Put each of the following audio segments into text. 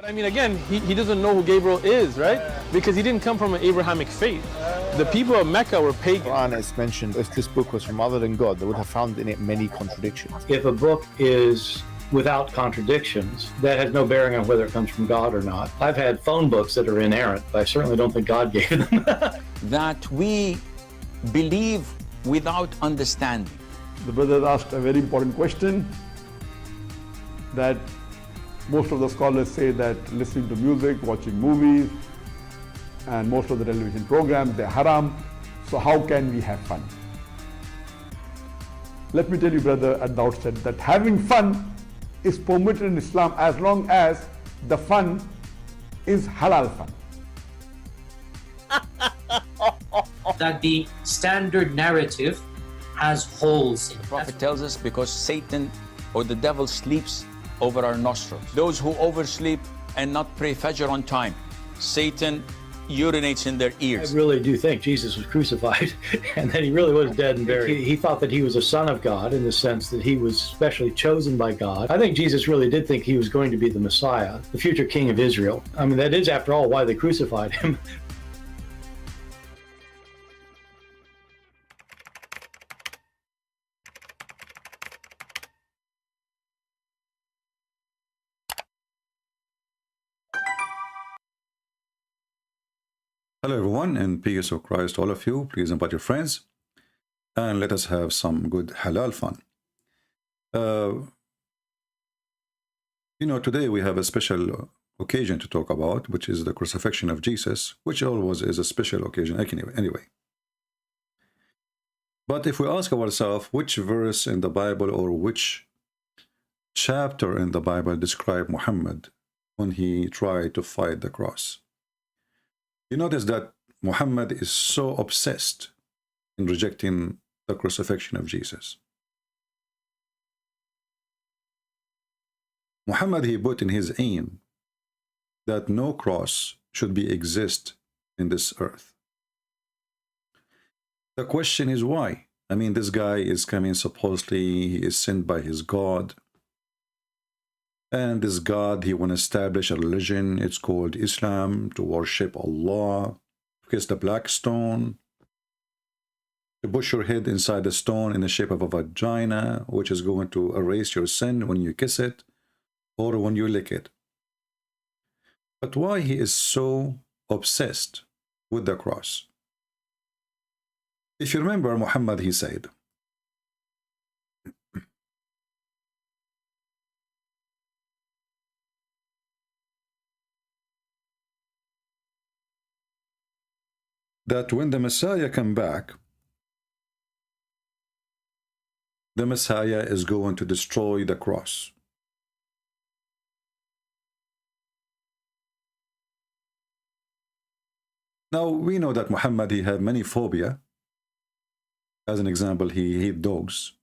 But I mean, again, he doesn't know who Gabriel is, right? Because he didn't come from an Abrahamic faith. The people of Mecca were pagan. Quran is mentioned, if this book was from other than God, they would have found in it many contradictions. If a book is without contradictions, that has no bearing on whether it comes from God or not. I've had phone books that are inerrant, but I certainly don't think God gave them. That we believe without understanding. The brother asked a very important question, that most of the scholars say that listening to music, watching movies, and most of the television programs, they're haram. So how can we have fun? Let me tell you, brother, at the outset, that having fun is permitted in Islam as long as the fun is halal fun. That the standard narrative has holes in it. The Prophet tells us because Satan or the devil sleeps over our nostrils. Those who oversleep and not pray Fajr on time, Satan urinates in their ears. I really do think Jesus was crucified and that he really was dead and buried. He thought that he was a son of God in the sense that he was specially chosen by God. I think Jesus really did think he was going to be the Messiah, the future king of Israel. I mean, that is, after all, why they crucified him. Hello everyone, and peace of Christ all of you. Please invite your friends and let us have some good halal fun. Today we have a special occasion to talk about, which is the crucifixion of Jesus, which always is a special occasion anyway. But if we ask ourselves which verse in the Bible or which chapter in the Bible describe Muhammad when he tried to fight the cross, you notice that Muhammad is so obsessed in rejecting the crucifixion of Jesus. Muhammad, he put in his aim that no cross should exist in this earth. The question is why? I mean, this guy is coming, supposedly he is sent by his God. And this God, he want to establish a religion, it's called Islam, to worship Allah, to kiss the black stone, to push your head inside the stone in the shape of a vagina, which is going to erase your sin when you kiss it, or when you lick it. But why he is so obsessed with the cross? If you remember, Muhammad, he said, that when the Messiah come back, the Messiah is going to destroy the cross. Now, we know that Muhammad, he had many phobia. As an example, he hates dogs,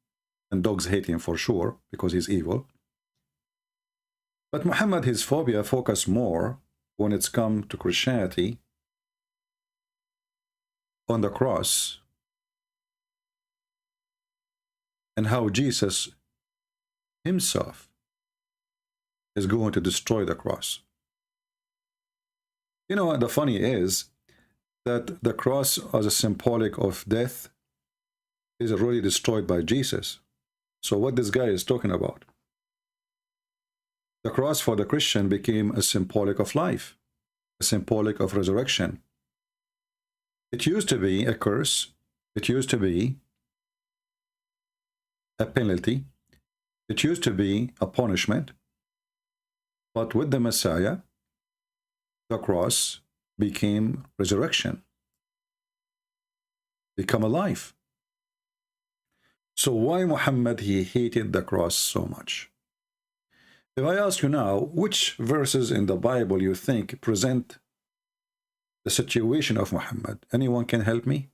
and dogs hate him for sure, because he's evil. But Muhammad, his phobia focused more when it's come to Christianity, on the cross, and how Jesus himself is going to destroy the cross. You know what the funny is, that the cross as a symbolic of death is already destroyed by Jesus. So what this guy is talking about? The cross for the Christian became a symbolic of life, a symbolic of resurrection. It used to be a curse. It used to be a penalty. It used to be a punishment. But with the Messiah, the cross became resurrection, become alive. So why Muhammad, he hated the cross so much? If I ask you now, which verses in the Bible you think present the situation of Muhammad? Anyone can help me?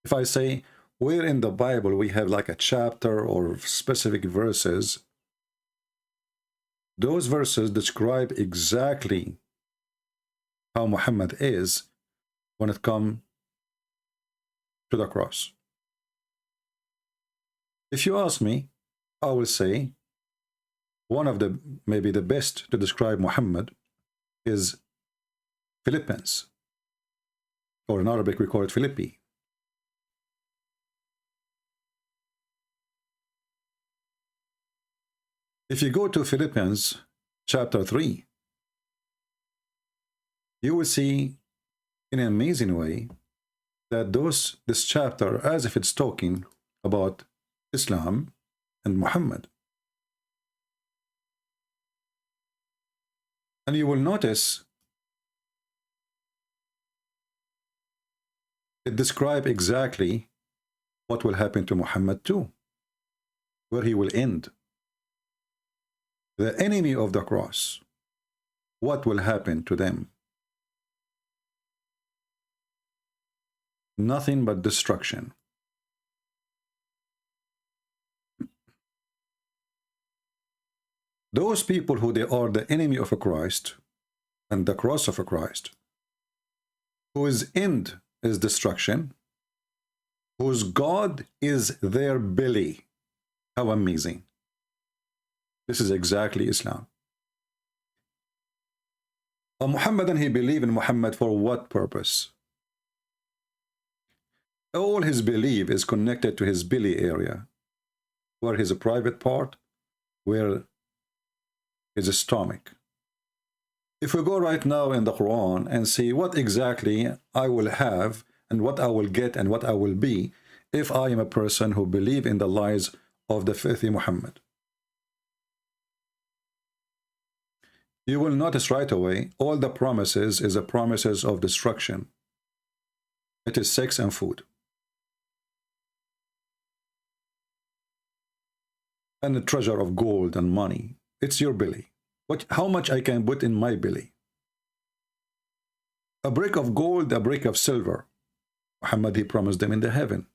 If I say, where in the Bible we have like a chapter or specific verses, those verses describe exactly how Muhammad is when it comes to the cross. If you ask me, I will say One of the, maybe the best to describe Muhammad is Philippians, or in Arabic we call it Philippi. If you go to Philippians chapter 3, you will see in an amazing way that this chapter, as if it's talking about Islam and Muhammad. And you will notice it describes exactly what will happen to Muhammad too, where he will end. The enemy of the cross, what will happen to them? Nothing but destruction. Those people who they are the enemy of a Christ and the cross of a Christ, whose end is destruction, whose God is their belly. How amazing. This is exactly Islam. A Muhammadan, he believed in Muhammad for what purpose? All his belief is connected to his belly area, where his private part, where his stomach. If we go right now in the Quran and see what exactly I will have and what I will get and what I will be if I am a person who believes in the lies of the filthy Muhammad. You will notice right away all the promises is the promises of destruction. It is sex and food. And the treasure of gold and money. It's your belly. How much I can put in my belly? A brick of gold, a brick of silver. Muhammad, he promised them in the heaven.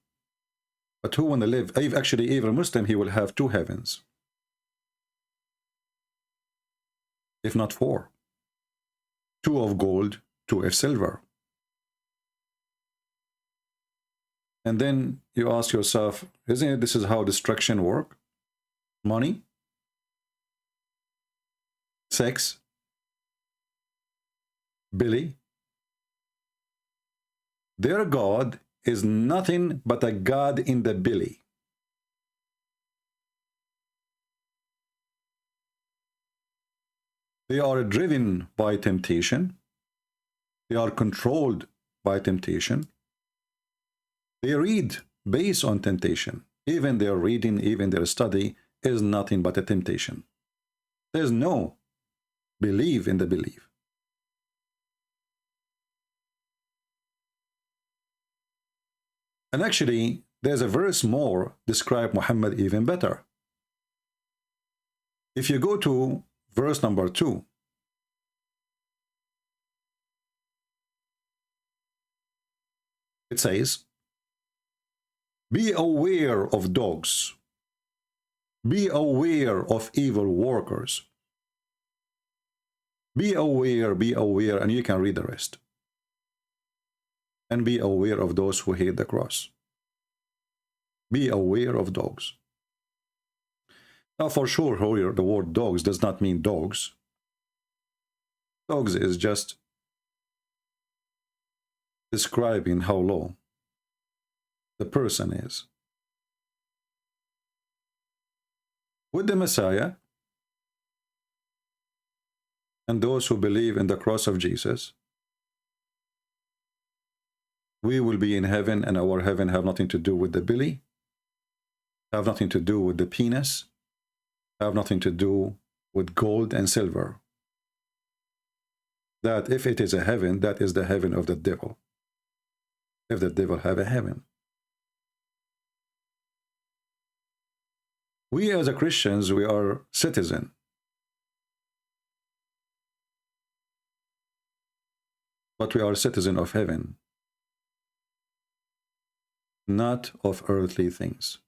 But who want to live? Actually, even a Muslim, he will have 2 heavens. If not 4. 2 of gold, 2 of silver. And then you ask yourself, isn't it this is how destruction works? Money? Sex? Belly? Their God is nothing but a God in the belly. They are driven by temptation. They are controlled by temptation. They read based on temptation. Even their reading, even their study is nothing but a temptation. There's no belief in the belief. And actually, there's a verse more describe Muhammad even better. If you go to verse number 2, it says, be aware of dogs. Be aware of evil workers. Be aware, and you can read the rest. And be aware of those who hate the cross. Be aware of dogs. Now, for sure, here, the word dogs does not mean dogs. Dogs is just describing how low the person is. With the Messiah and those who believe in the cross of Jesus, we will be in heaven, and our heaven have nothing to do with the belly, have nothing to do with the penis, have nothing to do with gold and silver. That if it is a heaven, that is the heaven of the devil. If the devil have a heaven. We as a Christians, we are citizen. But we are citizen of heaven, not of earthly things.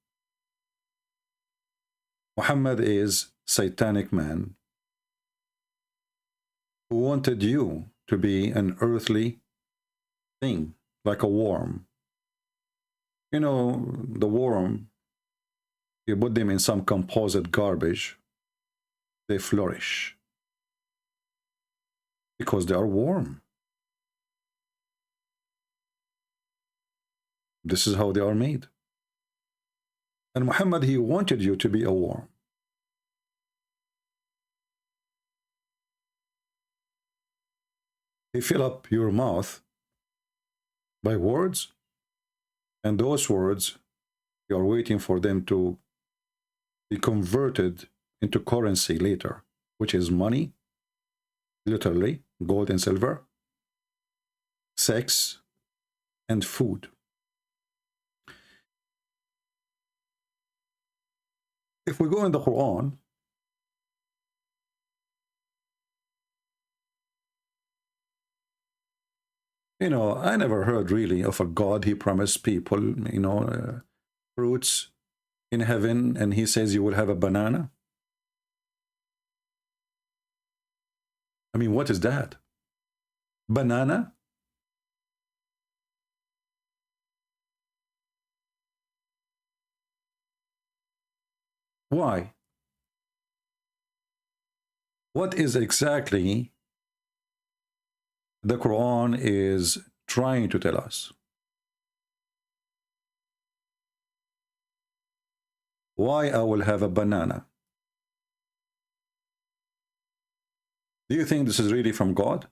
Muhammad is satanic man who wanted you to be an earthly thing, like a worm. You know, the worm, you put them in some composite garbage, they flourish because they are warm. This is how they are made. And Muhammad, he wanted you to be a worm. He fill up your mouth by words, and those words, you are waiting for them to be converted into currency later, which is money, literally, gold and silver, sex, and food. If we go in the Quran, you know, I never heard really of a God. He promised people, you know, fruits in heaven, and he says you will have a banana. I mean, what is that? Banana? Why? What is exactly the Quran is trying to tell us? Why I will have a banana? Do you think this is really from God?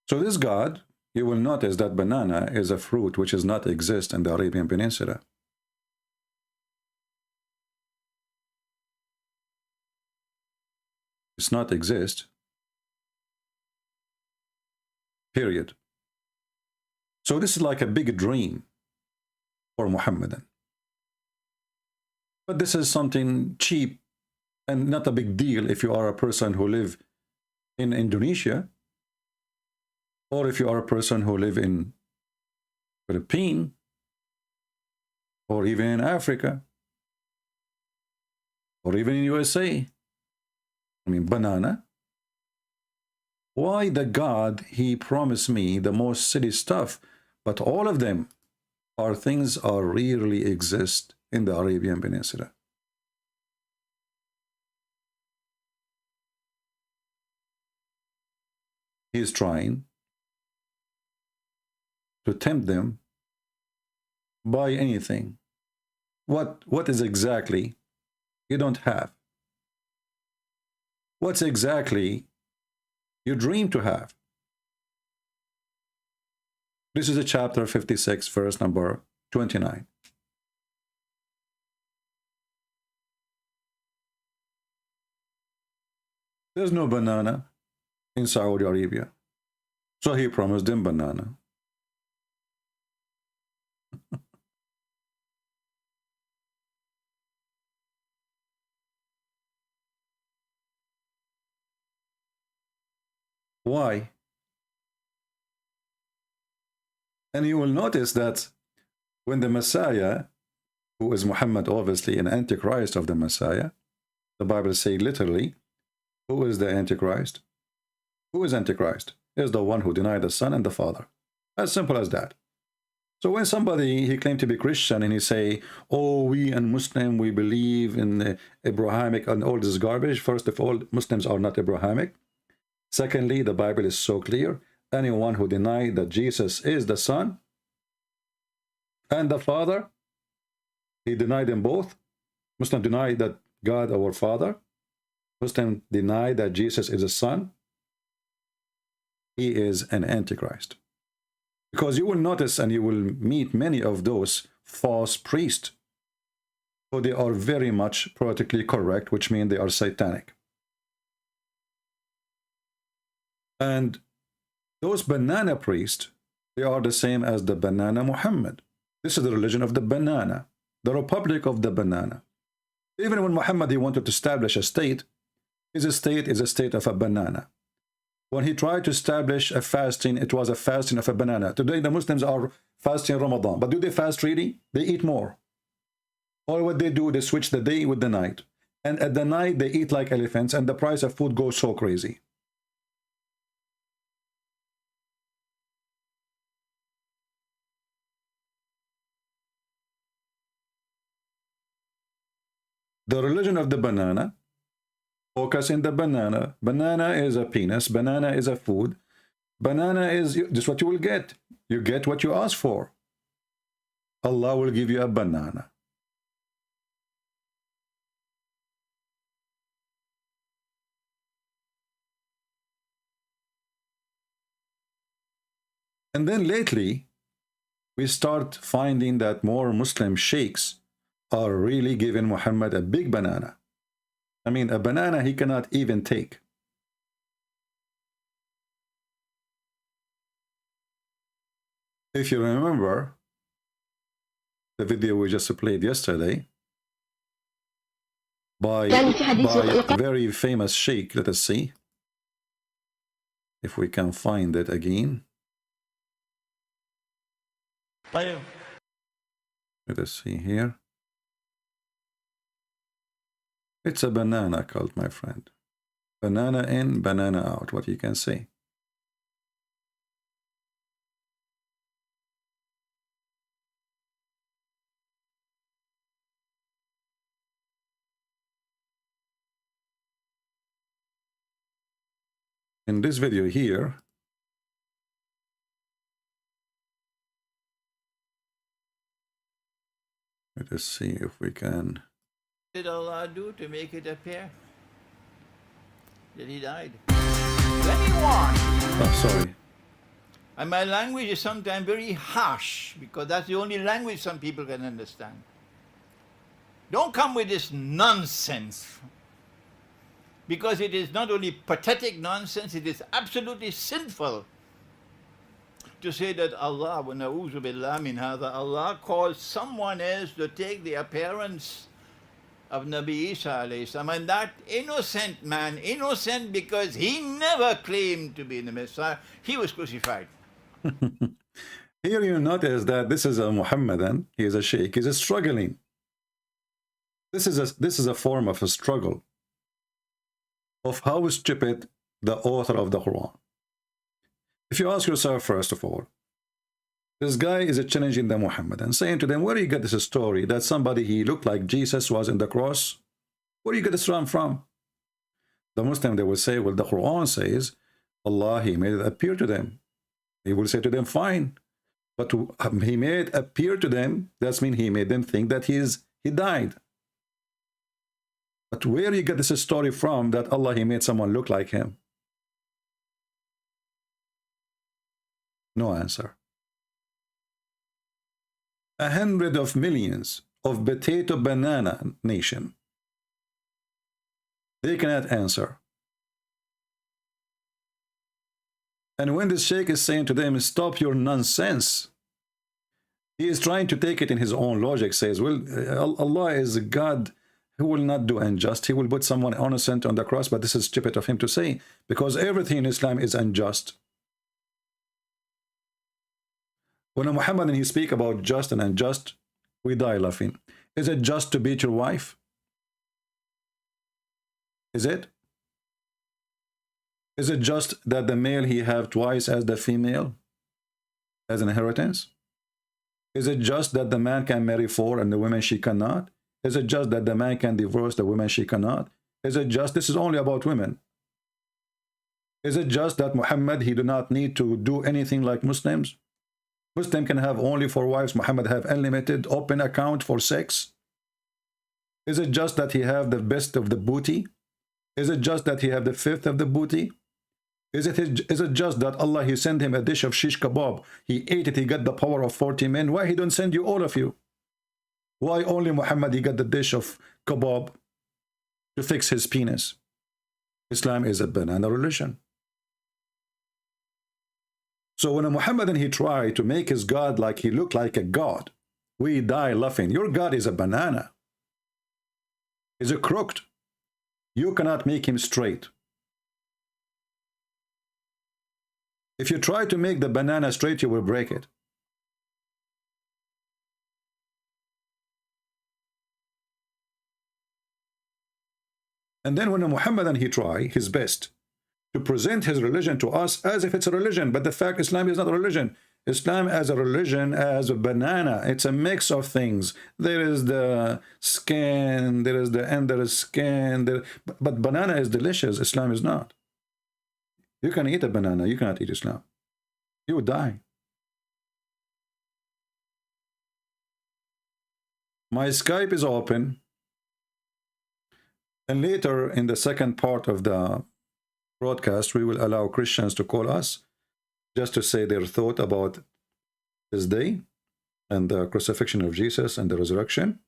So this God, you will notice that banana is a fruit which does not exist in the Arabian Peninsula. It's not exist. Period. So this is like a big dream for Muhammadan. But this is something cheap and not a big deal if you are a person who live in Indonesia, or if you are a person who live in Philippines, or even in Africa, or even in USA. I mean, banana. Why the God, he promised me the most silly stuff, but all of them are things that really exist in the Arabian Peninsula. He is trying to tempt them by anything. What is exactly you don't have? What's exactly you dream to have? This is a chapter 56, verse number 29. There's no banana in Saudi Arabia. So he promised them banana. Why? And you will notice that when the Messiah, who is Muhammad, obviously an antichrist of the Messiah, the Bible says literally, who is the Antichrist? Who is Antichrist? Is the one who denied the Son and the Father. As simple as that. So when somebody, he claimed to be Christian and he say, oh, we and Muslim, we believe in the Abrahamic and all this garbage. First of all, Muslims are not Abrahamic. Secondly, the Bible is so clear. Anyone who denies that Jesus is the Son and the Father, he denied them both. Muslim deny that God our Father. Muslim deny that Jesus is the Son. He is an Antichrist. Because you will notice and you will meet many of those false priests. So they are very much politically correct, which means they are satanic. And those banana priests, they are the same as the banana Muhammad. This is the religion of the banana, the republic of the banana. Even when Muhammad, he wanted to establish a state, his state is a state of a banana. When he tried to establish a fasting, it was a fasting of a banana. Today, the Muslims are fasting Ramadan. But do they fast really? They eat more. Or what they do, they switch the day with the night. And at the night, they eat like elephants, and the price of food goes so crazy. The religion of the banana Focus in the banana. Banana is a penis. Banana is a food. Banana is just what you will get. You get what you ask for. Allah will give you a banana. And then lately, we start finding that more Muslim sheikhs are really giving Muhammad a big banana. I mean, a banana he cannot even take. If you remember the video we just played yesterday by a very famous sheikh, let us see if we can find it again. Let us see here. It's a banana cult, my friend. Banana in, banana out, what you can say. In this video here, let us see if we can. What did Allah do to make it appear? That he died. When he won. Oh, sorry. And my language is sometimes very harsh because that's the only language some people can understand. Don't come with this nonsense. Because it is not only pathetic nonsense, it is absolutely sinful to say that Allah, wa na'udhu billah min hadha, Allah calls someone else to take the appearance of Nabi Isa alayhi salam, and that innocent man, innocent because he never claimed to be the Messiah, he was crucified. Here you notice that this is a Muhammadan, he is a sheikh, he is struggling. This is a form of a struggle of how stupid the author of the Quran. If you ask yourself, first of all, this guy is challenging the Muhammad and saying to them, where do you get this story that somebody he looked like Jesus was in the cross? Where do you get this from? The Muslim, they will say, well, the Quran says, Allah, he made it appear to them. He will say to them, fine. But he made it appear to them, that means he made them think that he died. But where do you get this story from that Allah, he made someone look like him? No answer. 100 millions of potato banana nation. They cannot answer. And when the sheikh is saying to them, stop your nonsense, he is trying to take it in his own logic, says, well, Allah is a God who will not do unjust. He will put someone innocent on the cross, but this is stupid of him to say, because everything in Islam is unjust. When a Muhammadan he speak about just and unjust, we die laughing. Is it just to beat your wife? Is it? Is it just that the male he have twice as the female as an inheritance? Is it just that the man can marry 4 and the woman she cannot? Is it just that the man can divorce the woman she cannot? Is it just, this is only about women. Is it just that Muhammad, he do not need to do anything like Muslims? Muslim can have only 4 wives, Muhammad have unlimited open account for sex. Is it just that he have the best of the booty? Is it just that he have the 5th of the booty? Is it just that Allah, he sent him a dish of shish kebab, he ate it, he got the power of 40 men? Why he don't send you all of you? Why only Muhammad, he got the dish of kebab to fix his penis? Islam is a banana religion. So when a Muhammadan, he tried to make his God like he looked like a God, we die laughing. Your God is a banana. Is a crooked. You cannot make him straight. If you try to make the banana straight, you will break it. And then when a Muhammadan, he try his best to present his religion to us as if it's a religion, but the fact Islam is not a religion. Islam as a religion, as a banana, it's a mix of things. There is the skin, there is the under skin, but banana is delicious, Islam is not. You can eat a banana, you cannot eat Islam. You would die. My Skype is open. And later in the second part of the broadcast, we will allow Christians to call us just to say their thought about this day and the crucifixion of Jesus and the resurrection.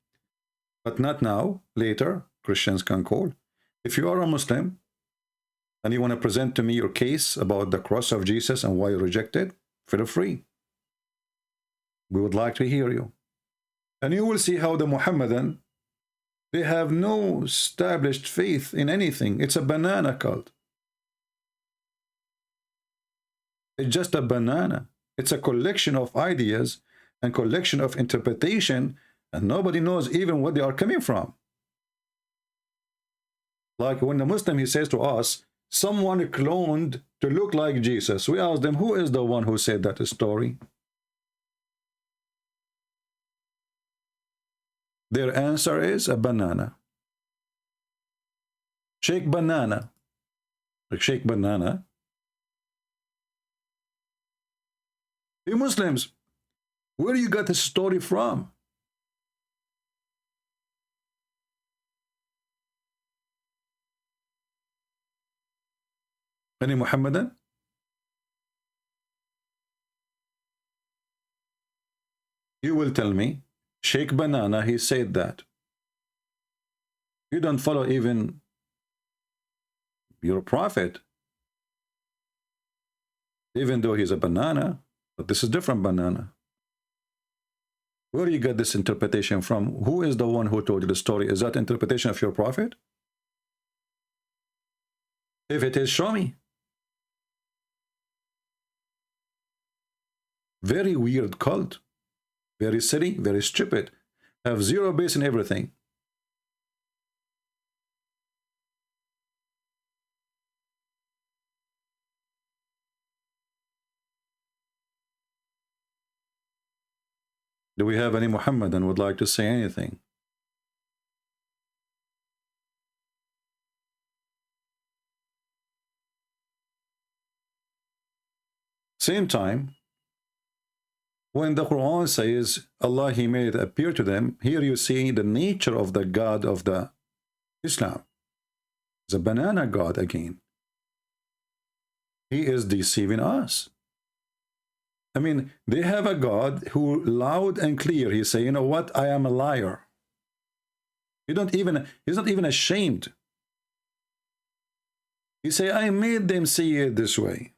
But not now. Later, Christians can call. If you are a Muslim and you want to present to me your case about the cross of Jesus and why you reject it, feel free. We would like to hear you. And you will see how the Muhammadan, they have no established faith in anything. It's a banana cult. It's just a banana. It's a collection of ideas and collection of interpretation, and nobody knows even what they are coming from. Like when the Muslim, he says to us, someone cloned to look like Jesus. We ask them, who is the one who said that story? Their answer is a banana. Shake banana. Like shake banana. You Muslims, where you got this story from? Any Muhammadan? You will tell me, Sheikh Banana, he said that. You don't follow even your prophet, even though he's a banana, but this is different banana. Where you get this interpretation from? Who is the one who told you the story? Is that interpretation of your prophet? If it is, show me. Very weird cult. Very silly, very stupid. Have zero base in everything. Do we have any Muhammadan would like to say anything? Same time, when the Quran says Allah, he made it appear to them, here you see the nature of the God of the Islam. It's a banana God again. He is deceiving us. I mean, they have a God who loud and clear, he say, you know what, I am a liar. He's not even ashamed. He say, I made them see it this way.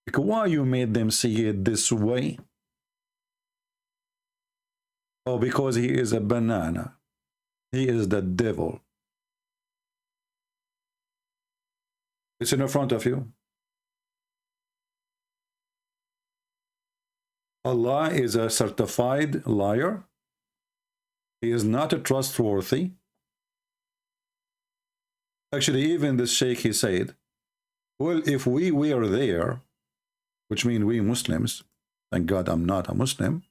Because why you made them see it this way? Oh, because he is a banana. He is the devil. It's in front of you. Allah is a certified liar. He is not trustworthy. Actually, even this sheikh, he said, well, if we were there, which means we Muslims, thank God I'm not a Muslim,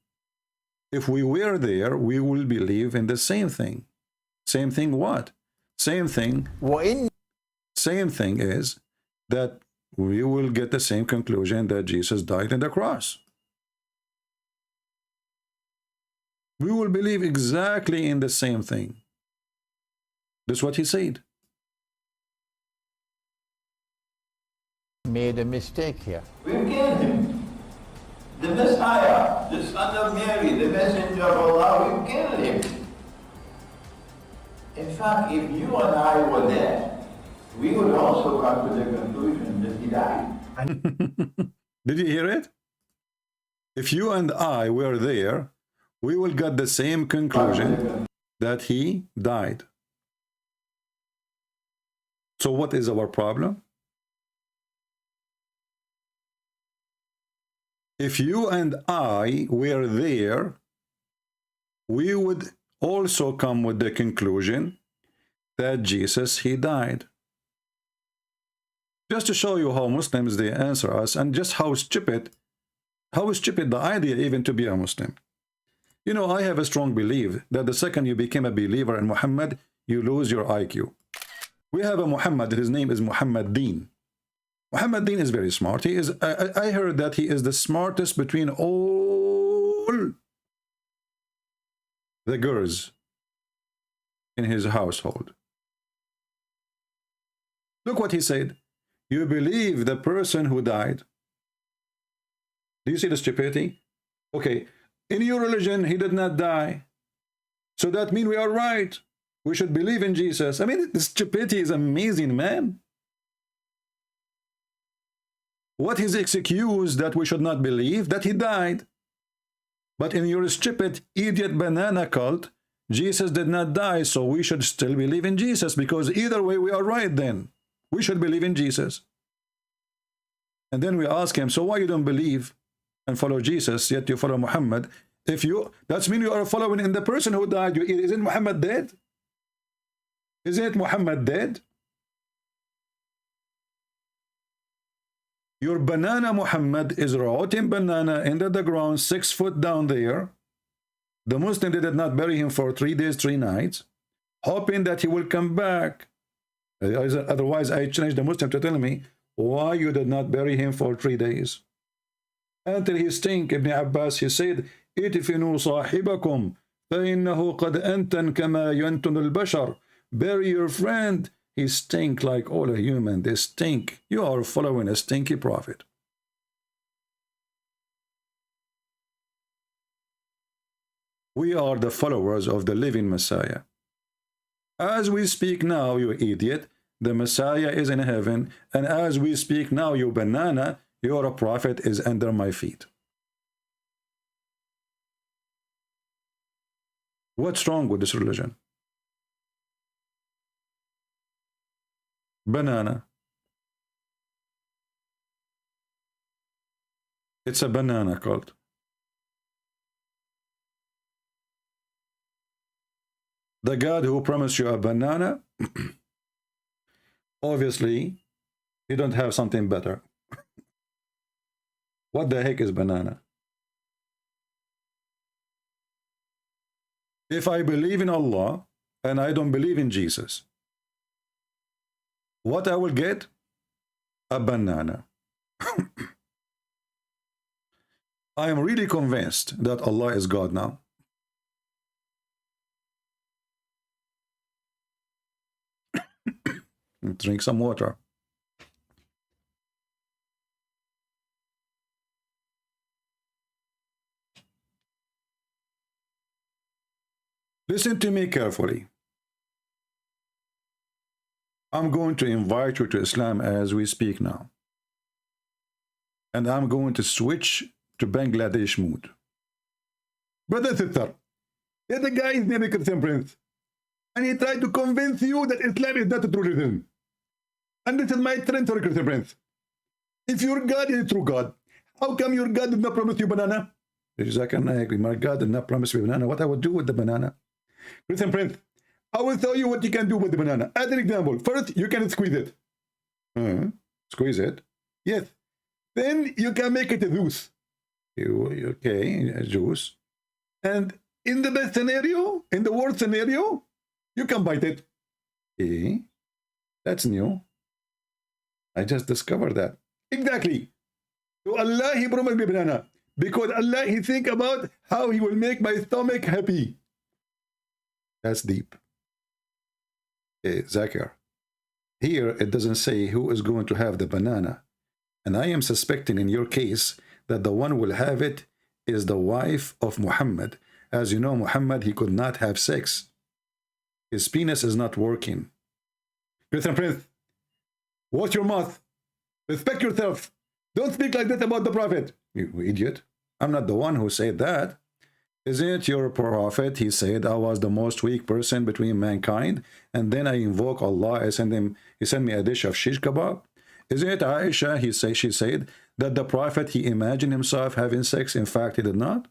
if we were there, we will believe in the same thing. Same thing what? Same thing. Same thing is that we will get the same conclusion that Jesus died on the cross. We will believe exactly in the same thing. That's what he said. Made a mistake here. We killed him. The Messiah, the son of Mary, the messenger of Allah, we killed him. In fact, if you and I were there, we would also come to the conclusion that he died. Did you hear it? If you and I were there, we will get the same conclusion that he died. So what is our problem? If you and I were there, we would also come with the conclusion that Jesus, he died. Just to show you how Muslims, they answer us, and just how stupid the idea even to be a Muslim. You know, I have a strong belief that the second you become a believer in Muhammad, you lose your IQ. We have a Muhammad, his name is Muhammad Deen. Muhammad Deen is very smart. He is, I heard that he is the smartest between all the girls in his household. Look what he said. You believe the person who died. Do you see the stupidity? Okay, in your religion, he did not die. So that means we are right. We should believe in Jesus. I mean, the stupidity is amazing, man. What is excuse that we should not believe? That he died. But in your stupid idiot banana cult, Jesus did not die, so we should still believe in Jesus, because either way we are right then. We should believe in Jesus. And then we ask him, so why you don't believe and follow Jesus, yet you follow Muhammad? If you, that means you are following in the person who died. Isn't Muhammad dead? Isn't Muhammad dead? Your banana Muhammad is rotting banana into the ground, 6 foot down there. The Muslim did not bury him for 3 days, 3 nights, hoping that he will come back. Otherwise, I challenge the Muslim to tell me why you did not bury him for 3 days. Until he stink, Ibn Abbas, he said, "Idfinu sahibakum, فإنه قد أنتن كما ينتن البشر." Bury your friend. He stink like all a human. They stink. You are following a stinky prophet. We are the followers of the living Messiah. As we speak now, you idiot, the Messiah is in heaven, and as we speak now, you banana, your prophet is under my feet. What's wrong with this religion? Banana. It's a banana cult. The God who promised you a banana, obviously, he don't have something better. What the heck is banana? If I believe in Allah and I don't believe in Jesus, what I will get? A banana. I am really convinced that Allah is God now. Drink some water. Listen to me carefully. I'm going to invite you to Islam as we speak now. And I'm going to switch to Bangladesh mood. Brother, sister, the guy is named Christian Prince. And he tried to convince you that Islam is not a true religion. And this is my trend for Christian Prince. If your God is a true God, how come your God did not promise you banana? My God did not promise me banana. What I would do with the banana? Christian Prince, I will tell you what you can do with the banana. As an example, first you can squeeze it. Squeeze it? Yes. Then you can make it a juice. Okay, a juice. And in the best scenario, in the worst scenario, you can bite it. Okay. That's new. I just discovered that. Exactly. So Allah, he promised me banana. Because Allah, he think about how he will make my stomach happy. That's deep. Zakir, here it doesn't say who is going to have the banana, and I am suspecting in your case that the one who will have it is the wife of Muhammad. As you know, Muhammad, he could not have sex. His penis is not working. Christian Prince, watch your mouth. Respect yourself. Don't speak like that about the prophet. You idiot. I'm not the one who said that. Isn't it your prophet? He said, I was the most weak person between mankind, and then I invoke Allah. He sent me a dish of shish kebab. Isn't it Aisha? She said that the prophet, he imagined himself having sex. In fact, he did not.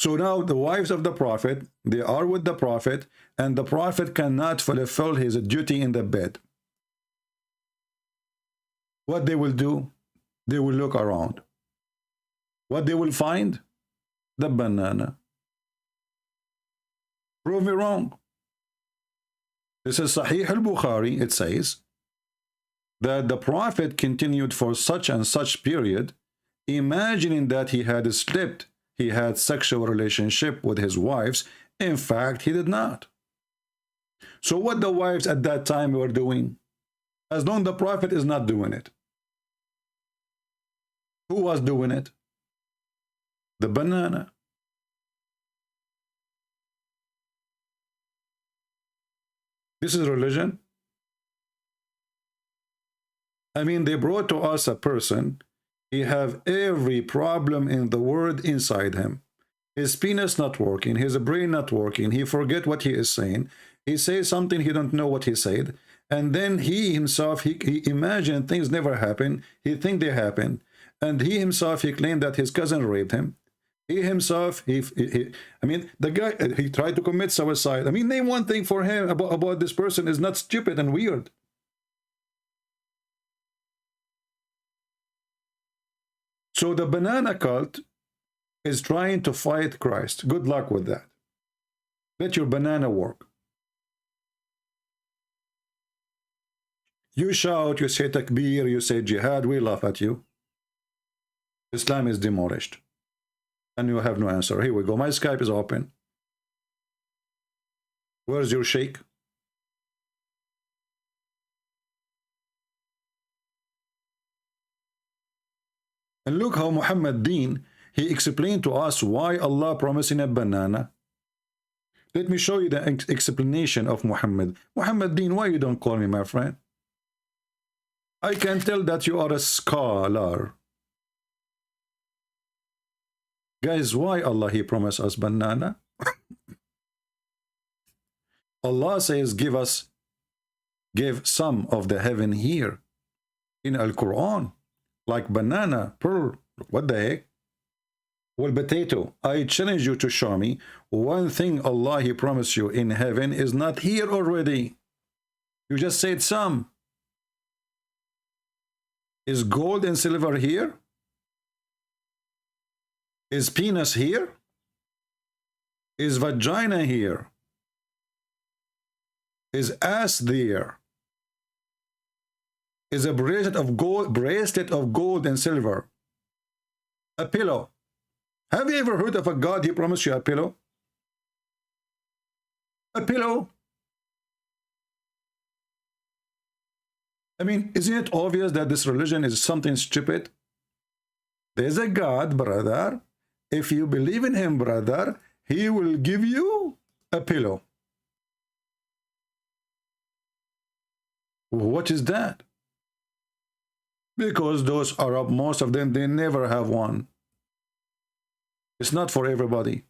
So now the wives of the prophet, they are with the prophet, and the prophet cannot fulfill his duty in the bed. What they will do? They will look around. What they will find? The banana. Prove me wrong. This is Sahih al-Bukhari. It says that the prophet continued for such and such period, imagining that he had slept, he had sexual relationship with his wives. In fact, he did not. So what the wives at that time were doing, as long as the prophet is not doing it, who was doing it? The banana. This is religion. I mean, they brought to us a person, he have every problem in the world inside him. His penis not working, his brain not working, he forget what he is saying. He says something he don't know what he said. And then he himself, he imagine things never happen. He think they happen. And he himself, he claimed that his cousin raped him. He himself, I mean, the guy, he tried to commit suicide. I mean, name one thing for him about this person is not stupid and weird. So the banana cult is trying to fight Christ. Good luck with that. Let your banana work. You shout, you say takbir, you say jihad, we laugh at you. Islam is demolished. And you have no answer. Here we go. My Skype is open. Where's your sheikh? And look how Muhammad Deen, he explained to us why Allah promising a banana. Let me show you the explanation of Muhammad. Muhammad Deen, why you don't call me my friend? I can tell that you are a scholar. Guys, why Allah he promised us banana? Allah says give some of the heaven here in Al-Quran, like banana, pearl. What the heck? Well, potato, I challenge you to show me one thing Allah he promised you in heaven is not here already. You just said some. Is gold and silver here? Is penis here? Is vagina here? Is ass there? Is a bracelet of gold and silver? A pillow. Have you ever heard of a God he promised you a pillow? A pillow. I mean, isn't it obvious that this religion is something stupid? There's a God, brother. If you believe in him, brother, he will give you a pillow. What is that? Because those Arab, most of them, they never have one. It's not for everybody.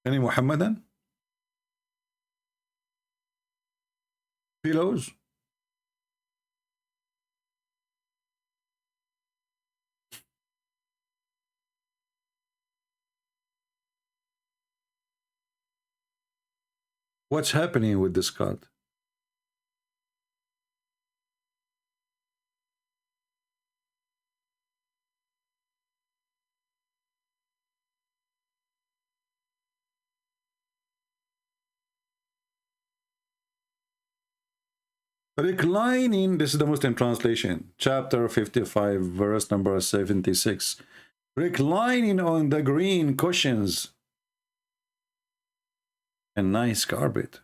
Any Muhammadan? Pillows? What's happening with this cult? Reclining, this is the Muslim translation, chapter 55, verse number 76. Reclining on the green cushions and nice carpet.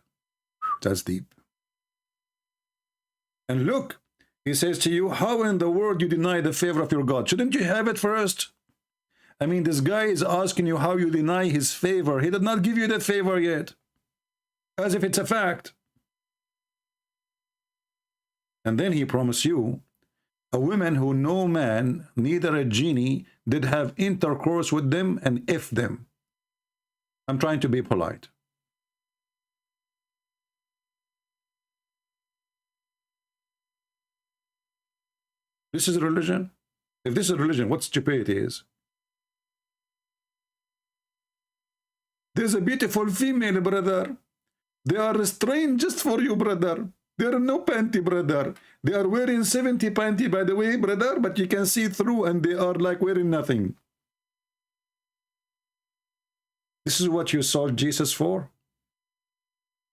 That's deep. And look, he says to you, how in the world you deny the favor of your God? Shouldn't you have it first? I mean, this guy is asking you how you deny his favor. He did not give you that favor yet. As if it's a fact. And then he promised you a woman who no man, neither a genie, did have intercourse with them and if them. I'm trying to be polite. This is religion? If this is religion, what stupidity is? There's a beautiful female, brother. They are restrained just for you, brother. There are no panty, brother. They are wearing 70 panty, by the way, brother, but you can see through and they are like wearing nothing. This is what you sold Jesus for?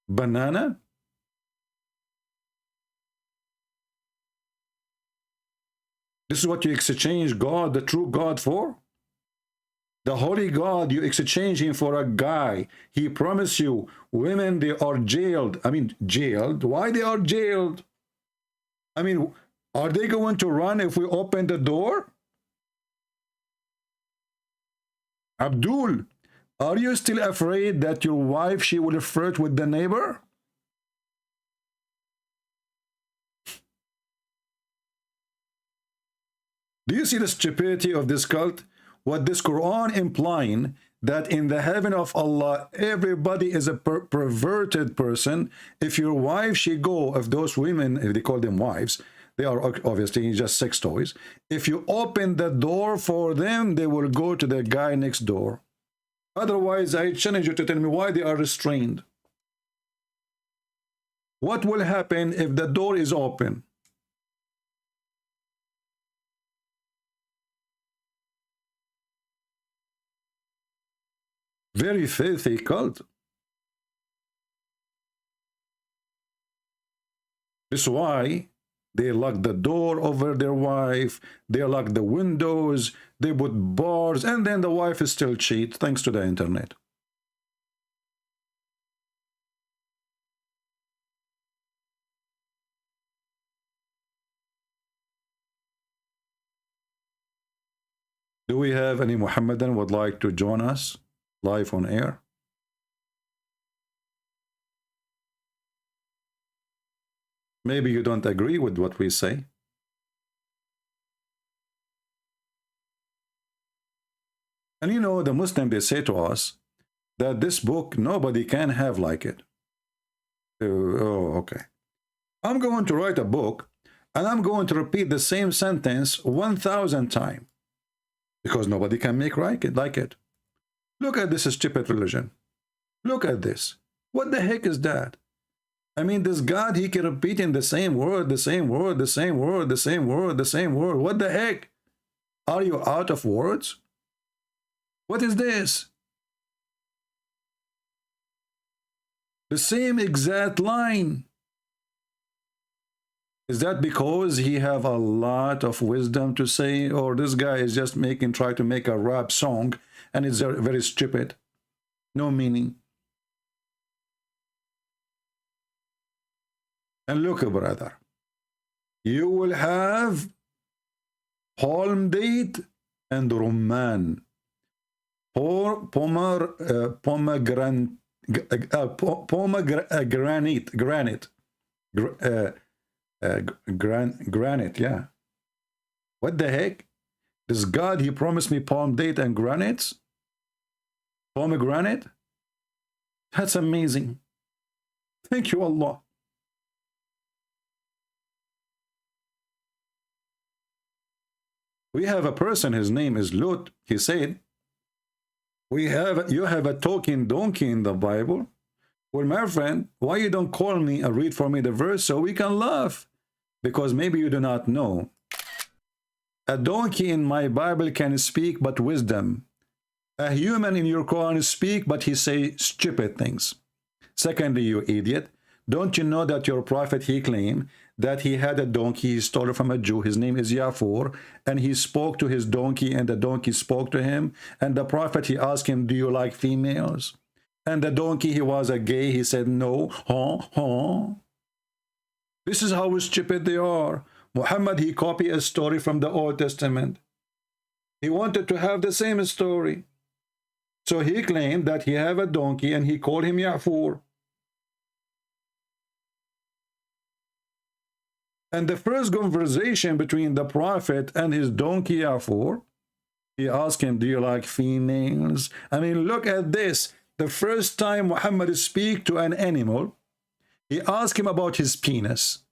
Banana? This is what you exchange God, the true God, for? The holy God, you exchange him for a guy. He promised you, women, they are jailed. I mean, jailed? Why they are jailed? I mean, are they going to run if we open the door? Abdul, are you still afraid that your wife, she will flirt with the neighbor? Do you see the stupidity of this cult? What this Quran implying that in the heaven of Allah, everybody is a perverted person. If your wife, she go, if those women, if they call them wives, they are obviously just sex toys. If you open the door for them, they will go to the guy next door. Otherwise, I challenge you to tell me why they are restrained. What will happen if the door is open? Very filthy cult. This is why they lock the door over their wife, they lock the windows, they put bars, and then the wife is still cheat thanks to the internet. Do we have any Muhammadan would like to join us live on air? Maybe you don't agree with what we say. And you know, the Muslim, they say to us that this book, nobody can have like it. Oh, okay. I'm going to write a book and I'm going to repeat the same sentence 1,000 times because nobody can make like it. Look at this stupid religion. Look at this. What the heck is that? I mean, this God, he can repeat in the same word, the same word, the same word, the same word, the same word. What the heck? Are you out of words? What is this? The same exact line. Is that because he have a lot of wisdom to say, or this guy is just try to make a rap song and it's very stupid? No meaning. And look, brother, you will have palm date and rumman, granite, yeah. What the heck? This God, he promised me palm date and granites? Pomegranate? That's amazing. Thank you, Allah. We have a person, his name is Lut. He said, you have a talking donkey in the Bible. Well, my friend, why you don't call me and read for me the verse so we can laugh? Because maybe you do not know. A donkey in my Bible can speak but wisdom. A human in your Quran speak but he say stupid things. Secondly, you idiot, don't you know that your prophet, he claimed that he had a donkey, he stole it from a Jew, his name is Yafur, and he spoke to his donkey and the donkey spoke to him, and the prophet, he asked him, do you like females? And the donkey, he was a gay, he said no. This is how stupid they are. Muhammad, he copied a story from the Old Testament. He wanted to have the same story. So he claimed that he had a donkey and he called him Ya'fur. And the first conversation between the prophet and his donkey Ya'fur, he asked him, do you like females? I mean, look at this. The first time Muhammad speak to an animal, he asked him about his penis.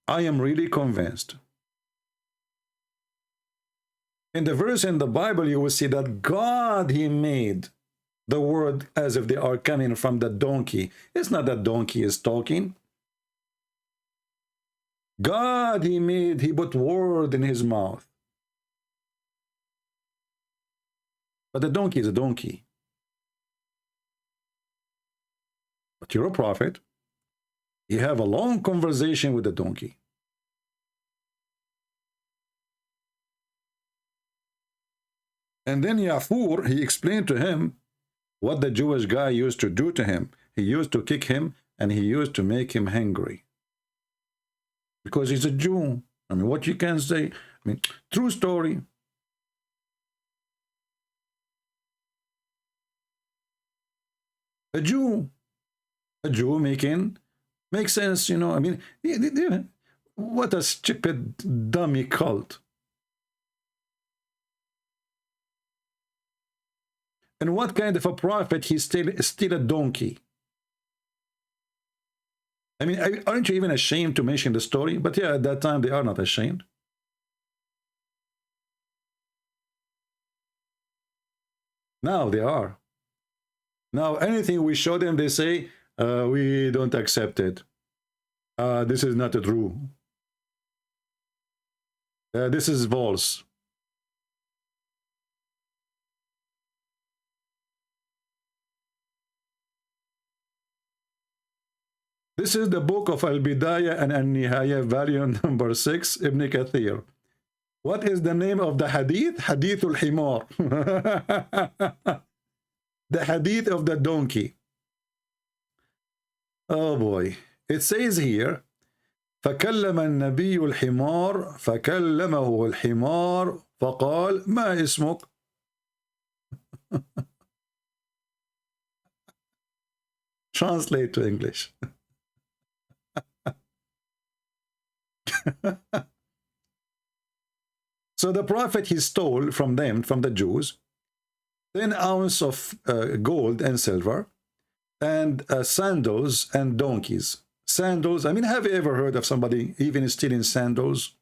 I am really convinced. In the verse in the Bible, you will see that God, he made the word as if they are coming from the donkey. It's not that donkey is talking. God, he put word in his mouth. But the donkey is a donkey. But you're a prophet. You have a long conversation with the donkey. And then Yafur, he explained to him what the Jewish guy used to do to him. He used to kick him and he used to make him hungry. Because he's a Jew. I mean, what you can say? I mean, true story. A Jew makes sense, you know. I mean, what a stupid, dummy cult. And what kind of a prophet? He's still a donkey. I mean, aren't you even ashamed to mention the story? But yeah, at that time, they are not ashamed. Now they are. Now, anything we show them, they say, we don't accept it. This is not true. This is false. This is the book of Al-Bidayah and Al-Nihaya, volume number 6, Ibn Kathir. What is the name of the hadith? Hadith al-Himar. The hadith of the donkey. Oh boy. It says here, فكلم النبي الحمار فكلمه الحمار فقال ما اسمك؟ Translate to English. So the prophet, he stole from them, from the Jews, 10 ounces of gold and silver, and sandals and donkeys. Sandals, I mean, have you ever heard of somebody even stealing sandals?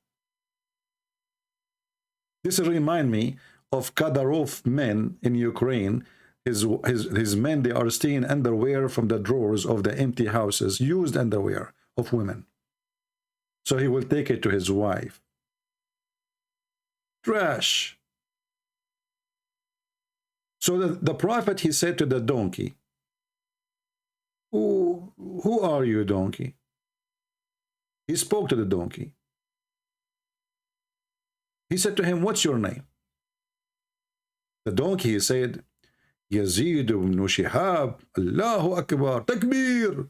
This reminds me of Kadyrov men in Ukraine. His men, they are stealing underwear from the drawers of the empty houses, used underwear of women. So he will take it to his wife. Trash. So the prophet, he said to the donkey, who are you, donkey? He spoke to the donkey. He said to him, what's your name? The donkey, he said, Yazid ibn Shihab, Allahu Akbar, Takbir.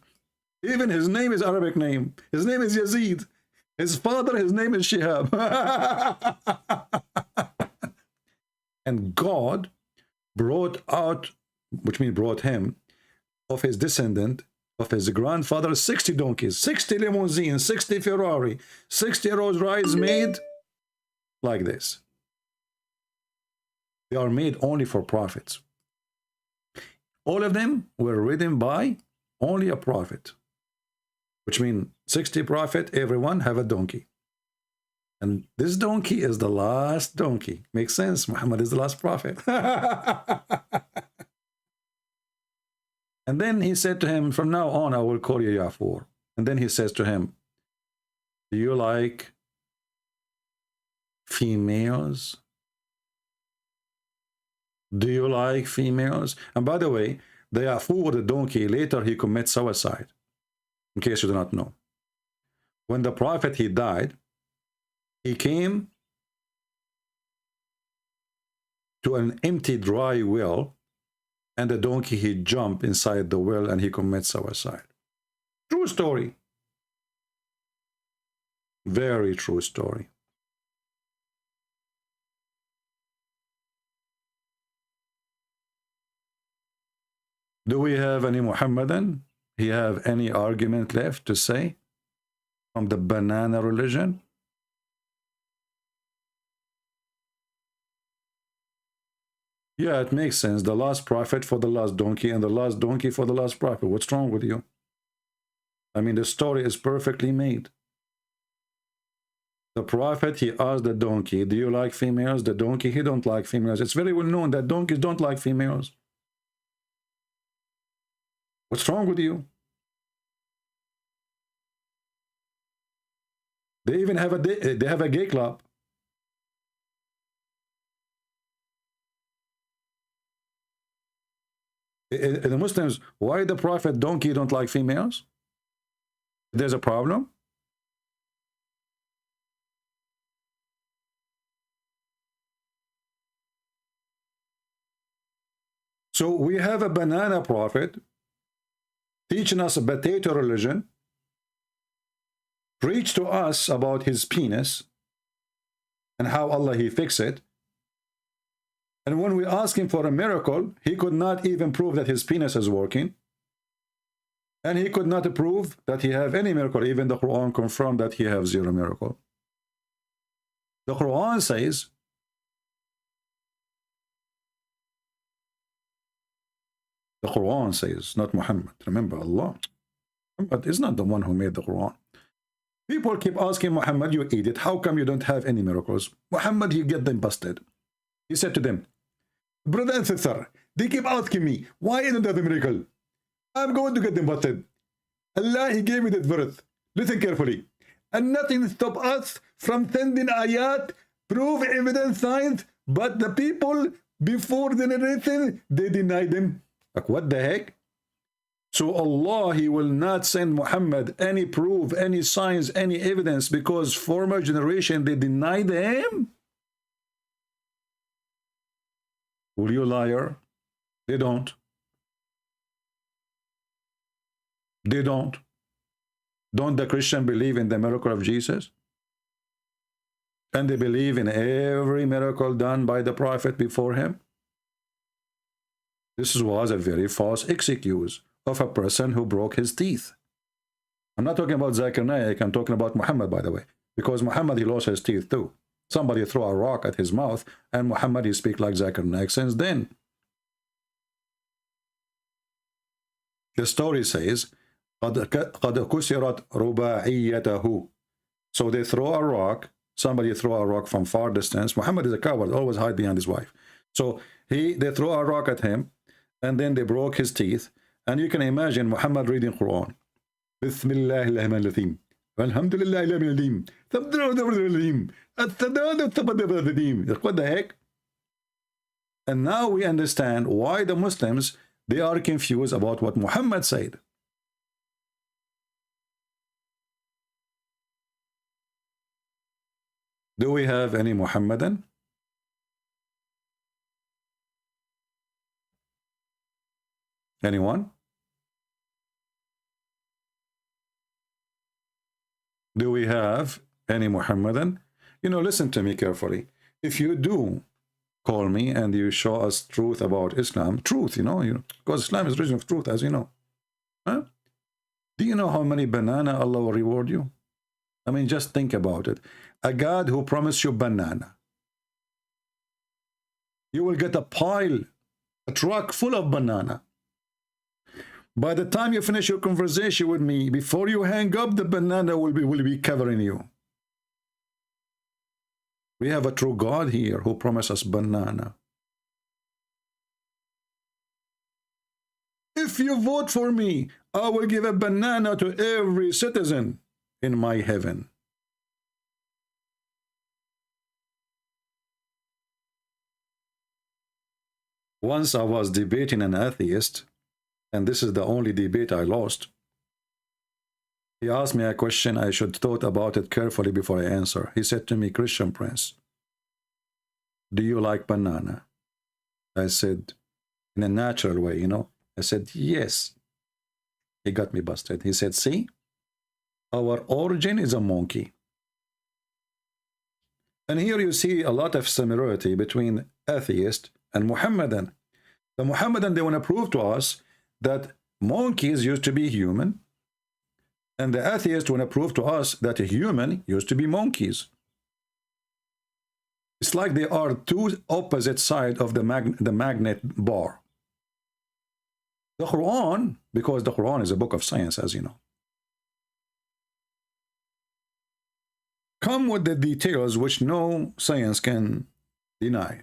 Even his name is Arabic name. His name is Yazid. His father, his name is Shihab. And God brought out, which means brought him, of his descendant, of his grandfather, 60 donkeys, 60 limousines, 60 Ferrari, 60 Rolls Royce made like this. They are made only for prophets. All of them were written by only a prophet, which means 60 prophet, everyone have a donkey. And this donkey is the last donkey. Makes sense. Muhammad is the last prophet. And then he said to him, from now on, I will call you Yafur. And then he says to him, do you like females? Do you like females? And by the way, the Yafur, the donkey, later he commits suicide. In case you do not know. When the prophet, he died, he came to an empty, dry well, and the donkey, he jumped inside the well and he commits suicide. True story. Very true story. Do we have any Muhammadan? Do you have any argument left to say from the banana religion? Yeah, it makes sense. The last prophet for the last donkey and the last donkey for the last prophet. What's wrong with you? I mean, the story is perfectly made. The prophet, he asked the donkey, do you like females? The donkey, he don't like females. It's very well known that donkeys don't like females. What's wrong with you? They even have a gay club. The Muslims, why the prophet donkey don't like females? There's a problem. So we have a banana prophet teaching us a potato religion, preach to us about his penis and how Allah he fixed it. And when we ask him for a miracle, he could not even prove that his penis is working. And he could not prove that he have any miracle. Even the Quran confirmed that he have zero miracle. The Quran says, not Muhammad. Remember, Allah. Muhammad is not the one who made the Quran. People keep asking Muhammad, you idiot, how come you don't have any miracles? Muhammad, you get them busted. He said to them, brother and sister, they keep asking me, why I don't have a miracle? I'm going to get them busted. Allah, he gave me that verse. Listen carefully. And nothing stop us from sending ayat, proof, evidence, signs, but the people before the narration, they deny them. Like, what the heck? So Allah, he will not send Muhammad any proof, any signs, any evidence, because former generation, they denied him? Will you liar? They don't. They don't. Don't the Christian believe in the miracle of Jesus? And they believe in every miracle done by the prophet before him? This was a very false excuse of a person who broke his teeth. I'm not talking about Zakir Naik, I'm talking about Muhammad, by the way. Because Muhammad, he lost his teeth too. Somebody threw a rock at his mouth, and Muhammad, he speaks like Zakir Naik since then. The story says, قَدْ كُسِرَتْ رُبَاعِيَّتَهُ. So they throw a rock, somebody throw a rock from far distance. Muhammad is a coward, always hide behind his wife. So they throw a rock at him, and then they broke his teeth. And you can imagine Muhammad reading Quran. Bismillah ar-Rahman ar-Rahim. Alhamdulillah al-Alim. What the heck? And now we understand why the Muslims, they are confused about what Muhammad said. Do we have any Muhammadan? Anyone? Do we have any Muhammadan? You know, listen to me carefully. If you do call me and you show us truth about Islam, truth, you know, because Islam is religion of truth, as you know. Huh? Do you know how many banana Allah will reward you? I mean, just think about it. A God who promised you banana. You will get a pile, a truck full of banana. By the time you finish your conversation with me, before you hang up, the banana will be covering you. We have a true God here who promised us banana. If you vote for me, I will give a banana to every citizen in my heaven. Once I was debating an atheist, and this is the only debate I lost. He asked me a question. I should thought about it carefully before I answer. He said to me, Christian Prince, do you like banana? I said, in a natural way, you know. I said, yes. He got me busted. He said, see, our origin is a monkey. And here you see a lot of similarity between atheist and Muhammadan. The Muhammadan, they want to prove to us that monkeys used to be human, and the atheists want to prove to us that a human used to be monkeys. It's like they are two opposite sides of the magnet bar. The Quran, because the Quran is a book of science, as you know, come with the details which no science can deny.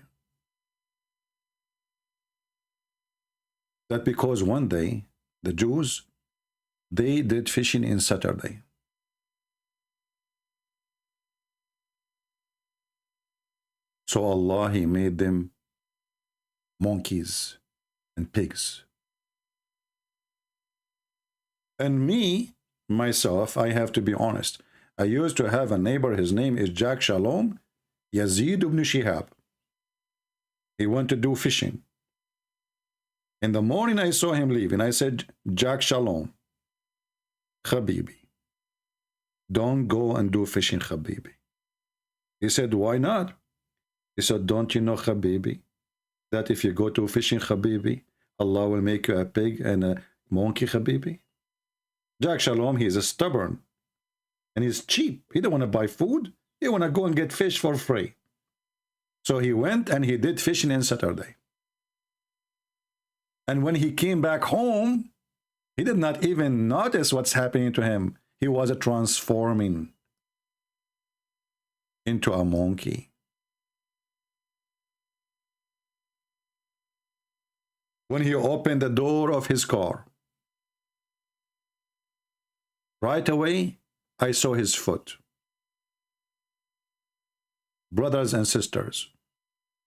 That because one day, the Jews, they did fishing in Saturday. So Allah, He made them monkeys and pigs. And me, myself, I have to be honest. I used to have a neighbor, his name is Jack Shalom, Yazid ibn Shihab. He went to do fishing. In the morning I saw him leave and I said, Jack Shalom, Habibi, don't go and do fishing, Habibi. He said, why not? He said, don't you know, Habibi, that if you go to fishing, Habibi, Allah will make you a pig and a monkey, Habibi? Jack Shalom, he is stubborn and he's cheap. He don't want to buy food. He want to go and get fish for free. So he went and he did fishing on Saturday. And when he came back home, he did not even notice what's happening to him. He was transforming into a monkey. When he opened the door of his car, right away, I saw his foot. Brothers and sisters,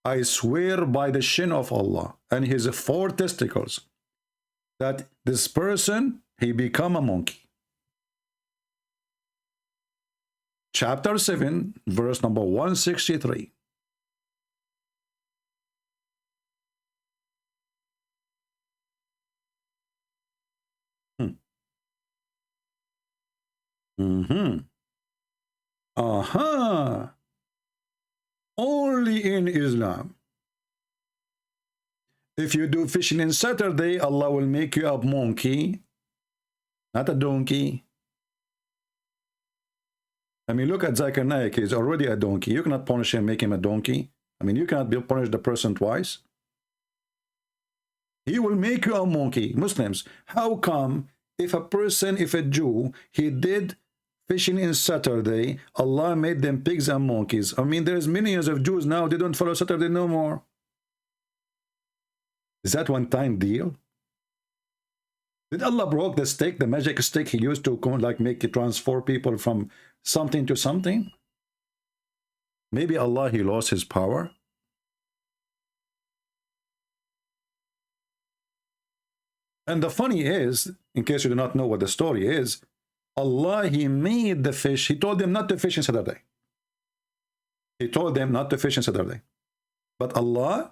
I swear by the shin of Allah and his 4 testicles that this person, he become a monkey. Chapter 7, verse number 163. Only in Islam. If you do fishing in Saturday, Allah will make you a monkey, not a donkey. I mean, look at Zakir Naik. He's already a donkey. You cannot punish him, make him a donkey. I mean, you cannot punish the person twice. He will make you a monkey. Muslims, how come if a person, if a Jew, he did fishing in Saturday, Allah made them pigs and monkeys? I mean, there's millions of Jews now, they don't follow Saturday no more. Is that one-time deal? Did Allah broke the stick, the magic stick he used to like make it transform people from something to something? Maybe Allah, he lost his power. And the funny is, in case you do not know what the story is, Allah, he made the fish. He told them not to fish on Saturday. He told them not to fish on Saturday. But Allah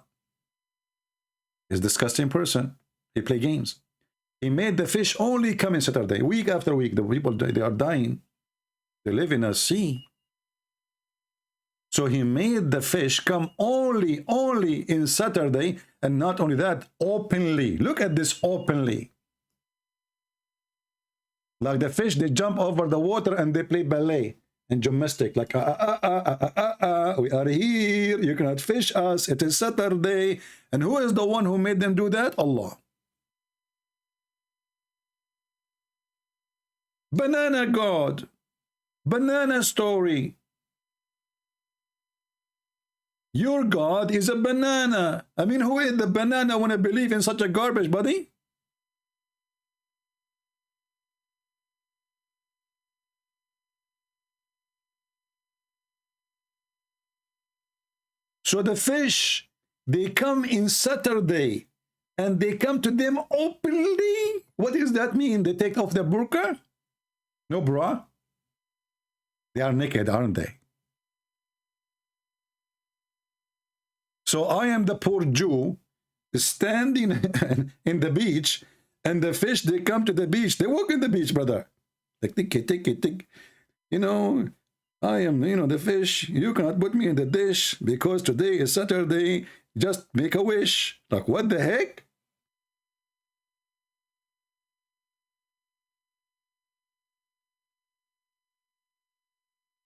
is a disgusting person. He play games. He made the fish only come in Saturday. Week after week, the people, they are dying. They live in a sea. So he made the fish come only in Saturday, and not only that, openly. Look at this, openly. Like the fish, they jump over the water and they play ballet and gymnastic. Like, we are here. You cannot fish us. It is Saturday. And who is the one who made them do that? Allah. Banana God. Banana story. Your God is a banana. I mean, who is the banana when I believe in such a garbage, buddy? So the fish, they come in Saturday and they come to them openly. What does that mean? They take off their burqa? No bra? They are naked, aren't they? So I am the poor Jew standing in the beach, and the fish, they come to the beach. They walk in the beach, brother. Like, tick. You know, I am, you know, the fish. You cannot put me in the dish because today is Saturday. Just make a wish. Like, what the heck?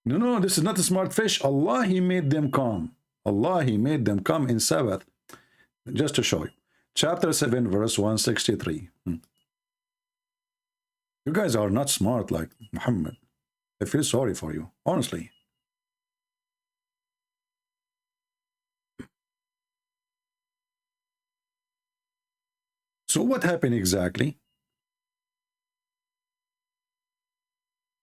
No, this is not a smart fish. Allah, he made them come. Allah, he made them come in Sabbath. Just to show you. Chapter 7, verse 163. You guys are not smart like Muhammad. I feel sorry for you, honestly. So what happened exactly?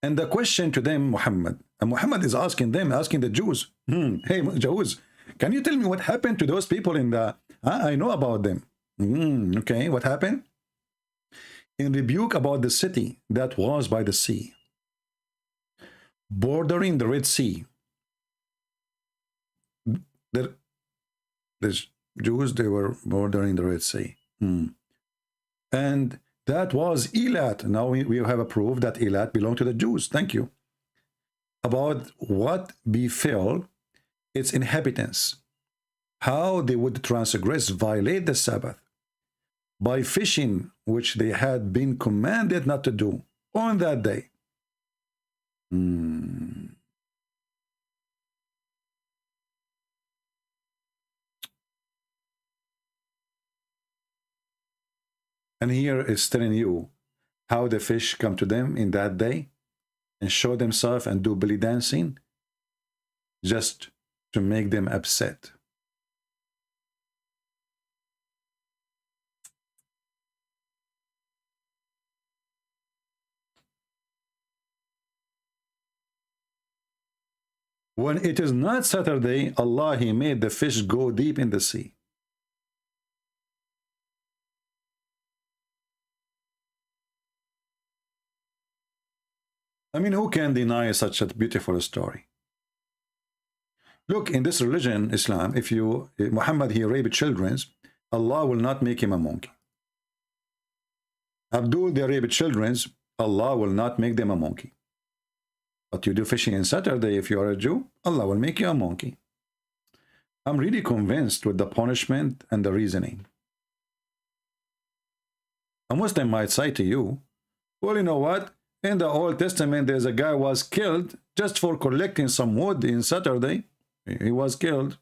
And the question to them, Muhammad, and Muhammad is asking them, asking the Jews, hey, Jews, can you tell me what happened to those people in the, I know about them. Okay, what happened? In rebuke about the city that was by the sea, bordering the Red Sea. The Jews, they were bordering the Red Sea. And that was Eilat. Now we have a proof that Eilat belonged to the Jews. Thank you. About what befell its inhabitants, how they would transgress, violate the Sabbath, by fishing, which they had been commanded not to do on that day. And here it's telling you how the fish come to them in that day and show themselves and do belly dancing just to make them upset. When it is not Saturday, Allah, He made the fish go deep in the sea. I mean, who can deny such a beautiful story? Look, in this religion, Islam, if Muhammad, he raped children, Allah will not make him a monkey. Abdul, they raped children, Allah will not make them a monkey. But you do fishing on Saturday, if you are a Jew, Allah will make you a monkey. I'm really convinced with the punishment and the reasoning. A Muslim might say to you, well, you know what? In the Old Testament, there's a guy was killed just for collecting some wood in Saturday. He was killed.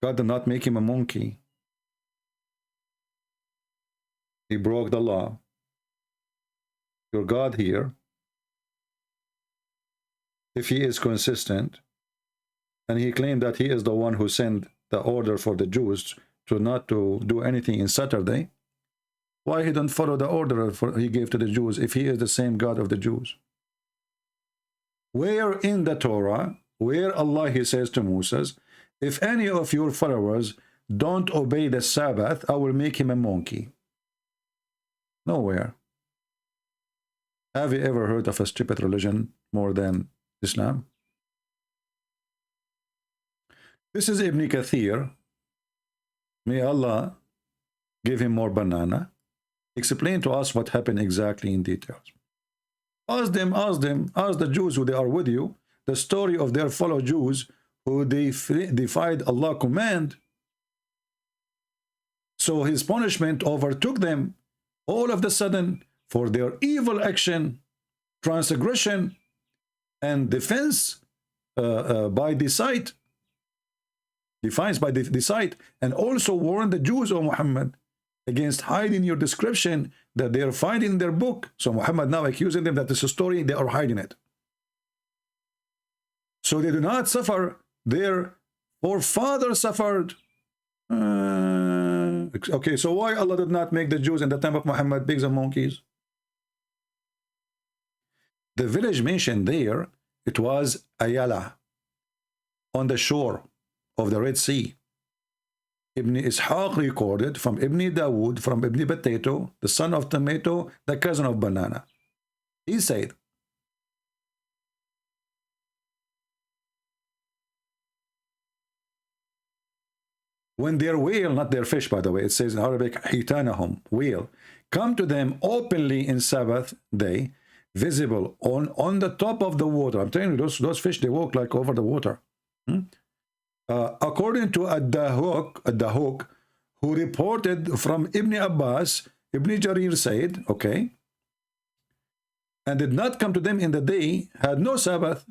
God did not make him a monkey. He broke the law. Your God here, if he is consistent, and he claimed that he is the one who sent the order for the Jews to not to do anything in Saturday, why he don't follow the order he gave to the Jews if he is the same God of the Jews? Where in the Torah, where Allah, he says to Moses, if any of your followers don't obey the Sabbath, I will make him a monkey? Nowhere. Have you ever heard of a stupid religion more than Islam? This is Ibn Kathir. May Allah give him more banana. Explain to us what happened exactly in details. Ask the Jews who they are with you, the story of their fellow Jews who they defied Allah's command. So his punishment overtook them all of the sudden for their evil action, transgression, and defense by deceit. Defiance by deceit. And also warn the Jews, O Muhammad, against hiding your description that they are finding in their book. So Muhammad now accusing them that this is a story, they are hiding it. So they do not suffer, their forefathers suffered. Okay, so why Allah did not make the Jews in the time of Muhammad pigs and monkeys? The village mentioned there, it was Ayala, on the shore of the Red Sea. Ibn Ishaq recorded from Ibn Dawood, from Ibn Potato, the son of tomato, the cousin of banana. He said, when their whale, not their fish by the way, it says in Arabic, hitanahum, whale, come to them openly in Sabbath day, visible on the top of the water. I'm telling you, those fish, they walk like over the water. According to Ad-Dahuk, who reported from Ibn Abbas, Ibn Jarir said, okay, and did not come to them in the day, had no Sabbath.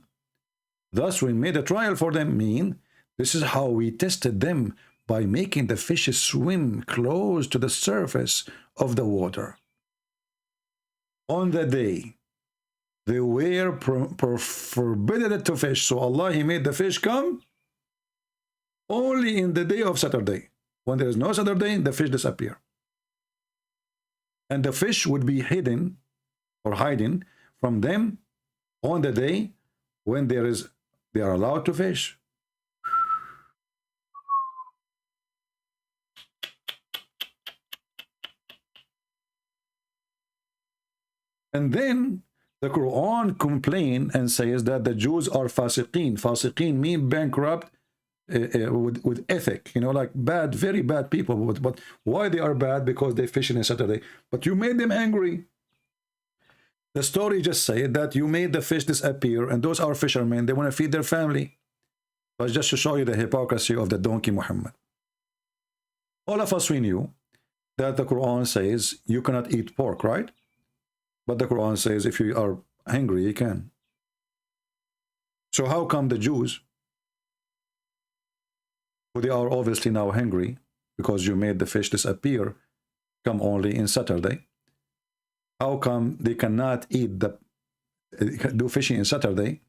Thus we made a trial for them, mean, this is how we tested them, by making the fishes swim close to the surface of the water. On the day, they were forbidden to fish. So Allah, He made the fish come only in the day of Saturday. When there is no Saturday, the fish disappear. And the fish would be hidden or hiding from them on the day when they are allowed to fish. And then the Quran complains and says that the Jews are fasiqeen. Fasiqeen mean bankrupt with ethic, you know, like bad, very bad people. But why they are bad? Because they fish on a Saturday. But you made them angry. The story just said that you made the fish disappear, and those are fishermen. They want to feed their family. But just to show you the hypocrisy of the donkey Muhammad. All of us, we knew that the Quran says you cannot eat pork, right? But the Quran says if you are hungry, you can. So how come the Jews, who they are obviously now hungry because you made the fish disappear, come only in Saturday? How come they cannot eat do fishing in Saturday?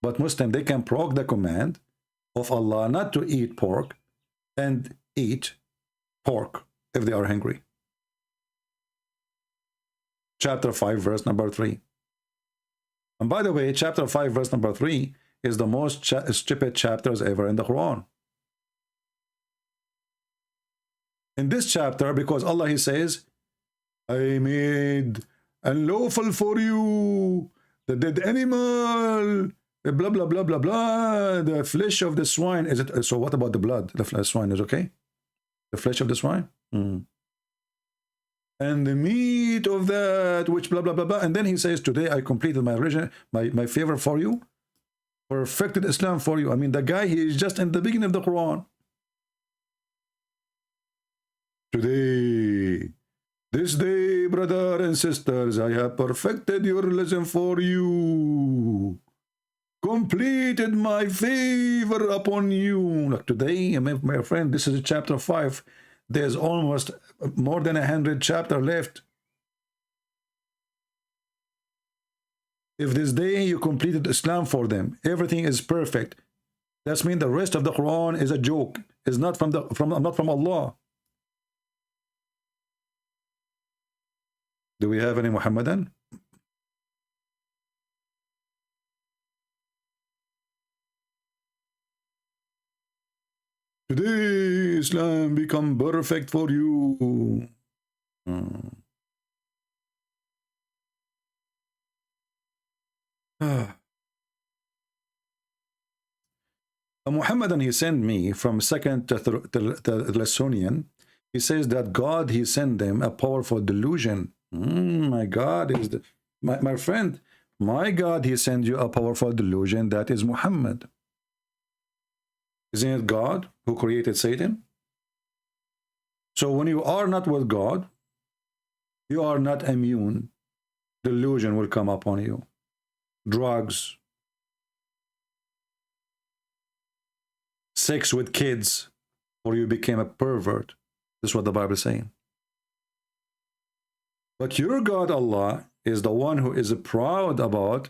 But Muslim, they can provoke the command of Allah not to eat pork and eat pork if they are hungry. Chapter 5, verse number 3. And by the way, chapter 5, verse number 3 is the most stupid chapters ever in the Quran. In this chapter, because Allah, He says, I made unlawful for you the dead animal, blah, blah, blah, blah, blah, the flesh of the swine. Is it? So what about the blood? The swine is okay? The flesh of the swine? And the meat of that, which blah, blah, blah, blah. And then He says, today I completed my original, my favor for you, perfected Islam for you. I mean, the guy, he is just in the beginning of the Quran. Today, this day, brother and sisters, I have perfected your religion for you. Completed my favor upon you. Like today, my friend, this is chapter 5. There's almost more than 100 chapters left. If this day you completed Islam for them, everything is perfect. That means the rest of the Quran is a joke. It's not not from Allah. Do we have any Muhammadan? Today, Islam become perfect for you. A Muhammadan, he sent me from 2nd Thessalonians. He says that God, He sent them a powerful delusion. My God is my friend. My God, He sent you a powerful delusion that is Muhammad. Isn't it God who created Satan? So when you are not with God, you are not immune. Delusion will come upon you. Drugs, sex with kids, or you became a pervert. This is what the Bible is saying. But your God, Allah, is the one who is proud about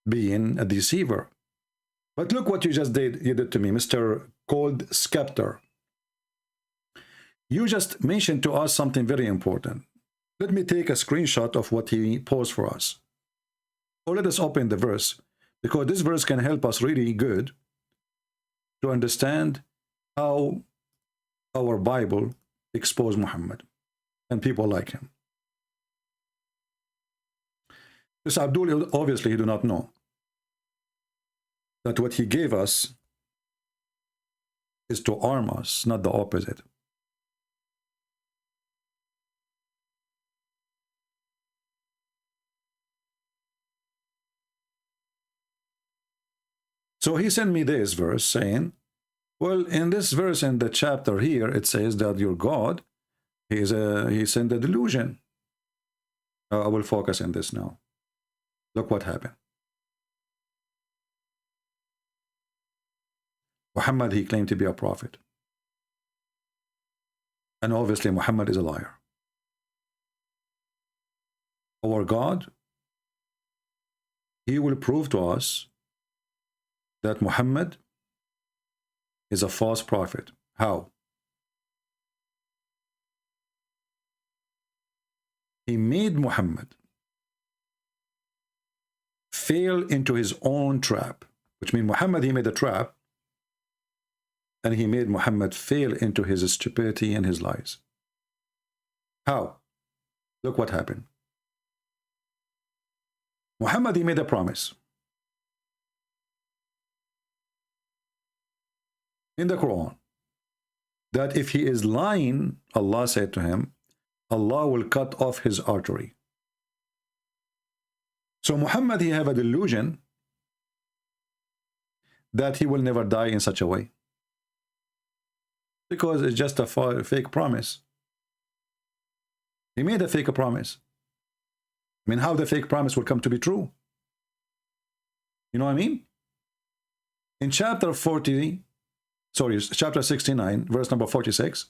being a deceiver. But look what you just did. You did to me, Mr. Cold Scepter. You just mentioned to us something very important. Let me take a screenshot of what he posed for us. Or let us open the verse, because this verse can help us really good to understand how our Bible exposed Muhammad and people like him. This Abdul, obviously, he do not know that what he gave us is to arm us, not the opposite. So he sent me this verse saying, well, in this verse in the chapter here, it says that your God, he sent a delusion. I will focus on this now. Look what happened. Muhammad, he claimed to be a prophet. And obviously Muhammad is a liar. Our God, He will prove to us that Muhammad is a false prophet. How? He made Muhammad fail into his own trap, which means Muhammad, he made a trap, and he made Muhammad fail into his stupidity and his lies. How? Look what happened. Muhammad, he made a promise in the Quran that if he is lying, Allah said to him, Allah will cut off his artery. So Muhammad, he have a delusion that he will never die in such a way, because it's just a fake promise. He made a fake promise. I mean, how the fake promise will come to be true? You know what I mean? In chapter 69, verse number 46,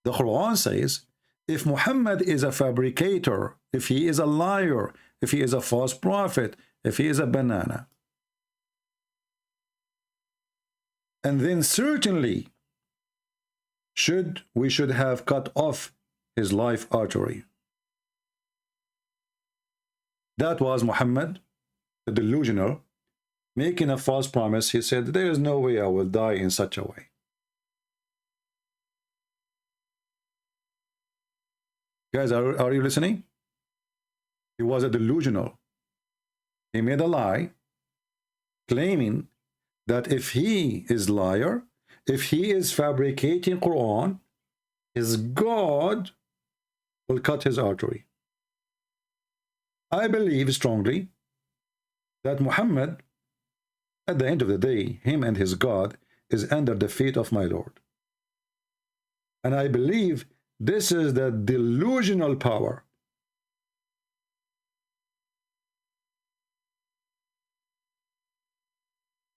the Quran says, if Muhammad is a fabricator, if he is a liar, if he is a false prophet, if he is a banana, and then certainly we should have cut off his life artery. That was Muhammad, the delusional, making a false promise. He said, there is no way I will die in such a way. Guys, are you listening? He was a delusional. He made a lie, claiming that if he is liar, if he is fabricating Quran, his God will cut his artery. I believe strongly that Muhammad, at the end of the day, him and his God is under the feet of my Lord. And I believe this is the delusional power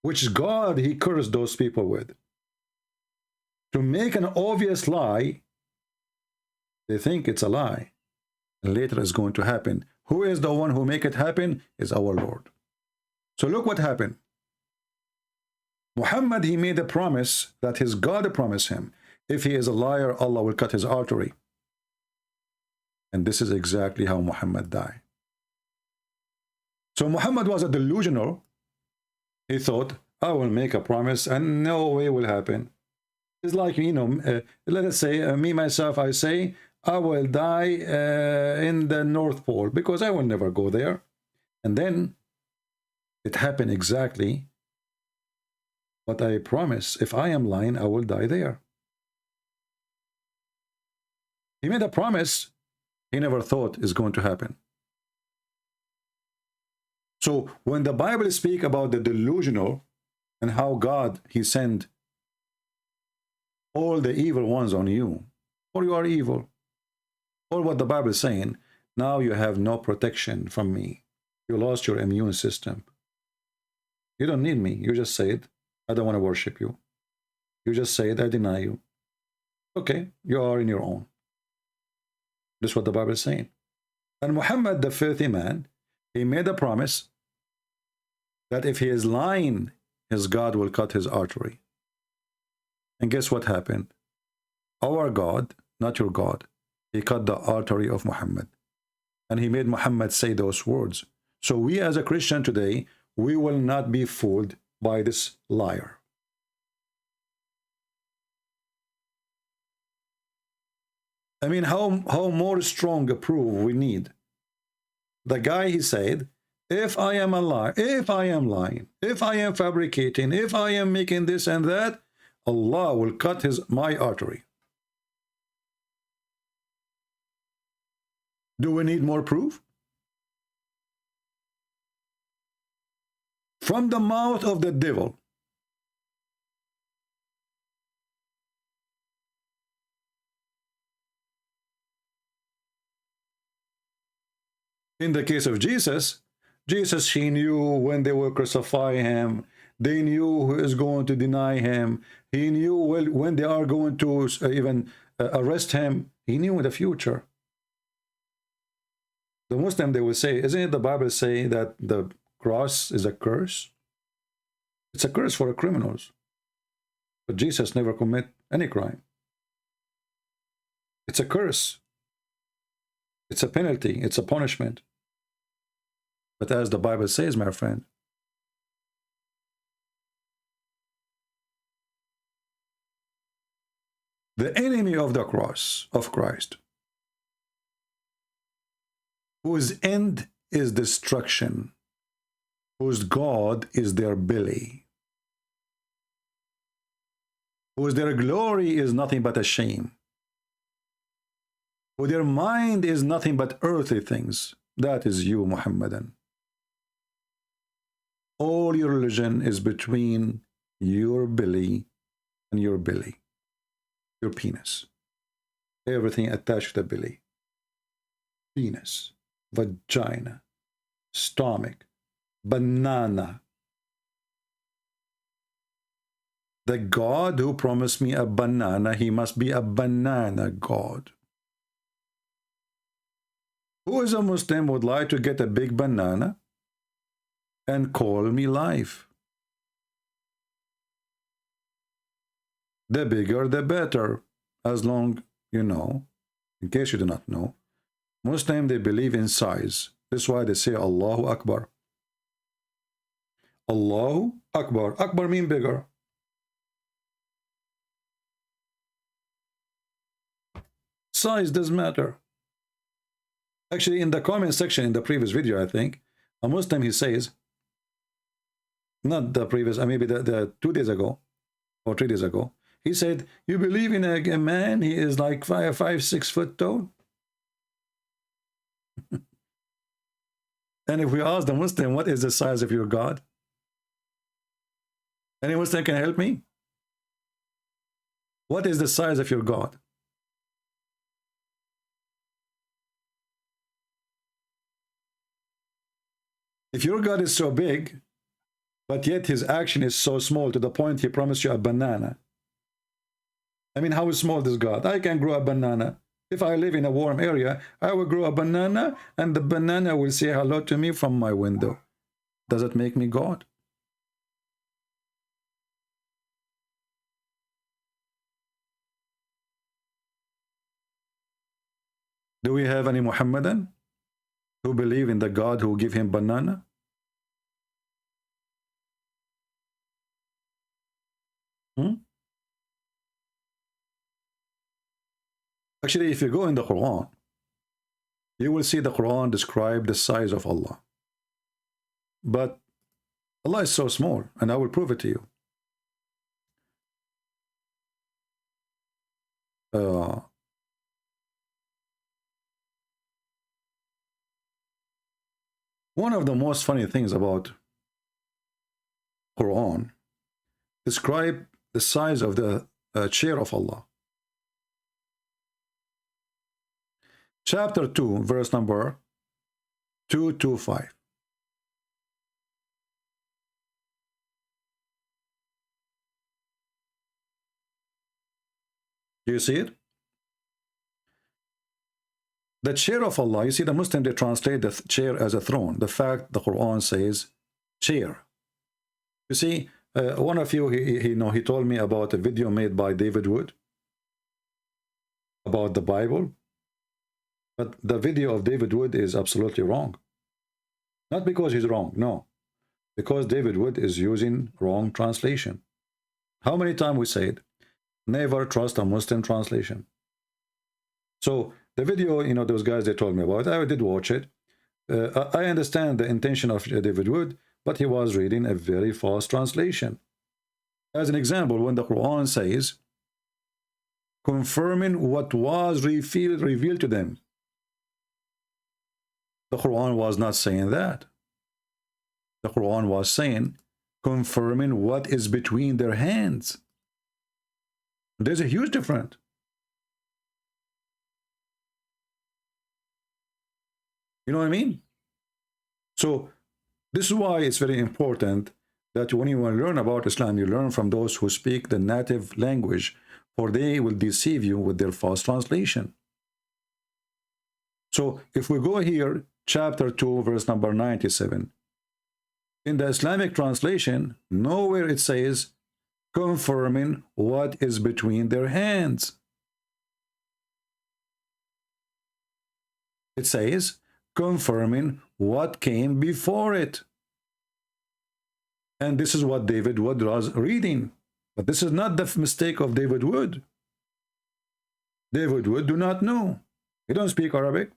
which God, he cursed those people with. To make an obvious lie, they think it's a lie. And later it's going to happen. Who is the one who make it happen? Is our Lord. So look what happened. Muhammad, he made a promise that his God promised him. If he is a liar, Allah will cut his artery. And this is exactly how Muhammad died. So Muhammad was a delusional. He thought, I will make a promise and no way will happen. It's like, you know, let us say, me, myself, I say, I will die in the North Pole because I will never go there. And then it happened exactly what I promise. If I am lying, I will die there. He made a promise he never thought is going to happen. So when the Bible speaks about the delusional and how God, he sent all the evil ones on you, or you are evil, or what the Bible is saying, now you have no protection from me. You lost your immune system. You don't need me. You just said, I don't want to worship you. You just said, I deny you. Okay, you are in your own. This is what the Bible is saying. And Muhammad, the filthy man, he made a promise that if he is lying, his God will cut his artery. And guess what happened? Our God, not your God, he cut the artery of Muhammad. And he made Muhammad say those words. So we as a Christian today, we will not be fooled by this liar. I mean, how more strong a proof we need? The guy, he said, if I am a liar, if I am lying, if I am fabricating, if I am making this and that, Allah will cut my artery. Do we need more proof? From the mouth of the devil. In the case of Jesus, he knew when they will crucify him. They knew who is going to deny him. He knew when they are going to even arrest him. He knew in the future. The Muslim, they will say, isn't it the Bible say that the cross is a curse? It's a curse for criminals. But Jesus never commit any crime. It's a curse. It's a penalty. It's a punishment. But as the Bible says, my friend, the enemy of the cross of Christ, whose end is destruction, whose God is their belly, whose their glory is nothing but a shame, who their mind is nothing but earthly things, that is you, Muhammadan. All your religion is between your belly and your belly, your penis. Everything attached to the belly. Penis, vagina, stomach, banana. The God who promised me a banana, he must be a banana God. Who is a Muslim would like to get a big banana and call me life? The bigger the better, as long you know. In case you do not know, Muslims, they believe in size. That's why they say Allahu Akbar. Allahu Akbar. Akbar means bigger. Size doesn't matter. Actually, in the comment section in the previous video, I think, a Muslim, he says, not the previous, maybe the 2 days ago, or 3 days ago, he said, you believe in a man, he is like 5'6" foot tall? And if we ask the Muslim, what is the size of your God? Any Muslim can help me? What is the size of your God? If your God is so big, but yet his action is so small to the point he promised you a banana. I mean, how small is God? I can grow a banana. If I live in a warm area, I will grow a banana and the banana will say hello to me from my window. Does it make me God? Do we have any Muhammadan who believe in the God who give him banana? Actually, if you go in the Quran, you will see the Quran describe the size of Allah. But Allah is so small, and I will prove it to you. One of the most funny things about Quran describe the size of the chair of Allah. Chapter 2, verse number 225. Do you see it? The chair of Allah, you see the Muslim, they translate the chair as a throne. The fact the Quran says chair. You see, one of you, he told me about a video made by David Wood about the Bible. But the video of David Wood is absolutely wrong. Not because he's wrong, no. Because David Wood is using wrong translation. How many times we said, never trust a Muslim translation. So the video, you know, those guys they told me about, I did watch it. I understand the intention of David Wood, but he was reading a very false translation. As an example, when the Quran says, confirming what was revealed to them, the Quran was not saying that. The Quran was saying, confirming what is between their hands. There's a huge difference. You know what I mean? So this is why it's very important that when you want to learn about Islam, you learn from those who speak the native language, for they will deceive you with their false translation. So if we go here, chapter 2, verse number 97. In the Islamic translation, nowhere it says confirming what is between their hands. It says confirming what came before it. And this is what David Wood was reading. But this is not the mistake of David Wood. David Wood do not know. He don't speak Arabic.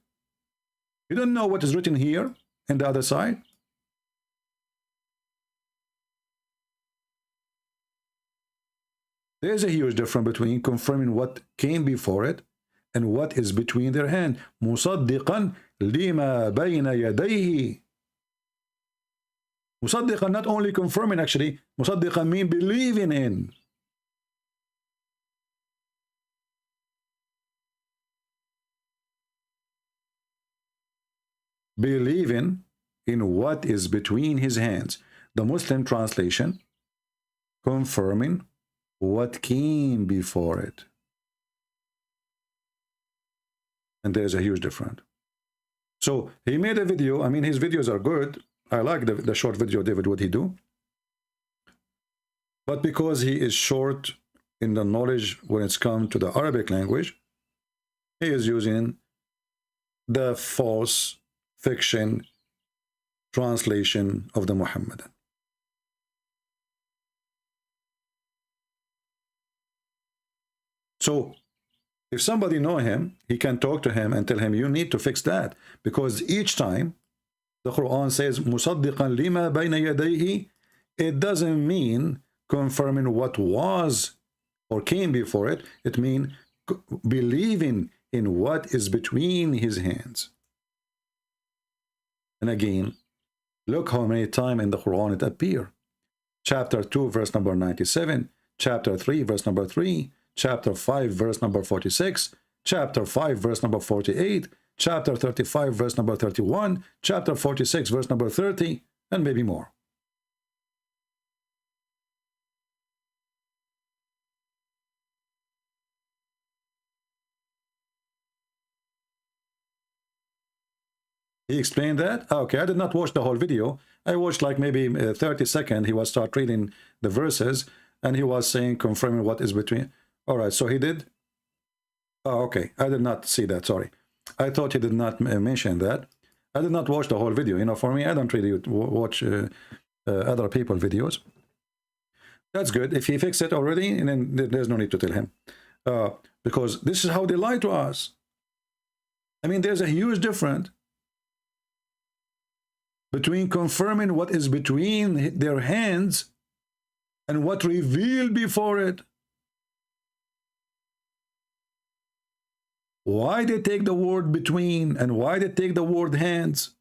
You don't know what is written here and the other side. There's a huge difference between confirming what came before it and what is between their hand. مُصَدِّقًا لِمَا بَيْنَ يَدَيْهِ. مُصَدِّقًا, not only confirming, actually. مُصَدِّقًا mean believing in. Believing in what is between his hands. The Muslim translation, confirming what came before it. And there's a huge difference. So he made a video. I mean, his videos are good. I like the short video David Wood he do. But because he is short in the knowledge when it's come to the Arabic language, he is using the false fiction translation of the Muhammadan. So if somebody know him, he can talk to him and tell him, you need to fix that. Because each time the Quran says, مُصَدِّقًا لِمَا بَيْنَ يَدَيْهِ, it doesn't mean confirming what was or came before it. It means believing in what is between his hands. And again, look how many times in the Quran it appears. Chapter 2, verse number 97. Chapter 3, verse number 3. Chapter 5, verse number 46. Chapter 5, verse number 48. Chapter 35, verse number 31. Chapter 46, verse number 30. And maybe more. He explained that. Okay, I did not watch the whole video. I watched like maybe 30 seconds. He was start reading the verses and he was saying, confirming what is between. All right, so he did. Oh, okay, I did not see that. Sorry, I thought he did not mention that. I did not watch the whole video. You know, for me, I don't really watch other people's videos. That's good. If he fixed it already, and then there's no need to tell him, because this is how they lie to us. I mean, there's a huge difference between confirming what is between their hands and what revealed before it. Why they take the word between and why they take the word hands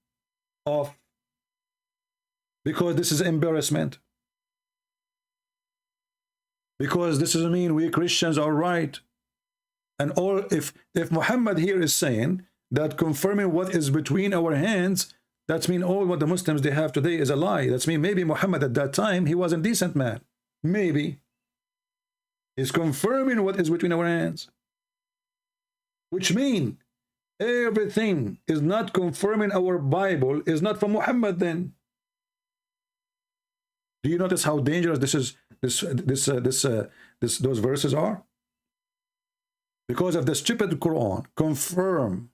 off? Because this is embarrassment. Because this doesn't mean we Christians are right. And all if Muhammad here is saying that confirming what is between our hands, that's mean all what the Muslims they have today is a lie. That's mean maybe Muhammad at that time, he was a decent man. Maybe. He's confirming what is between our hands. Which means everything is not confirming our Bible is not from Muhammad then. Do you notice how dangerous those verses are? Because if the stupid Quran confirm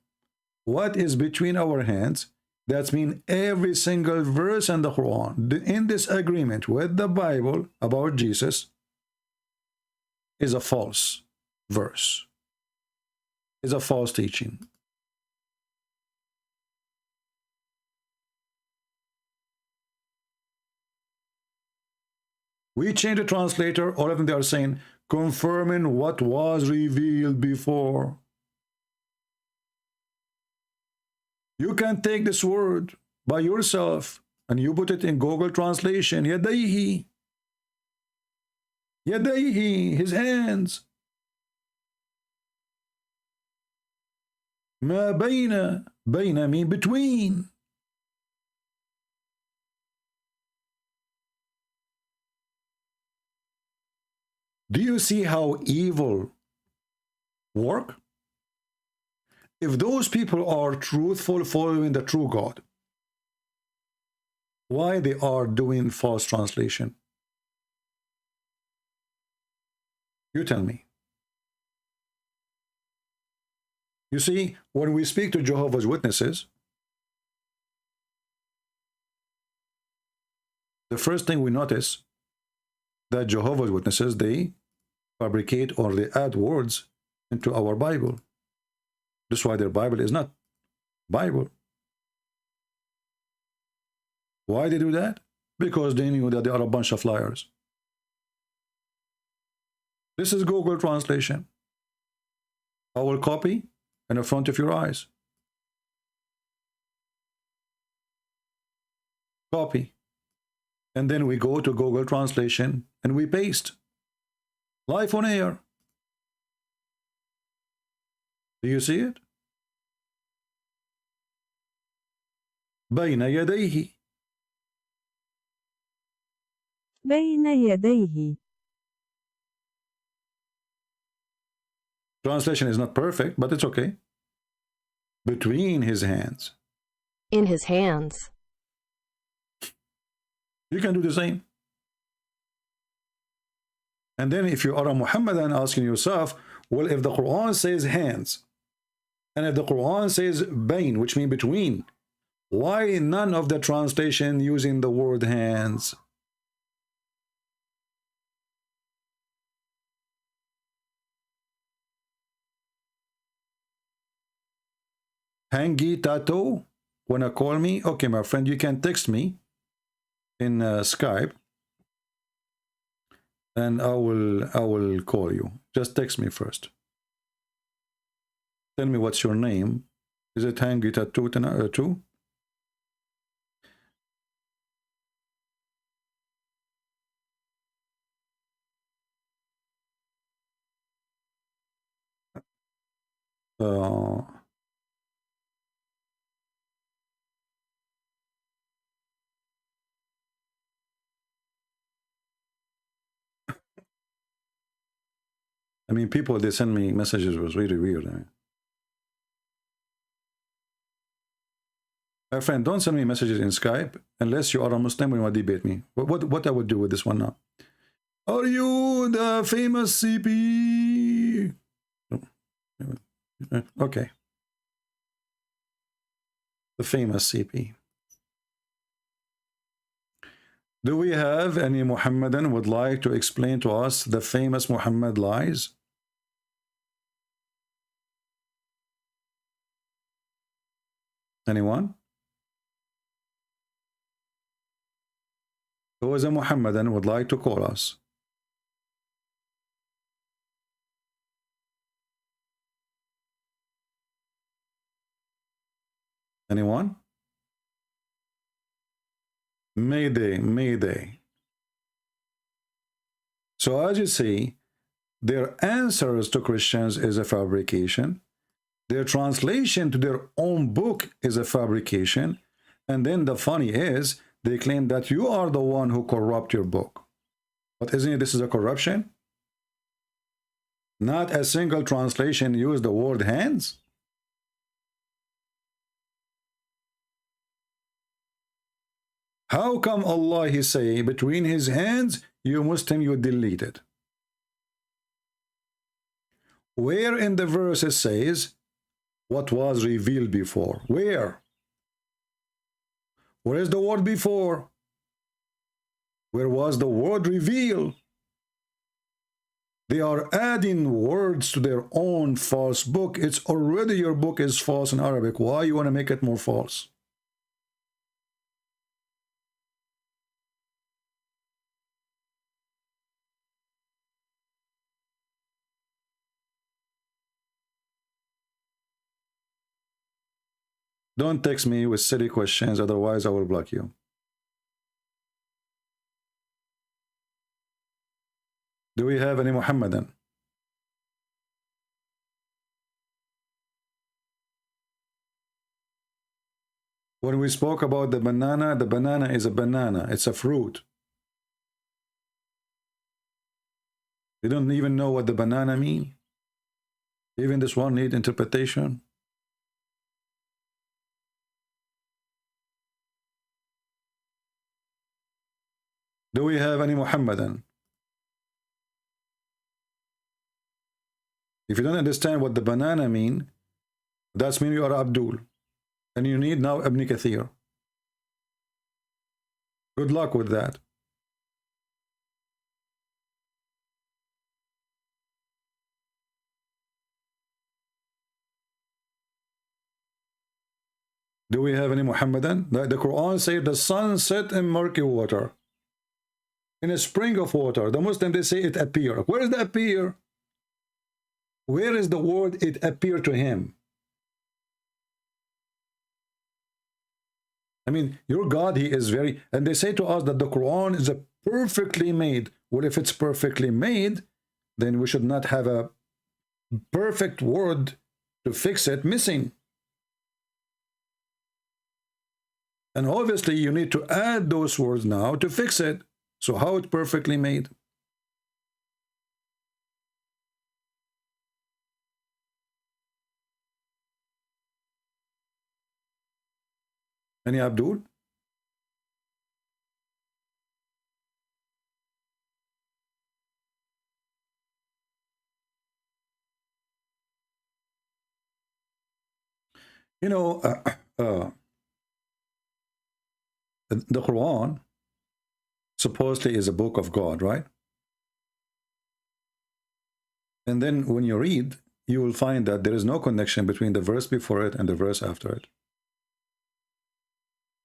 what is between our hands, that means every single verse in the Quran in this agreement with the Bible about Jesus is a false verse, is a false teaching. We change the translator, all of them they are saying, confirming what was revealed before. You can take this word by yourself and you put it in Google translation. Yadayhi. Yadayhi, his hands. Ma bayna. Bayna mean between. Do you see how evil work? If those people are truthful, following the true God, Why they are doing false translation? You tell me. You see, when we speak to Jehovah's Witnesses, the first thing we notice that Jehovah's Witnesses, they fabricate or they add words into our Bible. That's why their Bible is not Bible. Why they do that? Because they knew that they are a bunch of liars. This is Google translation. I will copy in the front of your eyes. Copy. And then we go to Google translation and we paste. Live on air. Do you see it? بين يديه. بين يديه. Translation is not perfect, but it's okay. Between his hands. In his hands. You can do the same. And then if you are a Muhammadan, asking yourself, well, if the Quran says hands, and if the Quran says bain, which means between, why none of the translation using the word hands? Hangi Tato, wanna call me? Okay, my friend, you can text me in Skype, and I will call you. Just text me first. Tell me what's your name. Is it Hangi Tato too? I mean, people, they send me messages, was really weird. I mean. My friend, don't send me messages in Skype unless you are a Muslim and you want to debate me. What I would do with this one now? Are you the famous CP? Okay. The famous CP. Do we have any Muhammadan would like to explain to us the famous Muhammad lies? Anyone? Who is a Muhammadan would like to call us? Anyone? Mayday, Mayday. So as you see, their answers to Christians is a fabrication. Their translation to their own book is a fabrication. And then the funny is, they claim that you are the one who corrupt your book. But isn't it this is a corruption? Not a single translation used the word hands. How come Allah, he say, between his hands, you Muslim, you delete it? Where in the verse it says, what was revealed before? Where? Where is the word before? Where was the word revealed? They are adding words to their own false book. It's already your book is false in Arabic. Why you want to make it more false? Don't text me with silly questions, otherwise I will block you. Do we have any Muhammadan? When we spoke about the banana is a banana. It's a fruit. You don't even know what the banana mean. Even this one need interpretation. Do we have any Muhammadan? If you don't understand what the banana mean, that's mean you are Abdul. And you need now Ibn Kathir. Good luck with that. Do we have any Muhammadan? The Quran says the sun set in murky water, in a spring of water. The Muslims, they say it appear. Where is the appear? Where is the word it appeared to him? I mean, your God, he is very... And they say to us that the Quran is a perfectly made. Well, if it's perfectly made, then we should not have a perfect word to fix it missing. And obviously, you need to add those words now to fix it. So how it's perfectly made? Any Abdul? You know, the Quran supposedly is a book of God, right? And then when you read, you will find that there is no connection between the verse before it and the verse after it.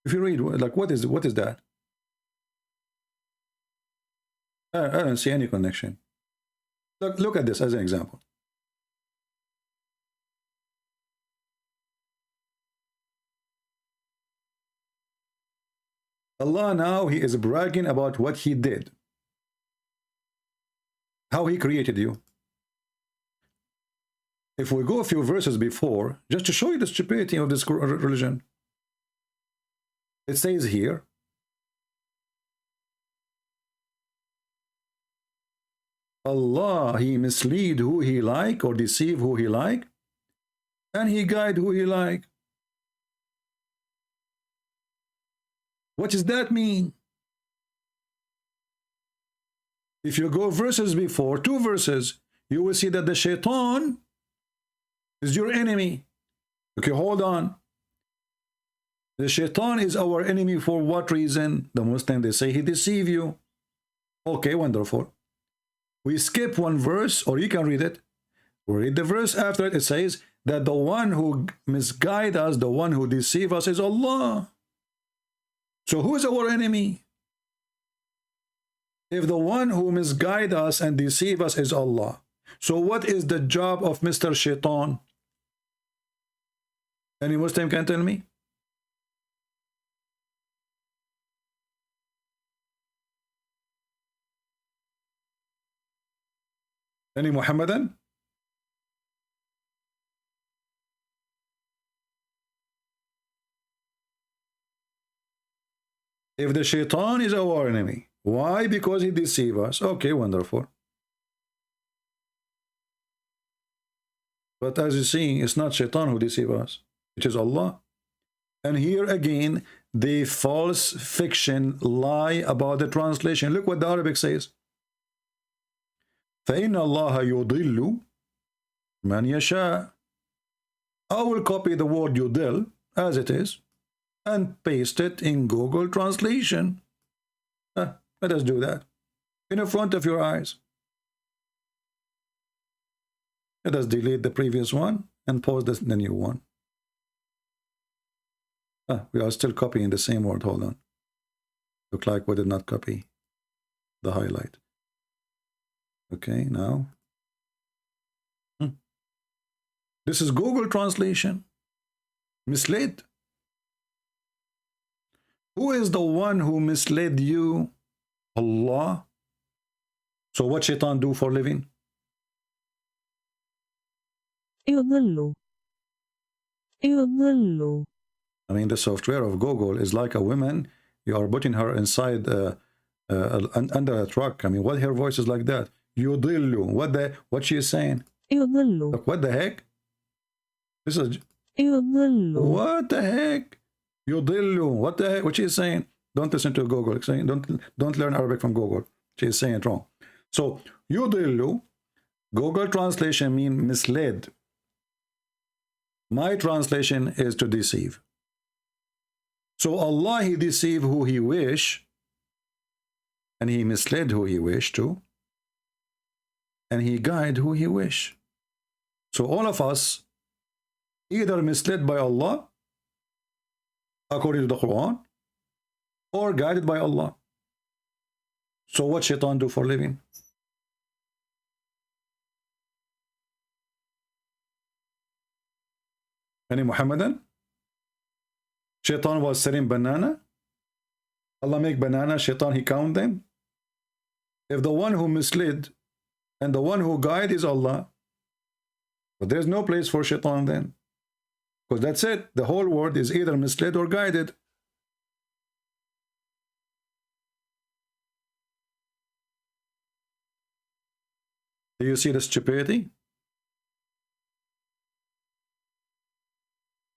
If you read, like, what is that? I don't see any connection. Look at this as an example. Allah now, he is bragging about what he did. How he created you. If we go a few verses before, just to show you the stupidity of this religion, it says here, Allah, he mislead who he like or deceive who he like, and he guide who he like. What does that mean? If you go verses before, 2 verses, you will see that the shaitan is your enemy. Okay, hold on. The shaitan is our enemy for what reason? The Muslim, they say he deceive you. Okay, wonderful. We skip 1 verse, or you can read it. We read the verse after it. It says that the one who misguide us, the one who deceive us is Allah. So who is our enemy? If the one who misguide us and deceive us is Allah, so what is the job of Mr. Shaitan? Any Muslim can tell me? Any Muhammadan? If the shaitan is our enemy, why? Because he deceives us. Okay, wonderful. But as you see, it's not shaitan who deceives us. It is Allah. And here again, the false fiction lie about the translation. Look what the Arabic says. فَإِنَّ اللَّهَ يُضِلُّ مَنْ يَشَاءُ. I will copy the word yudil as it is and paste it in Google Translation. Let us do that in front of your eyes. Let us delete the previous one and pause the new one. We are still copying the same word. Hold on. Look like we did not copy the highlight. Okay, now. This is Google Translation. Misled. Who is the one who misled you? Allah. So what shaitan do for living? يضل. يضل. I mean, the software of Google is like a woman. You are putting her inside under a truck. I mean, what her voice is like that? Yudillu. What she is saying? يضل. Look, what the heck? This is يضل. what the heck? Yudillu. What the heck? What she is saying? Don't listen to Google. Don't learn Arabic from Google. She is saying it wrong. So yudillu, Google translation means misled. My translation is to deceive. So Allah, He deceive who He wish, and He misled who He wish to, and He guide who He wish. So all of us either misled by Allah according to the Quran, or guided by Allah. So what shaitan do for a living? Any Muhammadan? Shaitan was selling banana. Allah make banana, shaitan he count them. If the one who misled and the one who guide is Allah, but there's no place for shaitan then. Because that's it. The whole world is either misled or guided. Do you see the stupidity?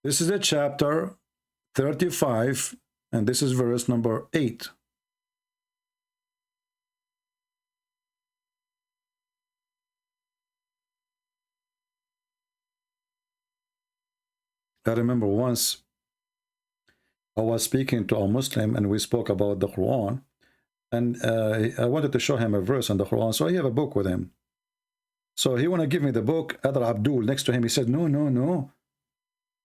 This is a chapter 35, and this is verse number 8. I remember once I was speaking to a Muslim and we spoke about the Quran, and I wanted to show him a verse in the Quran, so I have a book with him. So he want to give me the book. Other Abdul next to him, he said, no, no, no.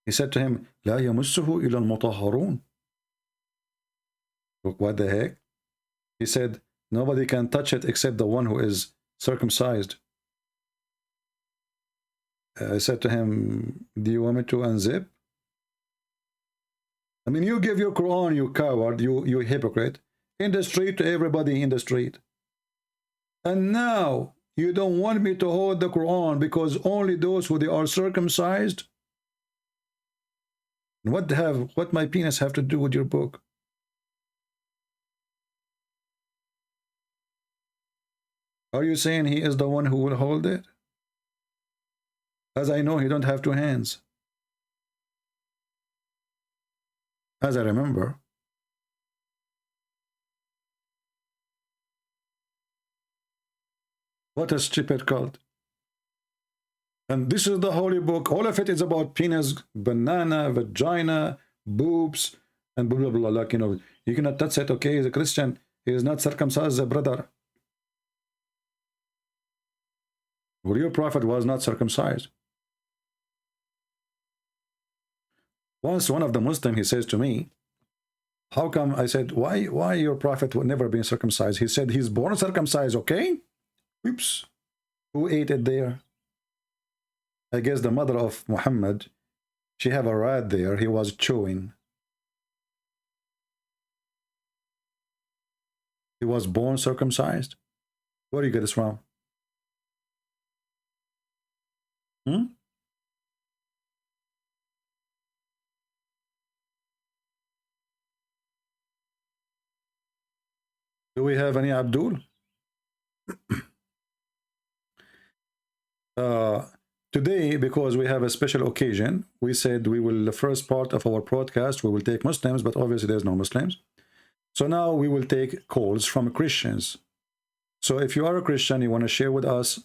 He said to him, لا يمسه إلا المطهرون. Look, what the heck? He said, nobody can touch it except the one who is circumcised. I said to him, do you want me to unzip? I mean, you give your Quran, you coward, you hypocrite, in the street to everybody in the street. And now you don't want me to hold the Quran because only those who they are circumcised. What my penis have to do with your book? Are you saying he is the one who will hold it? As I know, he don't have two hands. As I remember. What a stupid cult. And this is the holy book. All of it is about penis, banana, vagina, boobs, and blah, blah, blah. Like, you know, you cannot touch it, okay? He's a Christian. He is not circumcised, brother. Well, your prophet was not circumcised. Once one of the Muslims, he says to me, how come? I said, why your prophet would never be circumcised? He said, he's born circumcised, okay? Oops. Who ate it there? I guess the mother of Muhammad, she have a rat there. He was chewing. He was born circumcised. Where do you get this from? Do we have any Abdul? Today, because we have a special occasion, we said we will, the first part of our broadcast, we will take Muslims, but obviously there's no Muslims. So now we will take calls from Christians. So if you are a Christian, you want to share with us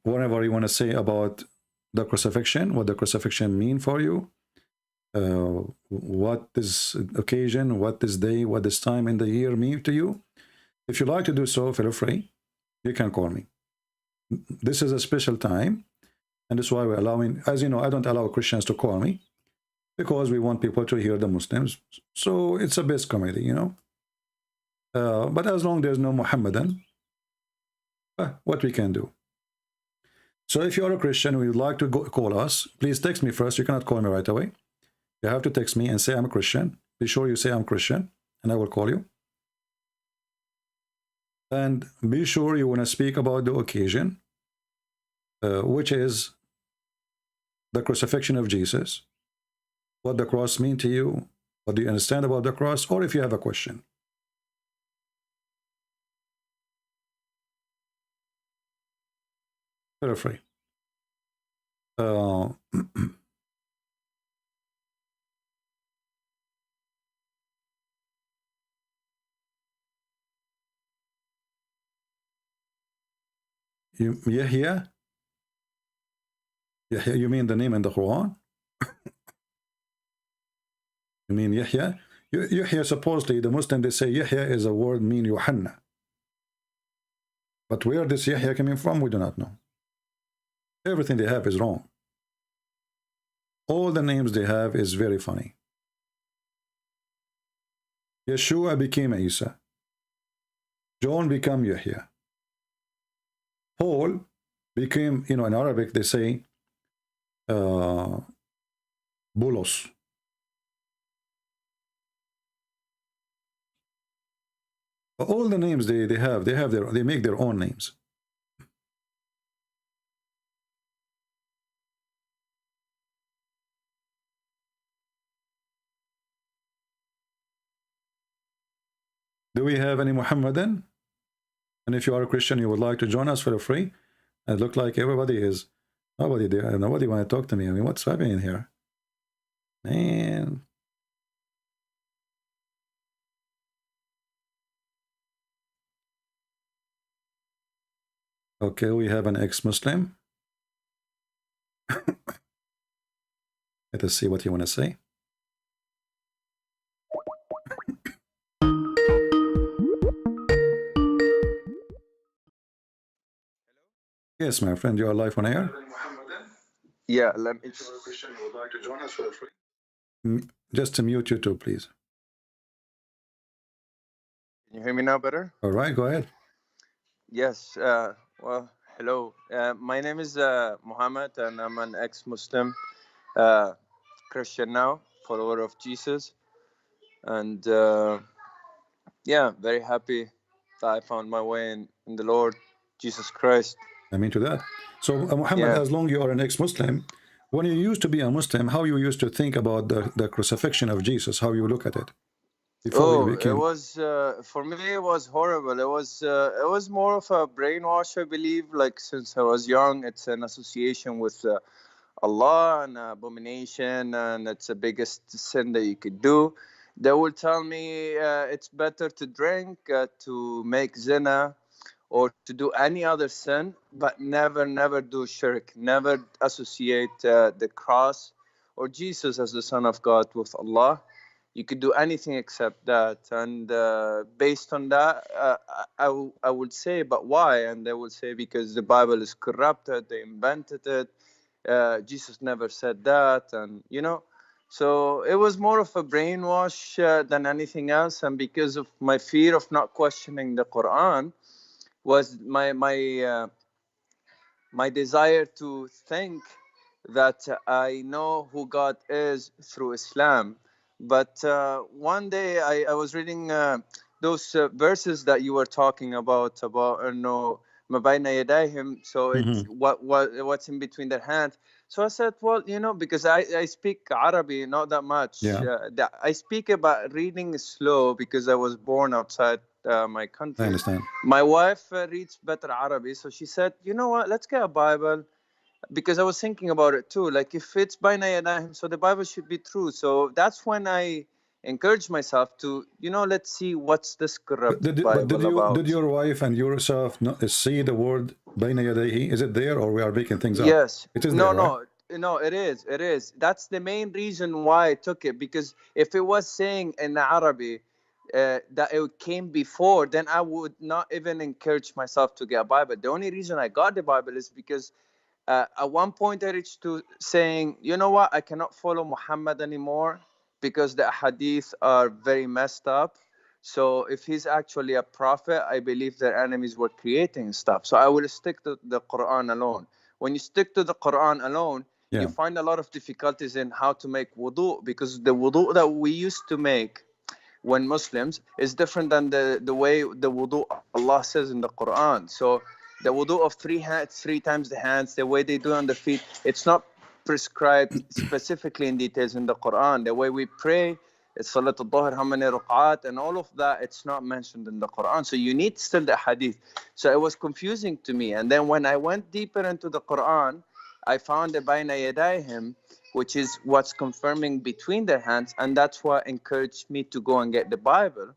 whatever you want to say about the crucifixion, what the crucifixion mean for you, what this occasion, what this day, what this time in the year mean to you. If you like to do so, feel free. You can call me. This is a special time, and that's why we're allowing, as you know, I don't allow Christians to call me because we want people to hear the Muslims. So it's a best comedy, you know. But as long as there's no Muhammadan, what we can do. So if you're a Christian and you'd like to call us, please text me first. You cannot call me right away. You have to text me and say I'm a Christian. Be sure you say I'm Christian, and I will call you. And be sure you want to speak about the occasion, which is the crucifixion of Jesus, what the cross mean to you, what do you understand about the cross, or if you have a question. Feel free. Yahya? Yahya, you mean the name in the Quran? You mean Yahya? Yahya, supposedly, the Muslim, they say Yahya is a word mean Yohanna. But where this Yahya coming from, we do not know. Everything they have is wrong. All the names they have is very funny. Yeshua became Isa. John became Yahya. Paul became, in Arabic they say Bulos. All the names they make their own names. Do we have any Muhammadan? And if you are a Christian, you would like to join us, feel free. It look like everybody is. Nobody there. Nobody want to talk to me. I mean, what's happening here? Man. Okay, we have an ex-Muslim. Let us see what you want to say. Yes, my friend, you are live on air. Yeah, let me just to mute you too, please. Can you hear me now better? All right, go ahead. Yes. Well, hello. My name is Muhammad, and I'm an ex-Muslim Christian now, follower of Jesus. And yeah, very happy that I found my way in the Lord Jesus Christ. I mean to that. So Muhammad, as long you are an ex-Muslim, when you used to be a Muslim, how you used to think about the crucifixion of Jesus, how you look at it? Before you became... It was for me. It was horrible. It was more of a brainwash, I believe. Like since I was young, it's an association with Allah and abomination, and it's the biggest sin that you could do. They will tell me it's better to drink, to make zina, or to do any other sin, but never do shirk. Never associate the cross or Jesus as the Son of God with Allah. You could do anything except that. And based on that, I would say, but why? And they will say, because the Bible is corrupted, they invented it. Jesus never said that. And, so it was more of a brainwash than anything else. And because of my fear of not questioning the Quran, was my desire to think that I know who God is through Islam. But one day I was reading those verses that you were talking about no mabayna yadayhim, so it's what's in between their hands. So I said, well, because I speak Arabic not that much. I speak about reading slow because I was born outside my country. I understand. My wife reads better Arabic, so she said, you know what, let's get a Bible. Because I was thinking about it too, like if it's bayna yadayhim, so the Bible should be true. So that's when I encouraged myself to, let's see what's this corrupt Bible about. Did your wife and yourself see the word bayna yadayhi? Is it there, or we are making things up? Yes. It is no, there, right? No, it is. That's the main reason why I took it, because if it was saying in Arabic that it came before, then I would not even encourage myself to get a Bible. The only reason I got the Bible is because at one point I reached to saying, you know what, I cannot follow Muhammad anymore because the hadith are very messed up. So if he's actually a prophet, I believe their enemies were creating stuff. So I will stick to the Quran alone. When you stick to the Quran alone, you find a lot of difficulties in how to make wudu, because the wudu that we used to make when Muslims is different than the way the wudu Allah says in the Quran. So the wudu of three times the hands, the way they do on the feet, it's not prescribed specifically in details in the Quran. The way we pray, it's Salat al-Dhuhr, how many rak'at, and all of that, it's not mentioned in the Quran. So you need still the hadith. So it was confusing to me. And then when I went deeper into the Quran, I found the bayna yadayhim, which is what's confirming between their hands. And that's what encouraged me to go and get the Bible.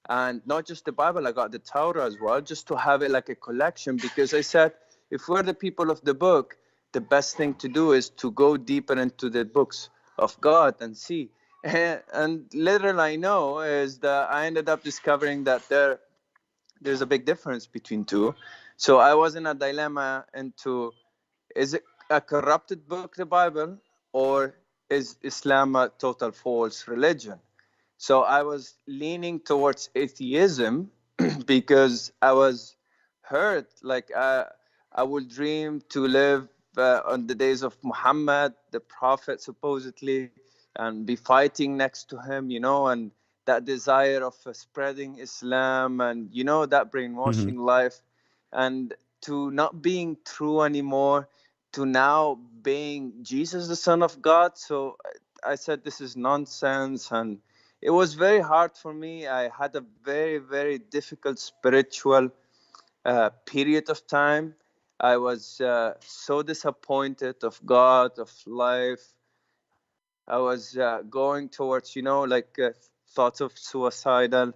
And not just the Bible, I got the Torah as well, just to have it like a collection, because I said, if we're the people of the book, the best thing to do is to go deeper into the books of God and see. And little I know is that I ended up discovering that there's a big difference between two. So I was in a dilemma into, is it a corrupted book, the Bible, or is Islam a total false religion? So I was leaning towards atheism because I was hurt. Like I would dream to live on the days of Muhammad, the prophet, supposedly, and be fighting next to him, you know, and that desire of spreading Islam and, you know, that brainwashing life, and to not being true anymore, to now being Jesus, the Son of God. So I said, this is nonsense. And it was very hard for me. I had a very, very difficult spiritual period of time. I was so disappointed of God, of life. I was going towards, you know, like thoughts of suicidal,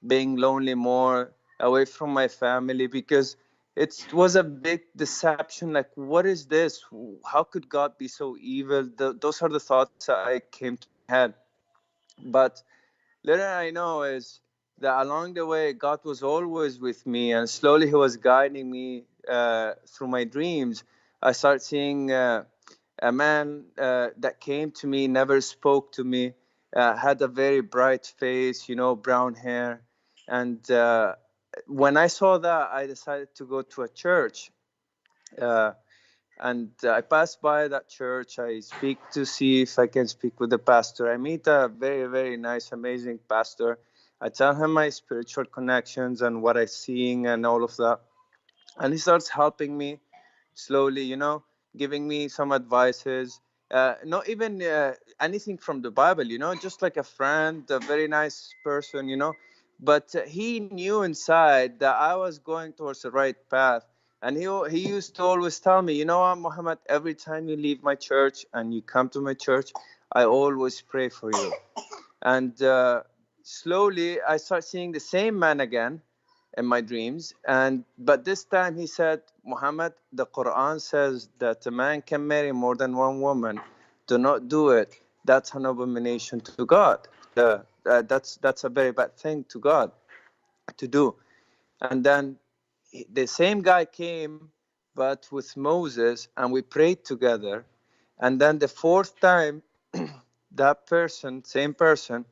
being lonely more, away from my family, because it was a big deception. Like, what is this? How could God be so evil? Those are the thoughts that I came to my head. But little I know is that along the way, God was always with me, and slowly He was guiding me through my dreams. I started seeing a man that came to me, never spoke to me, had a very bright face, you know, brown hair. And when I saw that, I decided to go to a church. And I passed by that church. I speak to see if I can speak with the pastor. I meet a very, very nice, amazing pastor. I tell him my spiritual connections and what I'm seeing and all of that. And he starts helping me slowly, you know, giving me some advices. Not even anything from the Bible, you know, just like a friend, a very nice person, you know. But he knew inside that I was going towards the right path. And he used to always tell me, you know what, Muhammad, every time you leave my church and you come to my church, I always pray for you. And slowly I start seeing the same man again in my dreams. But this time he said, Muhammad, the Quran says that a man can marry more than one woman. Do not do it. That's an abomination to God. That's a very bad thing to God to do. And then the same guy came, but with Moses, and we prayed together. And then the fourth time, that person, same person,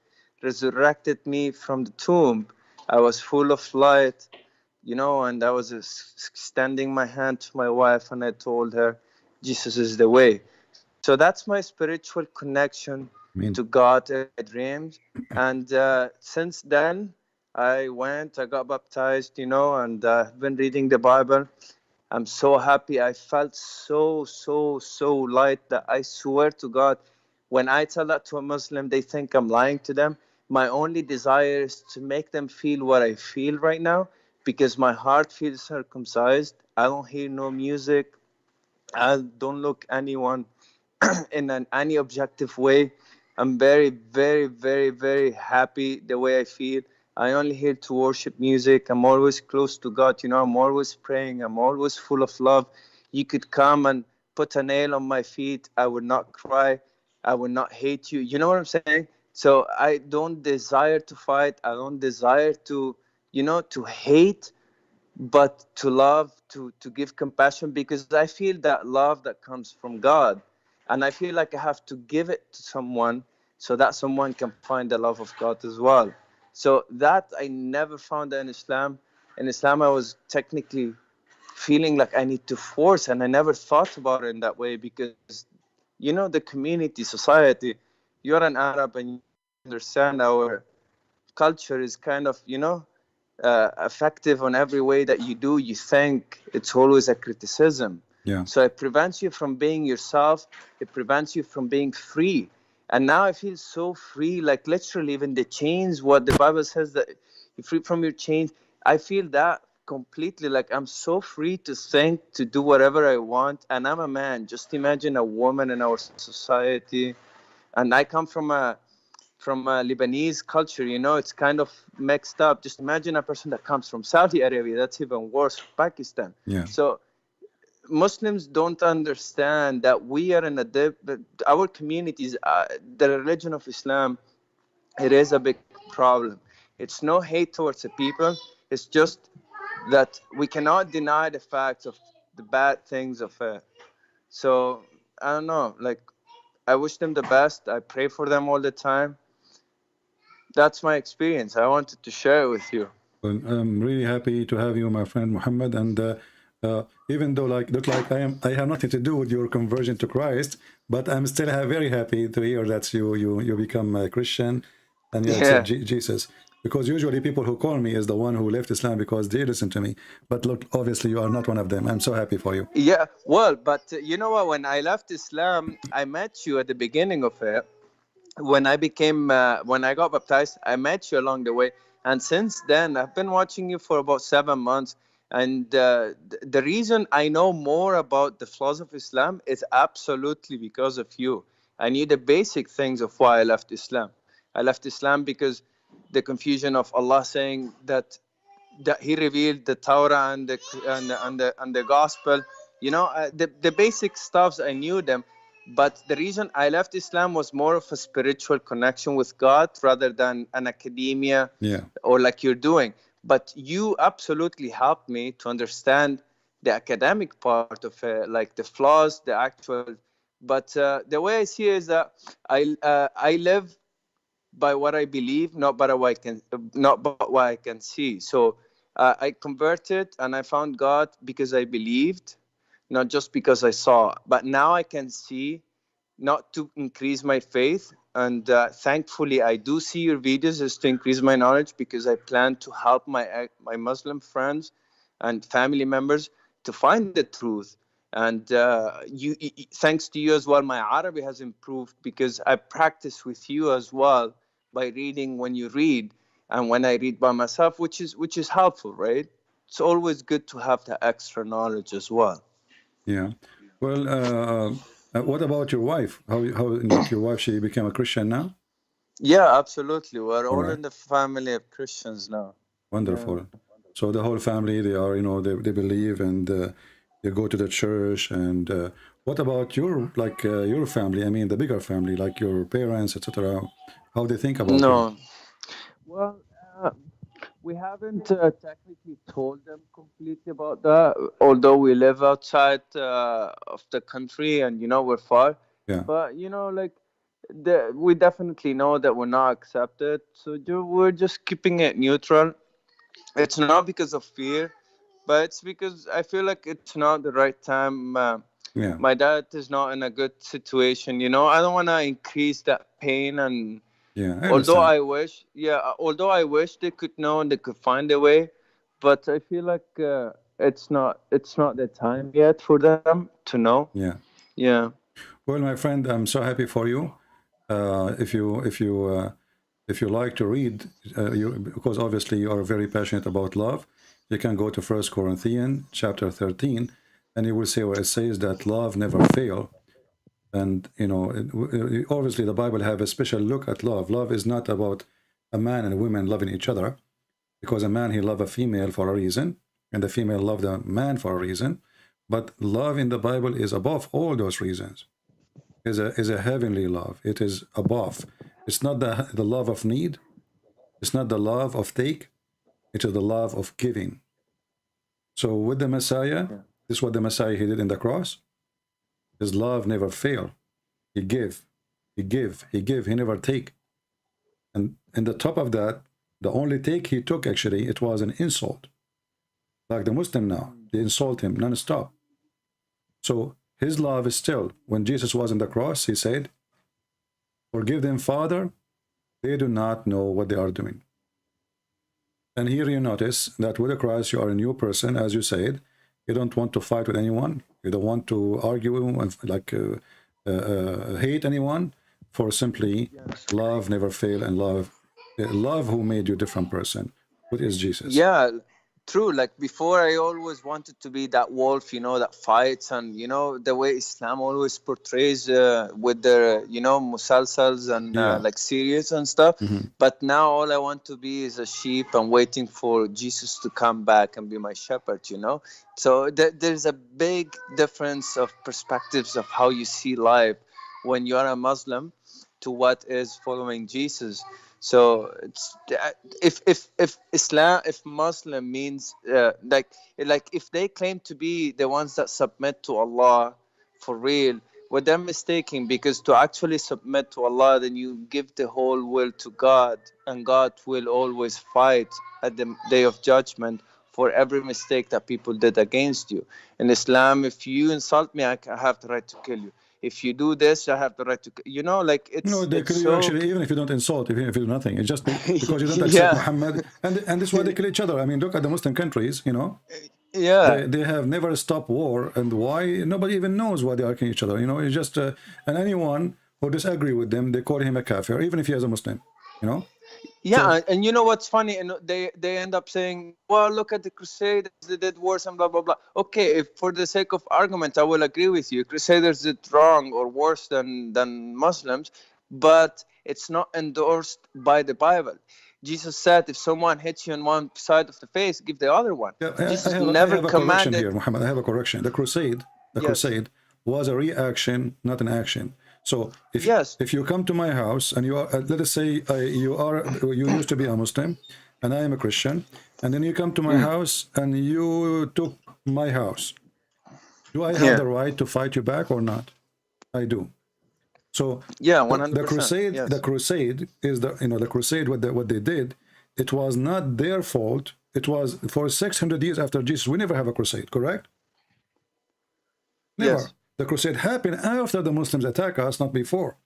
resurrected me from the tomb. I was full of light, you know, and I was extending my hand to my wife, and I told her, Jesus is the way. So that's my spiritual connection to God in my dreams. And since then, I got baptized, you know, and I've been reading the Bible. I'm so happy. I felt so light that I swear to God, when I tell that to a Muslim, they think I'm lying to them. My only desire is to make them feel what I feel right now, because my heart feels circumcised. I don't hear no music. I don't look anyone in any objective way. I'm very, very, very, very happy the way I feel. I only here to worship music. I'm always close to God. You know, I'm always praying. I'm always full of love. You could come and put a nail on my feet. I would not cry. I would not hate you. You know what I'm saying? So I don't desire to fight. I don't desire to, you know, to hate, but to love, to give compassion, because I feel that love that comes from God. And I feel like I have to give it to someone so that someone can find the love of God as well. So that I never found that in Islam. In Islam, I was technically feeling like I need to force, and I never thought about it in that way, because, you know, the community, society, you're an Arab and you understand our culture is kind of, you know, effective on every way that you do. You think it's always a criticism. Yeah. So it prevents you from being yourself. It prevents you from being free. And now I feel so free, like literally even the chains, what the Bible says that you're free from your chains. I feel that completely, like I'm so free to think, to do whatever I want. And I'm a man. Just imagine a woman in our society. And I come from a Lebanese culture, you know, it's kind of mixed up. Just imagine a person that comes from Saudi Arabia. That's even worse, Pakistan. Yeah. So Muslims don't understand that we are in our communities, the religion of Islam, it is a big problem. It's no hate towards the people. It's just that we cannot deny the facts of the bad things of it. So I don't know. Like, I wish them the best. I pray for them all the time. That's my experience. I wanted to share it with you. Well, I'm really happy to have you, my friend Muhammad. And even though look like I have nothing to do with your conversion to Christ, but I'm still very happy to hear that you become a Christian and you accept Jesus. Because usually people who call me is the one who left Islam because they listen to me. But look, obviously you are not one of them. I'm so happy for you. Yeah, well, but you know what? When I left Islam, I met you at the beginning of it. When I got baptized, I met you along the way. And since then, I've been watching you for about 7 months. And the reason I know more about the flaws of Islam is absolutely because of you. I knew the basic things of why I left Islam. I left Islam because the confusion of Allah saying that He revealed the Torah and the Gospel. You know, the basic stuffs, I knew them. But the reason I left Islam was more of a spiritual connection with God rather than an academia or like you're doing. But you absolutely helped me to understand the academic part of it, like the flaws, the actual. But the way I see it is that I live by what I believe, not by what I can see. So I converted and I found God because I believed, not just because I saw. But now I can see, not to increase my faith. And thankfully, I do see your videos just to increase my knowledge, because I plan to help my Muslim friends and family members to find the truth. And thanks to you as well, my Arabic has improved because I practice with you as well by reading when you read and when I read by myself, which is helpful, right? It's always good to have the extra knowledge as well. Yeah. Well, what about your wife? How like your wife, she became a Christian now? Yeah, absolutely. We're all right. in the family of Christians now. Wonderful. Yeah. So the whole family, they are, they believe and they go to the church. And what about your family? I mean, the bigger family, like your parents, etc. How they think about you? Well, we haven't technically told them completely about that, although we live outside of the country and, we're far. Yeah. But, we definitely know that we're not accepted. So we're just keeping it neutral. It's not because of fear, but it's because I feel like it's not the right time. My dad is not in a good situation. I don't want to increase that pain. And although I wish they could know and they could find a way, but I feel like it's not the time yet for them to know. Yeah. Well, my friend, I'm so happy for you. If you like to read, because obviously you are very passionate about love, you can go to 1 Corinthians chapter 13, and you will see where it says that love never fails. And obviously the Bible have a special look at love. Love is not about a man and a woman loving each other, because a man, he love a female for a reason, and the female love the man for a reason. But love in the Bible is above all those reasons. Is a heavenly love. It is above. It's not the love of need. It's not the love of take. It is the love of giving. So with the Messiah, this is what the Messiah, he did in the cross. His love never failed. He give, he never take. And in the top of that, the only take he took, actually, it was an insult. Like the Muslim now, they insult him non-stop. So his love is still, when Jesus was on the cross, he said, "Forgive them, Father, they do not know what they are doing." And here you notice that with the cross, you are a new person, as you said. You don't want to fight with anyone. You don't want to argue and hate anyone. For simply love never fail, and love who made you a different person, which is Jesus. Yeah, True, like before, I always wanted to be that wolf, you know, that fights, and you know the way Islam always portrays with the, you know, musalsals and Yeah. like series and stuff. Mhm. But now all I want to be is a sheep and waiting for Jesus to come back and be my shepherd, you know. So there's a big difference of perspectives of how you see life when you are a Muslim to what is following Jesus. So it's if Islam, if Muslim means like if they claim to be the ones that submit to Allah for real, well, they're mistaken, because to actually submit to Allah, then you give the whole will to God, and God will always fight at the day of judgment for every mistake that people did against you. In Islam, if you insult me, I have the right to kill you. If you do this, I have the right to, you know, like No, it's they kill you so actually, even if you don't insult, even if you do nothing. It's just because you don't accept yeah, Muhammad, and this is why they kill each other. I mean, look at the Muslim countries. You know, yeah. they have never stopped war, and why? Nobody even knows why they are killing each other. You know, it's just and anyone who disagree with them, they call him a kafir, even if he is a Muslim. You know, Yeah, so and you know what's funny? And they end up saying, "Well, look at the Crusaders; they did worse and blah blah blah." Okay, if for the sake of argument, I will agree with you. Crusaders did wrong or worse than Muslims, but it's not endorsed by the Bible. Jesus said, "If someone hits you on one side of the face, give the other one." yeah, Jesus I never have a correction commanded. here, Muhammad. I have a correction. The Yes, crusade was a reaction, not an action. So yes, if you come to my house and you are, let us say you used to be a Muslim, and I am a Christian, and then you come to my house and you took my house, do I have yeah, the right to fight you back or not? I do. So yeah, the 100%. crusade, Yes, is the crusade. What they did, it was not their fault. It was for 600 years after Jesus. We never have a crusade, correct? Never. yes, The crusade happened after the Muslims attack us, not before.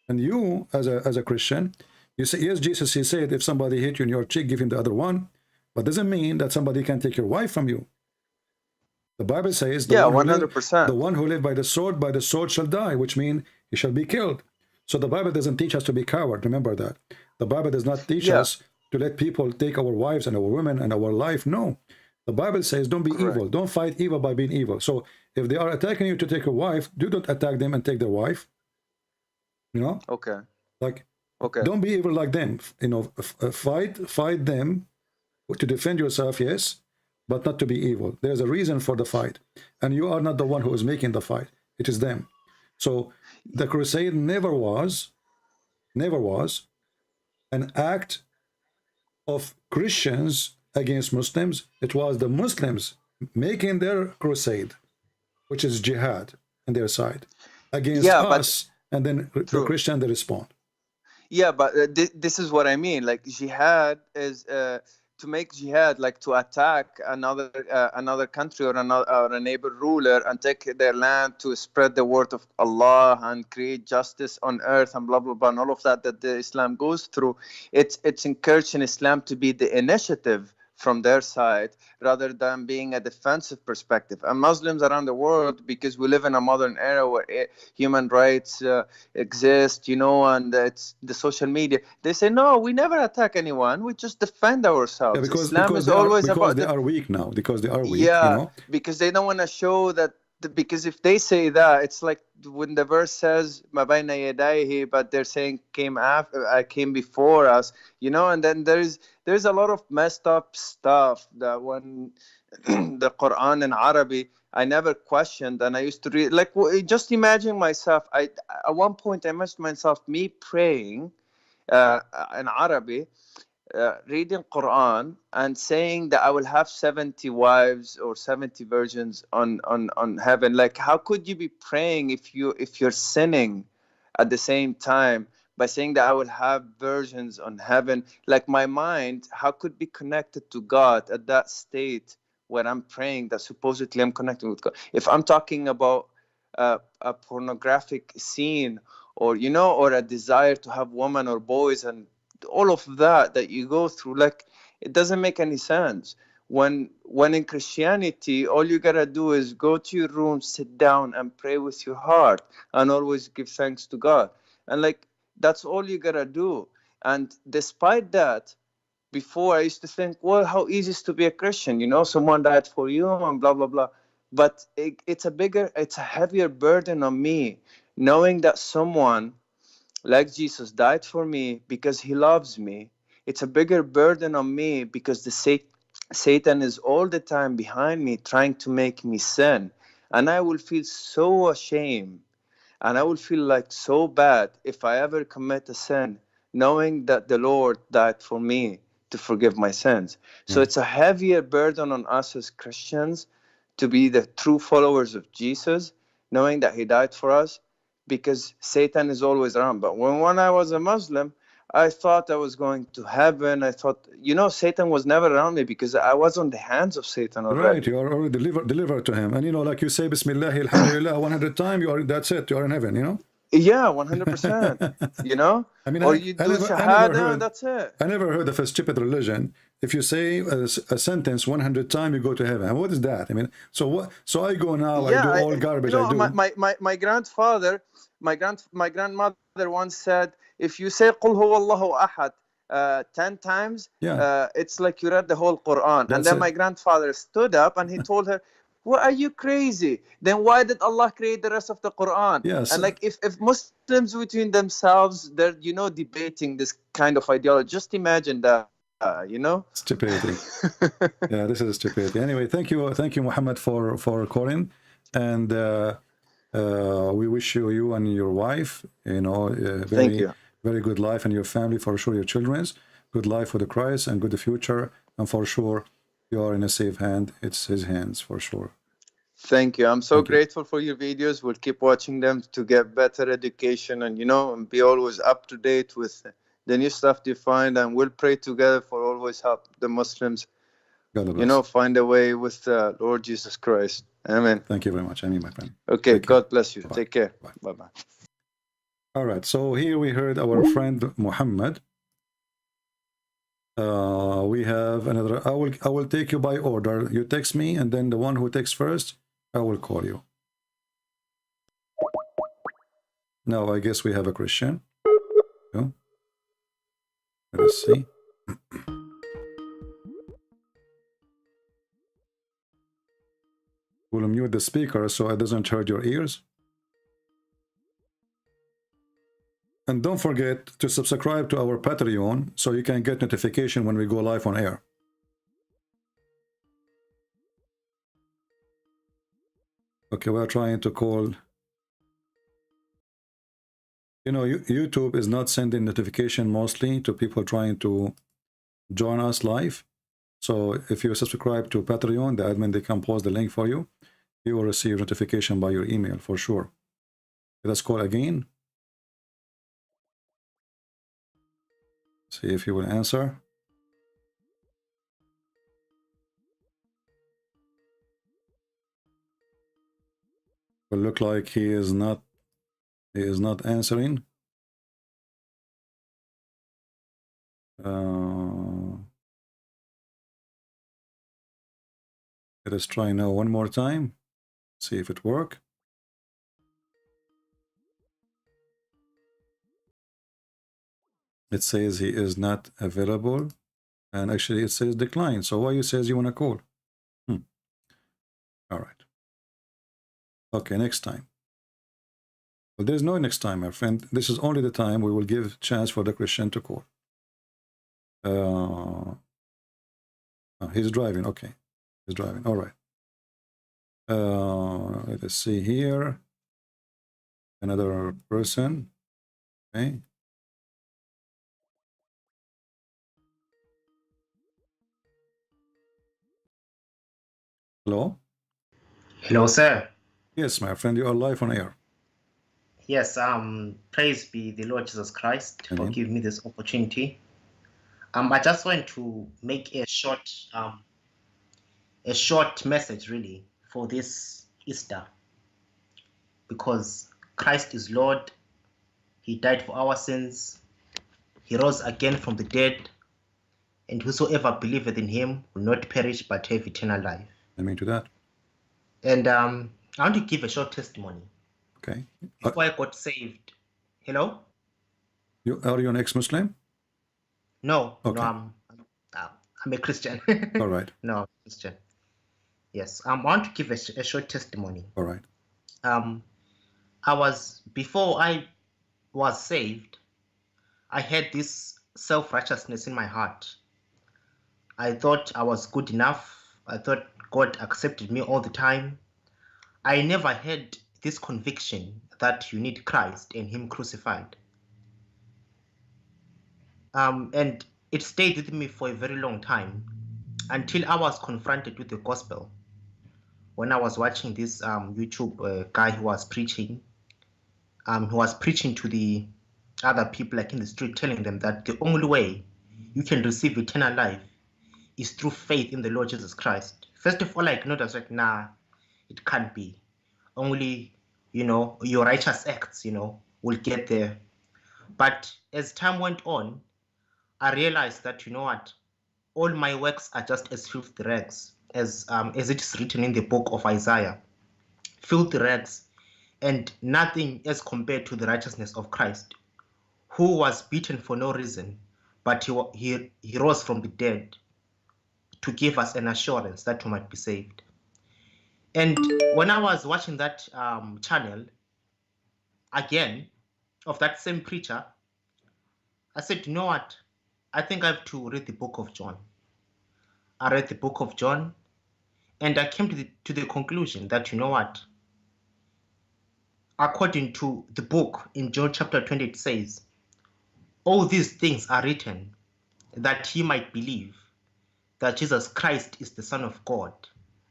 And you, as a Christian, you say, yes, Jesus, he said, if somebody hit you in your cheek, give him the other one. But doesn't mean that somebody can take your wife from you. The Bible says yeah, 100%. the one who live by the sword shall die, which means he shall be killed. So the Bible doesn't teach us to be coward. Remember that. The Bible does not teach Yeah, us to let people take our wives and our women and our life. No. The Bible says don't be correct. evil. Don't fight evil by being evil. So if they are attacking you to take a wife, do not attack them and take their wife. You know, Okay, like okay. don't be evil like them. You know, fight them to defend yourself, yes, but not to be evil. There's a reason for the fight, and you are not the one who is making the fight. It is them. So the crusade never was an act of Christians against Muslims. It was the Muslims making their crusade, which is jihad on their side, against Yeah, but us, and then the true. Christian they respond. Yeah, but this is what I mean. Like jihad is to make jihad, like to attack another country or or a neighbor ruler and take their land to spread the word of Allah and create justice on earth and blah blah blah and all of that the Islam goes through. It's encouraging Islam to be the initiative from their side rather than being a defensive perspective. And Muslims around the world, because we live in a modern era where human rights exist, you know, and it's the social media. They say, no, we never attack anyone. We just defend Yeah, ourselves. Islam is always about they the, are weak now. Because they are weak, you yeah, know. because they don't want to show that. Because if they say that, it's like when the verse says "Ma bayna yadayhi," but they're saying came before us, you know. And then there's a lot of messed up stuff that when the Quran in Arabic, I never questioned, and I used to read. Like, just imagine myself. At one point I imagined myself me praying in Arabic, reading Quran and saying that I will have 70 wives or 70 virgins on heaven. Like, how could you be praying if you're sinning at the same time by saying that I will have virgins on heaven? Like, my mind, how could be connected to God at that state when I'm praying that supposedly I'm connecting with God? If I'm talking about a pornographic scene, or you know, or a desire to have women or boys and all of that you go through, like, it doesn't make any sense. When in Christianity, all you gotta do is go to your room, sit down and pray with your heart and always give thanks to God. And like, that's all you gotta do. And despite that, before I used to think, well, how easy is to be a Christian? You know, someone died for you and blah, blah, blah. But it's a heavier burden on me, knowing that someone like Jesus died for me because he loves me. It's a bigger burden on me because Satan is all the time behind me trying to make me sin. And I will feel so ashamed and I will feel like so bad if I ever commit a sin, knowing that the Lord died for me to forgive my sins. So it's a heavier burden on us as Christians to be the true followers of Jesus, knowing that he died for us, because Satan is always around. But when I was a Muslim, I thought I was going to heaven. I thought, you know, Satan was never around me because I was on the hands of Satan already. Right, you are already delivered to him. And you know, like you say, Bismillah, Alhamdulillah, 100 times, that's it, you are in heaven, you know? Yeah, 100%. You know? I mean, or you do Shahada and that's it. I never heard of a stupid religion. If you say a sentence 100 times, you go to heaven. What is that? I mean, so what? So I go now, I do all garbage. You know, my grandfather, my grandmother once said, if you say Qul huwallahu ahad 10 times, it's like you read the whole Quran. And then my grandfather stood up and he told her, "What, are you crazy? Then why did Allah create the rest of the Quran?" Yes. And like if Muslims between themselves, they're, you know, debating this kind of ideology, just imagine that, you know? Stupidity. Yeah, this is stupidity. Anyway, thank you, Muhammad, for calling. And we wish you and your wife, you know, very good life, and your family, for sure, your children's good life for the Christ and good future, and for sure you are in a safe hand. It's his hands, for sure. Thank you. I'm so grateful for your videos. We'll keep watching them to get better education and, you know, and be always up to date with the new stuff you find, and we'll pray together for always help the Muslims, you know, find a way with Lord Jesus Christ. Amen. Thank you very much. Amen, my friend. Okay, God bless you. Take care. Bye-bye. All right, so here we heard our friend Muhammad. We have another. I will take you by order. You text me, and then the one who texts first, I will call you. Now I guess we have a Christian. No? Let us see. We'll mute the speaker so it doesn't hurt your ears. And don't forget to subscribe to our Patreon so you can get notification when we go live on air. Okay, we're trying to call. You know, YouTube is not sending notification mostly to people trying to join us live. So if you subscribe to Patreon, the admin, they can post the link for you. You will receive notification by your email for sure. Let's call again. See if he will answer. Will look like he is not answering. Let us try now one more time. See if it works. It says he is not available, and actually it says decline. So why you says you want to call? All right. Okay, next time. Well, there's no next time, my friend. This is only the time we will give chance for the Christian to call. He's driving. Okay, he's driving. All right. Let us see here. Another person. Okay. Hello? Hello, sir. Yes, my friend, you are live on air. Yes, praise be the Lord Jesus Christ for giving me this opportunity. I just want to make a short message really for this Easter, because Christ is Lord. He died for our sins. He rose again from the dead, and whosoever believeth in him will not perish but have eternal life. Amen to that. And I want to give a short testimony. Okay. Before I got saved. Hello? Are you an ex-Muslim? No. Okay. No, I'm a Christian. All right. No, Christian. Yes. I want to give a short testimony. All right. Before I was saved, I had this self-righteousness in my heart. I thought I was good enough. I thought God accepted me all the time. I never had this conviction that you need Christ and Him crucified. And it stayed with me for a very long time until I was confronted with the gospel. When I was watching this YouTube guy who was preaching to the other people like in the street, telling them that the only way you can receive eternal life is through faith in the Lord Jesus Christ. First of all, I ignored. I was like, nah, it can't be. Only, your righteous acts, will get there. But as time went on, I realized that, all my works are just as filthy rags, as it is written in the book of Isaiah. Filthy rags, and nothing as compared to the righteousness of Christ, who was beaten for no reason, but he rose from the dead to give us an assurance that we might be saved. And when I was watching that channel, again, of that same preacher, I said, you know what? I think I have to read the book of John. I read the book of John, and I came to the conclusion that, you know what? According to the book in John chapter 20, it says, all these things are written that ye might believe that Jesus Christ is the Son of God,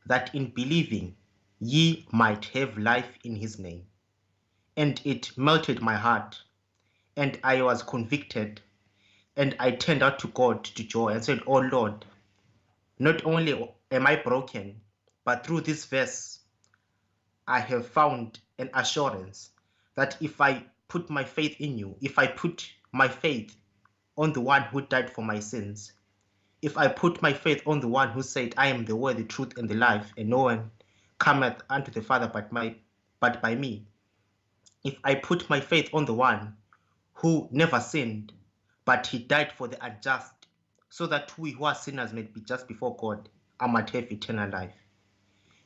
that in believing ye might have life in his name. And it melted my heart, and I was convicted, and I turned out to God to joy and said, oh Lord, not only am I broken, but through this verse, I have found an assurance that if I put my faith in you, if I put my faith on the one who died for my sins, if I put my faith on the one who said, I am the way, the truth, and the life, and no one cometh unto the Father but by me, if I put my faith on the one who never sinned, but he died for the unjust, so that we who are sinners may be just before God, I might have eternal life.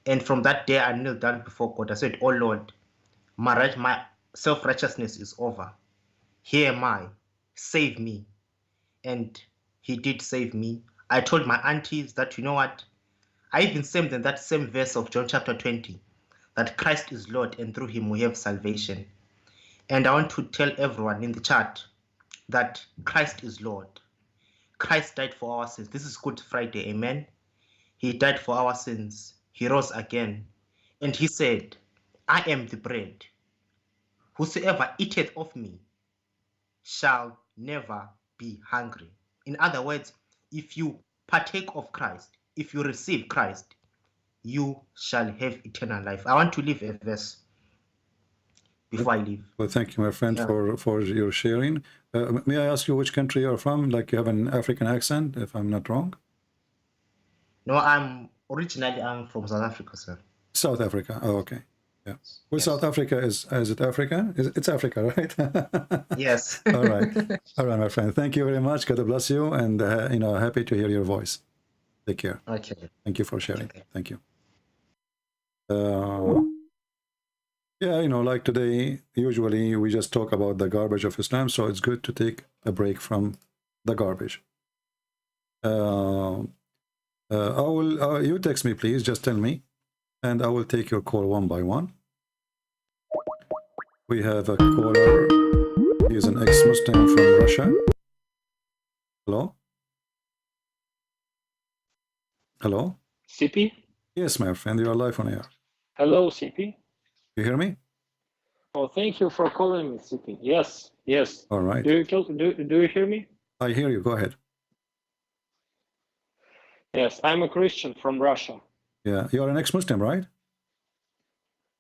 And from that day I knelt down before God. I said, oh Lord, my self-righteousness is over. Here am I. Save me. And he did save me. I told my aunties that, you know what? I even said in that same verse of John chapter 20, that Christ is Lord and through him we have salvation. And I want to tell everyone in the chat that Christ is Lord. Christ died for our sins. This is Good Friday, amen? He died for our sins. He rose again. And he said, I am the bread. Whosoever eateth of me shall never be hungry. In other words, if you partake of Christ, if you receive Christ, you shall have eternal life. I want to leave a verse before I leave. Well, thank you, my friend, for your sharing. May I ask you which country you're from? Like you have an African accent, if I'm not wrong? No, I'm from South Africa, sir. South Africa. Oh, okay. Yeah. Well, yes. South Africa is it Africa? It's Africa, right? Yes. All right. All right, my friend. Thank you very much. God bless you, and happy to hear your voice. Take care. Okay. Thank you for sharing. Okay. Thank you. Yeah, like today, usually we just talk about the garbage of Islam, so it's good to take a break from the garbage. You text me, please. Just tell me, and I will take your call one by one. We have a caller. He is an ex-Muslim from Russia. Hello? Hello? CP? Yes, my friend, you are live on air. Hello, CP. You hear me? Oh, thank you for calling me, CP. Yes, yes. All right. Do you hear me? I hear you. Go ahead. Yes, I'm a Christian from Russia. Yeah, you are an ex-Muslim, right?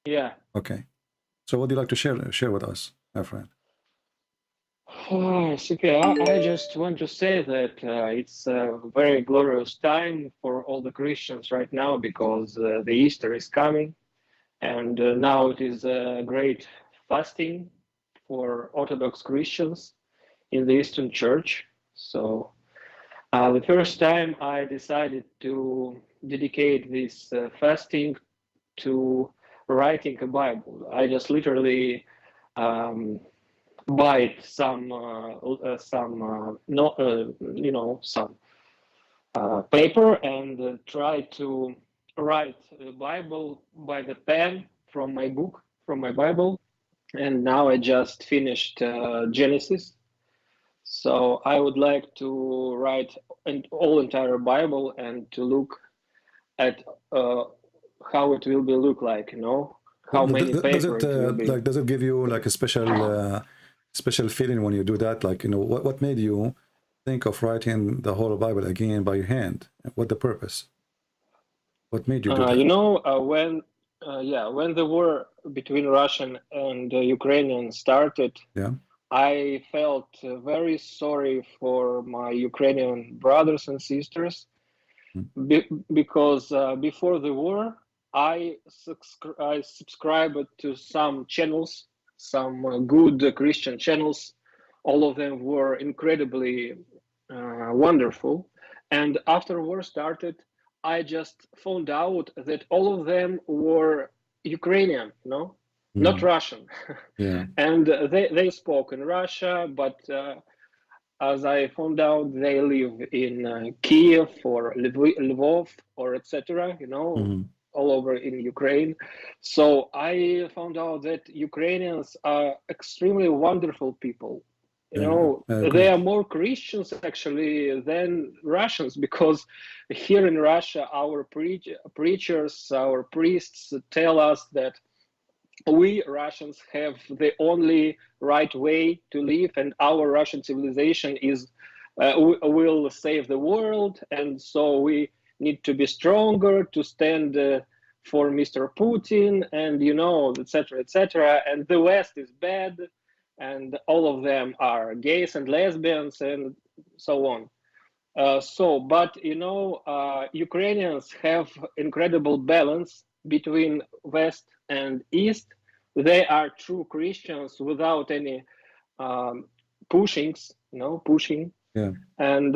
Yeah. Okay. So what do you like to share with us, my friend? CP, I just want to say that it's a very glorious time for all the Christians right now, because the Easter is coming, and now it is a great fasting for Orthodox Christians in the Eastern Church. So The first time I decided to dedicate this fasting to writing a Bible. I just literally buy some paper and try to write the Bible by the pen from my book, from my Bible. And now I just finished Genesis. So I would like to write an entire Bible and to look at how it will be look like, you know, how many Does papers it it will be. like, does it give you like a special feeling when you do that? Like, you know, what made you think of writing the whole Bible again by hand? What the purpose? What made you do that? You know, when the war between Russian and Ukrainian started, Yeah. I felt very sorry for my Ukrainian brothers and sisters because before the war, I subscribed to some channels, some good Christian channels. All of them were incredibly wonderful. And after war started, I just found out that all of them were Ukrainian, you know, not Russian. Yeah. And they spoke in Russia, but as I found out, they live in Kiev or Lvov or etc. You know, all over in Ukraine. So I found out that Ukrainians are extremely wonderful people. You know, they are more Christians actually than Russians, because here in Russia, our preachers, our priests tell us that we Russians have the only right way to live, and our Russian civilization is will save the world, and so we need to be stronger to stand for Mr. Putin, and you know, etc., etc. And the West is bad, and all of them are gays and lesbians, and so on. But you know, Ukrainians have incredible balance between West and East. They are true Christians without any pushings, you know, pushing. Yeah. And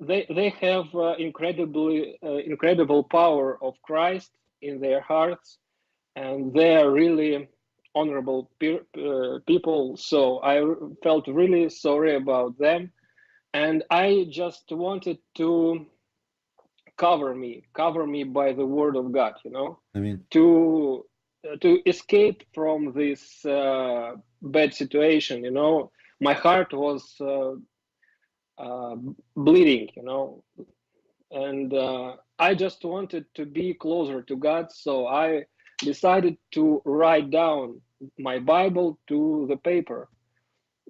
they have incredible power of Christ in their hearts, and they are really honorable people. So I felt really sorry about them. And I just wanted to cover me by the word of God, you know, I mean, to escape from this bad situation. You know, my heart was bleeding, you know, and I just wanted to be closer to God. So I decided to write down my Bible to the paper.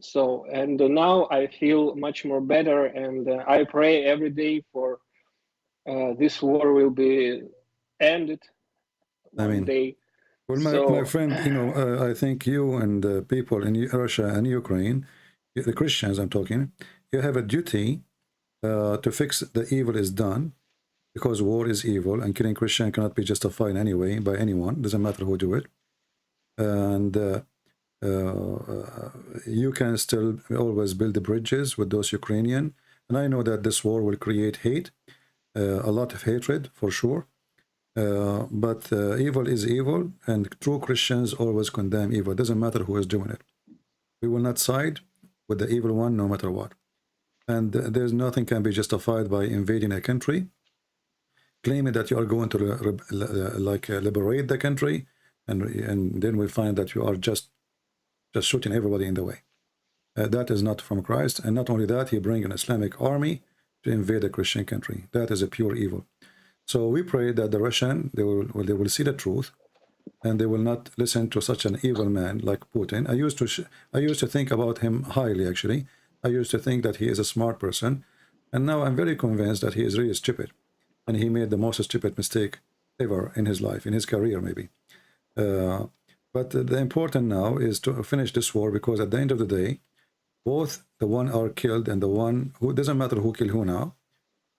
So, and now I feel much more better, and I pray every day for this war will be ended one day. Well, my friend, you know, I think you and people in Russia and Ukraine, the Christians I'm talking, you have a duty to fix the evil is done, because war is evil, and killing Christian cannot be justified anyway by anyone, doesn't matter who do it. And you can still always build the bridges with those Ukrainian, and I know that this war will create hate, a lot of hatred for sure, but evil is evil, and true Christians always condemn evil. It doesn't matter who is doing it. We will not side with the evil one no matter what. And there's nothing can be justified by invading a country, claiming that you are going to liberate the country, and then we find that you are just shooting everybody in the way. That is not from Christ. And not only that, he brings an Islamic army to invade a Christian country. That is a pure evil. So we pray that the Russian, they will see the truth, and they will not listen to such an evil man like Putin. I used to think about him highly, actually. I used to think that he is a smart person, and now I'm very convinced that he is really stupid, and he made the most stupid mistake ever in his life, in his career maybe. But the important now is to finish this war, because at the end of the day, both the one are killed and the one who, doesn't matter who killed who now,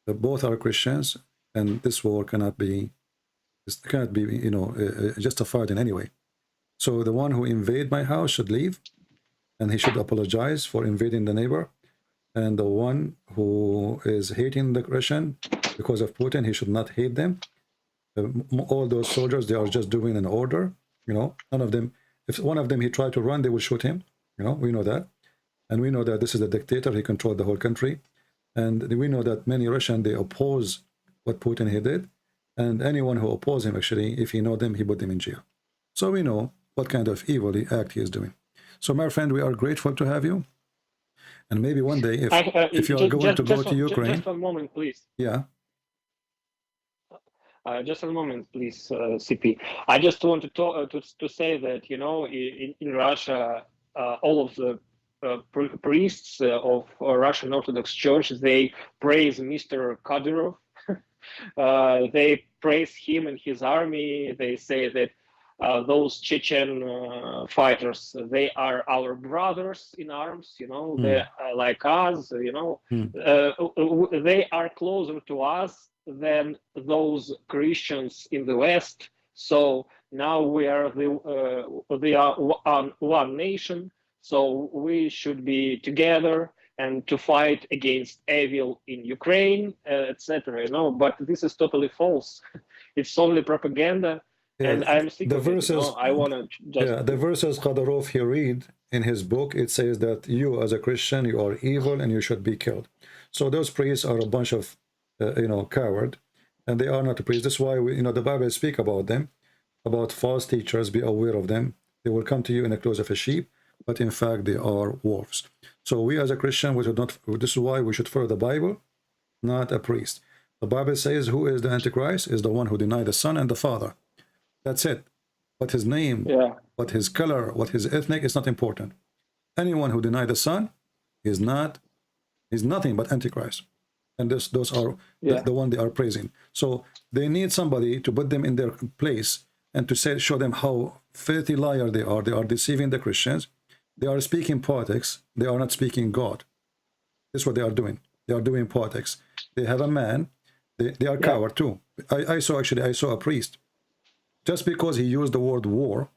both are Christians, and this war cannot be you know, justified in any way. So the one who invade my house should leave, and he should apologize for invading the neighbor, And the one who is hating the Russian because of Putin, he should not hate them. All those soldiers, they are just doing an order, you know. None of them, if one of them he tried to run, they will shoot him, you know. We know that. And we know that this is a dictator, he controlled the whole country. And we know that many Russians, they oppose what Putin he did. And anyone who opposes him, actually, if he know them, he put them in jail. So we know what kind of evil act he is doing. So my friend, we are grateful to have you. And maybe one day, if you are going to go to Ukraine... Just a moment, please. Yeah. Just a moment, please, CP. I just want to say that, you know, in Russia, all of the priests of Russian Orthodox Church, they praise Mr. Kadyrov. They praise him and his army. They say that those Chechen fighters, they are our brothers in arms, you know, they're like us, you know, they are closer to us than those Christians in the West. So now we are one nation, so we should be together and to fight against evil in Ukraine, etc. You know, but this is totally false. It's only propaganda. Yeah, and I'm sick the of verses, it, you know? I want to just... Yeah, the verses Kadyrov he read in his book, it says that you as a Christian, you are evil and you should be killed. So those priests are a bunch of, you know, coward, and they are not priests. That's why, you know, the Bible speak about them, about false teachers, be aware of them. They will come to you in the clothes of a sheep, but in fact they are wolves. So we as a Christian, we should not, this is why we should follow the Bible, not a priest. The Bible says who is the Antichrist? Is the one who denied the Son and the Father. That's it. What his name, what his color, what his ethnic is not important. Anyone who denied the Son is nothing but Antichrist. And those are the one they are praising. So they need somebody to put them in their place and to show them how filthy liar they are. They are deceiving the Christians. They are speaking politics. They are not speaking God. This is what they are doing. They are doing politics. They have a man. They are coward too. I saw a priest. Just because he used the word war,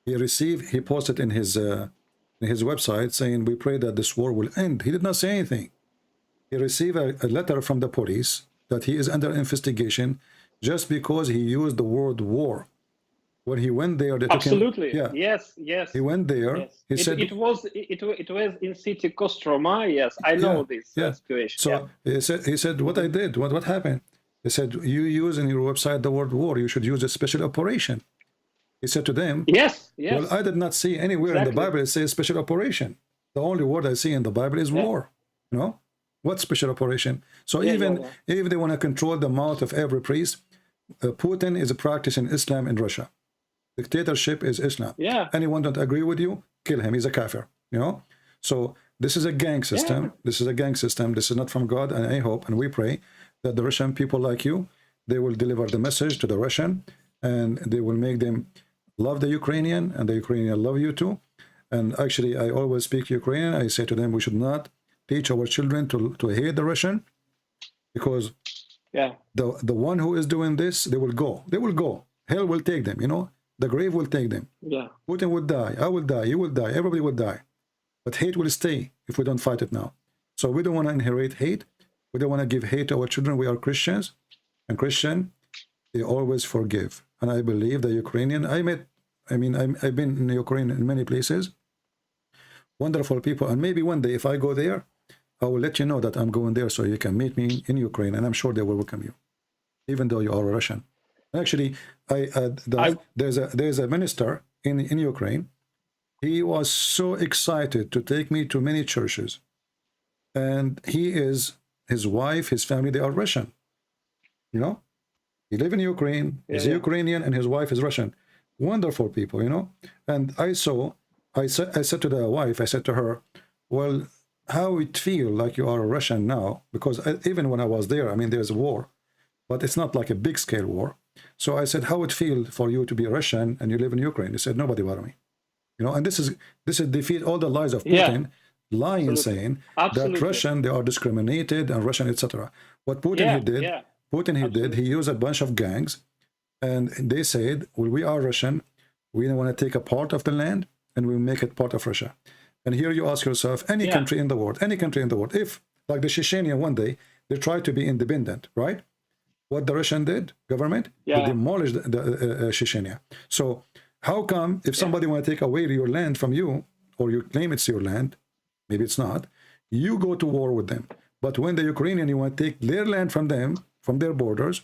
he posted in his website saying, we pray that this war will end. He did not say anything. He received a letter from the police that he is under investigation just because he used the word war. When he went there, they took him, yes. He went there. Yes. He said it was in city Kostroma. Yes, I know this situation. So he said, what I did, what happened? He said, you use in your website the word war. You should use a special operation. He said to them, yes. Well, I did not see anywhere in the Bible it says special operation. The only word I see in the Bible is war. You know, what special operation? So even if they want to control the mouth of every priest, Putin is practicing Islam in Russia. Dictatorship is Islam. Anyone don't agree with you, kill him. He's a kafir. You know. So this is a gang system. This is a gang system. This is not from God. And I hope and we pray that the Russian people like you, they will deliver the message to the Russian, and they will make them love the Ukrainian, and the Ukrainian love you too. And actually, I always speak Ukrainian. I say to them, we should not teach our children to hate the Russian, because the one who is doing this, they will go. They will go. Hell will take them. You know, the grave will take them. Putin will die. I will die. You will die. Everybody will die. But hate will stay if we don't fight it now. So we don't want to inherit hate. We don't want to give hate to our children. We are Christians, and Christian, they always forgive. And I believe the Ukrainian, I've been in Ukraine in many places, wonderful people. And maybe one day if I go there, I will let you know that I'm going there so you can meet me in Ukraine, and I'm sure they will welcome you, even though you are a Russian. Actually, there's a minister in Ukraine. He was so excited to take me to many churches, and his wife, his family, they are Russian. You know, he live in Ukraine. He's Ukrainian, and his wife is Russian. Wonderful people, you know. And I said to the wife, I said to her, well, how it feel like you are a Russian now? Because even when I was there, I mean, there's a war, but it's not like a big scale war. So I said, how it feel for you to be Russian and you live in Ukraine? He said, nobody bother me. You know, and this is defeat all the lies of Putin. Lying, saying that Russian, they are discriminated and Russian, etc. What Putin did, he used a bunch of gangs, and they said, well, we are Russian, we don't want to take a part of the land, and we make it part of Russia. And here you ask yourself, any country in the world, if, like the Chechnya one day, they tried to be independent, right? What the Russian government, they demolished the Chechnya. So how come if somebody want to take away your land from you, or you claim it's your land, maybe it's not, you go to war with them. But when the Ukrainian, you want to take their land from them, from their borders,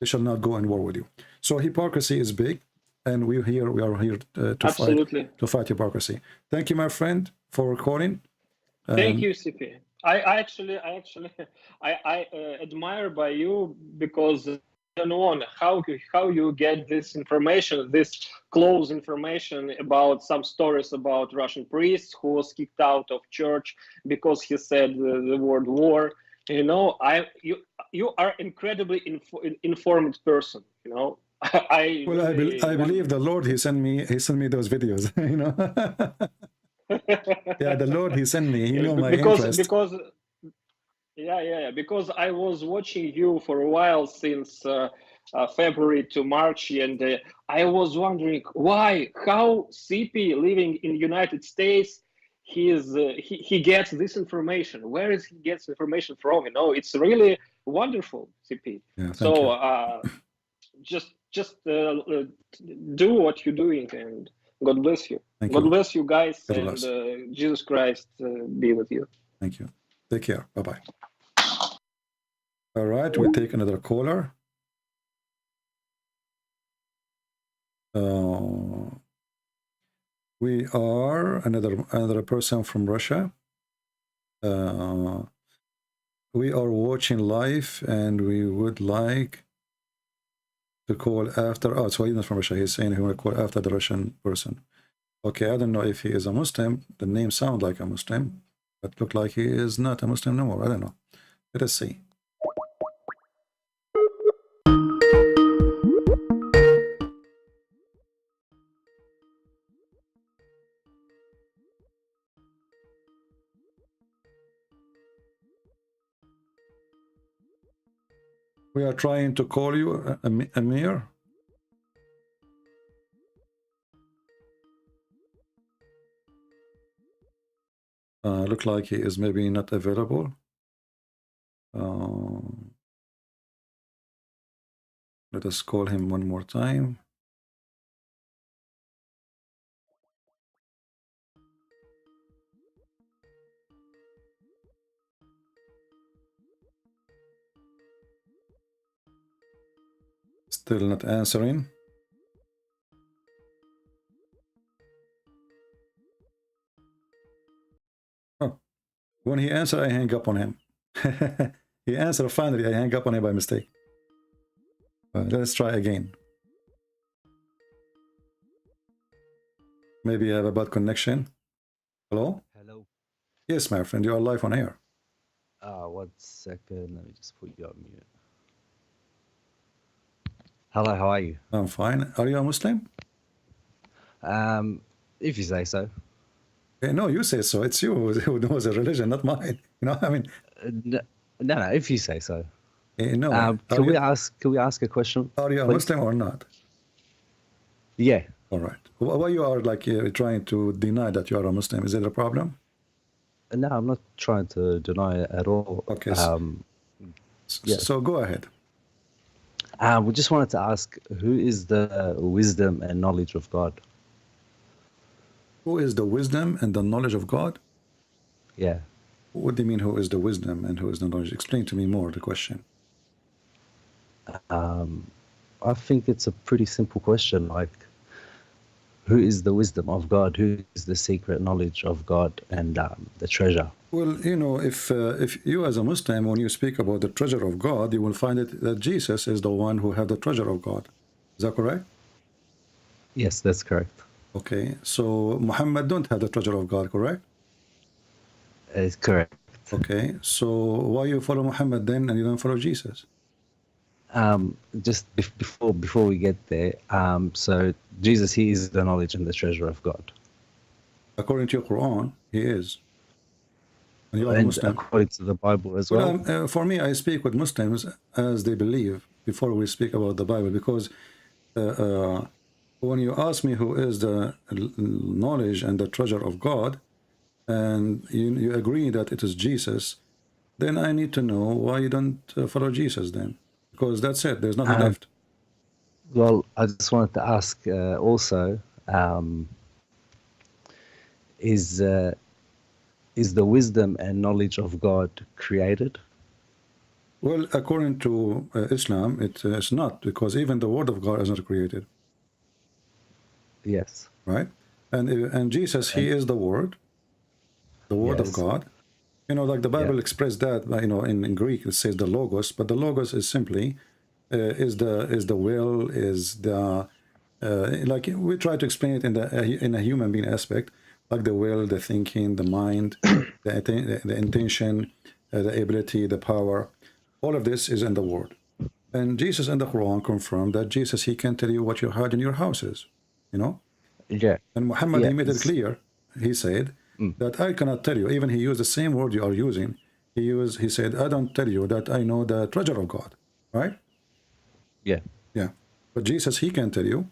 they shall not go in war with you. So hypocrisy is big, and we are here to fight hypocrisy. Thank you, my friend, for calling. Thank you, CP. I actually admire by you, because how you get this information, this close information about some stories about Russian priests who was kicked out of church because he said the word war. You know, you are incredibly informed person. You know, I believe the Lord he sent me those videos. You know, the Lord he sent me. You know my interest. Because I was watching you for a while since February to March, and I was wondering how CP living in the United States, he gets this information. Where is he gets information from? You know, it's really wonderful, CP. Just do what you're doing, and God bless you. God bless you guys, and Jesus Christ be with you. Thank you. Take care. Bye-bye. All right, we take another caller. We are another person from Russia. We are watching live, and we would like to call after. Oh, so he's not from Russia. He's saying he will call after the Russian person. Okay, I don't know if he is a Muslim. The name sounds like a Muslim, but look like he is not a Muslim no more. I don't know. Let us see. We are trying to call you, Amir. Look like he is maybe not available. Let us call him one more time. Still not answering. Oh, when he answered, I hang up on him. He answered finally, I hang up on him by mistake. Let's try again. Maybe you have a bad connection. Hello? Hello. Yes, my friend, you are live on air. 1 second. Let me just put you on mute. Hello, how are you? I'm fine. Are you a Muslim? If you say so. Okay, no, you say so. It's you who knows the religion, not mine. You know, I mean. No, if you say so. No. Can we ask a question? Are you a Muslim or not? Yeah. All right. Why you are like trying to deny that you are a Muslim? Is it a problem? No, I'm not trying to deny it at all. Okay. So go ahead. We just wanted to ask, who is the wisdom and knowledge of God? Who is the wisdom and the knowledge of God? Yeah. What do you mean, who is the wisdom and who is the knowledge? Explain to me more the question. I think it's a pretty simple question, like, who is the wisdom of God? Who is the secret knowledge of God and the treasure? Well, you know, if you as a Muslim, when you speak about the treasure of God, you will find it that Jesus is the one who had the treasure of God. Is that correct? Yes, that's correct. Okay, so Muhammad don't have the treasure of God, correct? It's correct. Okay, so why you follow Muhammad then and you don't follow Jesus? Just before we get there, so Jesus, he is the knowledge and the treasure of God. According to your Quran, he is. And you are and Muslim. According to the Bible as well. For me, I speak with Muslims as they believe before we speak about the Bible, because when you ask me who is the knowledge and the treasure of God, and you agree that it is Jesus, then I need to know why you don't follow Jesus then, because that's it. There's nothing left. Well, I just wanted to ask also, is the wisdom and knowledge of God created? Well, according to Islam, it's not, because even the word of God is not created. Yes. Right? And Jesus, he is the word of God. You know, like the Bible expressed that, you know, in Greek it says the logos, but the logos is simply is the will, is the like we try to explain it in a human being aspect, like the will, the thinking, the mind, the intention, the ability, the power. All of this is in the word. And Jesus in the Quran confirmed that Jesus, he can tell you what you had in your houses, you know. Yeah. And Muhammad, he made it clear. He said that I cannot tell you. Even he used the same word you are using. He said, I don't tell you that I know the treasure of God. Right? Yeah. Yeah. But Jesus, he can tell you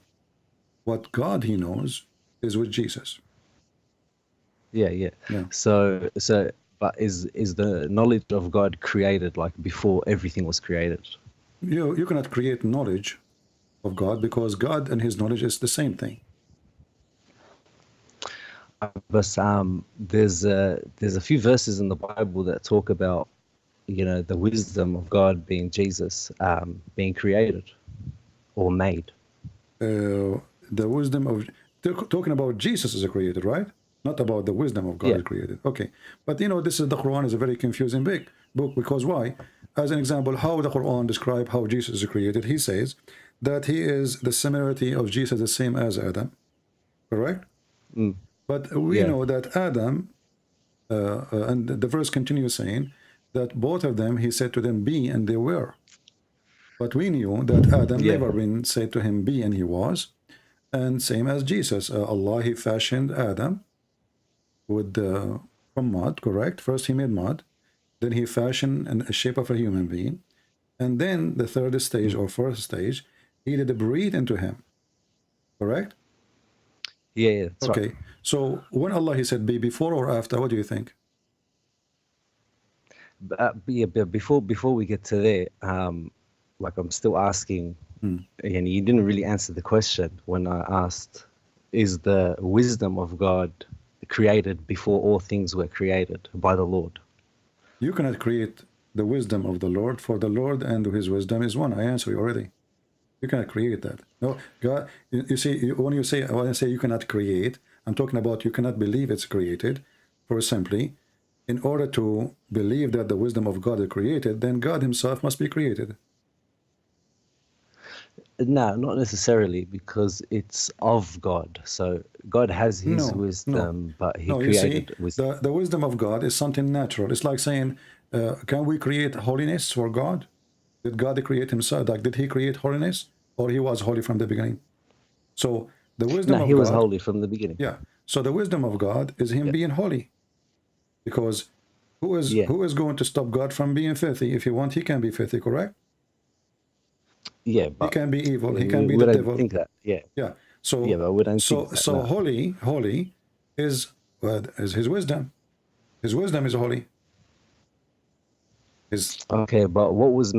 what God he knows is with Jesus. Yeah. So but is the knowledge of God created like before everything was created? You cannot create knowledge of God, because God and his knowledge is the same thing. But there's a few verses in the Bible that talk about, you know, the wisdom of God being Jesus, being created or made. The wisdom of talking about Jesus is created, right? Not about the wisdom of God is created. Okay, but you know, the Quran is a very confusing book, because why? As an example, how the Quran describes how Jesus is created, he says that he is the similarity of Jesus, the same as Adam, correct? But we know that Adam, and the verse continues saying that both of them, he said to them, be, and they were. But we knew that Adam never been said to him, be, and he was. And same as Jesus, Allah, he fashioned Adam with from mud, correct? First he made mud, then he fashioned a shape of a human being, and then the third stage or fourth stage, he did breathe into him, correct? Yeah, that's okay. Right. So when Allah, he said, be before or after, what do you think? But before we get to there, like I'm still asking, and you didn't really answer the question when I asked, is the wisdom of God created before all things were created by the Lord? You cannot create the wisdom of the Lord, for the Lord and his wisdom is one. I answered you already. You cannot create that. No, God, you see, when I say you cannot create, I'm talking about you cannot believe it's created. For simply, in order to believe that the wisdom of God is created, then God himself must be created. No, not necessarily, because it's of God. So God has his wisdom, but he created wisdom. The wisdom of God is something natural. It's like saying, can we create holiness for God? Did God create himself? Like, did he create holiness, or he was holy from the beginning? So the wisdom of God, he was holy from the beginning. Yeah. So the wisdom of God is him being holy, because who is going to stop God from being filthy? If he wants, he can be filthy, correct? Yeah, but he can be evil. He can be the devil. Think that. Yeah. So but we don't think that, no. holy is his wisdom. His wisdom is holy. Okay, but what was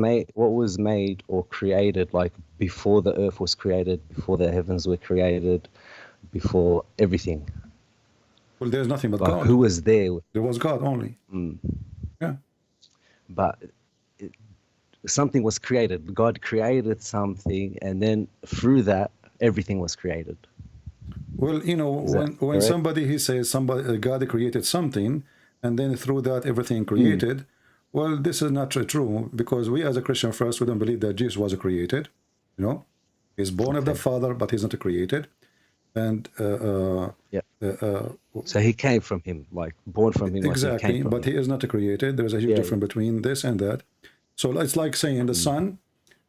made or created like before the earth was created, before the heavens were created, before everything? Well, there's nothing but like, God. Who was there? There was God only. Yeah. But something was created. God created something, and then through that, everything was created. Well, you know, when somebody, he says God created something, and then through that everything created. Well, this is not true, because we as a Christian first, we don't believe that Jesus was created. You know, he's born of the Father, but he's not created. And so he came from him, like born from him. Exactly, like he came from but him. he is not created. There's a huge difference between this and that. So it's like saying the sun,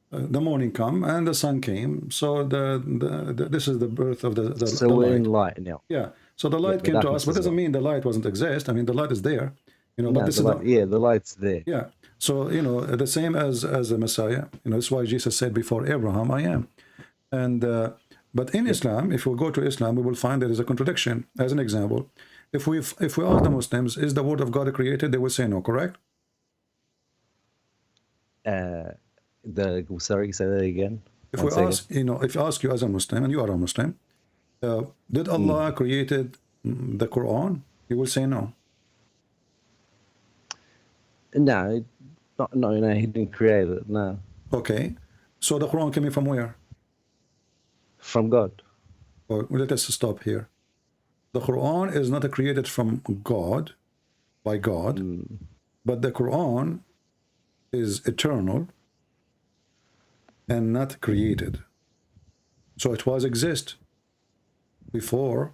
the morning come and the sun came. So this is the birth of the So we're in light now. Yeah. So the light came to us, but doesn't mean the light wasn't exist. I mean, the light is there. You know, but this is the light's there. Yeah. So you know, the same as the Messiah. You know, that's why Jesus said, "Before Abraham, I am." And but in Islam, if we go to Islam, we will find there is a contradiction. As an example, if we ask the Muslims, is the word of God created? They will say no, correct? Sorry, say that again. If One we second. ask, if I ask you as a Muslim, and you are a Muslim, did Allah created the Quran? You will say no. No, no, he didn't create it. No. Okay, so the Quran coming from where? From God. Or let us stop here. The Quran is not created from God, by God, but the Quran is eternal and not created. So it was exist before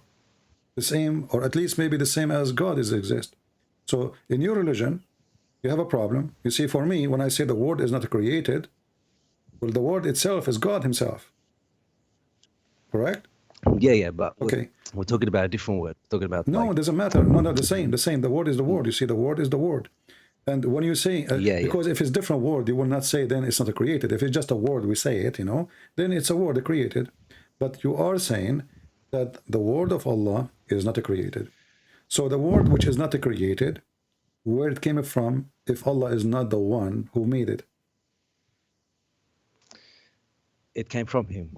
the same, or at least maybe the same as God is exist. So in your religion, you have a problem. You see, for me, when I say the word is not created, well, the word itself is God himself. Correct? Yeah, but okay, we're talking about a different word. We're talking about no, it doesn't matter. No, the same. The word is the word. You see, the word is the word. And when you say, because if it's different word, you will not say then it's not a created. If it's just a word, we say it, then it's a word created. But you are saying that the word of Allah is not a created. So the word which is not a created, where it came from, if Allah is not the one who made it? It came from him.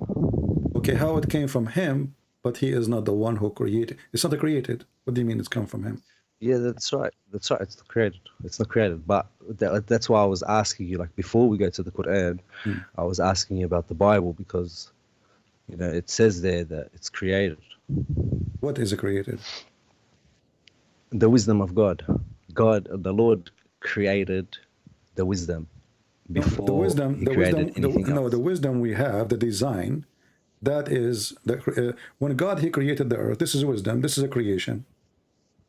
Okay, how it came from him, but he is not the one who created. It's not a created. What do you mean it's come from him? Yeah, that's right. That's right. It's not created. It's not created. But that's why I was asking you, like, before we go to the Quran, I was asking you about the Bible because, it says there that it's created. What is created? The wisdom of God. God, the Lord created the wisdom before the wisdom, he created anything else. No, the wisdom we have, the design, that is, when God, he created the earth, this is wisdom, this is a creation.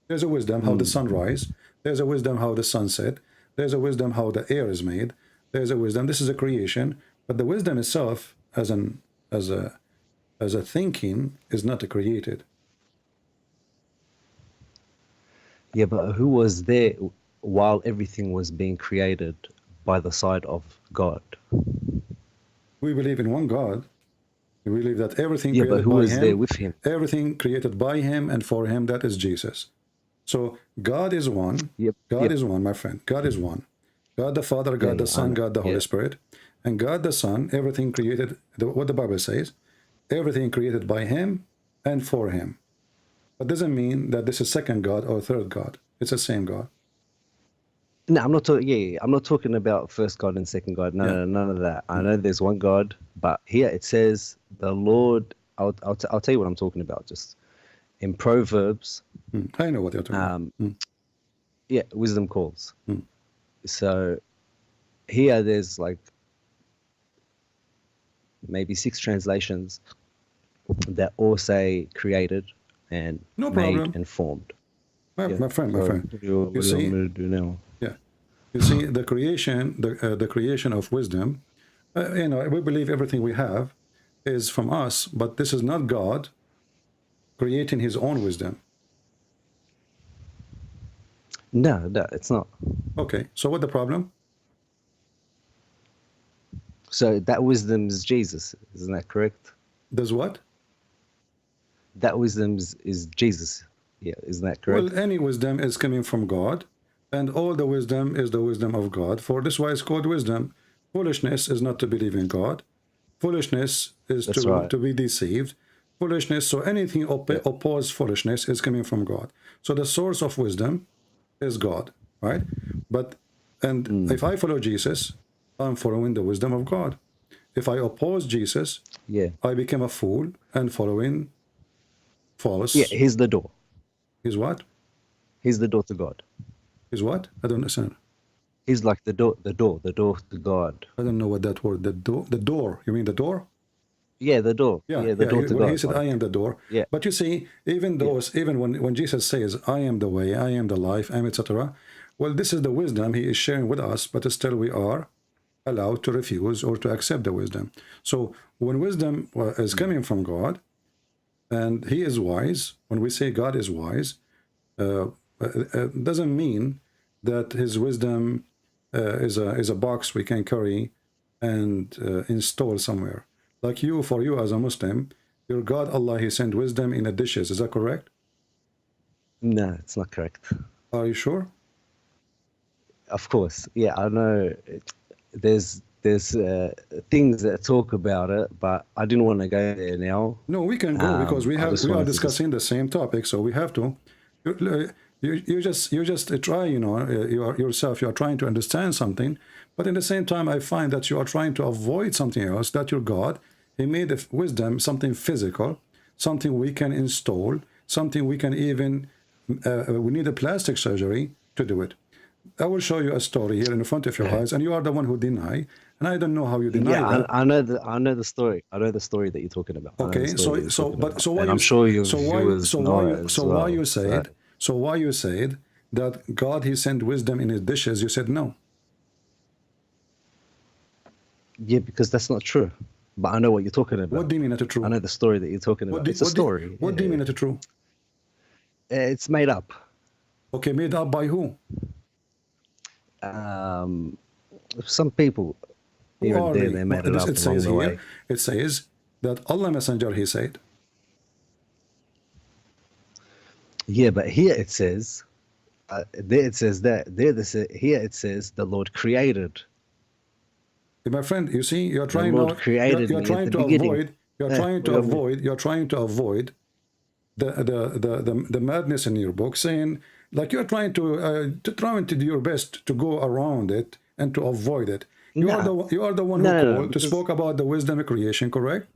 There's a wisdom how the sun rise. There's a wisdom how the sun set. There's a wisdom how the air is made. There's a wisdom. This is a creation, but the wisdom itself, as a thinking, is not created. Yeah, but who was there while everything was being created by the side of God? We believe in one God. We believe that everything but created who by was him, there with him? everything created by him and for him, that is Jesus. So God is one. God is one, my friend. God is one. God the Father, God the Son, God the Holy Spirit. And God the Son, everything created, what the Bible says, everything created by him and for him. But doesn't mean that this is second God or third God. It's the same God. No, I'm not talking. I'm not talking about first God and second God. No, none of that. I know there's one God, but here it says the Lord. I'll tell you what I'm talking about. Just in Proverbs. I know what you're talking about. Yeah, wisdom calls. So here there's like maybe 6 translations that all say created and made and formed. My friend. What do you want me to do now? Yeah, you see the creation, the creation of wisdom. We believe everything we have is from us, but this is not God creating his own wisdom. No, it's not. Okay, so what the problem? So that wisdom is Jesus, isn't that correct? Does what? That wisdom is Jesus. Yeah, isn't that correct? Well, any wisdom is coming from God, and all the wisdom is the wisdom of God. For this why it's called wisdom. Foolishness is not to believe in God. Foolishness is to be deceived. Foolishness, so anything opposed foolishness is coming from God. So the source of wisdom is God, right? If I follow Jesus, I'm following the wisdom of God. If I oppose Jesus, I become a fool and following false. Yeah, he's the door. He's what? He's the door to God. He's what? I don't understand. He's like the door to God. I don't know what that word, the door. You mean the door? Yeah, the door. Yeah, the door to God. He said, I am the door. Yeah. But you see, even when Jesus says, I am the way, I am the life, I am etc. Well, this is the wisdom he is sharing with us, but still we are allowed to refuse or to accept the wisdom. So when wisdom is coming from God, and he is wise, when we say God is wise, doesn't mean that his wisdom is a box we can carry and install somewhere. Like for you as a Muslim, your God Allah, he sent wisdom in the dishes. Is that correct? No, it's not correct. Are you sure? Of course, yeah, I know. There's things that talk about it, but I didn't want to go there now. No, we can go because we are discussing the same topic, so we have to. You just try, you know, yourself. You are trying to understand something, but in the same time, I find that you are trying to avoid something else. That your God, He made of wisdom something physical, something we can install, something we can even. We need a plastic surgery to do it. I will show you a story here in front of your eyes, and you are the one who deny, and I don't know how you deny that. I know the story. I know the story that you're talking about. Okay, so why and I'm sure your viewers know it as well. Why you said that God He sent wisdom in His dishes? You said no. Yeah, because that's not true. But I know what you're talking about. What do you mean not true? I know the story that you're talking about. It's a story. What do you mean not true? It's made up. Okay, made up by who? Some people here and there, they made it up along the way. It says that Allah Messenger, He said. Yeah, but here it says, there it says that. Here it says the Lord created. My friend, you see, you're trying to avoid the madness in your book, saying like you're trying to do your best to go around it and to avoid it. You are the one who spoke about the wisdom of creation, correct?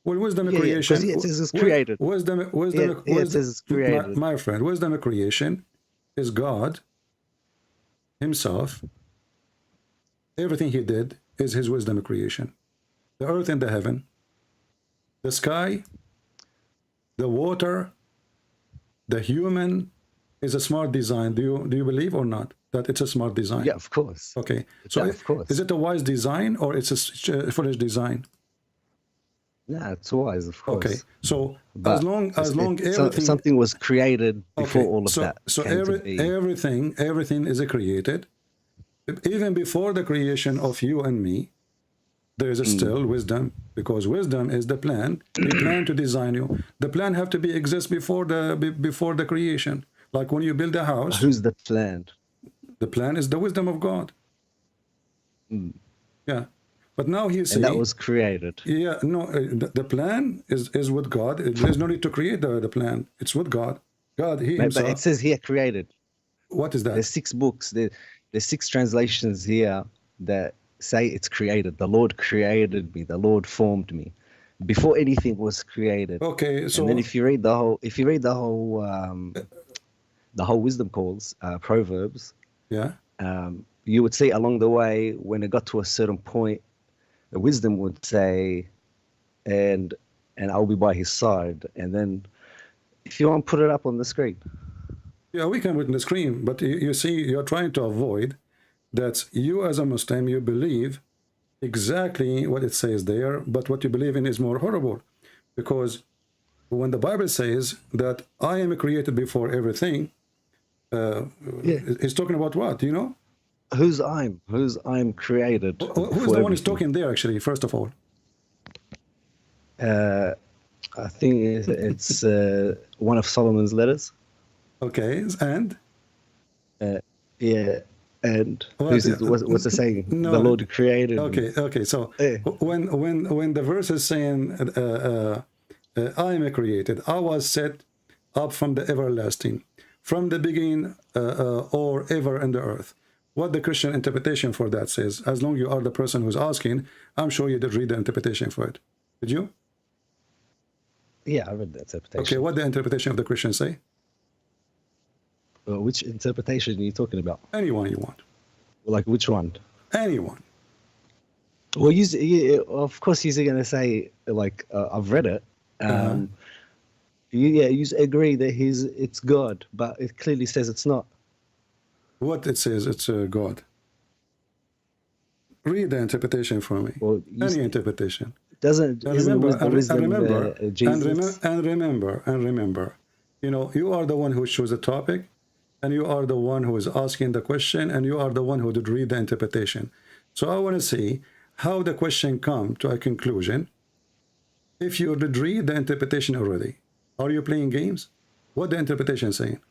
Well, wisdom of creation. Yeah, it says it's created. Wisdom it says it's created. My friend, wisdom of creation is God Himself. Everything He did is His wisdom of creation. The earth and the heaven, the sky, the water, the human is a smart design. Do you believe or not that it's a smart design? Yeah, of course. Okay, so of course. Is it a wise design or it's a foolish design? Yeah, it's wise, of course. Okay, so as long everything something was created before all of that. So everything is created. Even before the creation of you and me, there is still wisdom, because wisdom is the plan. He planned to design you. The plan have to exist before the creation. Like when you build a house. Who's the plan? The plan is the wisdom of God. Yeah, but now He says. And that was created. Yeah, no, the plan is with God. There's no need to create the plan. It's with God. God, He Himself. But it says here created. What is that? There's 6 books. There's 6 translations here that say it's created. The Lord created me. The Lord formed me before anything was created. Okay, so and then if you read the whole wisdom calls, Proverbs. Yeah. You would see along the way when it got to a certain point, the wisdom would say, and I'll be by his side. And then, if you want, put it up on the screen. Yeah, we can put it on the screen, but you see, you're trying to avoid that. You as a Muslim, you believe exactly what it says there, but what you believe in is more horrible, because when the Bible says that I am created before everything, it's talking about what? Do you know? Who's I'm created. Who's the one who's talking there, actually, first of all? I think it's one of Solomon's letters. Okay, and? Yeah, and what's the saying? No, the Lord created. Okay. So when the verse is saying, I am created, I was set up from the everlasting, from the beginning or ever in the earth. What the Christian interpretation for that says, as long as you are the person who's asking, I'm sure you did read the interpretation for it. Did you? Yeah, I read the interpretation. Okay, what the interpretation of the Christian say? Which interpretation are you talking about? Anyone you want. Like which one? Anyone. Well, of course, he's going to say, like, I've read it. You agree that it's God, but it clearly says it's not. What it says, it's God. Read the interpretation for me. Well, any interpretation. Remember, you know, you are the one who chose the topic, and you are the one who is asking the question, and you are the one who did read the interpretation. So I want to see how the question come to a conclusion. If you did read the interpretation already, are you playing games? What the interpretation saying?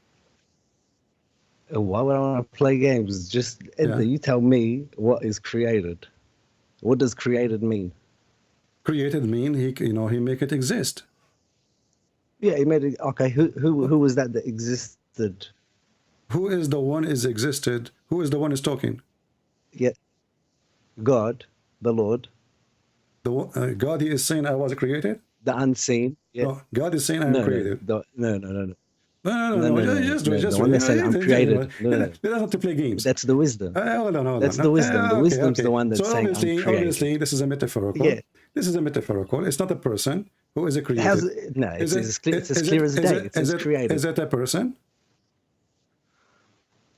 Why would I want to play games? Just you tell me what is created. What does created mean? Created mean he make it exist. Yeah, he made it. Okay, who was that existed? Who is the one is existed? Who is the one is talking? Yeah, God, the Lord. The God, he is saying I was created. The unseen. Yeah. No, God is saying I am created. No. Just the one that's saying I'm created. That's not to play games. That's the wisdom. Hold on. That's the wisdom. The wisdom's the one that's saying I'm created. Obviously, this is a metaphorical. Yeah. This is a metaphorical. It's not a person who is a created. It's as clear as day. It's created. Is it a person?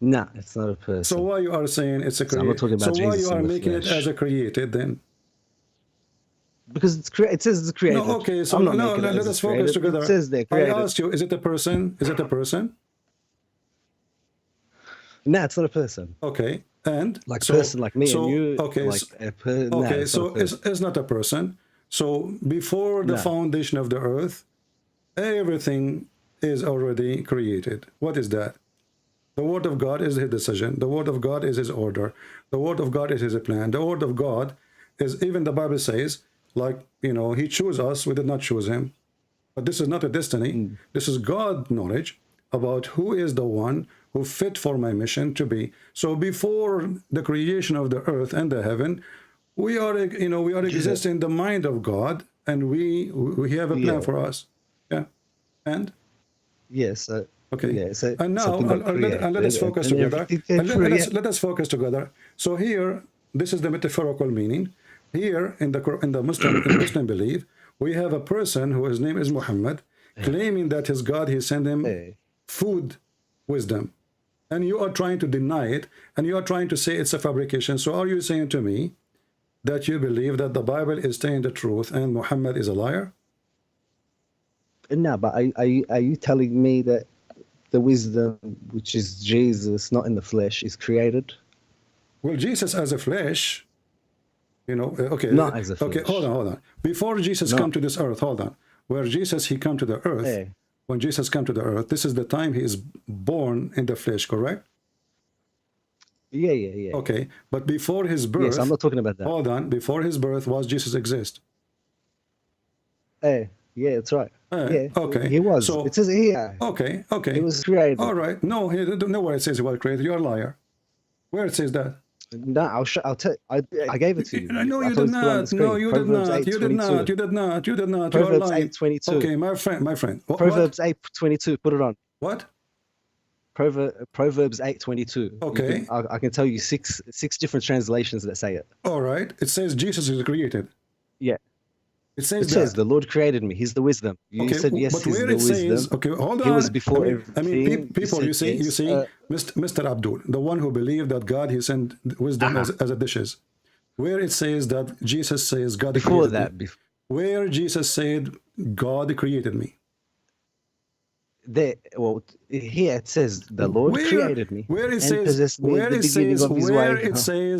No, it's not a person. So why you are saying it's a created? I'm not talking about so why Jesus you are in the making flesh. it as a created then? Because it says it's created. No, okay, so let us focus together. It says they're created. I asked you, is it a person? Is it a person? No, it's not a person. Okay, and like a person like me and you. Okay, like it's not a person. So before the foundation of the earth, everything is already created. What is that? The word of God is his decision. The word of God is his order. The word of God is his plan. The word of God is, even the Bible says, like, he chose us, we did not choose him. But this is not a destiny. This is God knowledge about who is the one who fit for my mission to be. So before the creation of the earth and the heaven, we are existing in the mind of God, and we have a plan for us. Yeah. And? Yes. Okay. Yeah, so and now let us focus together. Let us focus together. So here, this is the metaphorical meaning. Here in the Muslim belief, we have a person whose name is Muhammad, claiming that his God, he sent him food, wisdom, and you are trying to deny it, and you are trying to say it's a fabrication. So are you saying to me that you believe that the Bible is saying the truth and Muhammad is a liar? No, but are you telling me that the wisdom, which is Jesus, not in the flesh, is created? Well, Jesus as a flesh, okay. Not as a flesh. Okay, hold on. Before Jesus come to this earth, hold on. Where Jesus, he come to the earth, when Jesus come to the earth, this is the time he is born in the flesh, correct? Yeah. Okay, but before his birth... Yes, I'm not talking about that. Hold on. Before his birth, was Jesus exist? Yeah, that's right. Okay. He was. So, it says here. Okay. He was created. All right. No, nowhere it says he was created. You're a liar. Where it says that? No, I'll tell. I gave it to you. No, you did not. No, you did not. You did not. You did not. You did not. Proverbs 8:22. Okay, my friend. Proverbs 8:22. Put it on. What? Proverbs 8:22. Okay. I can tell you six different translations that say it. All right. It says Jesus is created. Yeah. It says the Lord created me. He's the wisdom. You said yes. But he's where the it wisdom. says, okay, hold on. He was before everything. I mean, people, you see, Mr. Abdul, the one who believed that God, he sent wisdom as a dishes. Where it says that Jesus says God created me. Where Jesus said God created me. Here it says the Lord created me. Where it says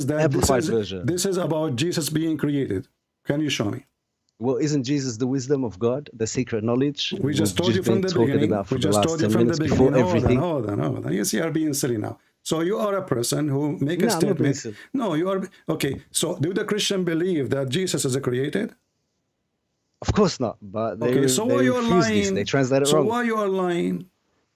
that this is about Jesus being created. Can you show me? Well, isn't Jesus the wisdom of God, the secret knowledge? We just told you from the beginning. We just told you from the beginning. Hold on. You see, you are being silly now. So you are a person who make a statement. No, you are. Okay, so do the Christian believe that Jesus is created? Of course not. But they refuse this. They translate it wrong. So why you are lying?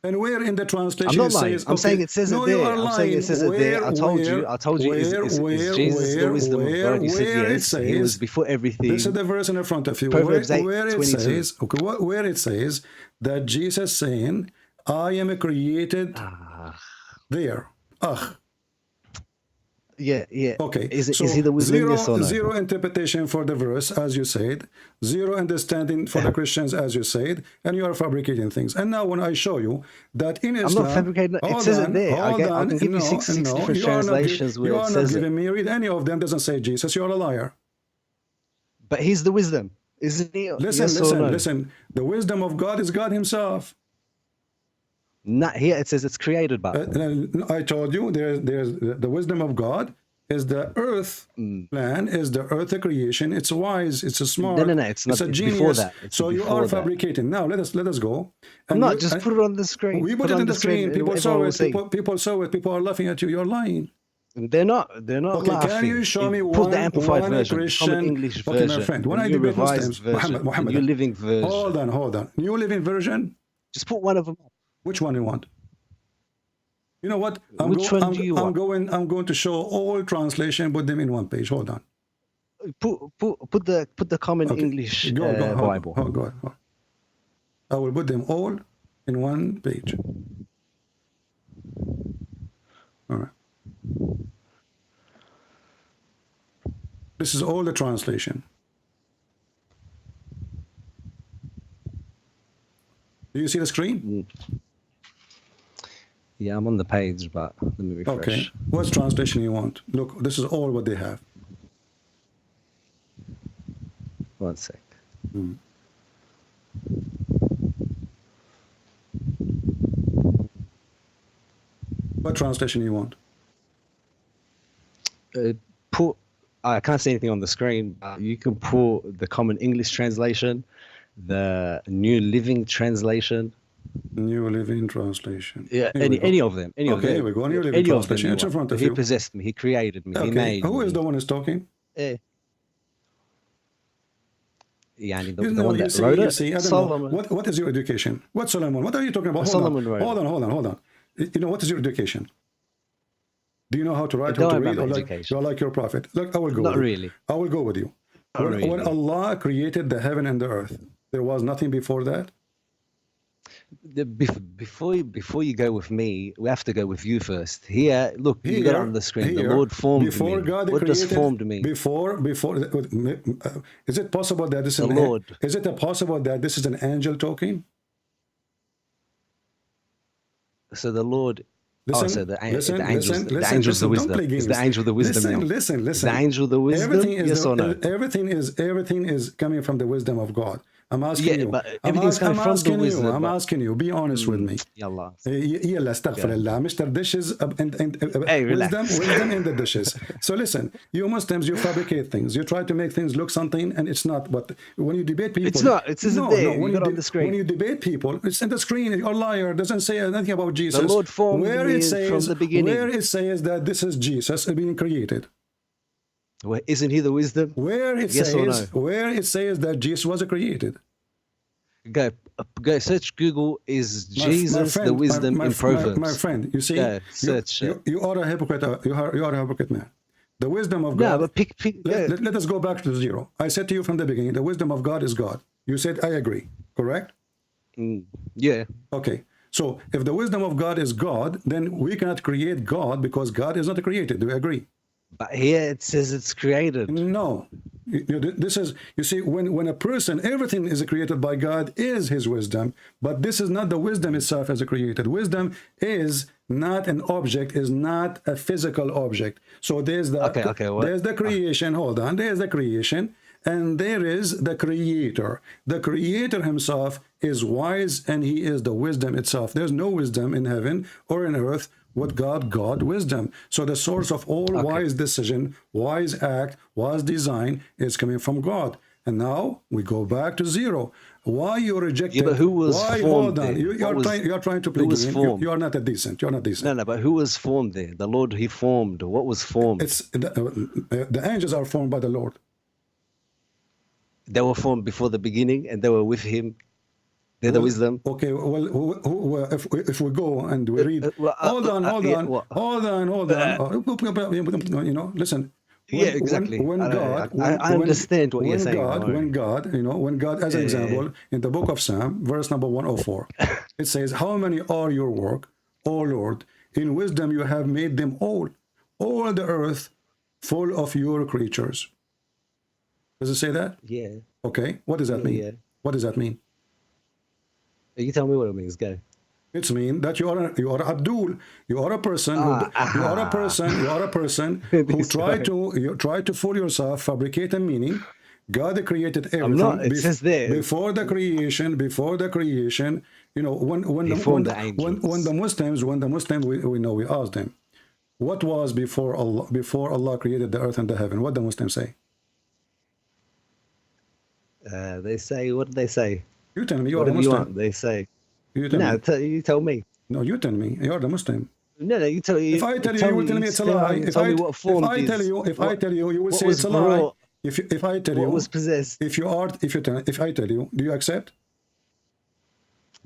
And where in the translation I'm not lying. says, I'm saying it says it there. I'm saying it says it there. I told you. Is Jesus the wisdom of God? You said yes. He was before everything. This is the verse in front of you. Proverbs 8:22. Where it says that Jesus saying, I am created there. Yeah. Okay. Is he the wisdom? Yes or no? Zero interpretation for the verse, as you said. Zero understanding for the Christians, as you said. And you are fabricating things. And now when I show you that in Islam... I'm not fabricating. It says it there. I can give you six different translations where it says it. You are not giving me read any of them. Doesn't say Jesus. You are a liar. But he's the wisdom. Isn't he? Listen. The wisdom of God is God himself. Not here. It says it's created by. I told you there's the wisdom of God Is the earth plan? Is the earth a creation? It's wise. It's a smart. No, it's not. It's a It's genius. before that. It's so you before are that. fabricating. Now let us go. I'm not. Just put it on the screen. We put it on the screen. People saw it. People saw it. People are laughing at you. You're lying. They're not. They're not Okay, laughing. can you show me Put the amplified version, Christian, common English okay, version, my friend, when the I new debate revised Muslims, version, Muhammad, the new living version. Hold on. New living version? Just put one of them up. Which one you want? You know what? Which one do you want? I'm going to show all translation, put them in one page. Hold on. Put the common English Bible. Go ahead. I will put them all in one page. All right. This is all the translation. Do you see the screen? Yeah, I'm on the page, but let me refresh. Okay. What translation you want? Look, this is all what they have. One sec. What translation you want? I can't see anything on the screen. You can put the Common English Translation, the New Living Translation. New Living Translation. Yeah, any of them. Any of them. Here we go. New Living Translation. It's in front of you. He possessed me. He created me. He made Who me. is the one who's talking? Yani the one that wrote it. I don't Solomon. know. What is your education? What Solomon? What are you talking about? Solomon wrote it. Hold on. You know, what is your education? Do you know how to write, I how to don't read, or education. you're like your prophet? Look, I will go Not with really. you. I will go with you. When Allah created the heaven and the earth, there was nothing before that? Before you go with me, we have to go with you first. Here, look, you got it on the screen. The Lord formed before me. God What created, does formed mean? Before, is it possible that this is the Lord? Is it possible that this is an angel talking? So the Lord. Listen, so the angels of wisdom. Is the angel of the wisdom? Listen. Is the angel of the wisdom? Yes or no? Everything is coming from the wisdom of God. I'm asking you. But everything's coming from the wisdom. I'm asking you. Be honest with me. Yalla. Yalla, astaghfirullah. Mr. Dishes and relax. wisdom in the dishes. So listen, you Muslims, you fabricate things. You try to make things look something, and it's not. But when you debate people, it's not. It isn't there. When you got on the screen. When you debate people, it's in the screen. You're a liar. It doesn't say anything about Jesus. The Lord formed me from the beginning. Where it says that this is Jesus being created. Well, isn't he the wisdom? Where it says that Jesus was created. Go search Google. Is Jesus the wisdom in Proverbs? My friend, you see, search. You are a hypocrite. You are a hypocrite man. The wisdom of God. No, but let us go back to zero. I said to you from the beginning, the wisdom of God is God. You said I agree. Correct? Yeah. Okay. So if the wisdom of God is God, then we cannot create God because God is not created. Do you agree? But here it says it's created. No. This is, you see, when a person, everything is created by God is his wisdom, but this is not the wisdom itself as a created. Wisdom is not an object, is not a physical object. So there's the there's the creation. Hold on, there's the creation, and there is the creator. The creator himself is wise, and he is the wisdom itself. There's no wisdom in heaven or in earth with God wisdom. So the source of all wise decision, wise act, wise design is coming from God. And now we go back to zero. Why you rejected? Yeah, but who was formed? Hold on. You're trying to play game. You are not a decent. You're not decent. No, but who was formed there? The Lord, he formed. What was formed? It's the angels are formed by the Lord. They were formed before the beginning, and they were with him. They're the wisdom. Okay, well, if we go and we read, hold on. You know, listen. Exactly. I understand what you're saying. When God, as an example, in the book of Psalm, verse number 104, it says, "How many are your work, O Lord? In wisdom you have made them all the earth full of your creatures." Does it say that? Yeah. Okay. What does that mean? Yeah. What does that mean? You tell me what it means. Go. It means that you are Abdul. You are a person. You are a person who try to fool yourself, fabricate a meaning. God created everything. I'm not. It says there before the creation. You know, when the Muslims, we know, we asked them, What was before Allah created the earth and the heaven? What the Muslims say? They say, what do they say? You tell me. You are a Whatever you Muslim. want, they say. You tell No, me. you tell me. No, you tell me. You are the Muslim. No, you tell me. If I tell you, you will tell me it's a lie. If I tell you, you will say it's a lie. If I tell you, what was possessed? If I tell you, do you accept?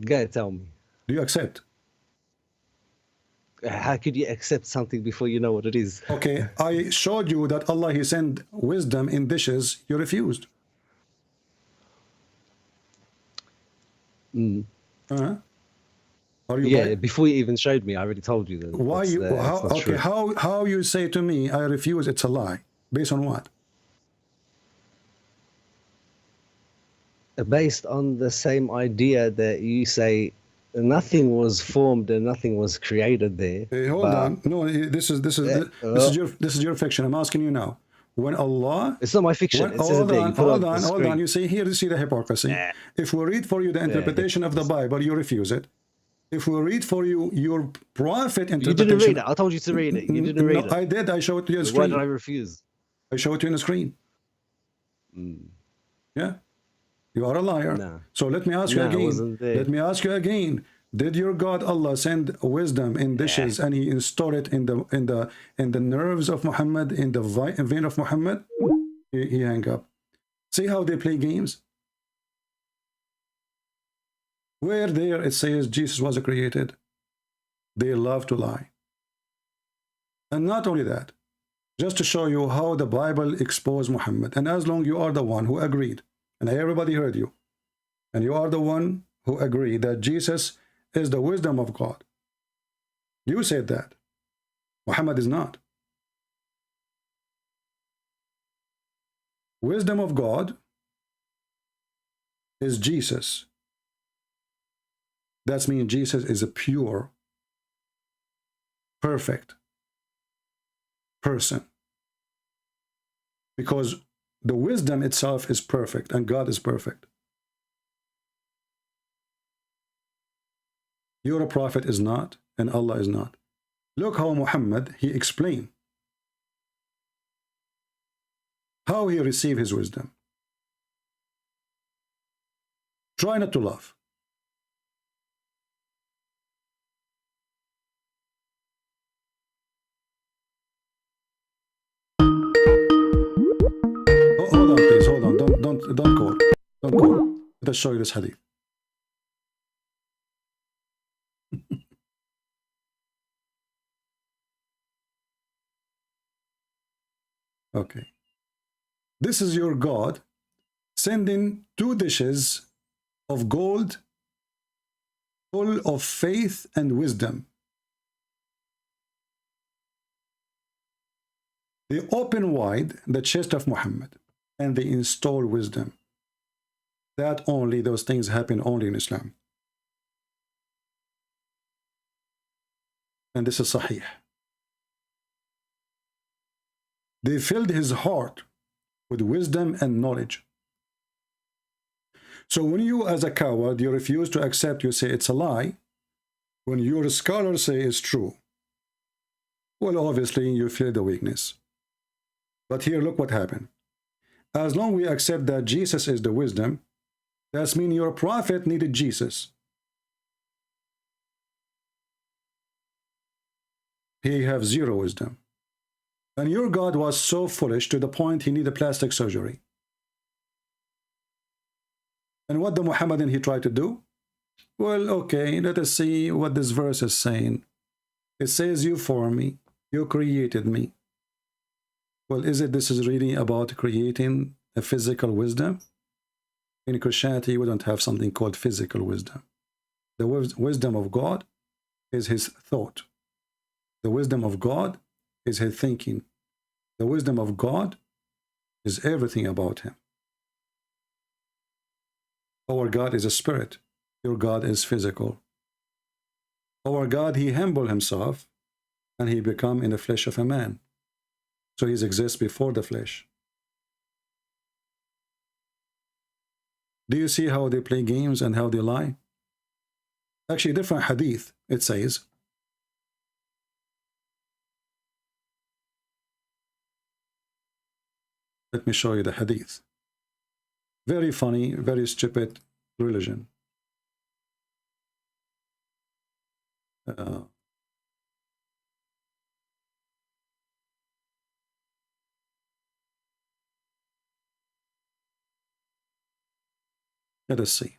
Go tell me. Do you accept? How could you accept something before you know what it is? Okay, I showed you that Allah, He sent wisdom in dishes. You refused. Mm. Are you yeah, before you even showed me, I already told you that. Why you? How you say to me, I refuse? It's a lie. Based on what? Based on the same idea that you say nothing was formed and nothing was created there. Hold on. No, this is your fiction. I'm asking you now. When Allah, it's not my fiction. Hold on. You see here, you see the hypocrisy. If we read for you the interpretation of the Bible, you refuse it. If we read for you your prophet interpretation, you didn't read it. I told you to read it. You didn't read it. I did. I showed it to you on the screen. Why did I refuse? I showed it to you on the screen. Yeah, you are a liar. No. So let me ask you again. Let me ask you again. Did your God Allah send wisdom in dishes and He installed it in the nerves of Muhammad, in the vein of Muhammad? He hang up. See how they play games? Where there it says Jesus was created, they love to lie. And not only that, just to show you how the Bible exposed Muhammad. And as long you are the one who agreed, and everybody heard you, and you are the one who agreed that Jesus is the wisdom of God. You said that. Muhammad is not. Wisdom of God is Jesus. That means Jesus is a pure, perfect person. Because the wisdom itself is perfect and God is perfect. Your prophet is not and Allah is not. Look how Muhammad, he explained how he received his wisdom. Try not to laugh. Hold on, please. Hold on. Don't call. Don't call. Let us show you this hadith. Okay. This is your God sending 2 dishes of gold full of faith and wisdom. They open wide the chest of Muhammad and they install wisdom. That only, those things happen only in Islam. And this is Sahih. They filled his heart with wisdom and knowledge. So when you as a coward, you refuse to accept, you say it's a lie. When your scholars say it's true, well, obviously you feel the weakness. But here, look what happened. As long as we accept that Jesus is the wisdom, that means your prophet needed Jesus. He have 0 wisdom. And your God was so foolish to the point he needed plastic surgery. And what the Muhammadan he tried to do? Well, okay, let us see what this verse is saying. It says, you formed me, you created me. Well, this is really about creating a physical wisdom? In Christianity, we don't have something called physical wisdom. The wisdom of God is his thought. The wisdom of God is his thinking. The wisdom of God is everything about him. Our God is a spirit. Your God is physical. Our God, he humbled himself and he became in the flesh of a man. So he exists before the flesh. Do you see how they play games and how they lie? Actually, different hadith, it says, Let me show you the hadith. Very funny, very stupid religion. Let us see.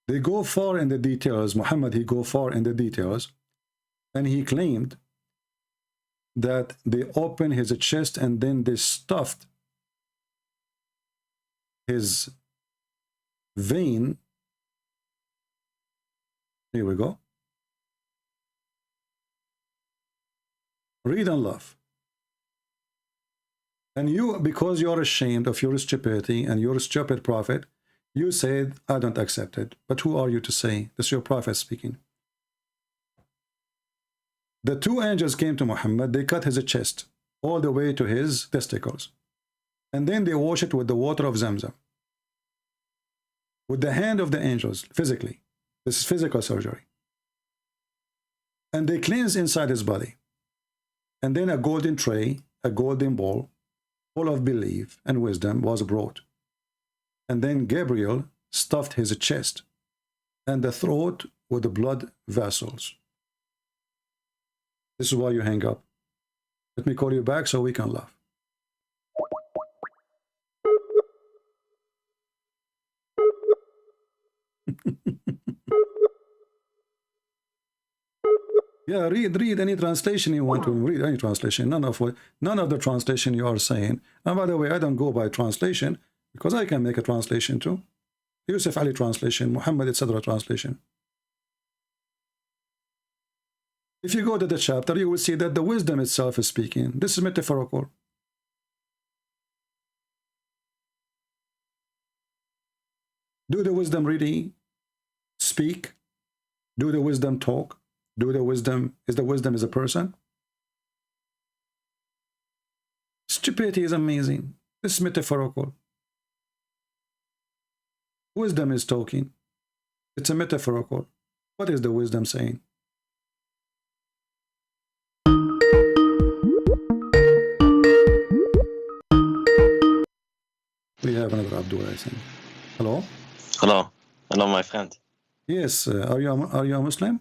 They go far in the details. Muhammad, he go far in the details, and he claimed that they opened his chest and then they stuffed his vein. Here we go. Read and laugh. And you, because you are ashamed of your stupidity and your stupid prophet, you said, I don't accept it. But who are you to say? This is your prophet speaking. The two angels came to Muhammad. They cut his chest all the way to his testicles. And then they wash it with the water of Zamzam. With the hand of the angels, physically. This is physical surgery. And they cleanse inside his body. And then a golden tray, a golden bowl, full of belief and wisdom was brought. And then Gabriel stuffed his chest and the throat with the blood vessels. This is why you hang up. Let me call you back so we can laugh. Yeah, read any translation you want to read. Any translation. None of the translation you are saying. And by the way, I don't go by translation because I can make a translation too. Yusuf Ali translation, Muhammad etc. translation. If you go to the chapter, you will see that the wisdom itself is speaking. This is metaphorical. Do the wisdom really speak? Do the wisdom talk? Do the wisdom, is the wisdom is a person? Stupidity is amazing. This is metaphorical. Wisdom is talking. It's a metaphorical. What is the wisdom saying? We have another Abdul, I think. Hello? Hello. Hello, my friend. Yes. Are you a Muslim?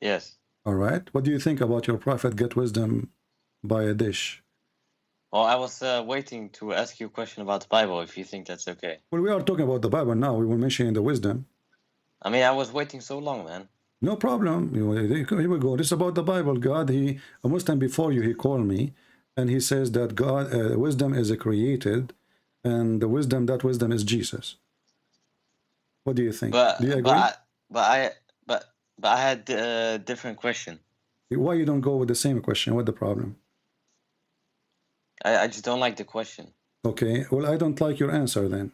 Yes. All right. What do you think about your prophet get wisdom by a dish? Well, I was waiting to ask you a question about the Bible, if you think that's okay. Well, we are talking about the Bible now. We were mentioning the wisdom. I mean, I was waiting so long, man. No problem. Here we go. This is about the Bible. God, a Muslim before you, he called me, and he says that God, wisdom is created, and the wisdom, that wisdom is Jesus. What do you think? Do you agree? But I had a different question. Why you don't go with the same question? What's the problem? I just don't like the question. Okay. Well, I don't like your answer then.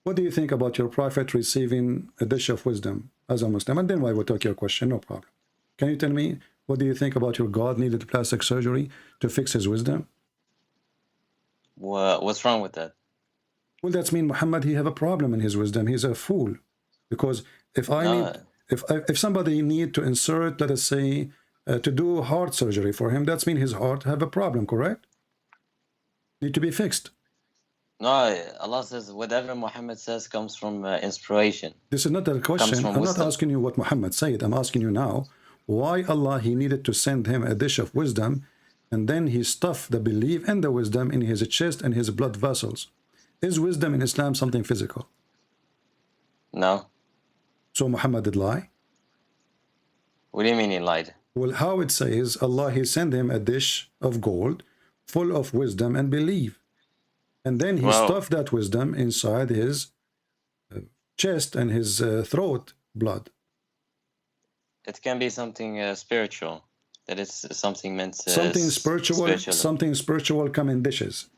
What do you think about your prophet receiving a dish of wisdom as a Muslim? And then I will take your question. No problem. Can you tell me, what do you think about your God needed plastic surgery to fix his wisdom? What's wrong with that? Well, that's mean Muhammad, he have a problem in his wisdom. He's a fool. Because if somebody need to insert, let us say, to do heart surgery for him, that's mean his heart have a problem, correct? Need to be fixed. No, Allah says whatever Muhammad says comes from inspiration. This is not a question. I'm not asking you what Muhammad said. I'm asking you now, why Allah, he needed to send him a dish of wisdom, and then he stuffed the belief and the wisdom in his chest and his blood vessels. Is wisdom in Islam something physical? No. So Muhammad did lie? What do you mean he lied? Well, how it says, Allah, he sent him a dish of gold full of wisdom and belief. And then he stuffed that wisdom inside his chest and his throat blood. It can be something spiritual. That it's something meant to... Something spiritual come in dishes.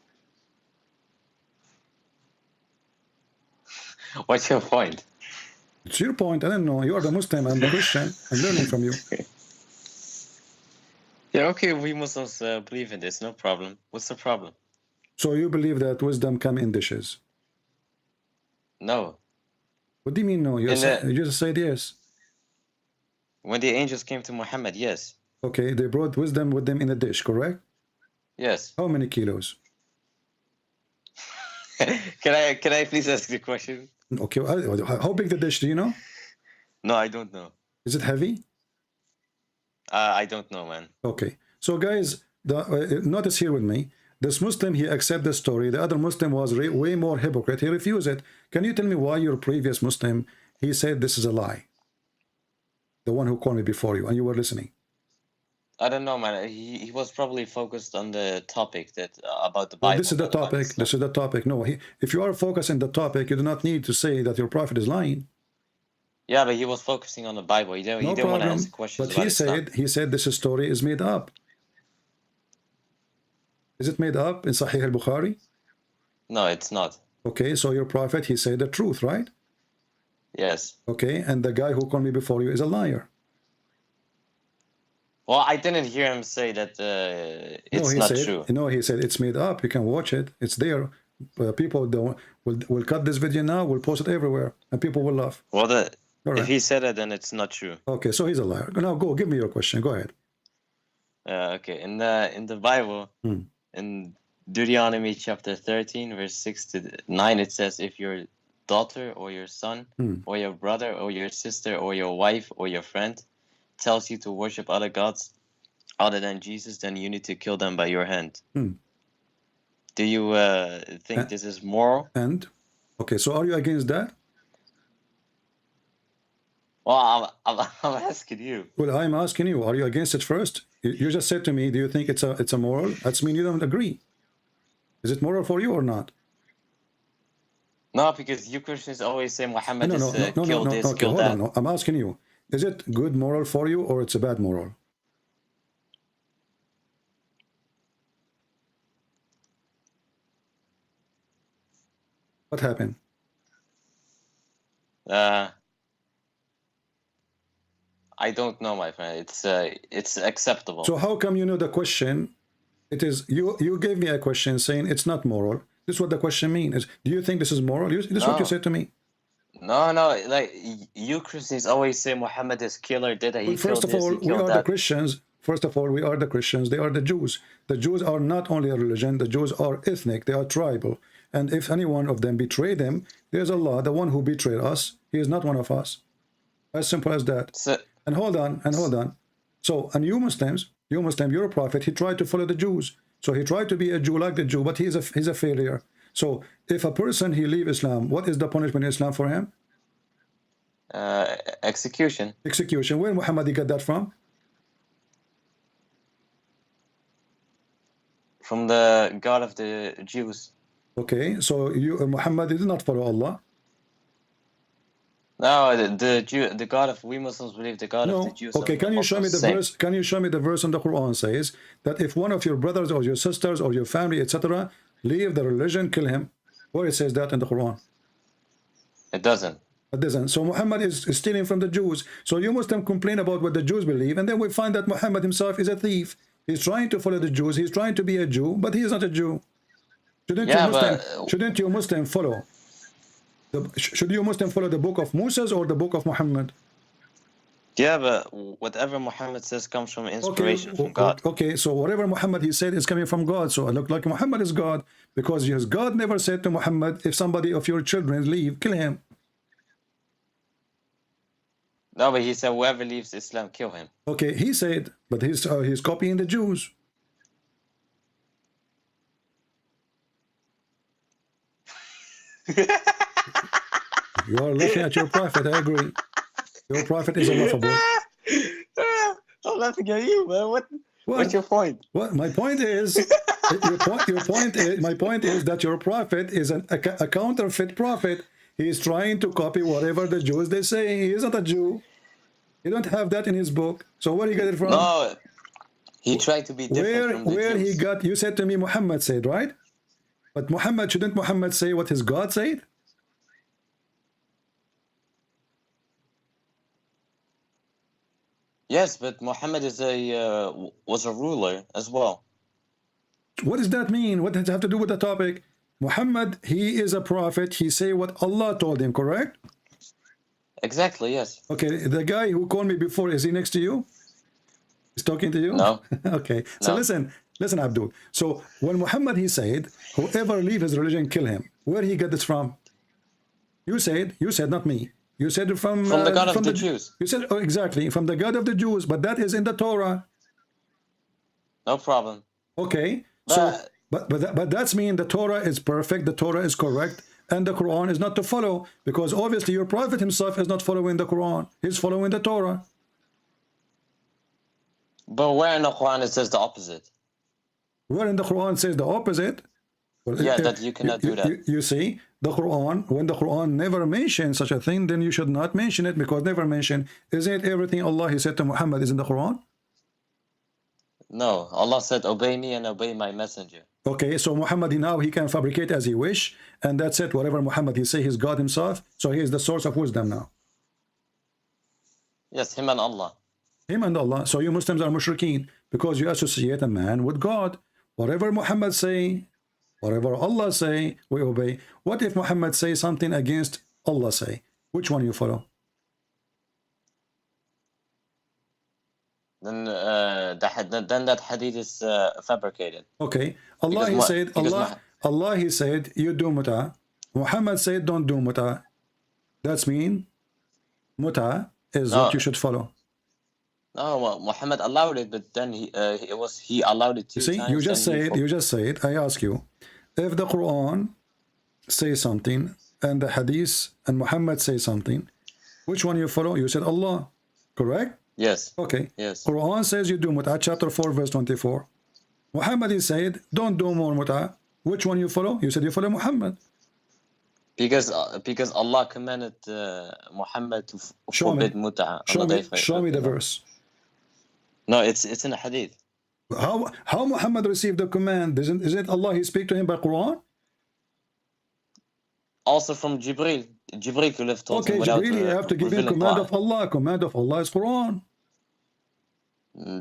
What's your point? It's your point. I don't know. You are the Muslim. I'm the Christian. I'm learning from you. Yeah, okay. We Muslims believe in this. No problem. What's the problem? So you believe that wisdom come in dishes? No. What do you mean no? You just said yes. When the angels came to Muhammad, yes. Okay, they brought wisdom with them in a dish, correct? Yes. How many kilos? Can I please ask the question? Okay, how big the dish, do you know? No, I don't know. Is it heavy? I don't know, man. Okay, so guys, notice here with me, this Muslim, he accepted the story. The other Muslim was way more hypocrite. He refused it. Can you tell me why your previous Muslim, he said this is a lie? The one who called me before you, and you were listening. I don't know, man. He was probably focused on the topic that about the Bible. Well, this is the topic. This is the topic. No, if you are focused on the topic, you do not need to say that your prophet is lying. Yeah, but he was focusing on the Bible. He didn't want to answer questions but about Islam. he said this story is made up. Is it made up in Sahih al-Bukhari? No, it's not. Okay, so your prophet, he said the truth, right? Yes. Okay, and the guy who called me before you is a liar. Well, I didn't hear him say that it's not true. No, he said it's made up. You can watch it. It's there. People will cut this video now. We'll post it everywhere, and people will laugh. Well, right. If he said it, then it's not true. Okay, so he's a liar. Now go, give me your question. Go ahead. Okay, in the Bible, in Deuteronomy chapter 13, verse 6 to 9, it says, if your daughter or your son or your brother or your sister or your wife or your friend tells you to worship other gods other than Jesus, then you need to kill them by your hand. Do you think this is moral? And okay, so are you against that? Well, I'm asking you. Well, I'm asking you, are you against it first? You just said to me, do you think it's a moral? That's mean you don't agree. Is it moral for you or not? No, because you Christians always say Muhammad is kill this, okay, kill hold that. on. No, I'm asking you, is it good moral for you or it's a bad moral? What happened? I don't know, my friend. It's acceptable. So how come you know the question? It is you gave me a question saying it's not moral. This is what the question means. Do you think this is moral? This is what you said to me. No, like you Christians always say Muhammad is killer. First of all, we are the Christians. First of all, we are the Christians. They are the Jews. The Jews are not only a religion. The Jews are ethnic. They are tribal. And if any one of them betray them, there's Allah. The one who betrayed us, he is not one of us. As simple as that. And hold on. So, and you Muslims, your prophet, he tried to follow the Jews. So he tried to be a Jew like the Jew, but he's a failure. So if a person, he leave Islam, what is the punishment in Islam for him? Execution. Execution. Where Muhammad he got that from? From the God of the Jews. Okay, so Muhammad did not follow Allah. No, the God of we Muslims believe the God of the Jews. Okay, can you show me the verse? Can you show me the verse in the Quran says that if one of your brothers or your sisters or your family, etc., leave the religion, kill him? Where it says that in the Quran? It doesn't. It doesn't. So Muhammad is stealing from the Jews. So you Muslims complain about what the Jews believe, and then we find that Muhammad himself is a thief. He's trying to follow the Jews. He's trying to be a Jew, but he is not a Jew. Shouldn't you Muslim follow? Should you Muslim follow the book of Moses or the book of Muhammad? Yeah, but whatever Muhammad says comes from inspiration from God. Okay, so whatever Muhammad he said is coming from God. So I look like Muhammad is God because his God never said to Muhammad, if somebody of your children leave, kill him. No, but he said whoever leaves Islam, kill him. Okay, he said, but he's copying the Jews. You are laughing at your prophet, I agree. Your prophet is laughable. I'm laughing at you, man. What's your point? What my point is, my point is that your prophet is a counterfeit prophet. He is trying to copy whatever the Jews they say. He is not a Jew. You don't have that in his book. So where he got it from? No, he tried to be different from the where Jews. He got? You said to me, Muhammad said, right? But shouldn't Muhammad say what his God said? Yes, but Muhammad is was a ruler as well. What does that mean? What does it have to do with the topic? Muhammad, he is a prophet. He say what Allah told him, correct? Exactly, yes. Okay, the guy who called me before, is he next to you? He's talking to you? No. Okay, so no. listen, Listen, Abdul. So when Muhammad, he said, whoever leave his religion, kill him. Where he get this from? You said, not me. You said from the God of the Jews. You said, oh, exactly, from the God of the Jews, but that is in the Torah. No problem. Okay, so but that's mean the Torah is perfect, the Torah is correct, and the Quran is not to follow, because obviously your prophet himself is not following the Quran. He's following the Torah. But where in the Quran it says the opposite? Where in the Quran says the opposite? Well, yeah, that you cannot do that. You see, the Quran, when the Quran never mentions such a thing, then you should not mention it, because never mention. Isn't it everything Allah, he said to Muhammad, is in the Quran? No, Allah said, obey me and obey my messenger. Okay, so Muhammad, now he can fabricate as he wish, and that's it. Whatever Muhammad, he say, he's God himself, so he is the source of wisdom now. Yes, him and Allah. Him and Allah. So you Muslims are mushrikeen, because you associate a man with God. Whatever Muhammad say, whatever Allah say, we obey. What if Muhammad say something against Allah say? Which one you follow? Then that hadith is fabricated. Okay. Allah, he said, Allah, he said, you do muta. Muhammad said, don't do muta. That's mean muta is what you should follow. No, well, Muhammad allowed it, but then he allowed it 2 times. See, you just say it. I ask you, if the Quran says something and the hadith and Muhammad say something, which one you follow? You said Allah, correct? Yes. Okay. Yes. Quran says you do muta, chapter 4, verse 24. Muhammad, he said, don't do more muta. Which one you follow? You said you follow Muhammad. Because Allah commanded Muhammad to forbid muta. Show me the verse. No, it's in a hadith. How Muhammad received the command? Isn't it Allah, he speak to him by Quran? Also from Jibril. Jibril could have told him without, Jibril, you have to give him command of Allah. Command of Allah is Quran.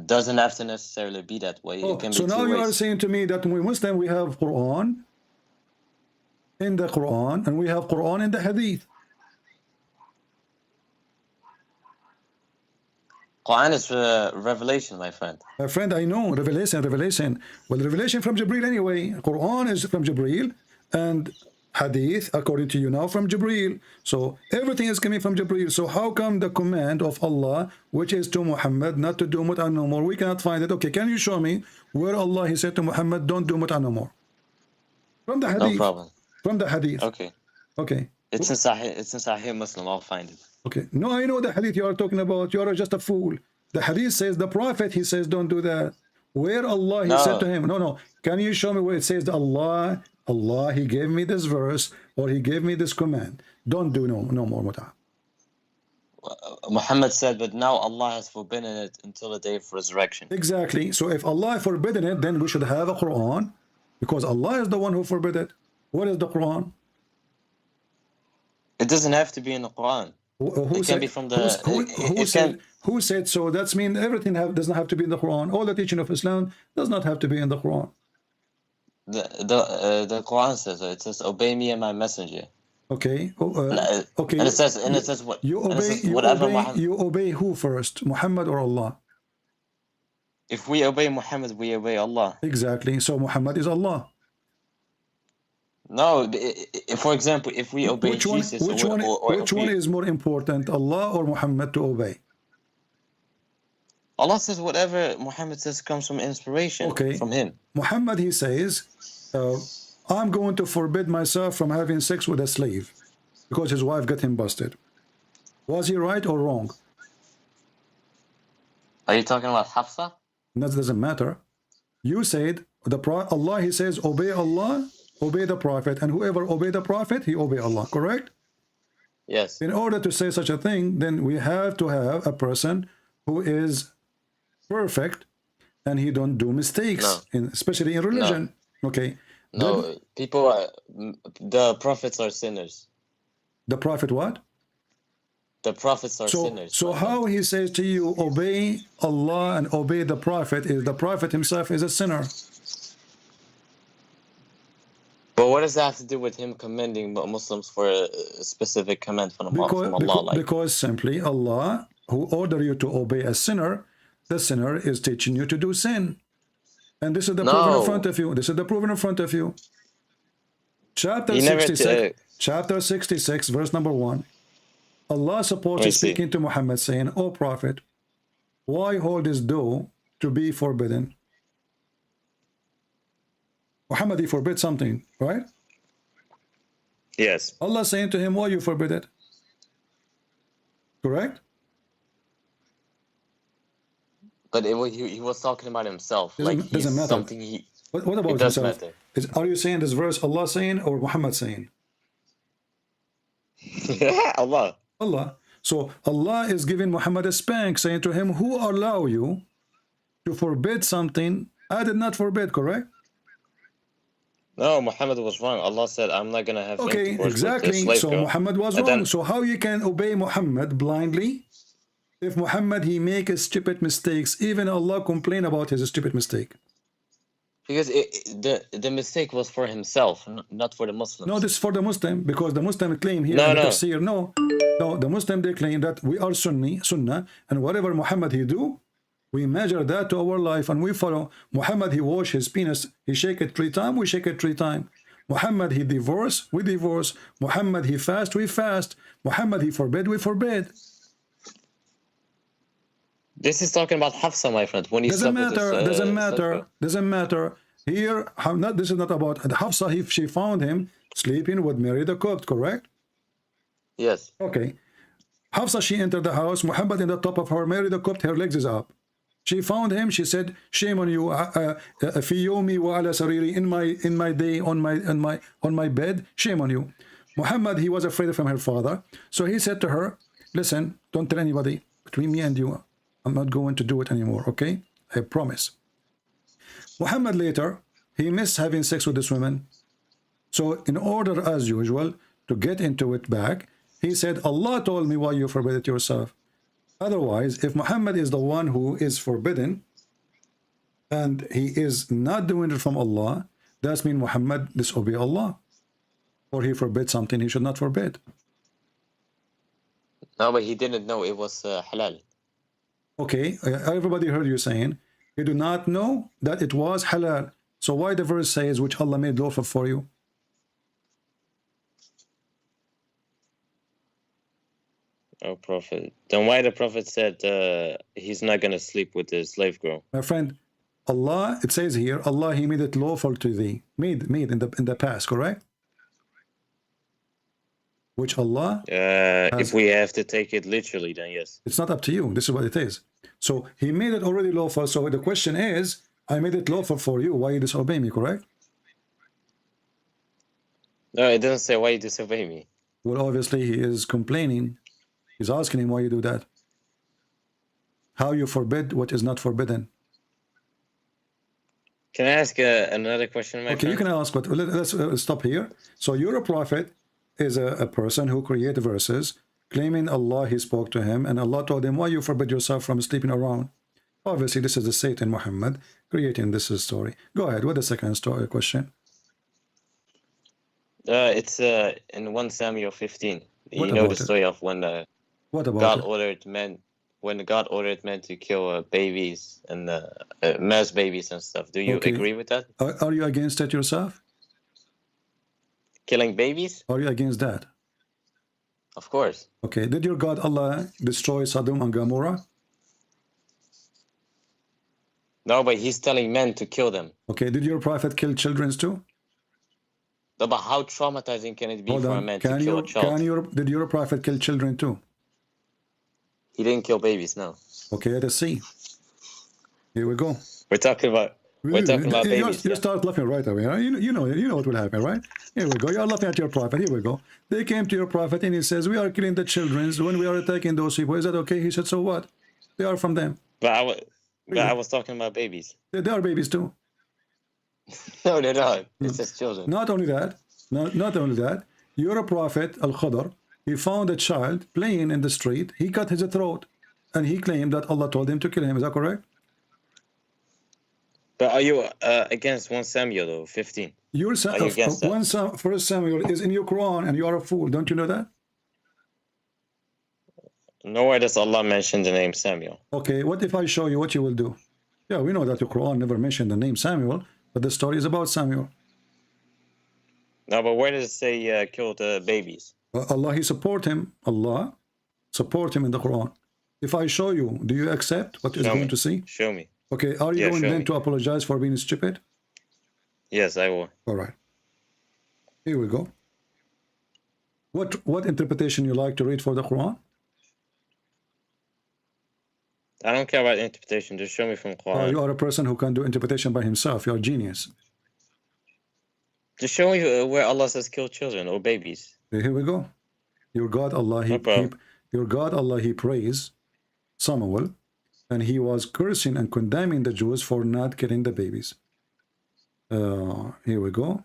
Doesn't have to necessarily be that way. It can be so now you ways. Are saying to me that we Muslim, we have Quran in the Quran and we have Quran in the Hadith. Quran is revelation, my friend. My friend, I know, revelation. Well, revelation from Jibril anyway. Quran is from Jibril and Hadith, according to you now, from Jibril. So everything is coming from Jibril. So how come the command of Allah, which is to Muhammad, not to do mut'ah no more? We cannot find it. Okay, can you show me where Allah, he said to Muhammad, don't do mut'ah no more? From the Hadith. No problem. From the Hadith. Okay. Okay. It's in Sahih Muslim. I'll find it. Okay. No, I know the Hadith you are talking about. You are just a fool. The Hadith says the Prophet, he says, don't do that. Where Allah, he said to him, no. Can you show me where it says Allah, he gave me this verse, or he gave me this command. Don't do no more mut'ah. Muhammad said, but now Allah has forbidden it until the day of resurrection. Exactly. So if Allah forbidden it, then we should have a Quran, because Allah is the one who forbid it. What is the Quran? It doesn't have to be in the Quran. It can be from the... Who said so? That's mean everything doesn't have to be in the Quran. All the teaching of Islam does not have to be in the Quran. The Quran says it. It says, obey me and my messenger. Okay. Okay. And it says what you obey who first, Muhammad or Allah? If we obey Muhammad, we obey Allah. Exactly. So Muhammad is Allah. No, for example, if we obey Jesus, which one is more important, Allah or Muhammad to obey? Allah says whatever Muhammad says comes from inspiration from him. Muhammad, he says, I'm going to forbid myself from having sex with a slave because his wife got him busted. Was he right or wrong? Are you talking about Hafsa? That doesn't matter. You said, Allah, he says, obey Allah, obey the Prophet, and whoever obey the Prophet, he obey Allah, correct? Yes. In order to say such a thing, then we have to have a person who is perfect and he don't do mistakes, especially in religion. Okay. No, people are, the prophets are sinners. The prophet what? The prophets are sinners. So how he says to you, obey Allah and obey the prophet, is the prophet himself is a sinner. But what does that have to do with him commending Muslims for a specific command from Allah? Because simply Allah, who order you to obey a sinner, the sinner is teaching you to do sin. And this is the proven in front of you. This is the proven in front of you. Chapter 66, chapter 66, verse number 1. Allah supposed to speaking to Muhammad saying, "O Prophet, why holdest thou to be forbidden?" Muhammad, he forbid something, right? Yes. Allah saying to him, why you forbid it? Correct? But he was talking about himself. Doesn't matter. Something he... What about himself? Are you saying this verse Allah saying or Muhammad saying? Allah. Allah. So Allah is giving Muhammad a spank, saying to him, who allow you to forbid something I did not forbid, correct? No, Muhammad was wrong. Allah said, I'm not going to have intercourse exactly. with a slave so girl. Muhammad was And wrong. then, so how you can obey Muhammad blindly? If Muhammad, he make a stupid mistakes, even Allah complain about his stupid mistake. because the mistake was for himself, not for the Muslims. No, this is for the Muslim, because the Muslim claim here No, in the no. tafsir, no, the Muslim, they claim that we are Sunnah, and whatever Muhammad he do, we measure that to our life and we follow. Muhammad, he wash his penis, he shake it 3 times, we shake it 3 times. Muhammad, he divorce, we divorce. Muhammad, he fast, we fast. Muhammad, he forbid, we forbid. This is talking about Hafsa, my friend. When he Doesn't slept with matter, his, doesn't matter. Here, this is not about Hafsa. If she found him sleeping with Mary the cook, correct? Yes. Okay. Hafsa, she entered the house. Muhammad in the top of her. Mary the cook, her legs is up. She found him. She said, "Shame on you, fi yomi wa ala sariri, in my day, on my bed. Shame on you." Muhammad, he was afraid from her father, so he said to her, "Listen, don't tell anybody. Between me and you, I'm not going to do it anymore. Okay, I promise." Muhammad later, he missed having sex with this woman, so in order, as usual, to get into it back, he said, "Allah told me why you forbid it yourself." Otherwise, if Muhammad is the one who is forbidden and he is not doing it from Allah, that means Muhammad disobey Allah, or he forbid something he should not forbid. No, but he didn't know it was halal. Okay, everybody heard you saying you do not know that it was halal. So why the verse says which Allah made lawful for you? Oh, Prophet. Then why the Prophet said he's not going to sleep with the slave girl? My friend, Allah, it says here, Allah, he made it lawful to thee. Made in the past, correct? Which Allah if we have to take it literally, then yes. It's not up to you. This is what it is. So he made it already lawful. So the question is, I made it lawful for you. Why you disobey me, correct? No, it doesn't say why you disobey me. Well, obviously he is complaining. He's asking him why you do that. How you forbid what is not forbidden. Can I ask another question, my Okay, friend? you can ask, but let's stop here. So you're a prophet, is a person who created verses, claiming Allah, he spoke to him, and Allah told him, why you forbid yourself from sleeping around? Obviously, this is the Satan Muhammad creating this story. Go ahead, what the second story question? It's in 1 Samuel 15. You know the story of when God ordered men to kill babies and mass babies and stuff. Do you agree with that? Are you against that yourself? Killing babies? Are you against that? Of course. Okay, did your God Allah destroy Sodom and Gomorrah? No, but he's telling men to kill them. Okay, did your prophet kill children too? No, but how traumatizing can it be for a man to kill a child? Did your prophet kill children too? He didn't kill babies, no. Okay, let us see. Here we go. We're talking about babies. You start laughing right away. Right? You know what will happen, right? Here we go. You're laughing at your prophet. Here we go. They came to your prophet and he says, we are killing the children when we are attacking those people. Is that okay? He said, so what? They are from them. But I was talking about babies. They are babies too. No, they're not. It's just children. Not only that, you're a prophet, Al-Khadr. He found a child playing in the street. He cut his throat. And he claimed that Allah told him to kill him. Is that correct? But are you against 1 Samuel, though, 15? You're against that? 1 Samuel is in your Quran, and you are a fool. Don't you know that? Nowhere does Allah mention the name Samuel. Okay, what if I show you what you will do? Yeah, we know that the Quran never mentioned the name Samuel, but the story is about Samuel. No, but where does it say killed babies? Allah, He support him. Allah support him in the Quran. If I show you, do you accept what is Show going me. to see? Show me. Okay, are you Yeah, going show then me. to apologize for being stupid? Yes, I will. All right. Here we go. What interpretation you like to read for the Quran? I don't care about interpretation. Just show me from Oh, Quran. you are a person who can do interpretation by himself. You're a genius. Just show me where Allah says kill children or babies. Okay, here we go. Your God Allah, He praised Samuel, and he was cursing and condemning the Jews for not killing the babies. Here we go.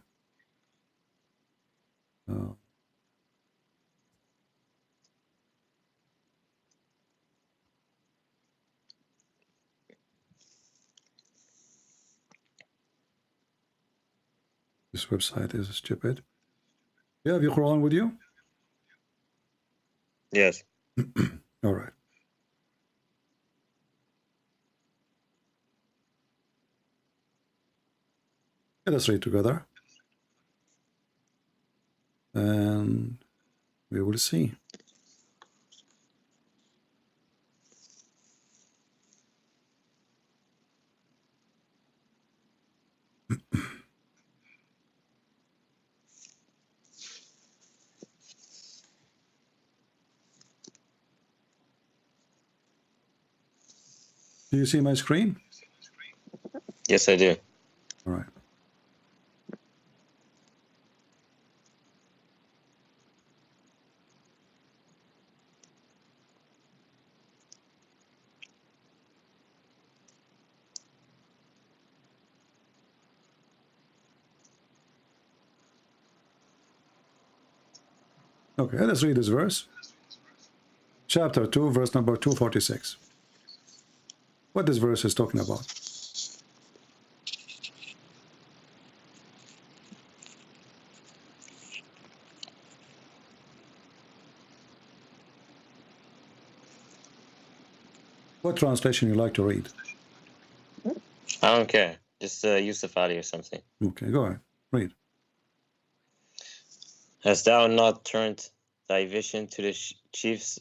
This website is stupid. You have your Quran with you? Yes. All right. Let us read together. And we will see. Do you see my screen? Yes, I do. All right. Okay, let's read this verse. Chapter 2, verse number 246. What this verse is talking about. What translation you like to read? I don't care. Just Yusuf Ali or something. Okay, go ahead. Read. Hast thou not turned thy vision to the chiefs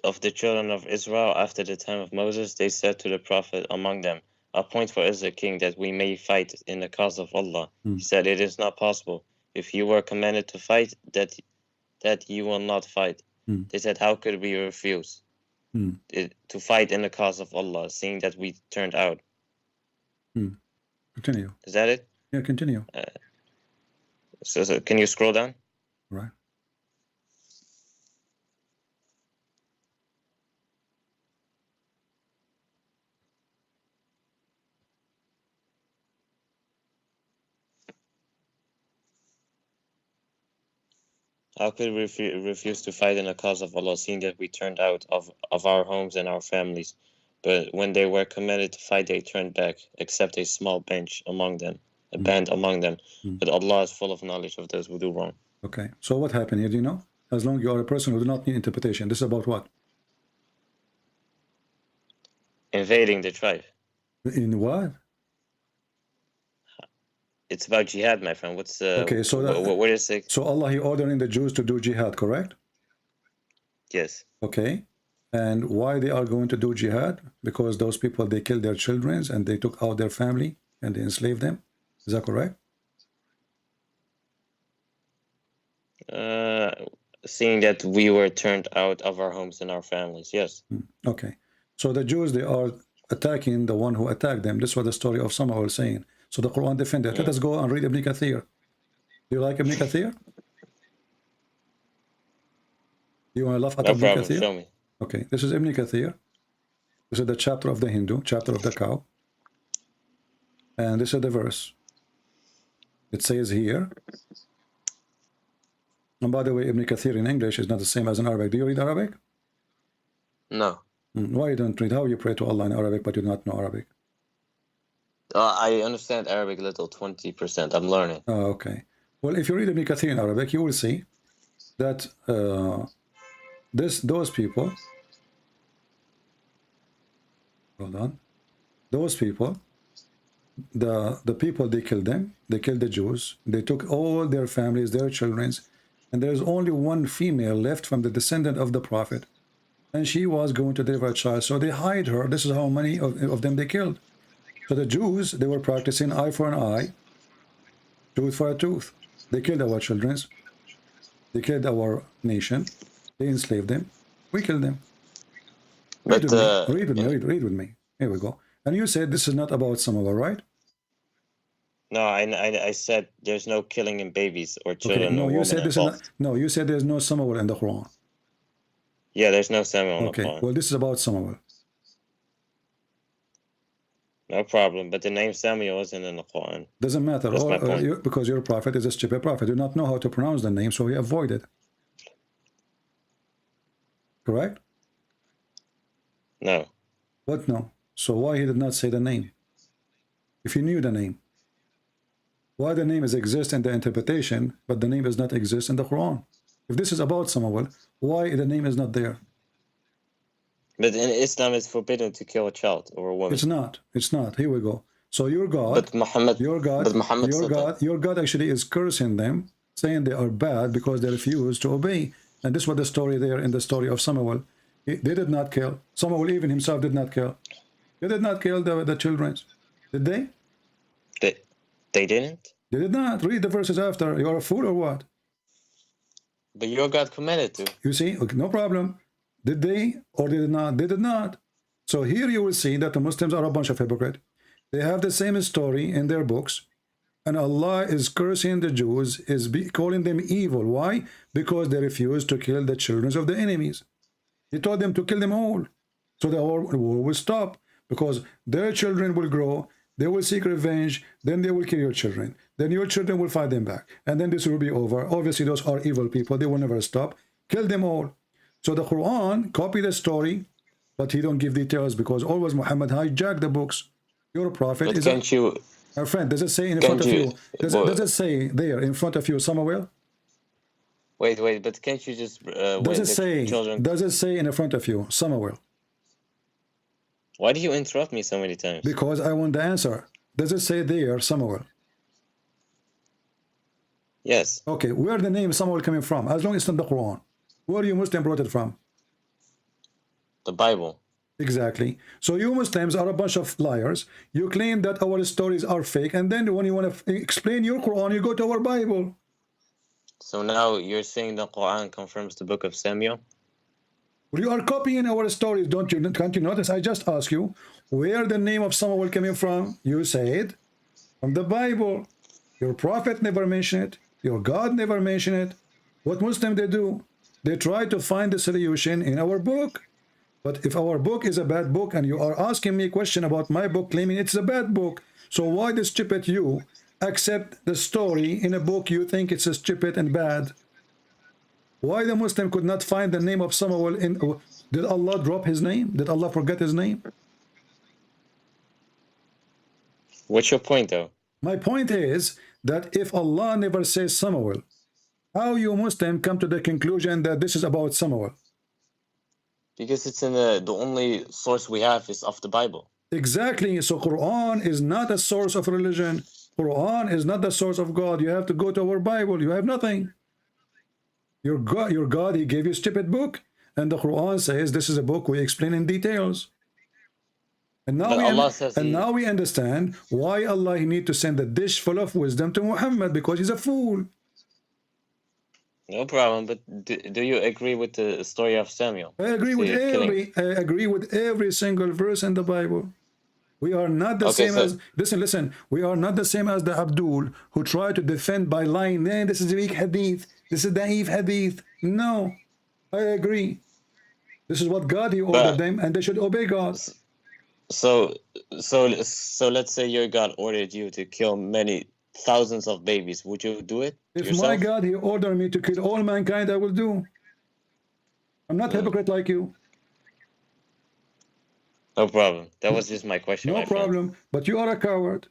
of the children of Israel after the time of Moses? They said to the prophet among them, appoint for us a king that we may fight in the cause of Allah. He said, it is not possible. If you were commanded to fight, that you will not fight. They said, how could we refuse to fight in the cause of Allah, seeing that we turned out? Continue. Is that it? Yeah, continue. So can you scroll down? Right. How could we refuse to fight in the cause of Allah, seeing that we turned out of our homes and our families? But when they were commanded to fight, they turned back, except a small bench among them, a band among them. But Allah is full of knowledge of those who do wrong. Okay, so what happened here, do you know? As long as you are a person who do not need interpretation, this is about what? Invading the tribe. In what? It's about jihad, my friend. What's okay, so what is it? So Allah, He ordering the Jews to do jihad, correct? Yes. Okay, and why they are going to do jihad? Because those people, they killed their children and they took out their family and they enslaved them. Is that correct? Seeing that we were turned out of our homes and our families, yes. Okay, so the Jews, they are attacking the one who attacked them. This is what the story of Samuel was saying. So the Quran defended. Let us go and read Ibn Kathir. Do you like Ibn Kathir? You want to laugh at No Ibn problem. Kathir? Show me. Okay, this is Ibn Kathir. This is the chapter of the Hindu, chapter of the cow. And this is the verse. It says here, and by the way, Ibn Kathir in English is not the same as in Arabic. Do you read Arabic? No. Why you don't read? How you pray to Allah in Arabic but you do not know Arabic? I understand Arabic a little, 20%. I'm learning. Oh, okay. Well, if you read Ibn Kathir in Arabic, you will see that those people, hold on, those people, the people, they killed them. They killed the Jews. They took all their families, their children, and there's only one female left from the descendant of the prophet, and she was going to deliver a child. So they hide her. This is how many of them they killed. So the Jews, they were practicing eye for an eye, tooth for a tooth. They killed our children. They killed our nation. They enslaved them. We killed them. Read with me. Here we go. And you said this is not about Samuel, right? No, I said there's no killing in babies or children. Okay. No, or you women said this is involved. not. No, you said there's no Samuel in the Quran. Yeah, there's no Samuel in the Okay. Quran. Well, this is about Samuel. No problem. But the name Samuel isn't in the Quran. Doesn't matter. That's my point. Because your prophet is a stupid prophet. You do not know how to pronounce the name, so he avoided. Correct? No. What no? So why he did not say the name? If he knew the name. Why the name is exist in the interpretation, but the name does not exist in the Quran? If this is about Samuel, why the name is not there? But in Islam, it's forbidden to kill a child or a woman. It's not. It's not. Here we go. So your God, But Muhammad, your God, but Muhammad your said God, that. your God actually is cursing them, saying they are bad because they refuse to obey. And this was the story there in the story of Samuel. They did not kill. Samuel even himself did not kill. They did not kill the children. Did they? They didn't? They did not. Read the verses after. You are a fool or what? But your God commanded to. You see? Okay, no problem. Did they or they did not? They did not. So here you will see that the Muslims are a bunch of hypocrites. They have the same story in their books. And Allah is cursing the Jews, calling them evil. Why? Because they refuse to kill the children of the enemies. He told them to kill them all. So the war will stop. Because their children will grow, they will seek revenge, then they will kill your children. Then your children will fight them back. And then this will be over. Obviously, those are evil people. They will never stop. Kill them all. So the Quran copied the story, but he don't give details because always Muhammad hijacked the books. Your prophet But is can't you... Our friend, does it say in front of you? Does it say there in front of you, Samuel? Wait, but can't you just... Does it say? Children... Does it say in front of you, Samuel? Why do you interrupt me so many times? Because I want the answer. Does it say there, Samuel? Yes. Okay, where the name Samuel coming from? As long as it's in the Quran. Where you Muslim brought it from? The Bible. Exactly. So you Muslims are a bunch of liars. You claim that our stories are fake, and then when you want to explain your Quran, you go to our Bible. So now you're saying the Quran confirms the book of Samuel? You are copying our stories, don't you? Can't you notice? I just asked you where the name of Samuel coming from. You said from the Bible. Your prophet never mentioned it. Your God never mentioned it. What Muslims they do? They try to find the solution in our book. But if our book is a bad book and you are asking me a question about my book claiming it's a bad book, so why the stupid you accept the story in a book you think it's a stupid and bad? Why the Muslim could not find the name of Samuel in... Did Allah drop his name? Did Allah forget his name? What's your point though? My point is that if Allah never says Samuel, how you Muslim come to the conclusion that this is about Samuel? Because it's in the only source we have is of the Bible. Exactly. So Quran is not a source of religion. Quran is not the source of God. You have to go to our Bible. You have nothing. Your God, he gave you a stupid book. And the Quran says this is a book we explain in details. And now we understand why Allah need to send a dish full of wisdom to Muhammad, because he's a fool. No problem, but do you agree with the story of Samuel? I agree with every single verse in the Bible. We are not the same as listen. We are not the same as the Abdul who try to defend by lying. This is a weak hadith. This is da'if hadith. No, I agree. This is what God he ordered them, and they should obey God. So let's say your God ordered you to kill many thousands of babies. Would you do it? If yourself? my God he ordered me to kill all mankind, I will do. I'm not hypocrite like you. No problem. That was just my question. No problem. But you are a coward.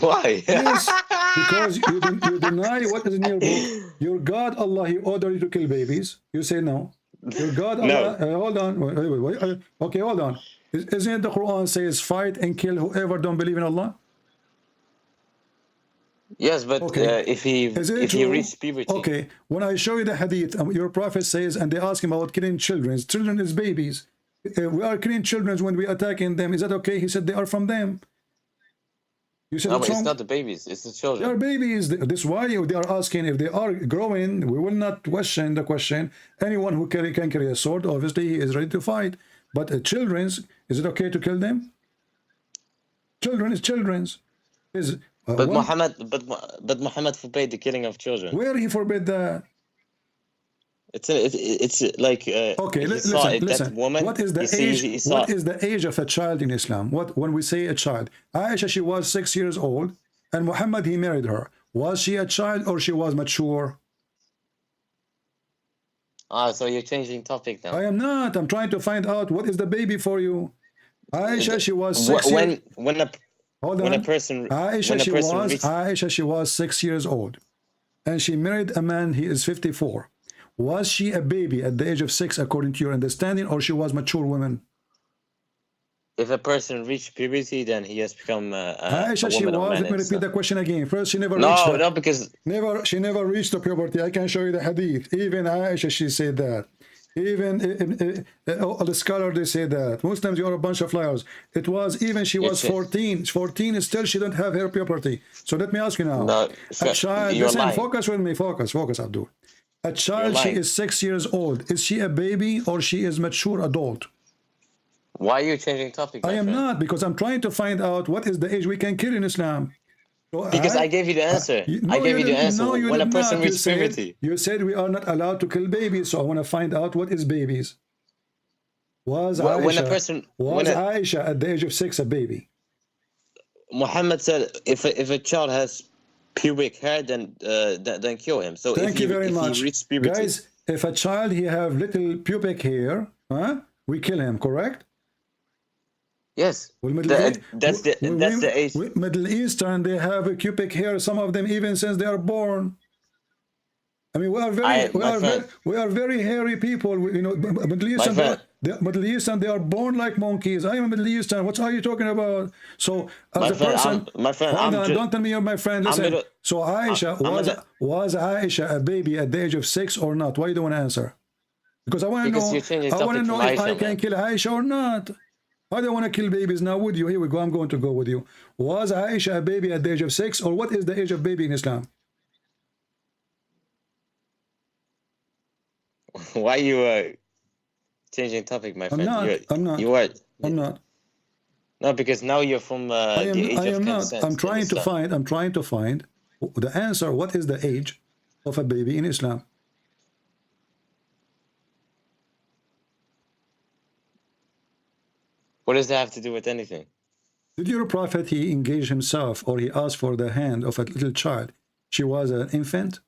Why? Yes, because you deny what is in your book. Your God, Allah, he ordered you to kill babies. You say no. Your God, Allah, hold on. Wait. Okay, hold on. Isn't it the Quran says fight and kill whoever don't believe in Allah? Yes, but if he reached puberty. Okay, when I show you the hadith, your prophet says, and they ask him about killing children. Children is babies. We are killing children when we attacking them. Is that okay? He said they are from them. You said No, but it's not the babies, it's the children. They are babies. This is why they are asking if they are growing. We will not question the question. Anyone who can carry a sword, obviously he is ready to fight. But children's, is it okay to kill them? Children is children's. But Muhammad forbade the killing of children. Where he forbade that? It's like okay. Listen. Woman, what is the age? What is the age of a child in Islam? What when we say a child? Aisha, she was 6 years old, and Muhammad he married her. Was she a child or she was mature? So you're changing topic now. I am not. I'm trying to find out what is the baby for you. Aisha, she was 6 years. When a person Aisha, she was 6 years old, and she married a man. He is 54. Was she a baby at the age of 6, according to your understanding, or she was mature woman? If a person reached puberty, then he has become Aisha, a woman of man. Let me repeat the question again. First, she never reached she never reached the puberty. I can show you the hadith. Even Aisha, she said that. Even all the scholars, they say that. Muslims, you are a bunch of liars. It was even she was 14. 14 still she don't have her puberty. So let me ask you now. A child, listen, focus with me. Focus, Abdul. A child, she is 6 years old. Is she a baby or she is mature adult? Why are you changing topic? I am not, because I'm trying to find out what is the age we can kill in Islam. So because I gave you the answer. I gave you the answer. When a person reaches puberty. You said we are not allowed to kill babies, so I want to find out what is babies. Was Aisha at the age of 6 a baby? Muhammad said if a child has pubic hair, then kill him. So thank you very much, he reaches puberty, guys. If a child he have little pubic hair, we kill him, correct? Yes. Well, that's the age. Middle Eastern, they have a pubic hair. Some of them even since they are born. I mean, we are very hairy people. You know, Middle Eastern, they are born like monkeys. I am a Middle Eastern. What are you talking about? So, as a person, don't tell me you're my friend. Listen. So, Aisha, was Aisha a baby at the age of 6 or not? Why you don't want to answer? Because I want to know. I want to know if I can kill Aisha or not. I don't want to kill babies now with you. Here we go. I'm going to go with you. Was Aisha a baby at the age of 6, or what is the age of baby in Islam? Why are you changing topic, my friend? I'm not. You are. I'm not. No, because now you're from the age of consent. I'm trying to find the answer. What is the age of a baby in Islam? What does that have to do with anything? Did your prophet, he engaged himself, or he asked for the hand of a little child? She was an infant?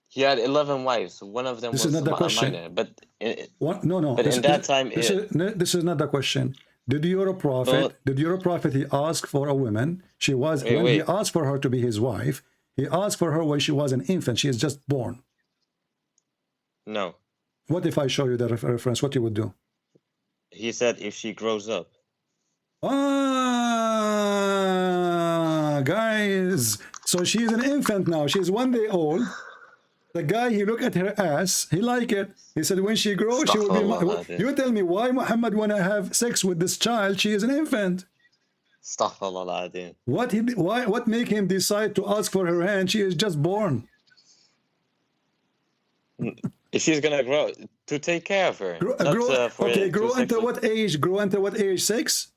He had 11 wives. One of them was not the question. minor. But no. But in that time, this is not the question. Did your prophet, he ask for a woman? She was he asked for her to be his wife. He asked for her when she was an infant. She is just born. No. What if I show you the reference? What you would do? He said if she grows up. Guys. So she's an infant now. She's 1 day old. The guy, he looked at her ass. He liked it. He said when she grows, she will be... You tell me why Muhammad want to have sex with this child? She is an infant. What make him decide to ask for her hand? She is just born. If she's gonna grow, to take care of her. Grow until what age? Grow until what age? 6?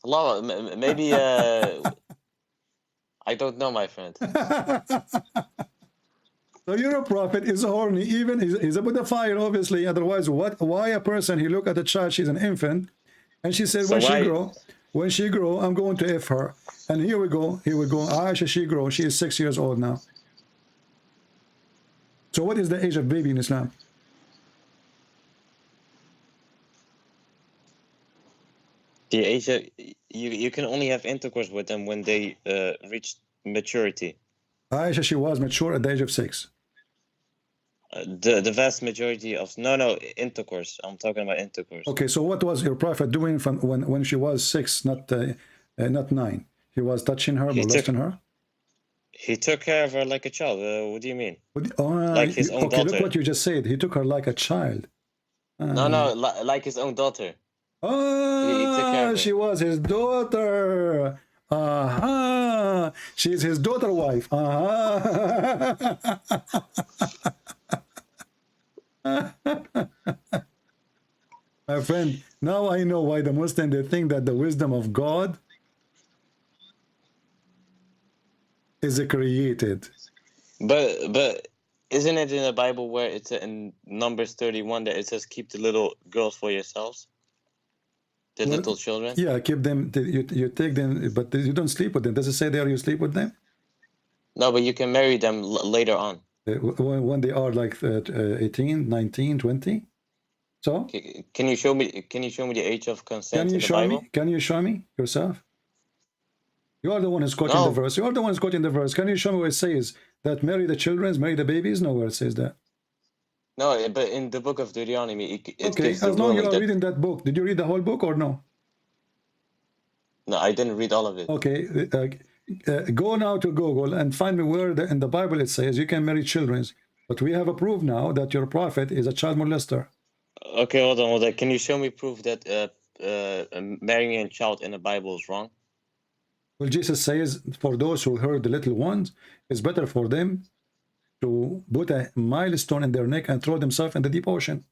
Allah, maybe. I don't know, my friend. So your prophet is horny. Even he's a pedophile, obviously. Otherwise, why a person he look at a child? She's an infant, and she said when she grow, I'm going to F her. And here we go. Aisha, she grow. She is 6 years old now. So what is the age of baby in Islam? The age of, you can only have intercourse with them when they reach maturity. Aisha, she was mature at the age of 6. The vast majority of intercourse. I'm talking about intercourse. Okay, so what was your prophet doing from when she was 6, not 9? He was touching her, molesting her? He took care of her like a child. What do you mean? Like his own daughter. Look what you just said. He took her like a child. No, like his own daughter. He took care of her. She was his daughter. She's his daughter wife. My friend, now I know why the Muslims, they think that the wisdom of God is created. But isn't it in the Bible where it's in Numbers 31 that it says keep the little girls for yourselves? The little children? Yeah, keep them, you take them, but you don't sleep with them. Does it say there you sleep with them? No, but you can marry them later on. When they are like 18, 19, 20? So? Can you show me the age of consent in the Bible? Can you show me yourself? You are the one who's quoting the verse. You are the one who's quoting the verse. Can you show me where it says that marry the children, marry the babies? Nowhere it says that. No, but in the book of Deuteronomy, it okay, gives the as long as you are that... reading that book, did you read the whole book or no? No, I didn't read all of it. Okay, go now to Google and find me where in the Bible it says you can marry children. But we have a proof now that your prophet is a child molester. Okay, hold on. Can you show me proof that marrying a child in the Bible is wrong? Well, Jesus says for those who hurt the little ones, it's better for them to put a milestone in their neck and throw themselves in the deep ocean.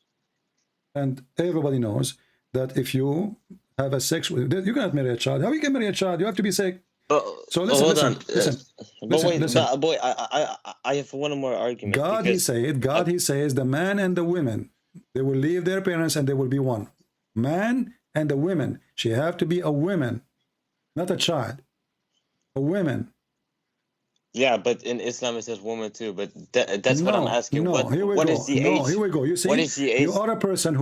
And everybody knows that if you have a sex with, you cannot marry a child. How you can marry a child? You have to be sick. So listen, listen. Boy, I have one more argument. God, he says, the man and the women, they will leave their parents and they will be one. Man and the women, she have to be a woman, not a child. A woman. Yeah, but in Islam it says woman too. But that's what I'm asking. No, what is the age? Here we go. You see, what is the age? You are the person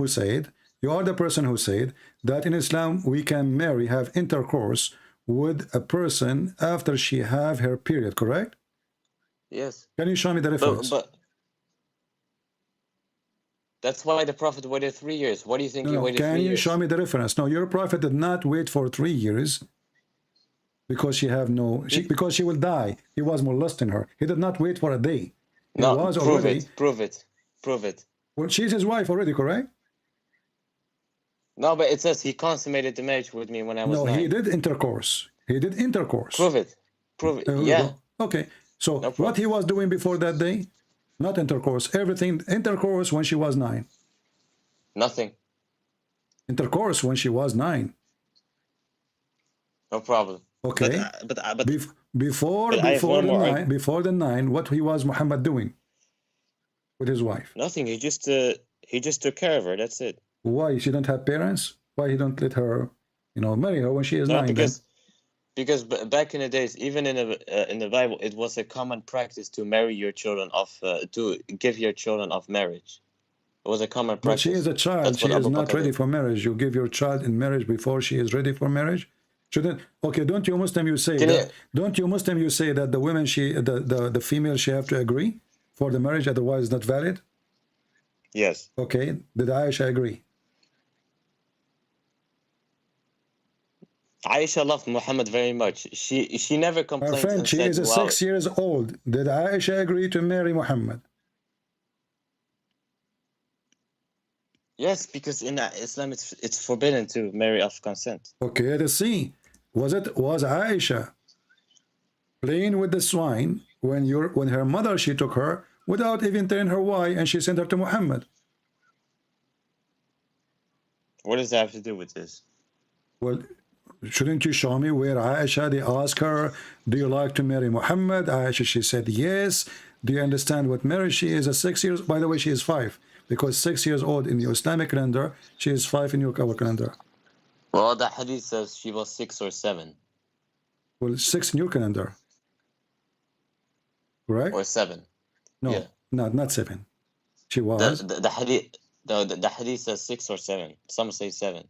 who said that in Islam we can marry, have intercourse with a person after she have her period, correct? Yes. Can you show me the reference? But that's why the Prophet waited 3 years. What do you think he waited 3 years? Can you show me the reference? No, your Prophet did not wait for 3 years. Because because she will die. He was molesting her. He did not wait for a day. Prove it. Well, she's his wife already, correct? No, but it says he consummated the marriage with me when I was 9. No, he did intercourse. Prove it. Yeah. Okay. So what he was doing before that day? Not intercourse. Everything intercourse when she was 9. Nothing. Intercourse when she was 9. No problem. Okay, but before the 9, what he was Muhammad doing with his wife? Nothing. He just took care of her. That's it. Why she don't have parents? Why he don't let her, marry her when she is 9? Because back in the days, even in the Bible, it was a common practice to marry your children to give your children of marriage. It was a common practice. But she is a child. She is not ready for marriage. You give your child in marriage before she is ready for marriage. Don't you Muslim say that the women the female she have to agree for the marriage, otherwise it's not valid? Yes. Okay, did Aisha agree? Aisha loved Muhammad very much. She never complained. Her friend, she is 6 years old. Did Aisha agree to marry Muhammad? Yes, because in Islam it's forbidden to marry off consent. Okay, let's see. Was Aisha playing with the swine when her mother she took her without even telling her why, and she sent her to Muhammad? What does that have to do with this? Well, shouldn't you show me where Aisha, they asked her, do you like to marry Muhammad? Aisha, she said yes. Do you understand what marriage she is? 6 years. By the way, she is 5. Because 6 years old in your Islamic calendar, she is 5 in your calendar. Well, the hadith says she was 6 or 7. Well, 6 in your calendar. Correct? Or 7. No, yeah. not 7. She was. The hadith says 6 or 7. Some say 7.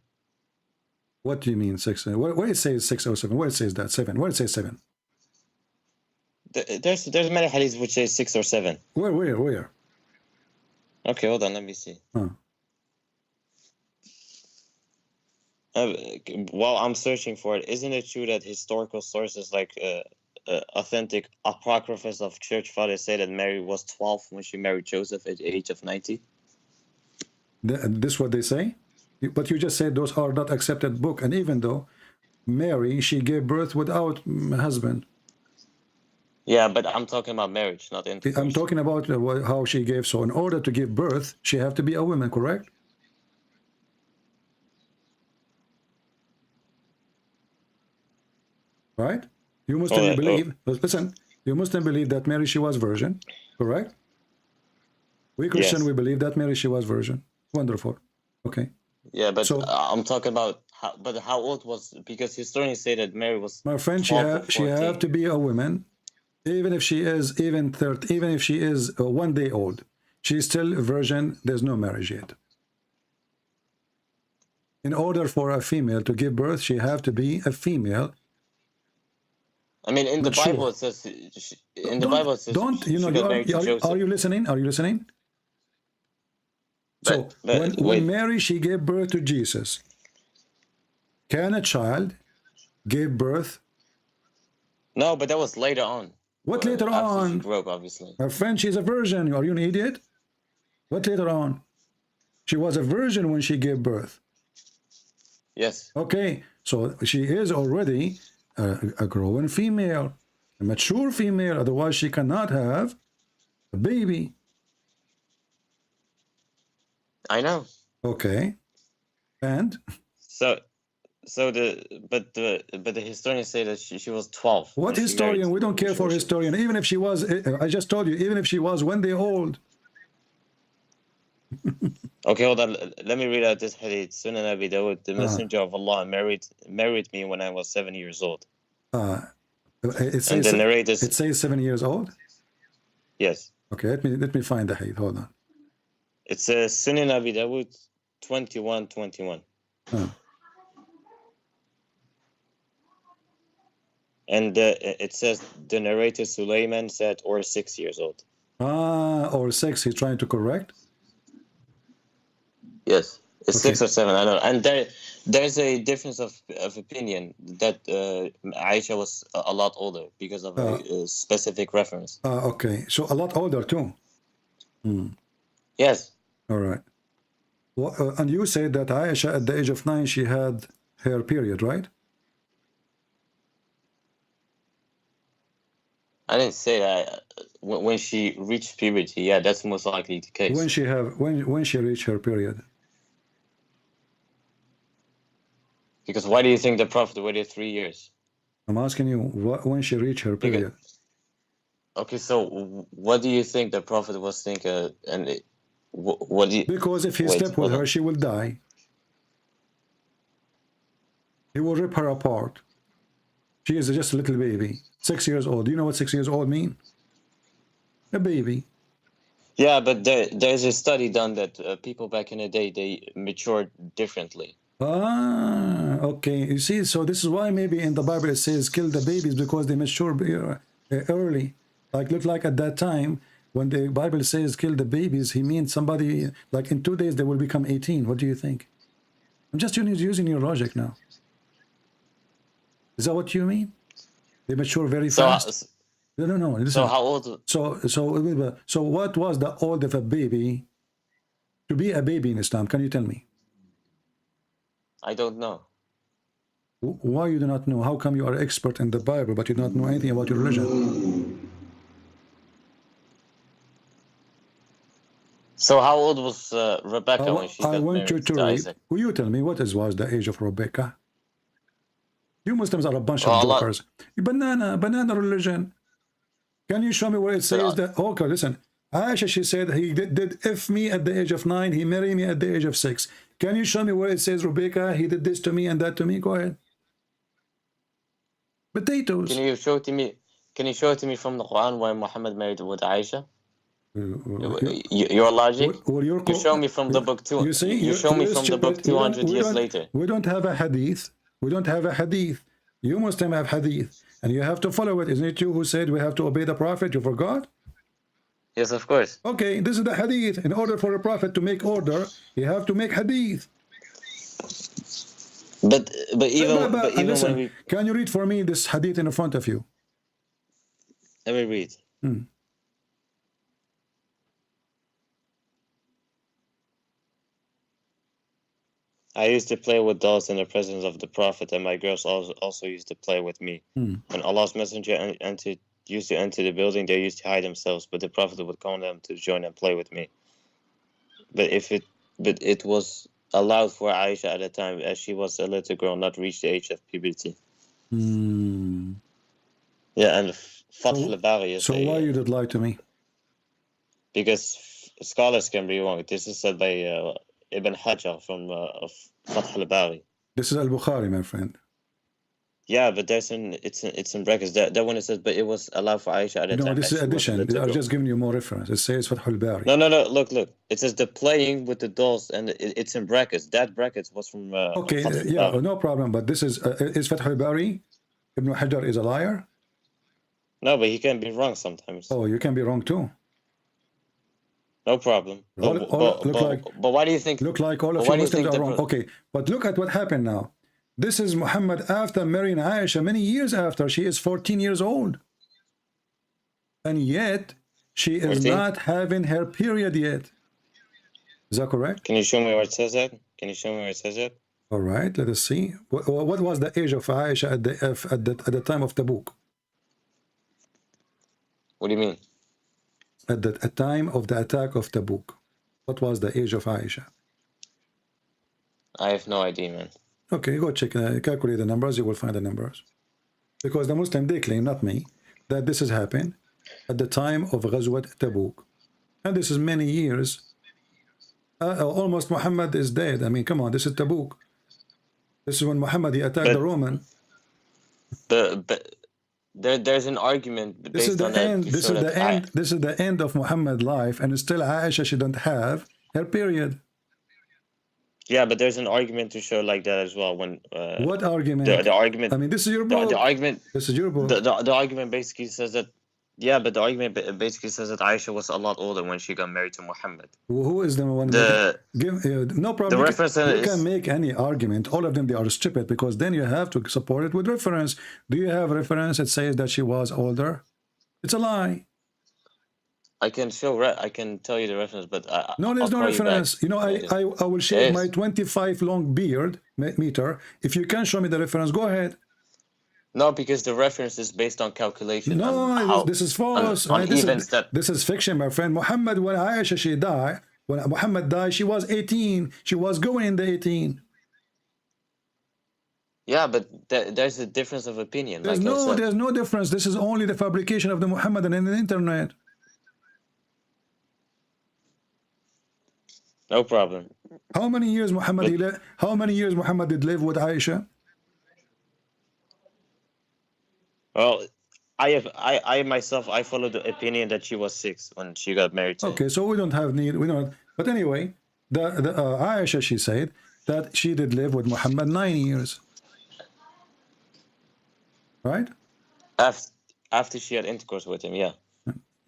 What do you mean 6? Where it says 6 or 7? Where it says that 7? Where it says 7? There's many hadiths which say 6 or 7. Where? Okay, hold on, let me see. While I'm searching for it, isn't it true that historical sources like authentic apocryphas of church fathers say that Mary was 12 when she married Joseph at the age of 90? This is what they say? But you just said those are not accepted book. And even though Mary, she gave birth without husband. Yeah, but I'm talking about marriage, not intercourse. I'm talking about how she gave. So in order to give birth, she have to be a woman, correct? Right? You Muslim believe, listen, you Muslim believe that Mary, she was virgin, correct? We Christian, we believe that Mary, she was virgin. Wonderful. Okay. Yeah, but so, I'm talking about how old was, because historians say that Mary was, my friend, she have to be a woman, even if she is even 30, even if she is 1 day old, she's still a virgin. There's no marriage yet. In order for a female to give birth, she have to be a female. I mean, in the Bible it says. In the Bible it says. Don't you know? Are you listening? Are you listening? So when Mary, she gave birth to Jesus, can a child give birth? No, but that was later on. What later on? Grew up, obviously. My friend, she's a virgin. Are you an idiot? What later on? She was a virgin when she gave birth. Yes. Okay, so she is already a grown female, a mature female. Otherwise, she cannot have a baby. I know. Okay, and so the historians say that she was 12. What historian? We don't care for historian. Even if she was, I just told you, even if she was 1 day old. Okay, hold on. Let me read out this hadith. Sunan Abi Dawud, the Messenger of Allah married me when I was 7 years old. It says 7 years old. Yes. Okay, let me find the hadith. Hold on. It says Sunan Abi Dawud 21:21. And it says the narrator Sulaiman said, or 6 years old. Or 6. He's trying to correct. Yes, it's 6 or 7. I don't know. And there's a difference of opinion that Aisha was a lot older because of a specific reference. Okay, so a lot older too. Yes. All right. Well, and you said that Aisha at the age of 9 she had her period, right? I didn't say that. When she reached puberty, yeah, that's most likely the case. When she reached her period. Because why do you think the Prophet waited 3 years? I'm asking you when she reached her period. Okay, so what do you think the Prophet was thinking? And what do you? Because if he slept with her, she will die. He will rip her apart. She is just a little baby, 6 years old. Do you know what 6 years old mean? A baby. Yeah, but there's a study done that people back in the day, they matured differently. Okay. You see, so this is why maybe in the Bible it says kill the babies, because they mature early. Like, look like at that time, when the Bible says kill the babies, he means somebody, like in 2 days they will become 18. What do you think? I'm just using your logic now. Is that what you mean? They mature very fast? No. Listen. So how old? So what was the old of a baby to be a baby in Islam? Can you tell me? I don't know. Why you do not know? How come you are expert in the Bible but you don't know anything about your religion? So how old was Rebecca when she got married? I want you to read. Isaac? Will you tell me what was the age of Rebecca? You Muslims are a bunch of jokers. Banana religion. Can you show me where it says that? Okay, listen. Aisha, she said he did F me at the age of 9. He married me at the age of 6. Can you show me where it says Rebecca, he did this to me and that to me? Go ahead. Potatoes. Can you show it to me? Can you show it to me from the Quran why Muhammad married with Aisha? Your logic. You show me from the book 2. You show me from the book 200 years later. We don't have a hadith. We don't have a hadith. You Muslim have hadith, and you have to follow it. Isn't it you who said we have to obey the Prophet? You forgot? Yes, of course. Okay, this is the hadith. In order for a prophet to make order, you have to make hadith. But even listen, when we can you read for me this hadith in front of you? let me read. I used to play with dolls in the presence of the Prophet, and my girls also used to play with me. When Allah's messenger used to enter the building, they used to hide themselves, but the Prophet would call them to join and play with me. But it was allowed for Aisha at the time, as she was a little girl, not reached the age of puberty. Yeah, and Fath al-Bari is so why you did lie to me? Because scholars can be wrong. This is said by Ibn Hajar from Fath al-Bari. This is Al-Bukhari, my friend. Yeah, but it's in brackets. That one it says, but it was allowed for Aisha at the time. No, this is addition. They are just giving you more reference. It says Fath al-Bari. No. Look. It says the playing with the dolls, and it's in brackets. That brackets was from. Okay, Fath yeah, al-Bari. no problem. But this is Fath al-Bari. Ibn Hajar is a liar. No, but he can be wrong sometimes. Oh, you can be wrong too. No problem. But why do you think? Look like all of you Muslims are wrong. Okay, but look at what happened now. This is Muhammad after marrying Aisha many years after. She is 14 years old. And yet, she is 14? not having her period yet. Is that correct? Can you show me where it says that? All right, let us see. What was the age of Aisha at the time of Tabuk? What do you mean? At the time of the attack of Tabuk, what was the age of Aisha? I have no idea, man. Okay, go check, calculate the numbers, you will find the numbers. Because the Muslim, they claim, not me, that this has happened at the time of Ghazwat Tabuk. And this is many years. Almost Muhammad is dead. I mean, come on, this is Tabuk. This is when Muhammad, he attacked the Roman. But there's an argument based on that. This is the end of Muhammad's life, and still Aisha, she don't have her period. Yeah, but there's an argument to show like that as well. When what argument? The argument. I mean, this is your book. The argument. This is your book. The argument basically says that. Yeah, but the argument basically says that Aisha was a lot older when she got married to Muhammad. Who is the one? No problem. The reference you can make any argument. All of them, they are stupid because then you have to support it with reference. Do you have reference that says that she was older? It's a lie. I can tell you the reference, but no, there's no reference. You know, I will shave my 25 long beard meter. If you can show me the reference, go ahead. No, because the reference is based on calculation. No, this is false. This is fiction, my friend. Muhammad, when Aisha, she died, when Muhammad died, she was 18. She was going in the 18. Yeah, but there's a difference of opinion. There's no difference. This is only the fabrication of the Muhammadan in the internet. No problem. How many years Muhammad did live with Aisha? Well, I myself follow the opinion that she was 6 when she got married to him. Okay, so we don't have need. We don't. But anyway, the Aisha, she said that she did live with Muhammad 9 years. Right? After she had intercourse with him, yeah.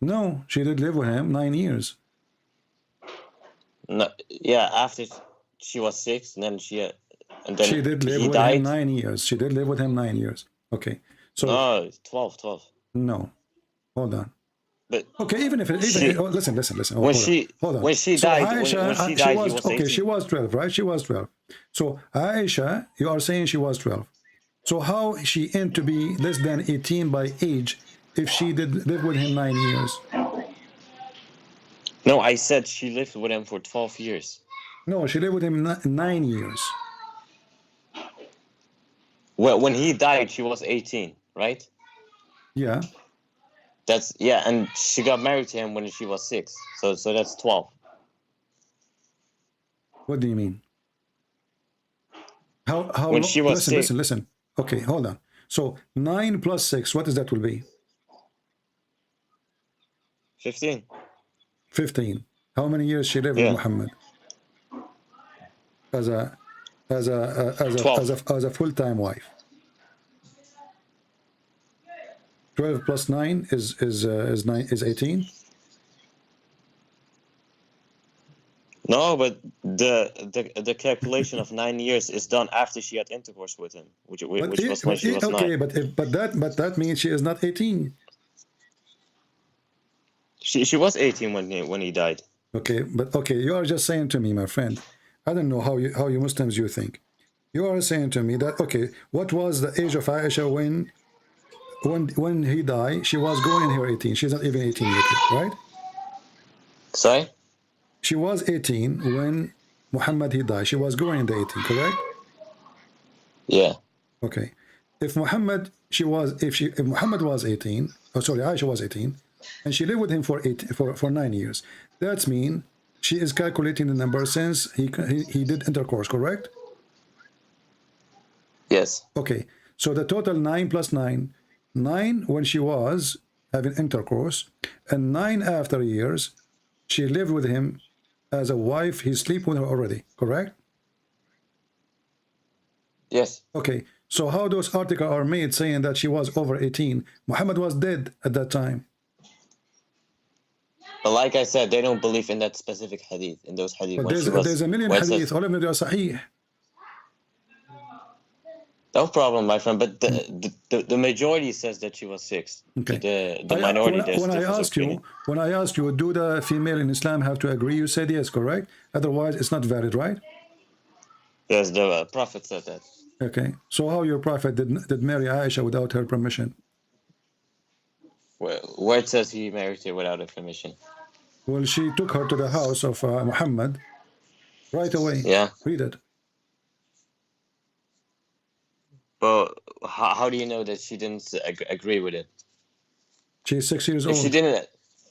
No, she did live with him 9 years. No, yeah, after she was 6, and then she did live with him 9 years. She did live with him 9 years. Okay, so no, 12. No, hold on. But okay, listen. When she died, she was 12, right? She was 12. So Aisha, you are saying she was 12. So how she aimed to be less than 18 by age if she did live with him 9 years? No, I said she lived with him for 12 years. No, she lived with him 9 years. Well, when he died, she was 18, right? Yeah. And she got married to him when she was 6. So that's 12. What do you mean? How when she was 6. Listen. Okay, hold on. So 9 plus 6, what is that will be? 15. 15. How many years she lived with Muhammad? As a full-time wife. 12 plus 9 is 18. No, but the calculation of 9 years is done after she had intercourse with him, which was when she was okay, 9. but that means she is not 18. She was 18 when he died. Okay, but okay, you are just saying to me, my friend, I don't know how you Muslims you think. You are saying to me that okay, what was the age of Aisha when he died? She was going in her 18. She's not even 18 yet, right? Sorry? She was 18 when Muhammad he died. She was going in the 18, correct? Yeah. Okay. If Muhammad was 18, oh sorry, Aisha was 18, and she lived with him for 9 years. That means she is calculating the number since he did intercourse, correct? Yes. Okay. So the total 9 plus 9, 9 when she was having intercourse, and 9 after years, she lived with him as a wife. He sleep with her already, correct? Yes. Okay. So how those articles are made saying that she was over 18? Muhammad was dead at that time. But like I said, they don't believe in that specific hadith, in those hadith. But there's a million hadith, all of them are sahih. No problem, my friend. But the majority says that she was 6. Okay. The minority when I asked you, do the female in Islam have to agree? You said yes, correct? Otherwise, it's not valid, right? Yes, the Prophet said that. Okay. So how your Prophet did marry Aisha without her permission? Where it says he married her without her permission. Well, she took her to the house of Muhammad right away. Yeah. Read it. But how do you know that she didn't agree with it? She's 6 years old. If she didn't.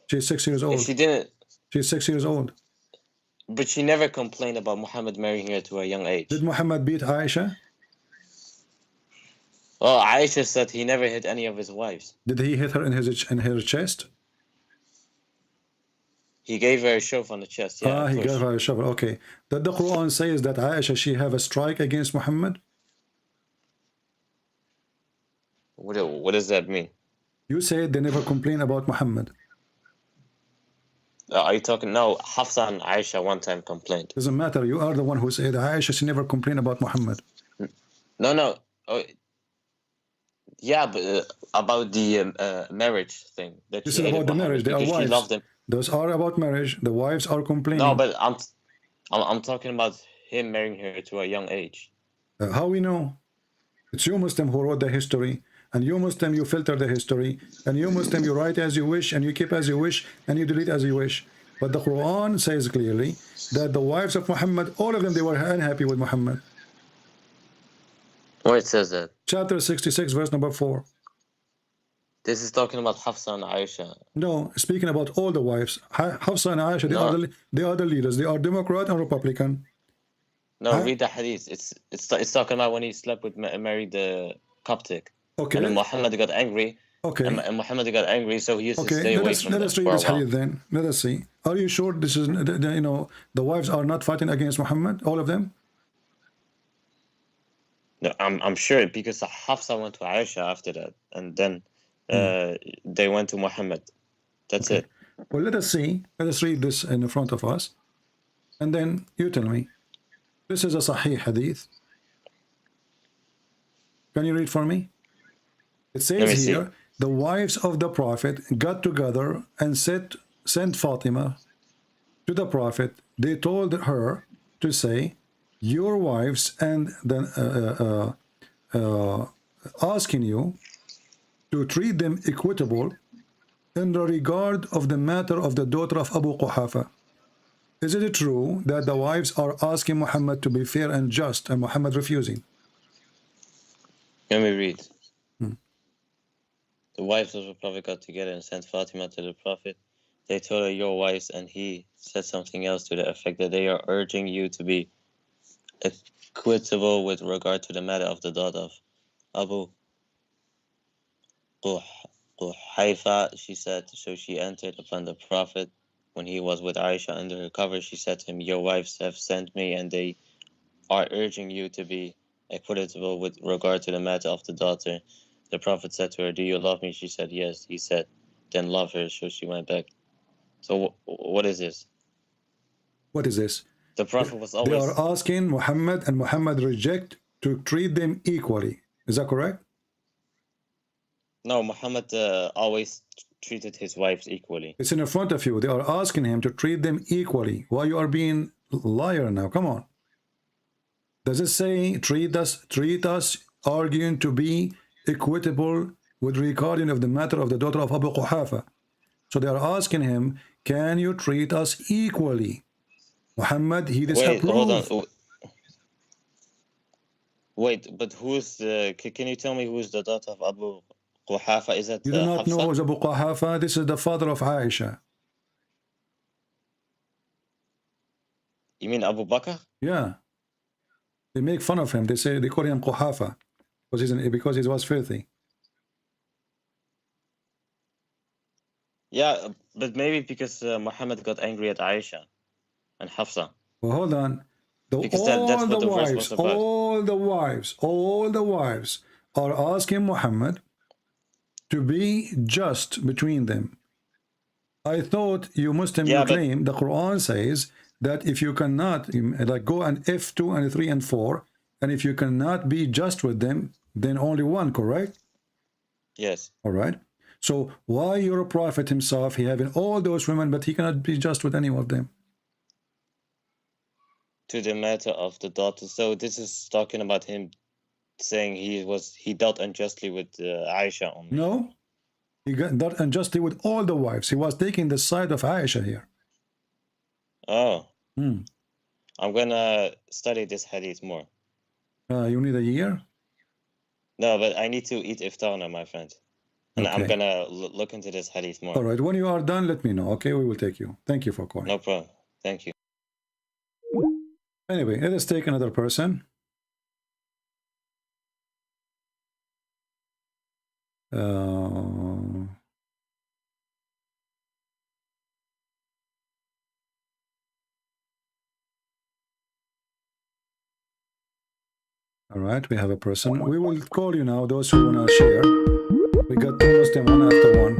She's 6 years old. If she didn't. She's 6 years old. But she never complained about Muhammad marrying her to a young age. Did Muhammad beat Aisha? Well, Aisha said he never hit any of his wives. Did he hit her in her chest? He gave her a shove on the chest. Yeah, he gave her a shove. Okay. Did the Quran says that Aisha she have a strike against Muhammad? What does that mean? You said they never complain about Muhammad. Are you talking? No, Hafsa and Aisha one time complained. Doesn't matter. You are the one who said Aisha she never complained about Muhammad. No. Oh, yeah, but about the marriage thing. This is about the marriage. They are wives. Loved him. Those are about marriage. The wives are complaining. No, but I'm talking about him marrying her to a young age. How we know? It's you Muslim who wrote the history, and you Muslim you filter the history, and you Muslim you write as you wish, and you keep as you wish, and you delete as you wish. But the Quran says clearly that the wives of Muhammad, all of them, they were unhappy with Muhammad. Where it says that? Chapter 66, verse number 4. This is talking about Hafsa and Aisha. No, speaking about all the wives. Hafsa and Aisha, they are the leaders. They are Democrat and Republican. No, read the hadith. It's talking about when he slept with married the Coptic. Okay. And then Muhammad got angry. Okay. And Muhammad got angry, so he used to stay away from let us read this hadith then. Let us see. Are you sure this is the wives are not fighting against Muhammad? All of them? No, I'm sure because Hafsa went to Aisha after that, and then they went to Muhammad. That's it. Well, let us see. Let us read this in front of us, and then you tell me. This is a Sahih hadith. Can you read for me? It says here, the wives of the Prophet got together and sent Fatima to the Prophet. They told her to say, your wives and then asking you to treat them equitable in the regard of the matter of the daughter of Abu Quhafa. Is it true that the wives are asking Muhammad to be fair and just and Muhammad refusing? Let me read. The wives of the Prophet got together and sent Fatima to the Prophet. They told her, your wives, and he said something else to the effect that they are urging you to be equitable with regard to the matter of the daughter of Abu Quhafa. She said, so she entered upon the Prophet when he was with Aisha under her cover. She said to him, your wives have sent me, and they are urging you to be equitable with regard to the matter of the daughter. The Prophet said to her, do you love me? She said, yes. He said, then love her. So she went back. So what is this? What is this? The Prophet was They always... are asking Muhammad, and Muhammad reject to treat them equally. Is that correct? No, Muhammad always treated his wives equally. It's in front of you. They are asking him to treat them equally. Why you are being liar now? Come on. Does it say treat us, arguing to be equitable with regarding of the matter of the daughter of Abu Quhafa? So they are asking him, can you treat us equally? Muhammad, he disapproved. Wait, hold on. Wait, but who's the... Can you tell me who's the daughter of Abu Quhafa? Is that You do not Hafsa? know Abu Quhafa? This is the father of Aisha. You mean Abu Bakr? Yeah. They make fun of him. They call him Quhafa because he was filthy. Yeah, but maybe because Muhammad got angry at Aisha and Hafsa. Well, hold on. Because that's what the verse was about. All the wives are asking Muhammad to be just between them. I thought you Muslim claim the Quran says that if you cannot, like go on F2 and 3 and 4, and if you cannot be just with them, then only one, correct? Yes. All right. So why your prophet himself, he having all those women, but he cannot be just with any of them? To the matter of the daughter. So this is talking about him saying he dealt unjustly with Aisha only. No, he got dealt unjustly with all the wives. He was taking the side of Aisha here. Oh. I'm gonna study this hadith more. You need a year? No, but I need to eat iftar now, my friend. And Okay. I'm gonna look into this hadith more. All right. When you are done, let me know. Okay, we will take you. Thank you for calling. No problem. Thank you. Anyway, let us take another person. All right, we have a person. We will call you now, those who want to share. We got two Muslim, one after one.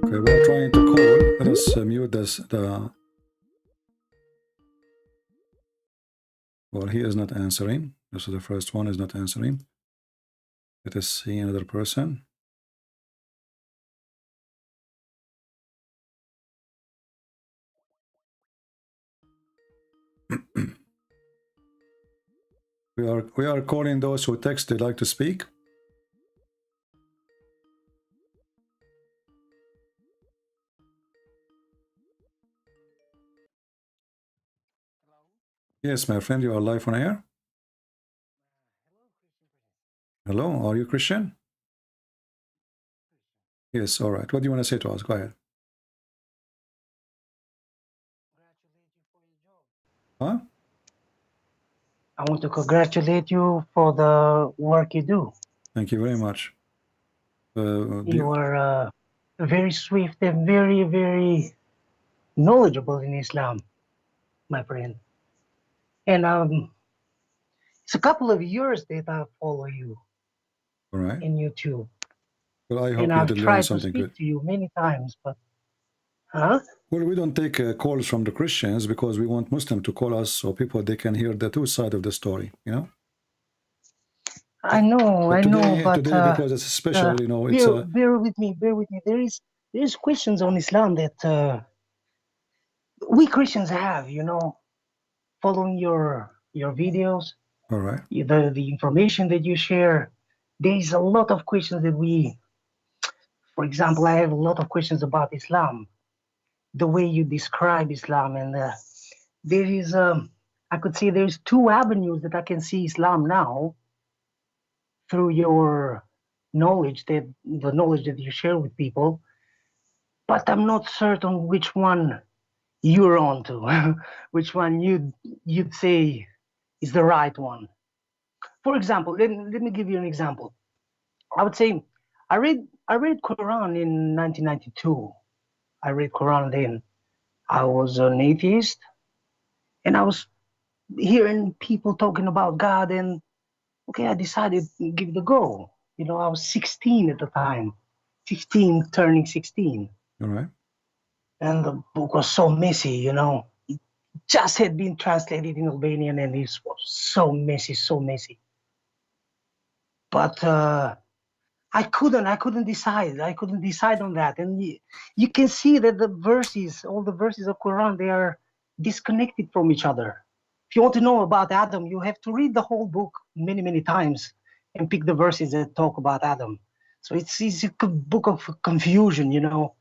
Okay, we are trying to call. Let us mute this. Well, he is not answering. This is the first one, is not answering. Let us see another person. we are calling those who text they'd like to speak. Yes, my friend, you are live on air. Hello, are you Christian? Yes, all right. What do you want to say to us? Go ahead. Huh? I want to congratulate you for the work you do. Thank you very much. You are very swift and very, very knowledgeable in Islam, my friend. And it's a couple of years that I follow you all right. in YouTube. Well, I hope And you I've did learn tried to something speak good. to you many times, but huh? Well, we don't take calls from the Christians because we want Muslims to call us so people they can hear the two sides of the story, you know? I know, but today because it's special, you know, it's bear with me. There is questions on Islam that we Christians have, you know, following your videos, all right. The information that you share. There's a lot of questions that we, for example, I have a lot of questions about Islam, the way you describe Islam, and there is I could say there's two avenues that I can see Islam now through your knowledge, the knowledge that you share with people, but I'm not certain which one you're onto, which one you'd say is the right one. For example, let me give you an example. I would say I read Quran in 1992. I read Quran then, I was an atheist, and I was hearing people talking about God, and okay, I decided to give it a go. You know, I was 16 at the time, 15, turning 16. All right. And the book was so messy, you know. It just had been translated in Albanian, and it was so messy, so messy. But I couldn't decide. I couldn't decide on that. And you can see that the verses, all the verses of Quran, they are disconnected from each other. If you want to know about Adam, you have to read the whole book many, many times and pick the verses that talk about Adam. So it's a book of confusion, you know.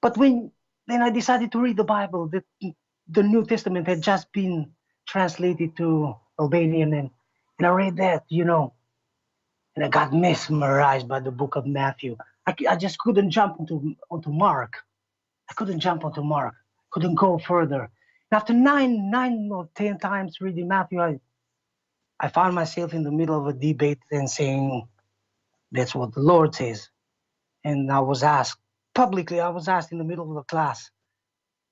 But then I decided to read the Bible. The New Testament had just been translated to Albanian, and I read that, you know. And I got mesmerized by the book of Matthew. I just couldn't jump onto Mark. I couldn't jump onto Mark. Couldn't go further. And after nine or 10 times reading Matthew, I found myself in the middle of a debate and saying, that's what the Lord says. And I was asked publicly, I was asked in the middle of the class,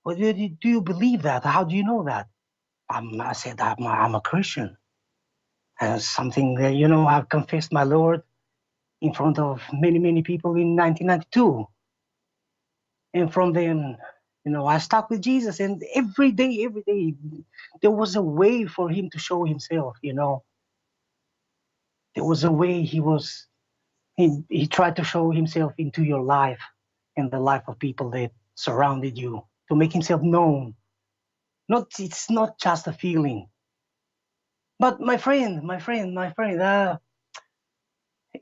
well, do you believe that? How do you know that? I said, I'm a Christian. And something that, you know, I've confessed my Lord in front of many, many people in 1992. And from then, you know, I stuck with Jesus. And every day, there was a way for him to show himself, you know. There was a way he tried to show himself into your life and the life of people that surrounded you, to make himself known. It's not just a feeling. But my friend,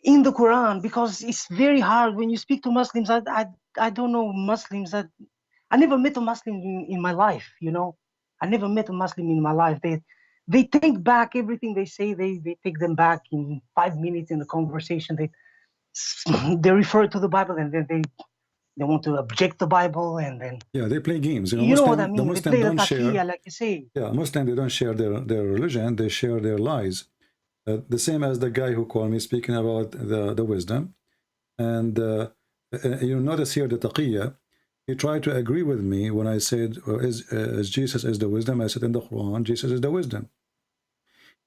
in the Quran, because it's very hard when you speak to Muslims. I don't know Muslims. I never met a Muslim in my life, you know. I never met a Muslim in my life. They take back everything they say. They take them back in 5 minutes in the conversation. They refer to the Bible, and then they want to object the Bible, and then they play games. You know what I mean? The They Muslim play the don't share. taqiyya, like you say. Yeah, Muslim, they don't share their religion. They share their lies. The same as the guy who called me speaking about the wisdom. And you notice here the taqiyya. He tried to agree with me when I said, is Jesus is the wisdom? I said in the Quran, Jesus is the wisdom.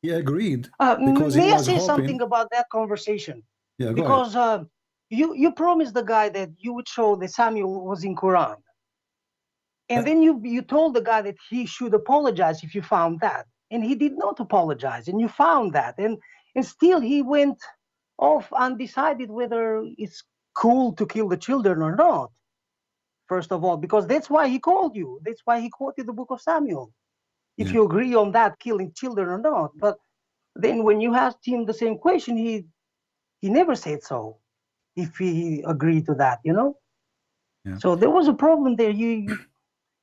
He agreed because May he I was say hoping. something about that conversation? Yeah, go because ahead. You promised the guy that you would show that Samuel was in Quran, and then you told the guy that he should apologize if you found that, and he did not apologize, and you found that, and still he went off undecided whether it's cool to kill the children or not. First of all, because that's why he called you. That's why he quoted the book of Samuel. If you agree on that, killing children or not. But then when you asked him the same question, he never said so. If he agreed to that, you know. Yeah. So there was a problem there. You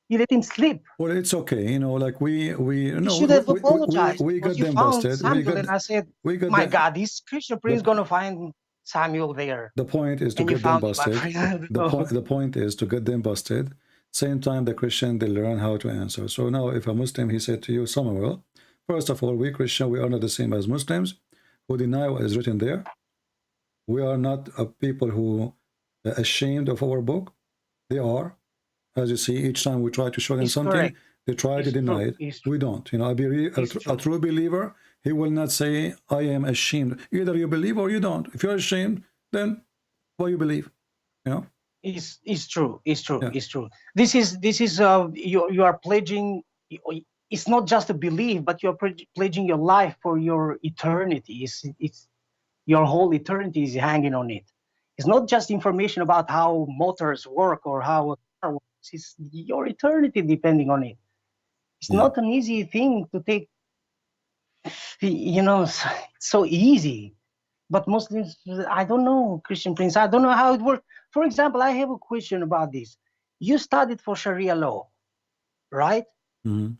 let him slip. Well, it's okay, you know. Like we should have apologized. We because got you them found busted. Samuel, and I said, my God, this Christian prince gonna find Samuel there. The point is to And you get them found my busted. friend. The point is to get them busted. Same time, the Christian, they learn how to answer. So now, if a Muslim, he said to you, Samuel, first of all, we Christian, we are not the same as Muslims who deny what is written there. We are not people who are ashamed of our book. They are. As you see, each time we try to show them something, correct. They try to deny it. We don't. You know, a true believer, he will not say, I am ashamed. Either you believe or you don't. If you're ashamed, then why you believe? You know? It's true. It's true. Yeah. It's true. This is you are pledging. It's not just a belief, but you're pledging your life for your eternity. It's your whole eternity is hanging on it. It's not just information about how motors work or how a car works. It's your eternity depending on it. It's not an easy thing to take. You know, it's so easy. But Muslims, I don't know, Christian Prince, I don't know how it works. For example, I have a question about this. You studied for Sharia law, right? Mm-hmm.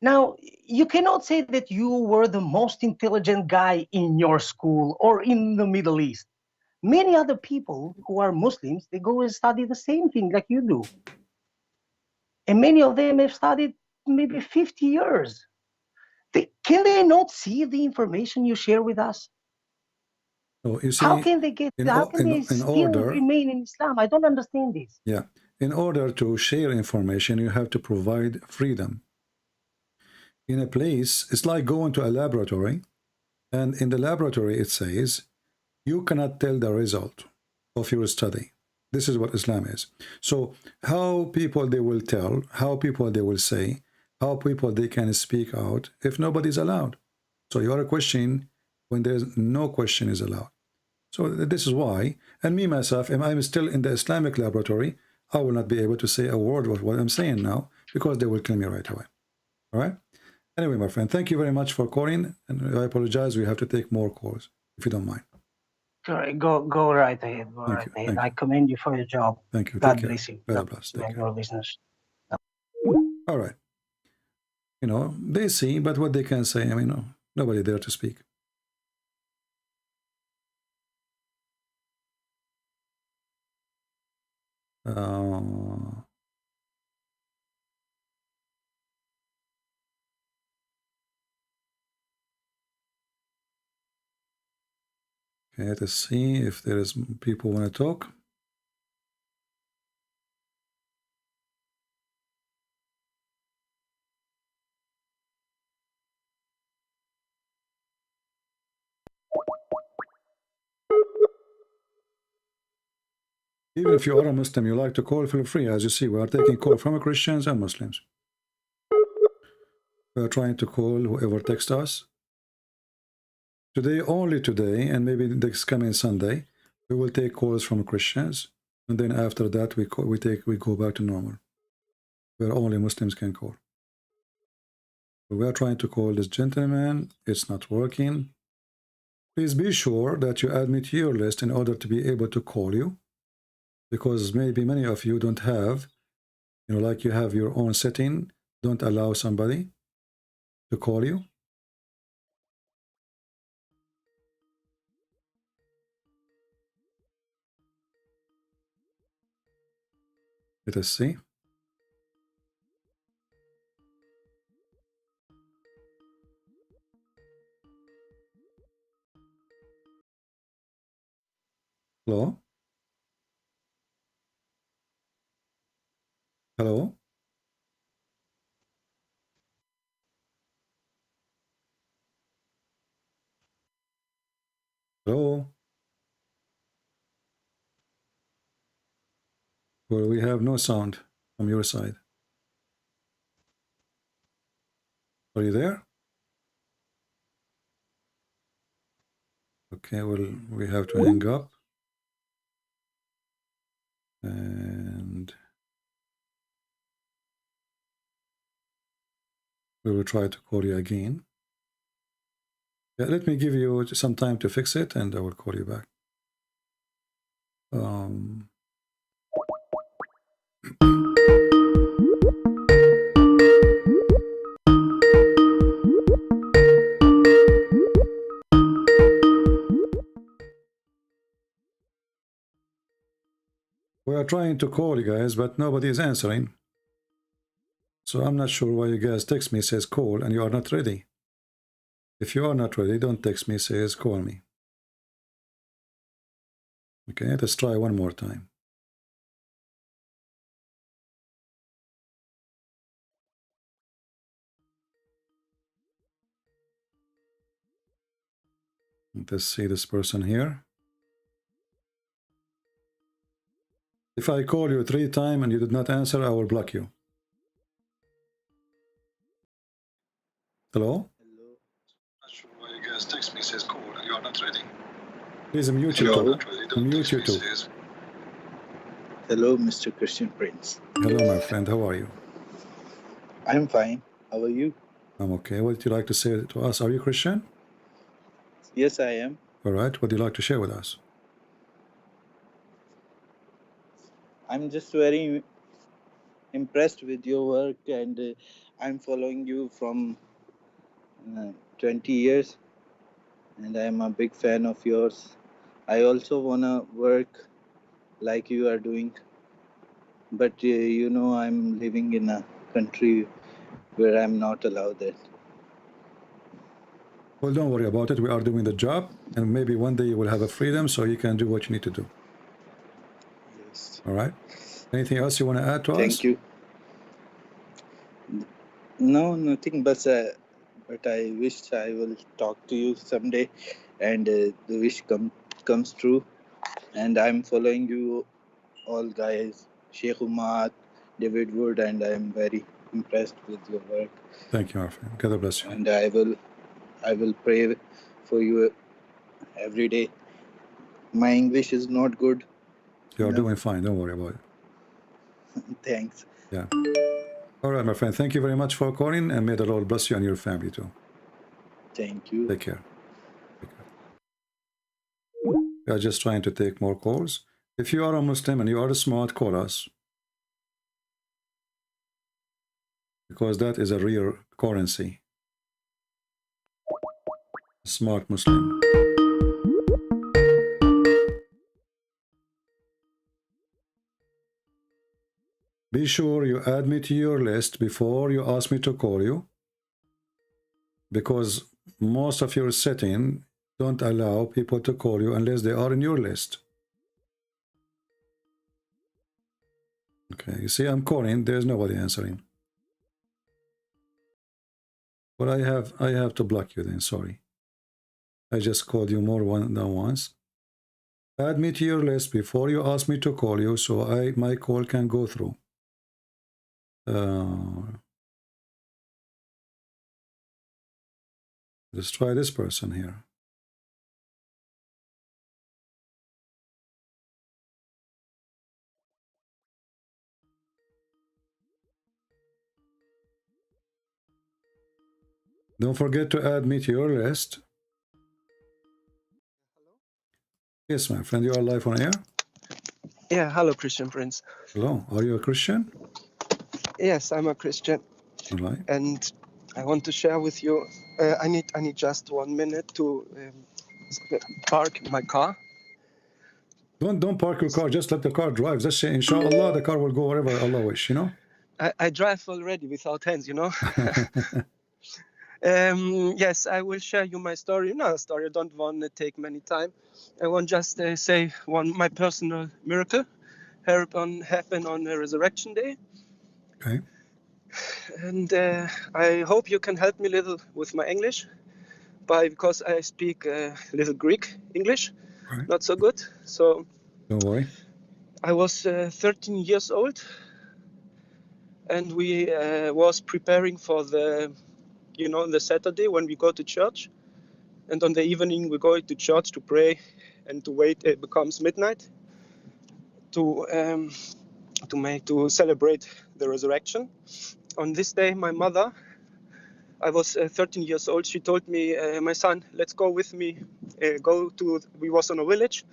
Now, you cannot say that you were the most intelligent guy in your school or in the Middle East. Many other people who are Muslims, they go and study the same thing like you do. And many of them have studied maybe 50 years. Can they not see the information you share with us? So you see, how can they still remain in Islam? I don't understand this. Yeah. in order to share information, you have to provide freedom. In a place, it's like going to a laboratory, and in the laboratory it says, you cannot tell the result of your study. This is what Islam is. So how people they will tell, how people they will say, how people they can speak out if nobody's allowed. So you are a question when there's no question is allowed. So this is why, and me myself, if I'm still in the Islamic laboratory, I will not be able to say a word of what I'm saying now because they will kill me right away. All right? Anyway, my friend, thank you very much for calling, and I apologize. We have to take more calls, if you don't mind. Sorry, go right ahead. Go right ahead. I commend you for your job. Thank you. God Take bless you. care. God God bless. bless your business. All right. You know, they see, but what they can say, I mean, no, nobody there to speak. Okay, let's see if there is people want to talk. Even if you are a Muslim, you like to call, feel free. As you see, we are taking call from Christians and Muslims. We are trying to call whoever texts us. Today, only today, and maybe next coming Sunday, we will take calls from Christians, and then after that, we go back to normal, where only Muslims can call. We are trying to call this gentleman. It's not working. Please be sure that you add me to your list in order to be able to call you, because maybe many of you don't have, you know, like you have your own setting, don't allow somebody to call you. Let us see. Hello? Hello? Hello? Well, we have no sound from your side. Are you there? Okay, well, we have to hang up. And we will try to call you again. Yeah, let me give you some time to fix it, and I will call you back. We are trying to call you guys, but nobody is answering. So I'm not sure why you guys text me, says call, and you are not ready. If you are not ready, don't text me, says call me. Okay, let's try one more time. Let's see this person here. If I call you 3 times and you did not answer, I will block you. Hello? Hello. Not sure why you guys text me, says call, and you are not ready. Please mute you too. Mute you too. Hello, Mr. Christian Prince. Hello, my friend. How are you? I'm fine. How are you? I'm okay. What would you like to say to us? Are you Christian? Yes, I am. All right. What do you like to share with us? I'm just very impressed with your work, and I'm following you from 20 years, and I'm a big fan of yours. I also want to work like you are doing, but you know, I'm living in a country where I'm not allowed that. Well, don't worry about it. We are doing the job, and maybe one day you will have a freedom so you can do what you need to do. Yes. All right. Anything else you want to add to us? Thank you. No, nothing, but I wish I will talk to you someday, and the wish comes true. And I'm following you all guys, Sheikh Umar, David Wood, and I'm very impressed with your work. Thank you, our friend. God bless you. And I will pray for you every day. My English is not good. You are doing fine. Don't worry about it. Thanks. Yeah. All right, my friend. Thank you very much for calling, and may the Lord bless you and your family too. Thank you. Take care. We are just trying to take more calls. If you are a Muslim and you are smart, call us. Because that is a real currency. Smart Muslim. Be sure you add me to your list before you ask me to call you. Because most of your settings don't allow people to call you unless they are in your list. Okay, you see, I'm calling, there's nobody answering. But I have to block you then, sorry. I just called you more than once. Add me to your list before you ask me to call you so my call can go through. Let's try this person here. Don't forget to add me to your list. Yes, my friend, you are live on air. Yeah, hello, Christian Prince. Hello, are you a Christian? Yes, I'm a Christian, All right. and I want to share with you. I need just 1 minute to park my car. Don't park your car. Just let the car drive. Just say, Inshallah, the car will go wherever Allah wish. You know. I drive already without hands. You know. Yes, I will share you my story. No story. I don't want to take many time. I want just say my personal miracle happened on the resurrection day. Okay. And I hope you can help me a little with my English, because I speak a little Greek English, right. Not so good. So don't worry. I was 13 years old, and we was preparing for the Saturday when we go to church, and on the evening we go to church to pray and to wait. It becomes midnight to celebrate the resurrection. On this day, my mother, I was 13 years old. She told me, my son, let's go with me. We was on a village.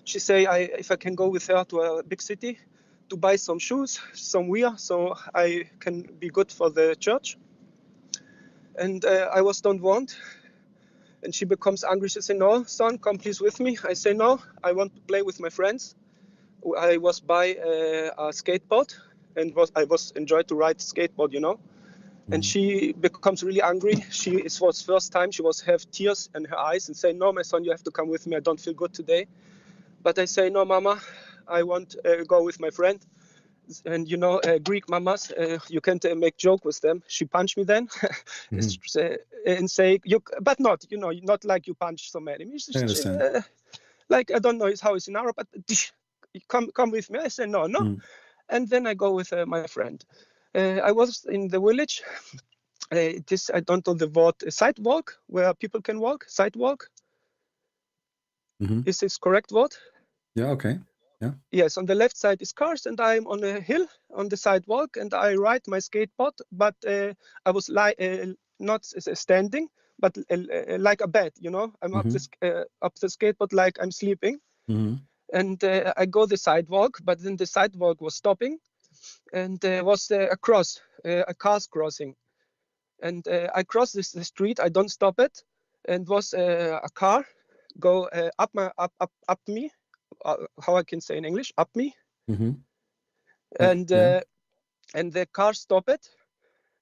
She say, if I can go with her to a big city to buy some shoes, some wear, so I can be good for the church. And I don't want. And she becomes angry. She say, no, son, come please with me. I say, no, I want to play with my friends. I was by a skateboard, and I was enjoyed to ride skateboard, you know. And she becomes really angry. It was first time she have tears in her eyes and say, no, my son, you have to come with me. I don't feel good today. But I say, no, mama, I want to go with my friend. And you know, Greek mamas, you can't make joke with them. She punched me then and say, but not, you know, not like you punch so many. I understand. Like, I don't know how it's in Arab, but come with me. I say, no. And then I go with my friend. I was in the village. I don't know the word, sidewalk, where people can walk, sidewalk. Is this correct word? Yeah, okay. Yeah. Yes, on the left side is cars, and I'm on a hill on the sidewalk, and I ride my skateboard, but I was not standing, but like a bed, you know. I'm up the skateboard like I'm sleeping. And I go the sidewalk, but then the sidewalk was stopping, and there was a cars crossing. And I cross the street. I don't stop it, and was a car go up me. How I can say in English, up me. And the car stopped it,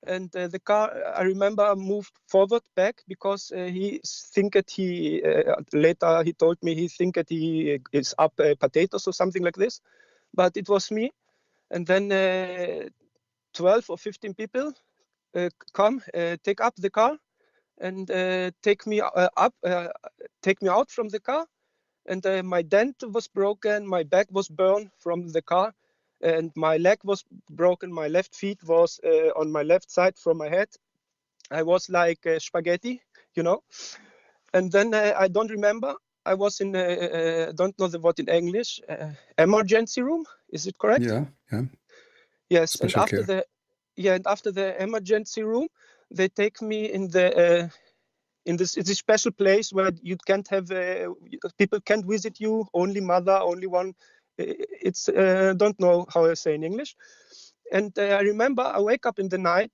and the car, I remember, moved forward back because later he told me he think that he is up potatoes or something like this. but it was me. And then 12 or 15 people come, take up the car, and take me out from the car. And my dent was broken, my back was burned from the car, and my leg was broken. My left feet was on my left side from my head. I was like spaghetti, you know. And then I don't remember. I was in don't know the word in English. Emergency room. Is it correct? Yeah, yeah. Yes. Special care. And after the emergency room, they take me in this special place where you can't have people can't visit you. Only mother, only one. It's don't know how I say in English. And I remember I wake up in the night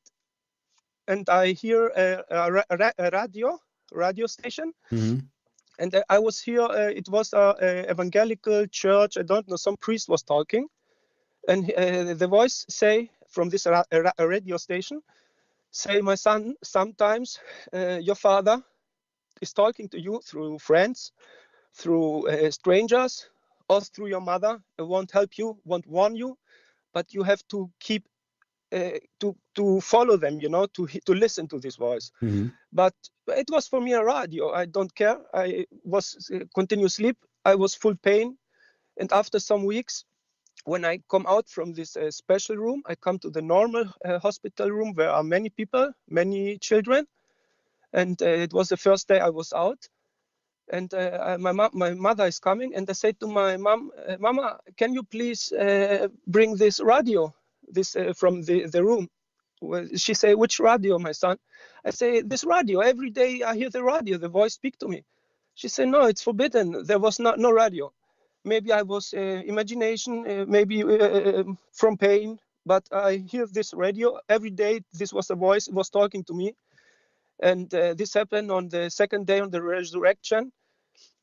and I hear a radio station. Mm-hmm. And I was here. It was a evangelical church. I don't know. Some priest was talking, and the voice say from this radio station, say, my son, sometimes your father is talking to you through friends, through strangers, or through your mother. Won't help you, won't warn you, but you have to keep to follow them, you know, to listen to this voice. Mm-hmm. But it was for me a radio. I don't care. I was continuous sleep. I was full pain. And after some weeks, when I come out from this special room, I come to the normal hospital room where are many people, many children. And it was the first day I was out. And my mother is coming. And I said to my mom, Mama, can you please bring this radio from the room? Well, she say, which radio, my son? I say, this radio. Every day I hear the radio. The voice speak to me. She said, no, it's forbidden. There was no radio. Maybe I was imagination, maybe from pain, but I hear this radio every day. This was a voice. It was talking to me. And this happened on the second day on the resurrection.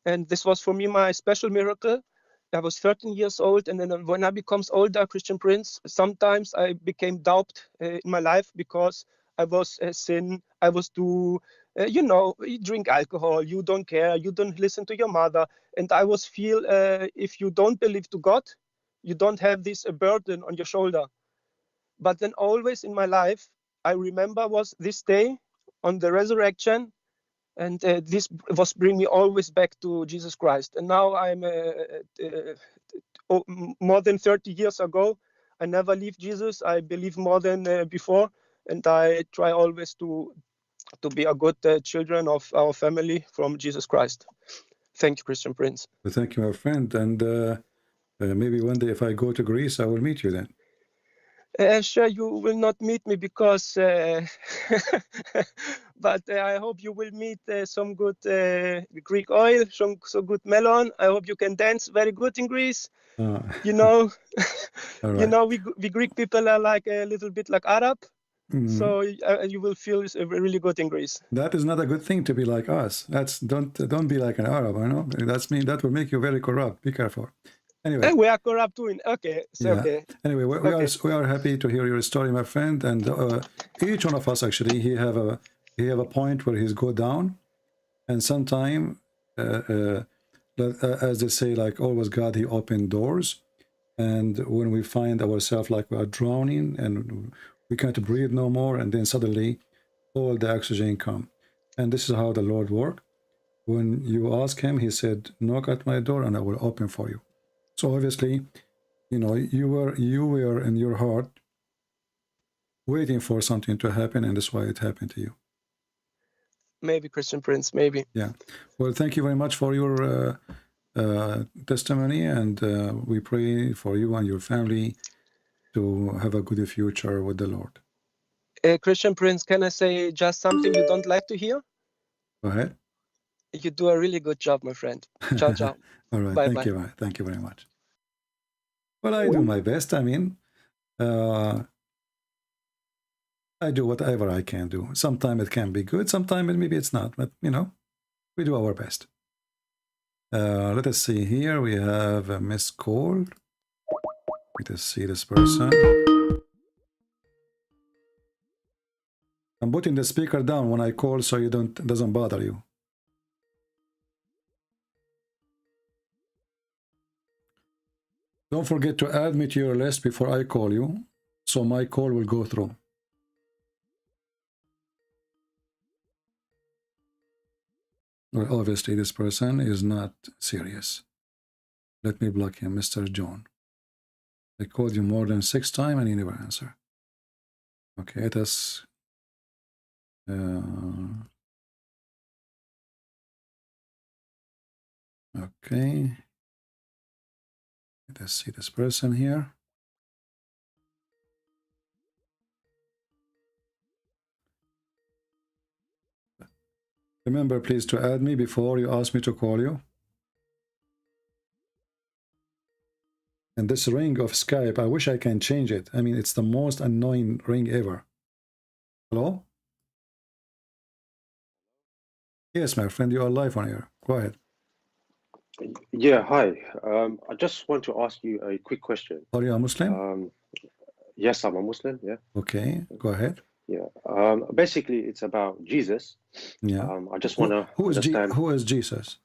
And this was for me my special miracle. I was 13 years old, and then when I becomes older, Christian Prince, sometimes I became doubt in my life because I was sin. I was you drink alcohol, you don't care, you don't listen to your mother, and I was feel if you don't believe to God, you don't have this burden on your shoulder. But then always in my life, I remember was this day on the resurrection. And this was bring me always back to Jesus Christ. And now I'm more than 30 years ago. I never leave Jesus. I believe more than before, and I try always to be a good children of our family from Jesus Christ. Thank you, Christian Prince. Well, thank you, my friend. And maybe one day if I go to Greece, I will meet you then. Sure, you will not meet me because, but I hope you will meet some good Greek oil, some good melon. I hope you can dance very good in Greece. You know, All right. you know, we Greek people are like a little bit like Arab, so you will feel really good in Greece. That is not a good thing to be like us. Don't be like an Arab. I know that will make you very corrupt. Be careful. Anyway, we are corrupt too. Okay, so yeah. okay. Anyway, we are happy to hear your story, my friend. And each one of us actually, he have a point where he's go down, and sometime, as they say, like always, God he opened doors, and when we find ourselves like we are drowning and we can't breathe no more, and then suddenly all the oxygen come, and this is how the Lord worked. When you ask him, he said, "Knock at my door, and I will open for you." So obviously, you know, you were in your heart waiting for something to happen, and that's why it happened to you. Maybe, Christian Prince, maybe. Yeah. Well, thank you very much for your testimony, and we pray for you and your family to have a good future with the Lord. Christian Prince, can I say just something you don't like to hear? Go ahead. You do a really good job, my friend. Ciao, ciao. All right. Bye, Thank bye. you. Thank you very much. Well, I do my best. I mean, I do whatever I can do. Sometimes it can be good. Sometimes maybe it's not. But, you know, we do our best. Let us see here. We have a missed call. Let us see this person. I'm putting the speaker down when I call so it doesn't bother you. Don't forget to add me to your list before I call you, so my call will go through. Well, obviously this person is not serious. Let me block him, Mr. John. I called you more than 6 times and you never answer. Okay, let us... okay. Let's see this person here. Remember, please, to add me before you ask me to call you. And this ring of Skype, I wish I can change it. I mean, it's the most annoying ring ever. Hello? Yes, my friend, you are live on air. Go ahead. Yeah, hi. I just want to ask you a quick question. Are you a Muslim? Yes, I'm a Muslim, yeah. Okay, go ahead. Yeah. Basically, it's about Jesus. Yeah. I just want to understand. Who is Jesus?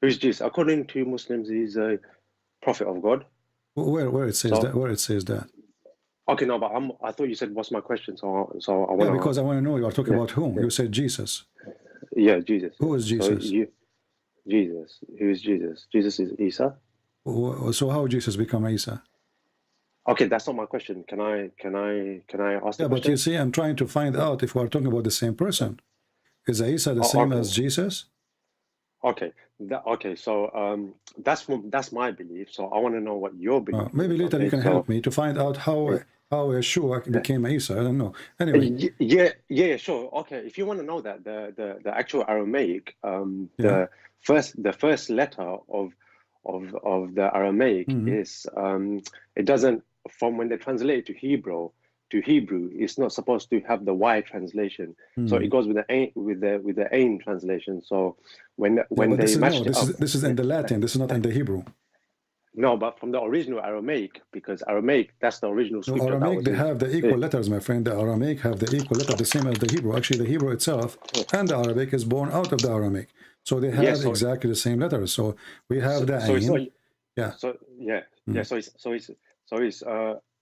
Who is Jesus? According to Muslims, he's a prophet of God. Where it says that? Where it says that? Okay, no, but I thought you said what's my question, so I want to. Yeah, because I want to know you are talking about whom. You said Jesus. Yeah, Jesus. Who is Jesus? So Jesus. Who is Jesus? Jesus is Isa. So how Jesus become Isa? Okay, that's not my question. Can I ask the question? But you see, I'm trying to find out if we're talking about the same person. Is Isa the same as Jesus? Okay. So that's my belief. So I want to know what your belief. Maybe later you can help me to find out how Yeshua became Isa. I don't know. Anyway. Yeah, sure. Okay, if you want to know that the actual Aramaic, the first letter of the Aramaic is it doesn't, from when they translate it to Hebrew, it's not supposed to have the Y translation. So it goes with the Ain translation. So when they match it up, this is in the Latin. This is not in the Hebrew. No, but from the original Aramaic, because Aramaic, that's the original scripture. No, Aramaic, they have the equal letters, my friend. The Aramaic have the equal letter, the same as the Hebrew. Actually, the Hebrew itself and the Arabic is born out of the Aramaic. So they have exactly the same letters. So we have the Ain.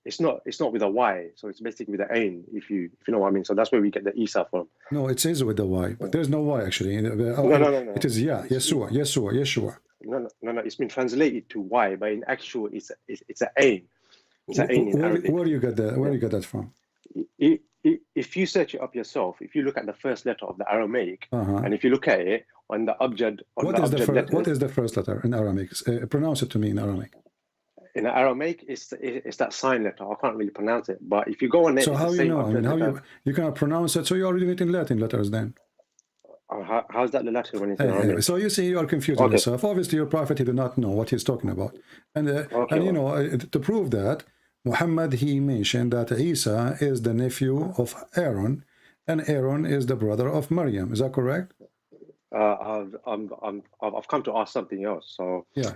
It's not with a Y, so it's basically with the Ain, if you know what I mean. So that's where we get the Isa from. No, it is with the Y, but there's no Y actually. No. It is Yeshua. No. It's been translated to Y, but in actual, it's an Ain. It's an Ain in Arabic. Where do you get that? Where do you get that from? If you search it up yourself, if you look at the first letter of the Aramaic, and if you look at it on the abjad, what is the first letter in Aramaic? Pronounce it to me in Aramaic. In the Aramaic, it's that sign letter. I can't really pronounce it, but if you go on it, so how you know? I mean, how you cannot pronounce it? So you are reading it in Latin letters then? How's that the Latin when it's in Aramaic? So you see, you are confusing yourself. Obviously, your prophet, he did not know what he's talking about, and you know, to prove that, Muhammad, he mentioned that Isa is the nephew of Aaron, and Aaron is the brother of Maryam. Is that correct? I've come to ask something else. So yeah.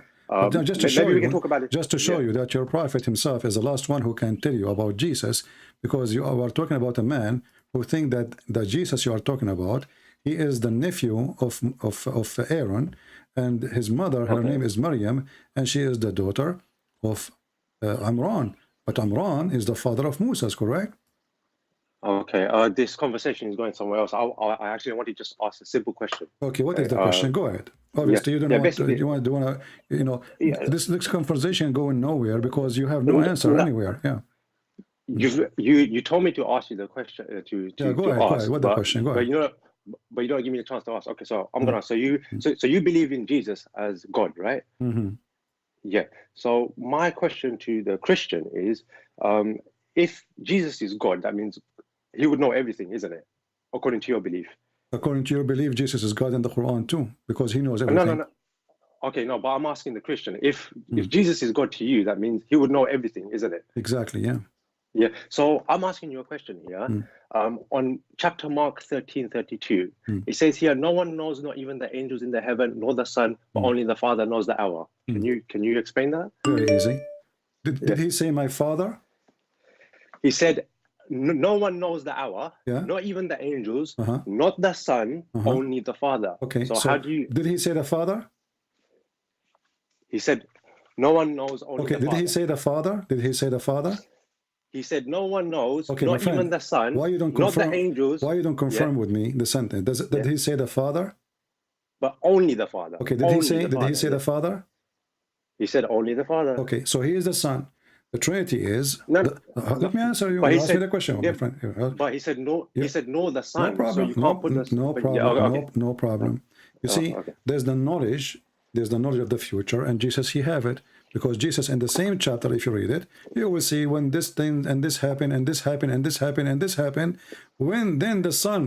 Just to show you, just to show you that your prophet himself is the last one who can tell you about Jesus, because you are talking about a man who think that the Jesus you are talking about, he is the nephew of Aaron, and his mother, her name is Maryam, and she is the daughter of Amran. But Amran is the father of Moses, correct? Okay, this conversation is going somewhere else. I actually want to just ask a simple question. Okay, what is the question? Go ahead. Obviously, you don't want to, you want to, you know, this conversation going nowhere because you have no answer anywhere. Yeah. You told me to ask you the question go ahead. What the question? Go ahead. But you don't give me the chance to ask. Okay, so I'm gonna. So you believe in Jesus as God, right? Mm-hmm. Yeah. So my question to the Christian is, if Jesus is God, that means he would know everything, isn't it? According to your belief. According to your belief, Jesus is God in the Quran too, because he knows everything. No. Okay, no, but I'm asking the Christian. If Jesus is God to you, that means he would know everything, isn't it? Exactly, yeah. Yeah. So I'm asking you a question here. On chapter Mark 13:32, it says here, no one knows, not even the angels in the heaven, nor the Son, but only the Father knows the hour. Can you explain that? Very easy. Did he say my Father? He said, no one knows the hour, not even the angels, not the Son, only the Father. Okay, so how do you... Did he say the Father? He said, No one knows, only Okay, the did Father. he say the Father? Did he say the Father? He said no one knows, Okay, my not even friend, the Son, why you don't not confirm? the angels. Why you don't confirm Yeah, with me the sentence? Did yeah. he say the Father? But only the Father. Okay, did only he say? the Did Father, he say yeah. the Father? He said only the Father. Okay, so he is the Son. The Trinity is. No, Let me answer you. but You he asked me said, the question, yeah, my friend. but he said no. Yeah. He said no, the No Son. So problem. you can't put this. No But problem. yeah, okay. No problem. You see, okay. there's the knowledge. There's the knowledge of the future, and Jesus, he have it, because Jesus, in the same chapter, if you read it, you will see when this thing and this happened and this happened and this happened and this happened. When then the Son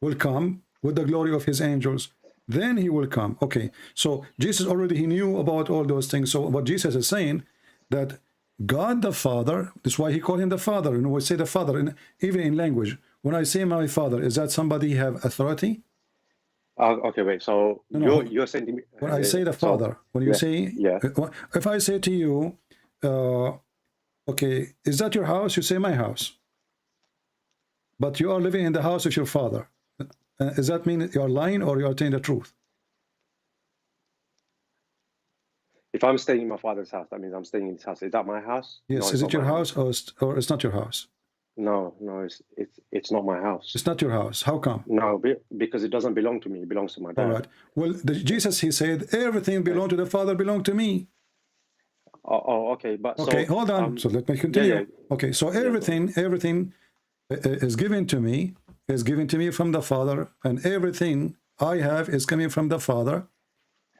will come with the glory of his angels, then he will come. Okay, so Jesus already, he knew about all those things. So what Jesus is saying, that God the Father, that's why he called him the Father. You know, we say the Father, and even in language, when I say my Father, is that somebody have authority? Okay, wait. So No, you're saying to me when I say the Father, when you yeah, say, yeah. If I say to you, okay, is that your house? You say my house. But you are living in the house of your father. Does that mean you're lying or you're telling the truth? If I'm staying in my father's house, that means I'm staying in his house. Is that my house? Yes. No, Is it's it not your my house or it's not your house? No, it's not my house. It's not your house. How come? No, because it doesn't belong to me. It belongs to my dad. All right. Well, Jesus, he said, everything belong to the Father, belong to me. Okay, but okay, so, hold on. So let me continue. Yeah. Okay, so everything is given to me, from the Father, and everything I have is coming from the Father,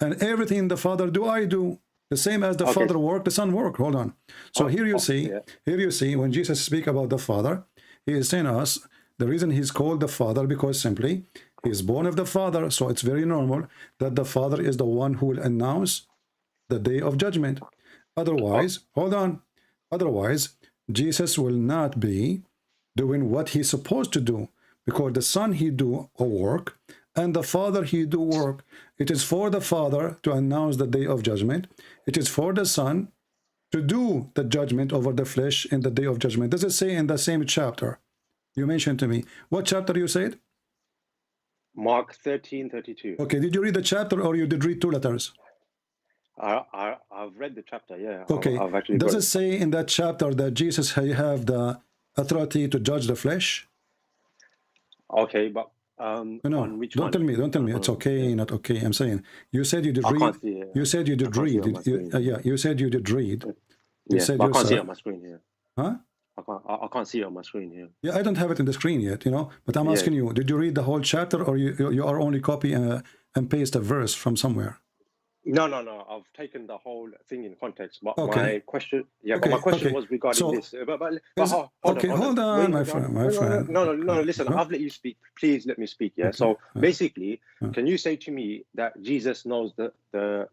and everything the Father do, I do. The same as the Father work, the Son work. Hold on. So here you see, when Jesus speak about the Father, he is saying us, the reason he's called the Father, because simply he is born of the Father. So it's very normal that the Father is the one who will announce the day of judgment. Otherwise, hold on. Otherwise, Jesus will not be doing what he's supposed to do, because the Son, he do a work, and the Father, he do work. It is for the Father to announce the day of judgment. It is for the Son to do the judgment over the flesh in the day of judgment. Does it say in the same chapter you mentioned to me? What chapter you said? Mark 13:32. Okay, did you read the chapter or you did read two letters? I've read the chapter, yeah. Okay, I've actually does it say in that chapter that Jesus have the authority to judge the flesh? Okay, but no, on which don't one? tell me, don't tell me. It's okay, not okay. I'm saying you said you did read. Can't see it. You said you did read. Yeah, you said you did read. You said I can't see it on my screen here. Huh? I can't see it on my screen here. Yeah, I don't have it in the screen yet, you know. But I'm asking you, did you read the whole chapter, or you are only copy and paste a verse from somewhere? No. I've taken the whole thing in context. But Okay. my question, but my question was regarding this. Hold on, my friend. No. Listen, I've let you speak. Please let me speak. Yeah. Okay. So basically, can you say to me that Jesus knows the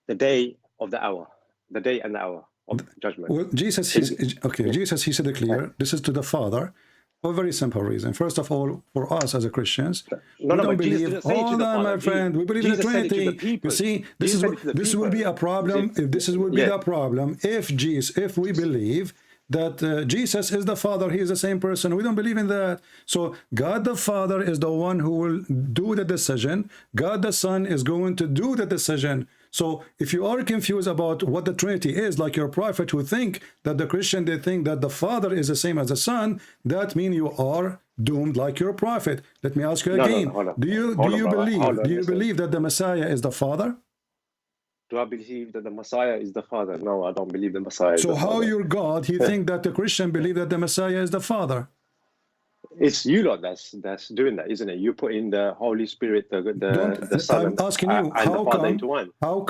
day of the hour, the day and the hour of judgment? Well, Jesus, Jesus, he said it clear. This is to the Father. For a very simple reason. First of all, for us as a Christians, we don't believe. Hold on, my friend. We believe in the Trinity. You see, this will be a problem. If this will be the problem, if we believe that Jesus is the Father, he is the same person. We don't believe in that. So God the Father is the one who will do the decision. God the Son is going to do the decision. So if you are confused about what the Trinity is, like your prophet who think that the Christian, they think that the Father is the same as the Son, that means you are doomed like your prophet. Let me ask you again. Do you believe that the Messiah is the Father? Do I believe that the Messiah is the Father? No, I don't believe the Messiah is the Father. So how your God, he think that the Christian believe that the Messiah is the Father? It's you lot that's doing that, isn't it? You put in the Holy Spirit, the Son, I'm asking you, and the Father into one. How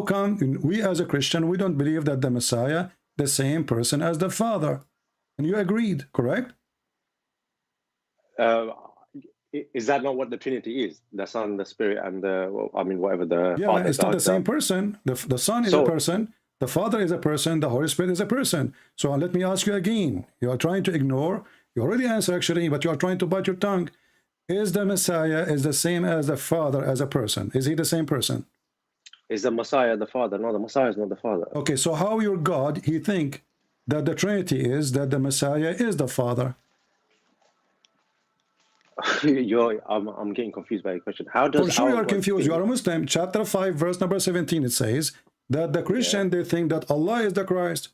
come we as a Christian, we don't believe that the Messiah the same person as the Father? And you agreed, correct? Is that not what the Trinity is? The Son, the Spirit, and whatever the Father. Yeah, it's not the same person. The Son is a person. The Father is a person, the Holy Spirit is a person. So let me ask you again. You are trying to ignore. You already answered actually, but you are trying to bite your tongue. Is the Messiah is the same as the Father as a person? Is he the same person? Is the Messiah the Father? No, the Messiah is not the Father. Okay, so how your God, he think that the Trinity is that the Messiah is the Father? I'm getting confused by your question. How does For sure you our are God confused. think? You are a Muslim. Chapter 5, verse number 17, it says that the Christian, they think that Allah is the Christ.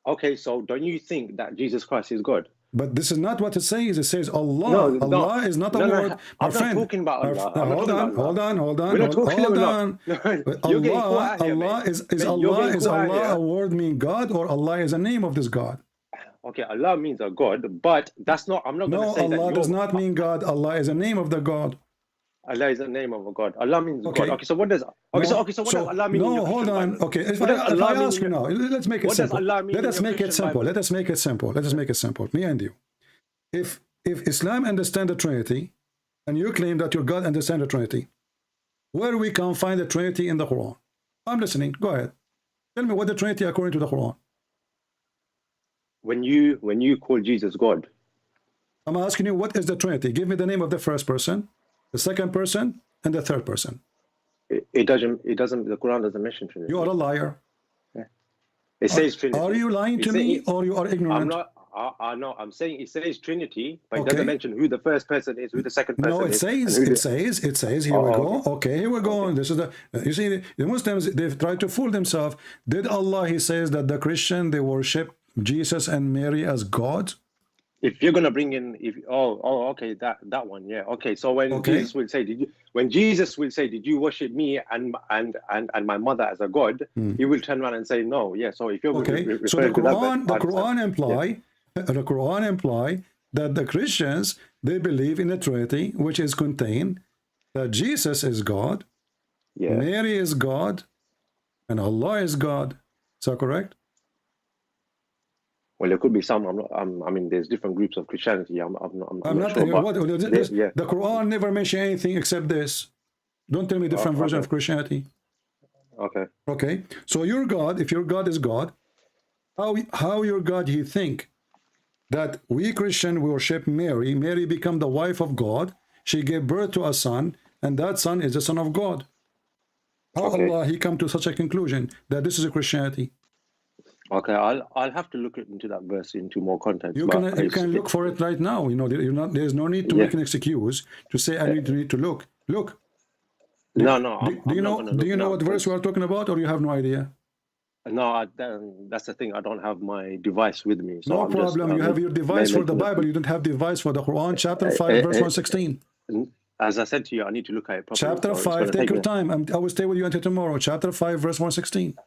Okay, so don't you think that Jesus Christ is God? But this is not what it says. It says Allah. Allah is not a word. My I'm not friend. talking about Allah. I'm not Hold talking on, about Allah. hold on, hold on, We're not talking hold about on. You're getting caught Allah, out here, Allah mate. is Mate, you're Allah getting is caught out Allah here. a word mean God, or Allah is a name of this God? Okay, Allah means a God, but that's not. I'm not going to No, say that Allah does you're. not mean God. Allah is a name of the God. Allah is the name of a God. Allah means Okay. God. Okay, so what does? Okay, so what does Allah mean in your hold Christian on. Bible? Okay, if What does I Allah mean ask in you your? now, let's make it What does simple. Allah mean Let in us your make it Christian simple. Bible? Let us make it simple. Let us make it simple. Me and you. If Islam understand the Trinity, and you claim that your God understand the Trinity, where we can find the Trinity in the Quran? I'm listening. Go ahead. Tell me what the Trinity according to the Quran. When you call Jesus God, I'm asking you, what is the Trinity? Give me the name of the first person, the second person, and the third person. it doesn't. The Quran doesn't mention Trinity. You are a liar. It says Trinity. Are you lying to me, or you are ignorant? I'm not. No, I'm saying it says Trinity, but it Okay. doesn't mention who the first person is, who the second person No, it is. says, it says, here we go. Okay, here we go. This is the, you see, the Muslims, they've tried to fool themselves. Did Allah, he says that the Christian, they worship Jesus and Mary as God? If you're gonna bring in, okay, that one, yeah, okay. So when Jesus will say, did you worship me and my mother as a god? He will turn around and say, no, yeah. So if you're referring So the to Quran, that, the Quran imply that the Christians, they believe in the Trinity, which is contained that Jesus is God, Mary is God, and Allah is God. Is that correct? Well, there could be some. I mean, there's different groups of Christianity. I'm not sure. The Quran never mentions anything except this. Don't tell me different version of Christianity. Okay. Okay. So your God, if your God is God, how your God he think that we Christian worship Mary? Mary become the wife of God. She gave birth to a son, and that son is the son of God. How Allah he come to such a conclusion that this is a Christianity? Okay, I'll have to look into that verse into more context. You can look for it right now. You know, there's no need to make an excuse to say I need to look. Look. Do you know what verse we are talking about, or you have no idea? No, that's the thing. I don't have my device with me. So no problem. You have your device for the Bible. You don't have device for the Quran. Chapter 5, verse 116. As I said to you, I need to look at it properly. Chapter 5, take your time. I will stay with you until tomorrow. Chapter 5, verse 116.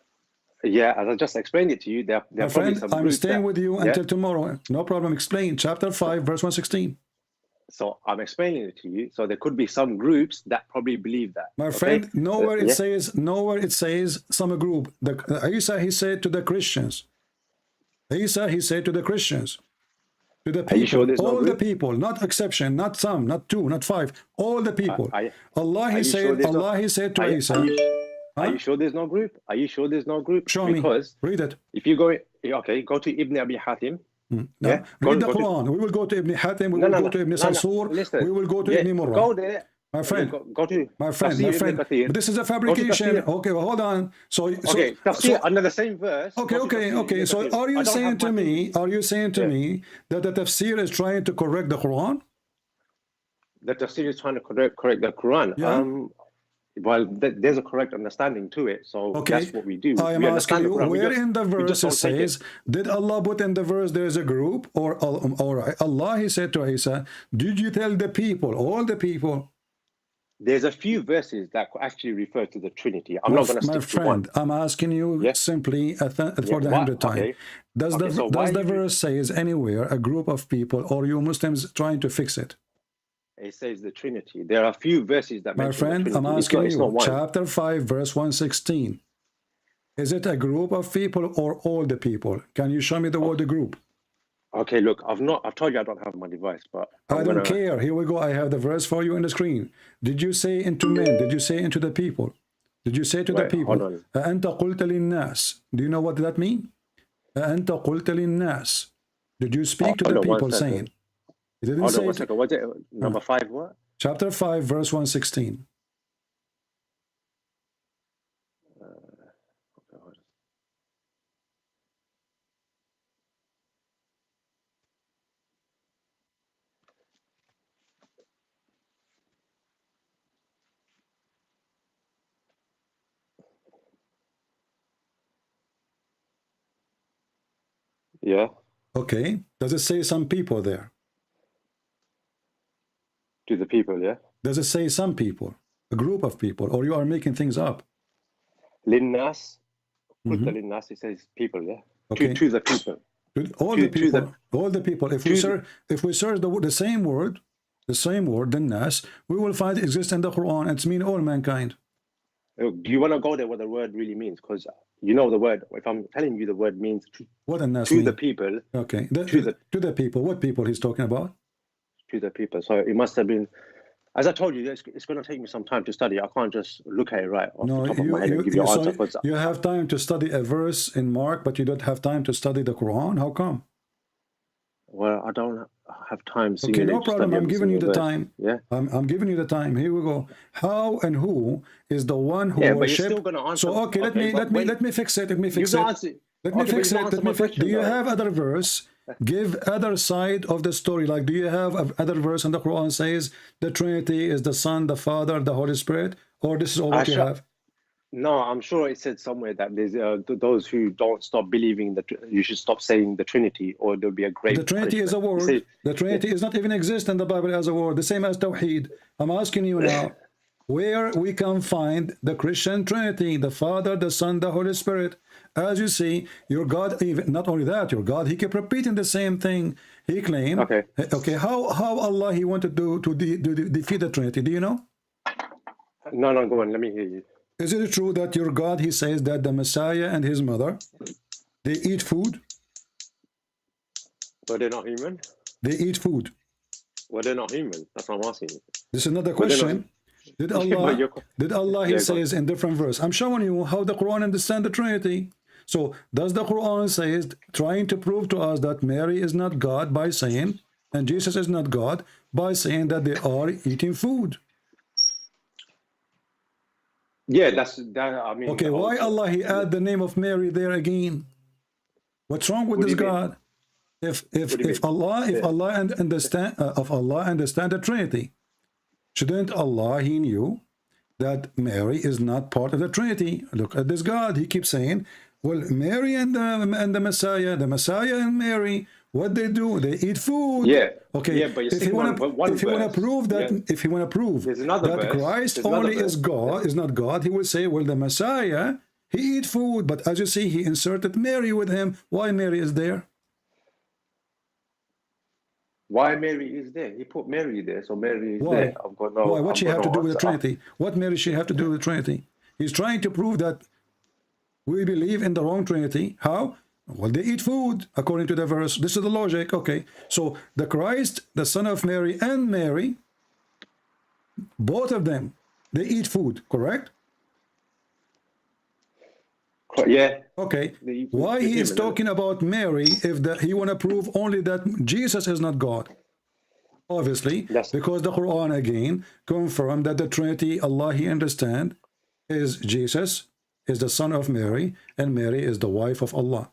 Yeah, as I just explained it to you, there My friend, I'm staying with you until tomorrow. No problem. Explain. Chapter 5, verse 116. So I'm explaining it to you. So there could be some groups that probably believe that. My friend, nowhere it says some group. Isa, he said to the Christians. Isa, he said to the Christians. To the people, all the people, not exception, not some, not two, not five, all the people. Allah, he said to Isa. Are you sure there's no group? Are you sure there's no group? Show me. Read it. If you go, go to Ibn Abi Hatim. Yeah? Read the Quran. We will go to Ibn Hatim. We will go to Ibn Sansur. We will go to Ibn Murrah. Go there. My friend, go to my friend. This is a fabrication. Okay, well, hold on. Tafsir under the same verse. Okay. So are you saying to me that the tafsir is trying to correct the Quran? The tafsir is trying to correct the Quran. Yeah. Well, there's a correct understanding to it, so that's what we do. I am asking you, where in the verse it says, did Allah put in the verse there is a group, or Allah, he said to Isa, did you tell the people, all the people? There's a few verses that actually refer to the Trinity. I'm not going to stick to one. I'm asking you simply for the 100th time. Okay. Does the verse says anywhere a group of people, or you Muslims trying to fix it? It says the Trinity. There are a few verses that mention the Trinity. I'm asking you, chapter 5, verse 116. Is it a group of people or all the people? Can you show me the word group? Okay, look, I've told you I don't have my device, but I don't care. Here we go. I have the verse for you on the screen. Did you say into men? Did you say into the people? Did you say to the people? أَأَنْتَ قُلْتَ لِلنَّاسِ. Do you know what that means? أَأَنْتَ قُلْتَ لِلنَّاسِ. Did you speak to the people saying? He didn't say. One second. What's it? Number 5, what? Chapter 5, verse 116. Yeah. Okay. Does it say some people there? To the people, yeah. Does it say some people, a group of people, or you are making things up? Linnas, Linnas, it says people, yeah. Okay. To the people. All the people. All the people. If we search the same word, the nas, we will find it exists in the Quran. It's mean all mankind. Do you want to go there what the word really means? Because you know the word. If I'm telling you the word means what nas to mean? The people. Okay. To the people. What people he's talking about? To the people. So it must have been. As I told you, it's going to take me some time to study. I can't just look at it right off the top of my head and give you an answer. You have time to study a verse in Mark, but you don't have time to study the Quran. How come? Well, I don't have time. Okay, no problem. I'm giving you the time. Yeah, I'm giving you the time. Here we go. How and who is the one who worship? But you're still gonna answer. So okay, let me fix it. Let me fix it. Let me fix it. Do you have other verse? Give other side of the story. Like, do you have other verse in the Quran says the Trinity is the Son, the Father, the Holy Spirit, or this is all what you have? No, I'm sure it said somewhere that there's those who don't stop believing that you should stop saying the Trinity, or there'll be a great. The Trinity is a word. The Trinity is not even exist in the Bible as a word. The same as Tawheed. I'm asking you now, where we can find the Christian Trinity, the Father, the Son, the Holy Spirit. As you see, your God, even not only that, your God, he kept repeating the same thing. He claimed, okay, how Allah he wanted to defeat the Trinity. Do you know? No, go on. Let me hear you. Is it true that your God, he says that the Messiah and his mother, they eat food? But they're not human. They eat food. Well, they're not human. That's what I'm asking you. This is another question. Did Allah, he says in different verse. I'm showing you how the Quran understands the Trinity. So does the Quran says, trying to prove to us that Mary is not God by saying, and Jesus is not God by saying that they are eating food? Yeah, that. I mean. Okay, why Allah he add the name of Mary there again? What's wrong with this God? If Allah understand the Trinity, shouldn't Allah he knew that Mary is not part of the Trinity? Look at this God. He keeps saying, well, Mary and the Messiah and Mary, what they do? They eat food. Yeah. Okay. Yeah, but if you want to prove that Christ only is God, is not God, he will say, well, the Messiah, he eat food. But as you see, he inserted Mary with him. Why Mary is there? Why Mary is there? He put Mary there, so Mary is there. I've got no. Why? What she have to do with the Trinity? What Mary she have to do with the Trinity? He's trying to prove that we believe in the wrong Trinity. How? Well, they eat food, according to the verse. This is the logic. Okay. So the Christ, the Son of Mary, and Mary, both of them, they eat food, correct? Yeah. Okay. Why he is talking about Mary if he want to prove only that Jesus is not God? Obviously, because the Quran again confirmed that the Trinity, Allah he understand, is Jesus, is the son of Mary, and Mary is the wife of Allah.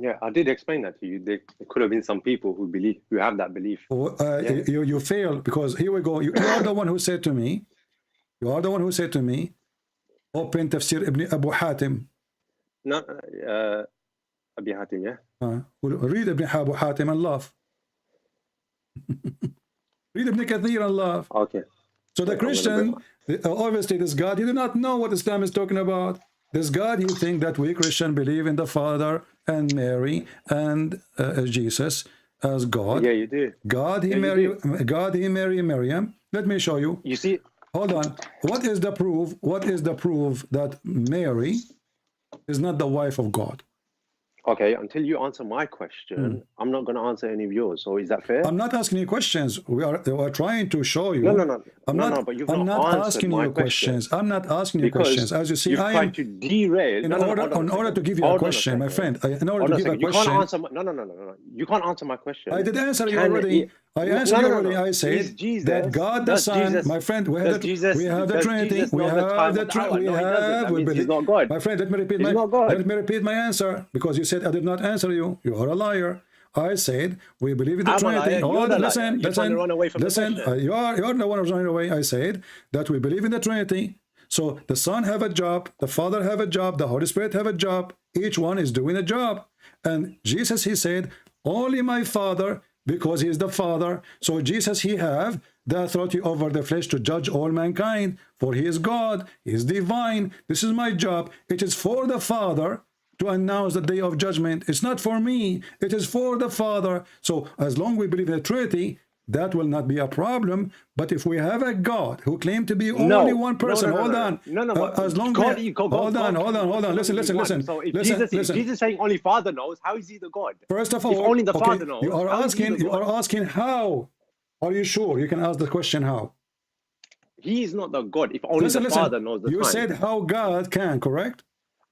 Yeah, I did explain that to you. There could have been some people who have that belief. You fail, because here we go. You are the one who said to me, open Tafsir Ibn Abu Hatim. No, Abi Hatim, yeah. Read Ibn Abu Hatim and laugh. Read Ibn Kathir and laugh. Okay. So the Christian, obviously this God, he do not know what Islam is talking about. This God, he think that we Christian believe in the Father and Mary and Jesus as God. Yeah, you do. God, he marry Miriam. Let me show you. You see? Hold on. What is the proof? What is the proof that Mary is not the wife of God? Okay, until you answer my question, I'm not going to answer any of yours. So is that fair? I'm not asking you questions. We are trying to show you. No. I'm not asking you questions. I'm not asking you questions. As you see, I am to derail. In order to give you a question, my friend. In order to give a question. You can't answer. No. You can't answer my question. I did answer you already. I answered you already. I said that God the Son, my friend. We have the Trinity. We believe. My friend, let me repeat my answer, because you said I did not answer you. You are a liar. I said we believe in the Trinity. Listen. You are the one who's running away. I said that we believe in the Trinity. So the Son have a job, the Father have a job, the Holy Spirit have a job. Each one is doing a job. And Jesus, he said, only my Father, because he is the Father. So Jesus, he have the authority over the flesh to judge all mankind. For he is God, he is divine. This is my job. It is for the Father to announce the day of judgment. It's not for me. It is for the Father. So as long as we believe in the Trinity, that will not be a problem. But if we have a God who claims to be only one person, hold on. As long as hold on. Listen. So if Jesus saying only Father knows, how is he the God? First of all, if only the Father knows, you are asking how. Are you sure? You can ask the question how. He is not the God. If only the Father knows the time. You said how God can, correct?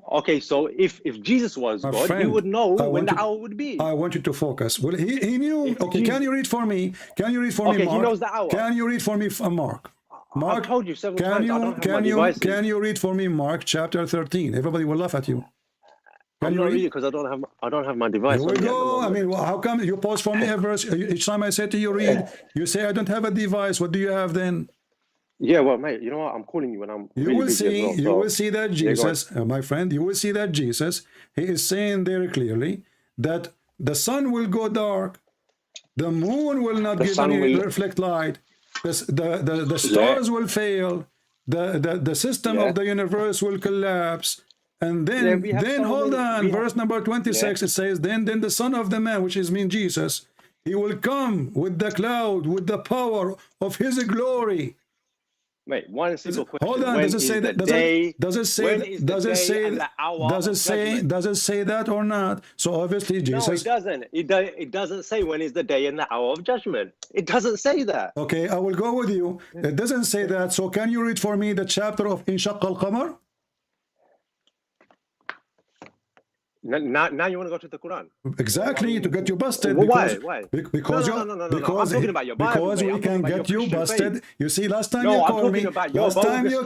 Okay, so if Jesus was God, friend, he would know when the hour would be. I want you to focus. Well, he knew. Okay, can you read for me? Can you read for me, Mark? He knows the hour. Can you read for me, Mark? Mark, I've told you several times. Can you read for me Mark chapter 13? Everybody will laugh at you. I'm not reading because I don't have my device. Here we go. I mean, how come you pause for me a verse? Each time I say to you read, you say I don't have a device. What do you have then? Yeah, well, mate, you know what? I'm calling you when I'm. You will see. You will see that Jesus, my friend. You will see that Jesus. He is saying there clearly that the sun will go dark, the moon will not give any reflect light, the stars will fail, the system of the universe will collapse, and then hold on. Verse number 26. It says, then the Son of the Man, which is mean Jesus, he will come with the cloud, with the power of his glory. Mate, one simple question. Hold on. Does it say that? Does it say that or not? So obviously Jesus. No, it doesn't. It doesn't say when is the day and the hour of judgment. It doesn't say that. Okay, I will go with you. It doesn't say that. So can you read for me the chapter of Inshaq al-Qamar? Now you want to go to the Quran? Exactly, to get you busted. Well, because, why? Because no. I'm talking about your Bible, because we can get you busted. Faith. You see, last time you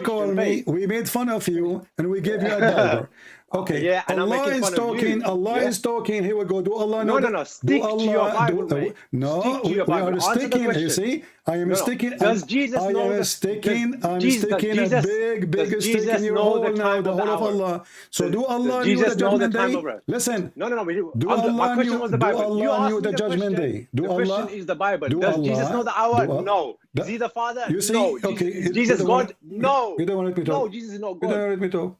called me, we made fun of you and we gave you a dollar. Okay, yeah, and Allah is talking. Allah is talking. He will go. Do Allah know? No. Stick to your Bible. No, we are sticking. You see, I am sticking. Does Jesus know? I'm sticking a big stick in your hole now. The whole of Allah. So do Allah know the judgment day? Listen. No. Do Allah knew the judgment day? The question is the Bible. Does Jesus know the hour? No. Is he the Father? You see? No. Okay. Is Jesus God? No. You don't want me to talk. No, Jesus is not God. You don't let me talk.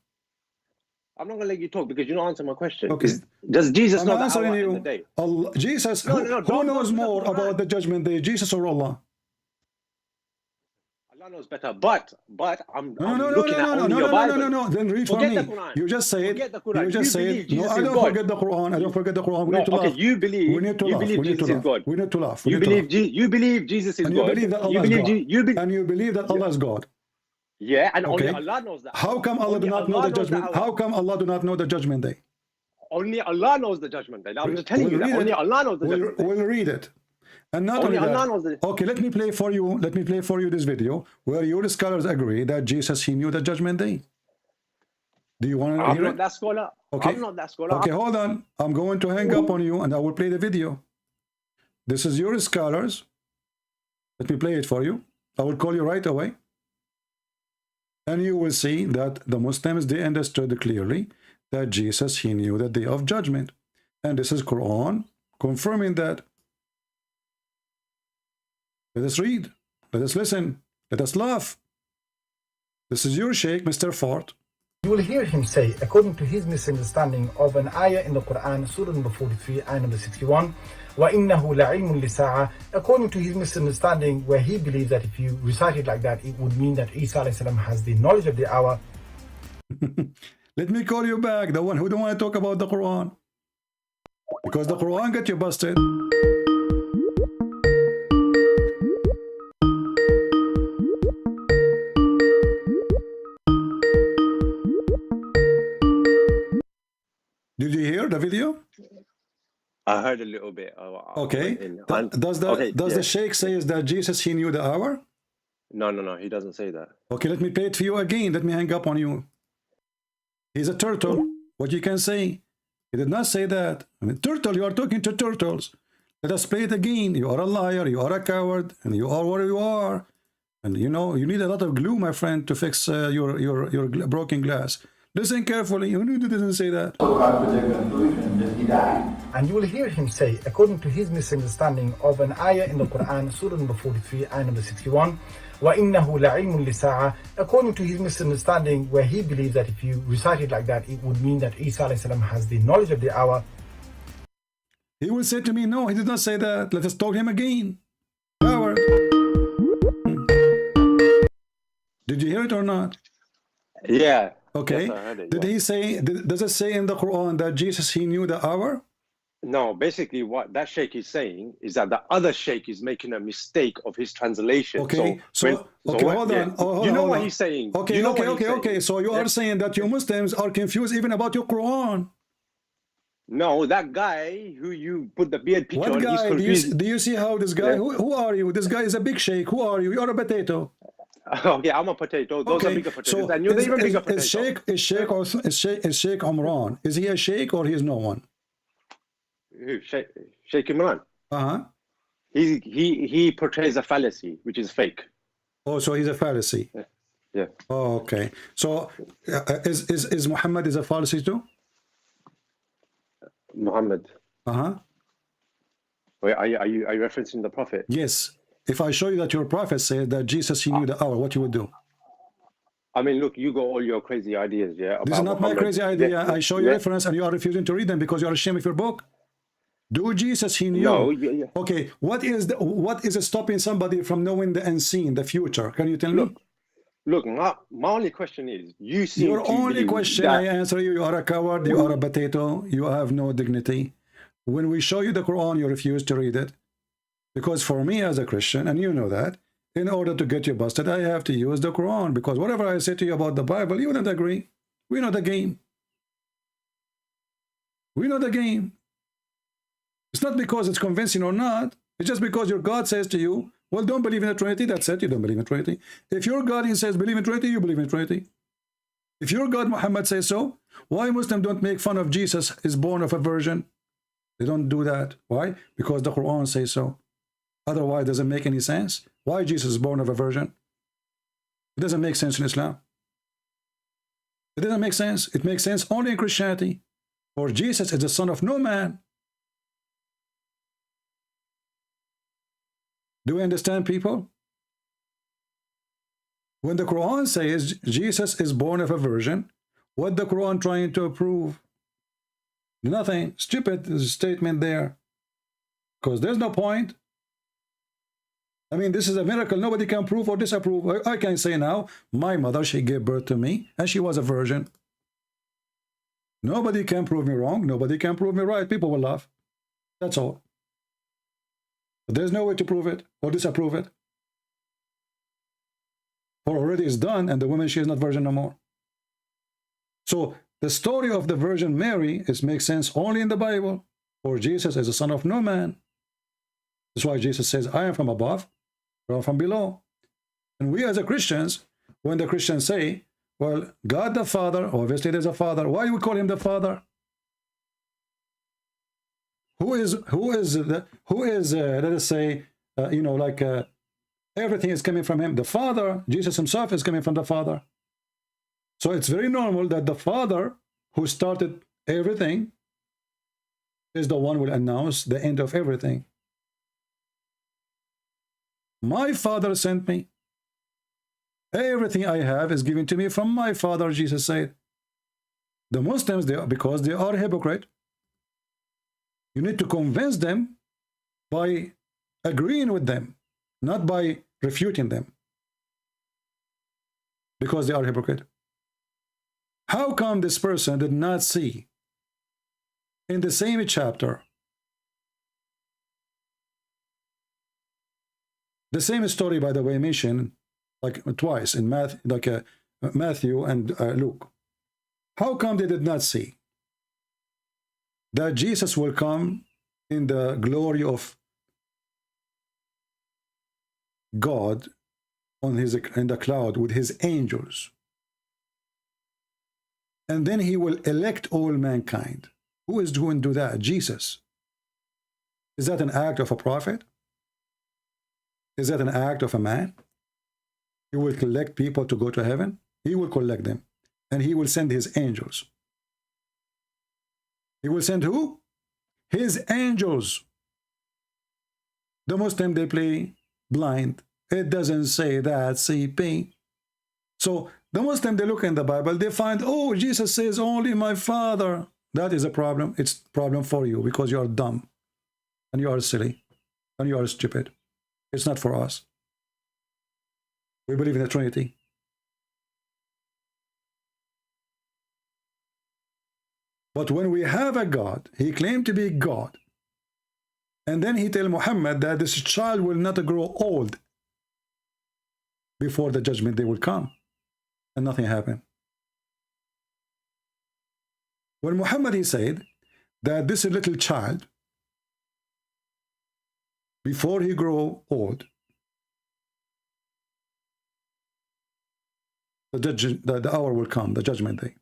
I'm not going to let you talk because you don't answer my question. Okay. Does Jesus know the hour and the day? Allah, Jesus, who knows more about the judgment day, Jesus or Allah? Allah knows better, but I'm looking at only your Bible. No. Then read for me. You just said. You just said. No, I don't forget the Quran. I don't forget the Quran. We need to laugh. Okay, you believe Jesus is God. We need to laugh. You believe Jesus is God. You believe that Allah is God. And you believe that Allah is God. Yeah, and only Allah knows that. How come Allah do not know the judgment? How come Allah do not know the judgment day? Only Allah knows the judgment day. I'm just telling you that. Only Allah knows the judgment day. We'll read it. And not only that. Okay, let me play for you this video where your scholars agree that Jesus, he knew the judgment day. Do you want to hear it? I'm not that scholar. Okay. I'm not that scholar. Okay, hold on. I'm going to hang up on you and I will play the video. This is your scholars. Let me play it for you. I will call you right away. And you will see that the Muslims, they understood clearly that Jesus, he knew the day of judgment. And this is Quran confirming that. Let us read. Let us listen. Let us laugh. This is your Sheikh, Mr. Fort. You will hear him say, according to his misunderstanding of an ayah in the Quran, Surah number 43, ayah number 61, وَإِنَّهُ لَعِلْمٌ لِسَاعَةٍ, according to his misunderstanding, where he believes that if you recite it like that, it would mean that Isa has the knowledge of the hour. Let me call you back, the one who don't want to talk about the Quran. Because the Quran got you busted. Did you hear the video? I heard a little bit. Okay. Does the Sheikh say that Jesus, he knew the hour? No, he doesn't say that. Okay, let me play it for you again. Let me hang up on you. He's a turtle. What you can say? He did not say that. I mean, turtle, you are talking to turtles. Let us play it again. You are a liar, you are a coward, and you are what you are. And you know, you need a lot of glue, my friend, to fix your broken glass. Listen carefully. He doesn't say that. And you will hear him say, according to his misunderstanding of an ayah in the Quran, Surah number 43, ayah number 61, وَإِنَّهُ لَعِلْمٌ لِسَاعَةٍ, according to his misunderstanding, where he believes that if you recite it like that, it would mean that Isa alayhi salam has the knowledge of the hour. He will say to me, no, he did not say that. Let us talk him again. Power. Did you hear it or not? Yeah. Okay. Yes, I heard it, Did yeah. he say, does it say in the Quran that Jesus, he knew the hour? No, basically what that sheikh is saying is that the other sheikh is making a mistake of his translation. Okay, hold on. You know what he's saying. Okay, you know okay. So you are saying that you Muslims are confused even about your Quran. No, that guy who you put the beard picture What on, he's guy? confused. Do you see how this guy? Yeah. Who are you? This guy is a big sheikh. Who are you? You're a potato. Oh yeah, I'm a potato. Those are bigger potatoes. So and you're even bigger potatoes. is Sheikh Umran? Is he a sheikh or he is no one? Who? Sheikh Imran. He portrays a fallacy, which is fake. Oh, so he's a fallacy. Yeah. Oh, okay. So is Muhammad is a fallacy too? Muhammad. Wait, are you referencing the Prophet? Yes. If I show you that your Prophet said that Jesus, he knew the hour, what you would do? I mean, look, you got all your crazy ideas, yeah? This is not Muhammad. my crazy idea. Yeah. I show you reference and you are refusing to read them because you are ashamed of your book. Do Jesus, he knew? No. Yeah. Okay, what is stopping somebody from knowing the unseen, the future? Can you tell me? Look, my only question is, you seem your to only believe question, that... I answer you, you are a coward, you are a potato, you have no dignity. When we show you the Quran, you refuse to read it. Because for me as a Christian, and you know that, in order to get you busted, I have to use the Quran. Because whatever I say to you about the Bible, you don't agree. We know the game. We know the game. It's not because it's convincing or not. It's just because your God says to you, well, don't believe in the Trinity. That's it. You don't believe in Trinity. If your God says believe in Trinity, you believe in Trinity. If your God Muhammad says so, why Muslims don't make fun of Jesus is born of a virgin? They don't do that. Why? Because the Quran says so. Otherwise, it doesn't make any sense. Why Jesus is born of a virgin? It doesn't make sense in Islam. It doesn't make sense. It makes sense only in Christianity. For Jesus is the son of no man. Do we understand, people? When the Quran says Jesus is born of a virgin, what the Quran trying to prove? Nothing. Stupid statement there. Because there's no point. I mean, this is a miracle. Nobody can prove or disapprove. I can say now, my mother, she gave birth to me, and she was a virgin. Nobody can prove me wrong. Nobody can prove me right. People will laugh. That's all. But there's no way to prove it or disapprove it. For already it's done, and the woman, she is not virgin no more. So the story of the Virgin Mary makes sense only in the Bible. For Jesus is the son of no man. That's why Jesus says, I am from above, or from below. And we as a Christians, when the Christians say, well, God the Father, obviously there's a Father. Why do we call him the Father? Who is let us say, everything is coming from him. The Father, Jesus himself is coming from the Father. So it's very normal that the Father who started everything is the one who will announce the end of everything. My Father sent me. Everything I have is given to me from my Father, Jesus said. The Muslims, because they are hypocrite, you need to convince them by agreeing with them, not by refuting them. Because they are hypocrite. How come this person did not see in the same chapter the same story, by the way, mentioned like twice in Matthew and Luke? How come they did not see that Jesus will come in the glory of God in the cloud with his angels, and then he will elect all mankind? Who is going to do that? Jesus. Is that an act of a prophet? Is that an act of a man? He will collect people to go to heaven. He will collect them. and he will send his angels. He will send who? His angels. The Muslim, they play blind. It doesn't say that, CP. So the Muslim, they look in the Bible, they find, oh, Jesus says only my Father. That is a problem. It's a problem for you because you are dumb and you are silly and you are stupid. It's not for us. We believe in the Trinity. But when we have a God, he claimed to be God, and then he tell Muhammad that this child will not grow old before the judgment day will come, and nothing happened. When Muhammad, he said that this little child, before he grow old, the hour will come, the judgment day.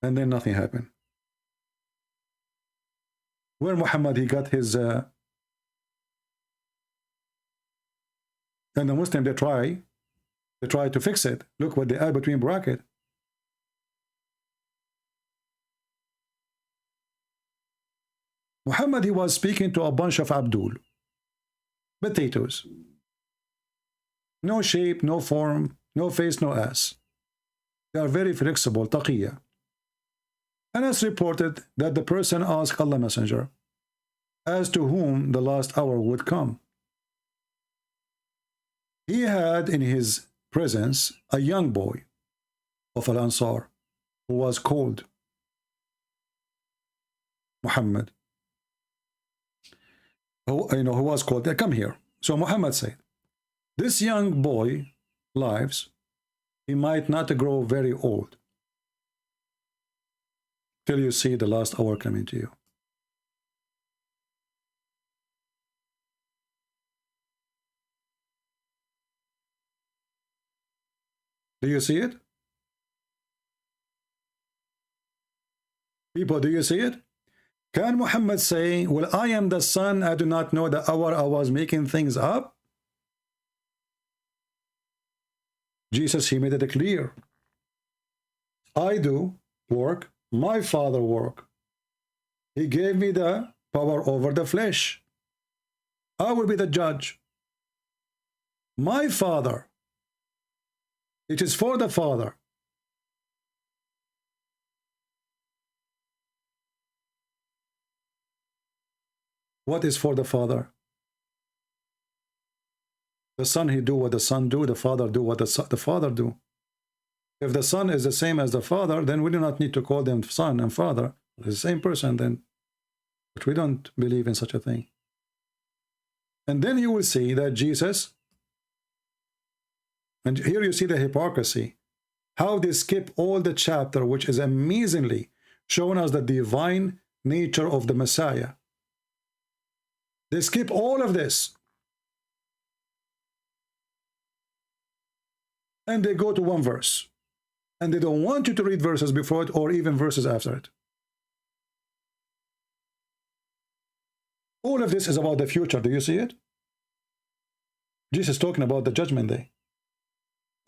And then nothing happened. Where Muhammad, he got his and the Muslim, they try to fix it. Look what they add between bracket. Muhammad, he was speaking to a bunch of Abdul, potatoes. No shape, no form, no face, no ass. They are very flexible, taqiyya. Anas reported that the person asked Allah Messenger as to whom the last hour would come. He had in his presence a young boy of Al-Ansar who was called Muhammad. Who was called, come here. So Muhammad said, this young boy lives, he might not grow very old till you see the last hour coming to you. Do you see it? People, do you see it? Can Muhammad say, well, I am the son, I do not know the hour, I was making things up? Jesus, he made it clear. I do work, my Father work. He gave me the power over the flesh. I will be the judge. My Father. It is for the Father. What is for the Father? The Son, he do what the Son do, the Father do what the Father do. If the Son is the same as the Father, then we do not need to call them Son and Father. It's the same person then. But we don't believe in such a thing. And then you will see that Jesus, and here you see the hypocrisy, how they skip all the chapter, which is amazingly showing us the divine nature of the Messiah. They skip all of this. And they go to one verse. And they don't want you to read verses before it or even verses after it. All of this is about the future. Do you see it? Jesus is talking about the judgment day.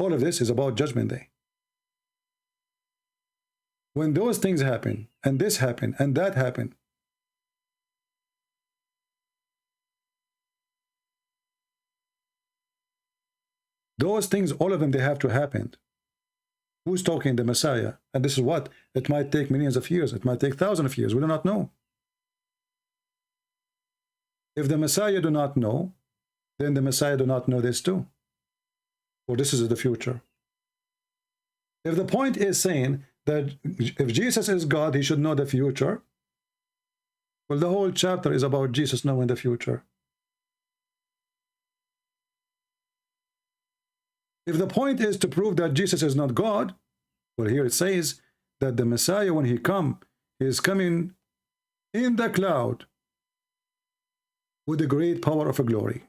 All of this is about judgment day. When those things happen, and this happened, and that happened, those things, all of them, they have to happen. Who's talking? The Messiah. And this is what? It might take millions of years. It might take thousands of years. We do not know. If the Messiah do not know, then the Messiah do not know this too. For this is the future. If the point is saying that if Jesus is God, he should know the future, well, the whole chapter is about Jesus knowing the future. If the point is to prove that Jesus is not God, well, here it says that the Messiah, when he comes, he is coming in the cloud with the great power of a glory.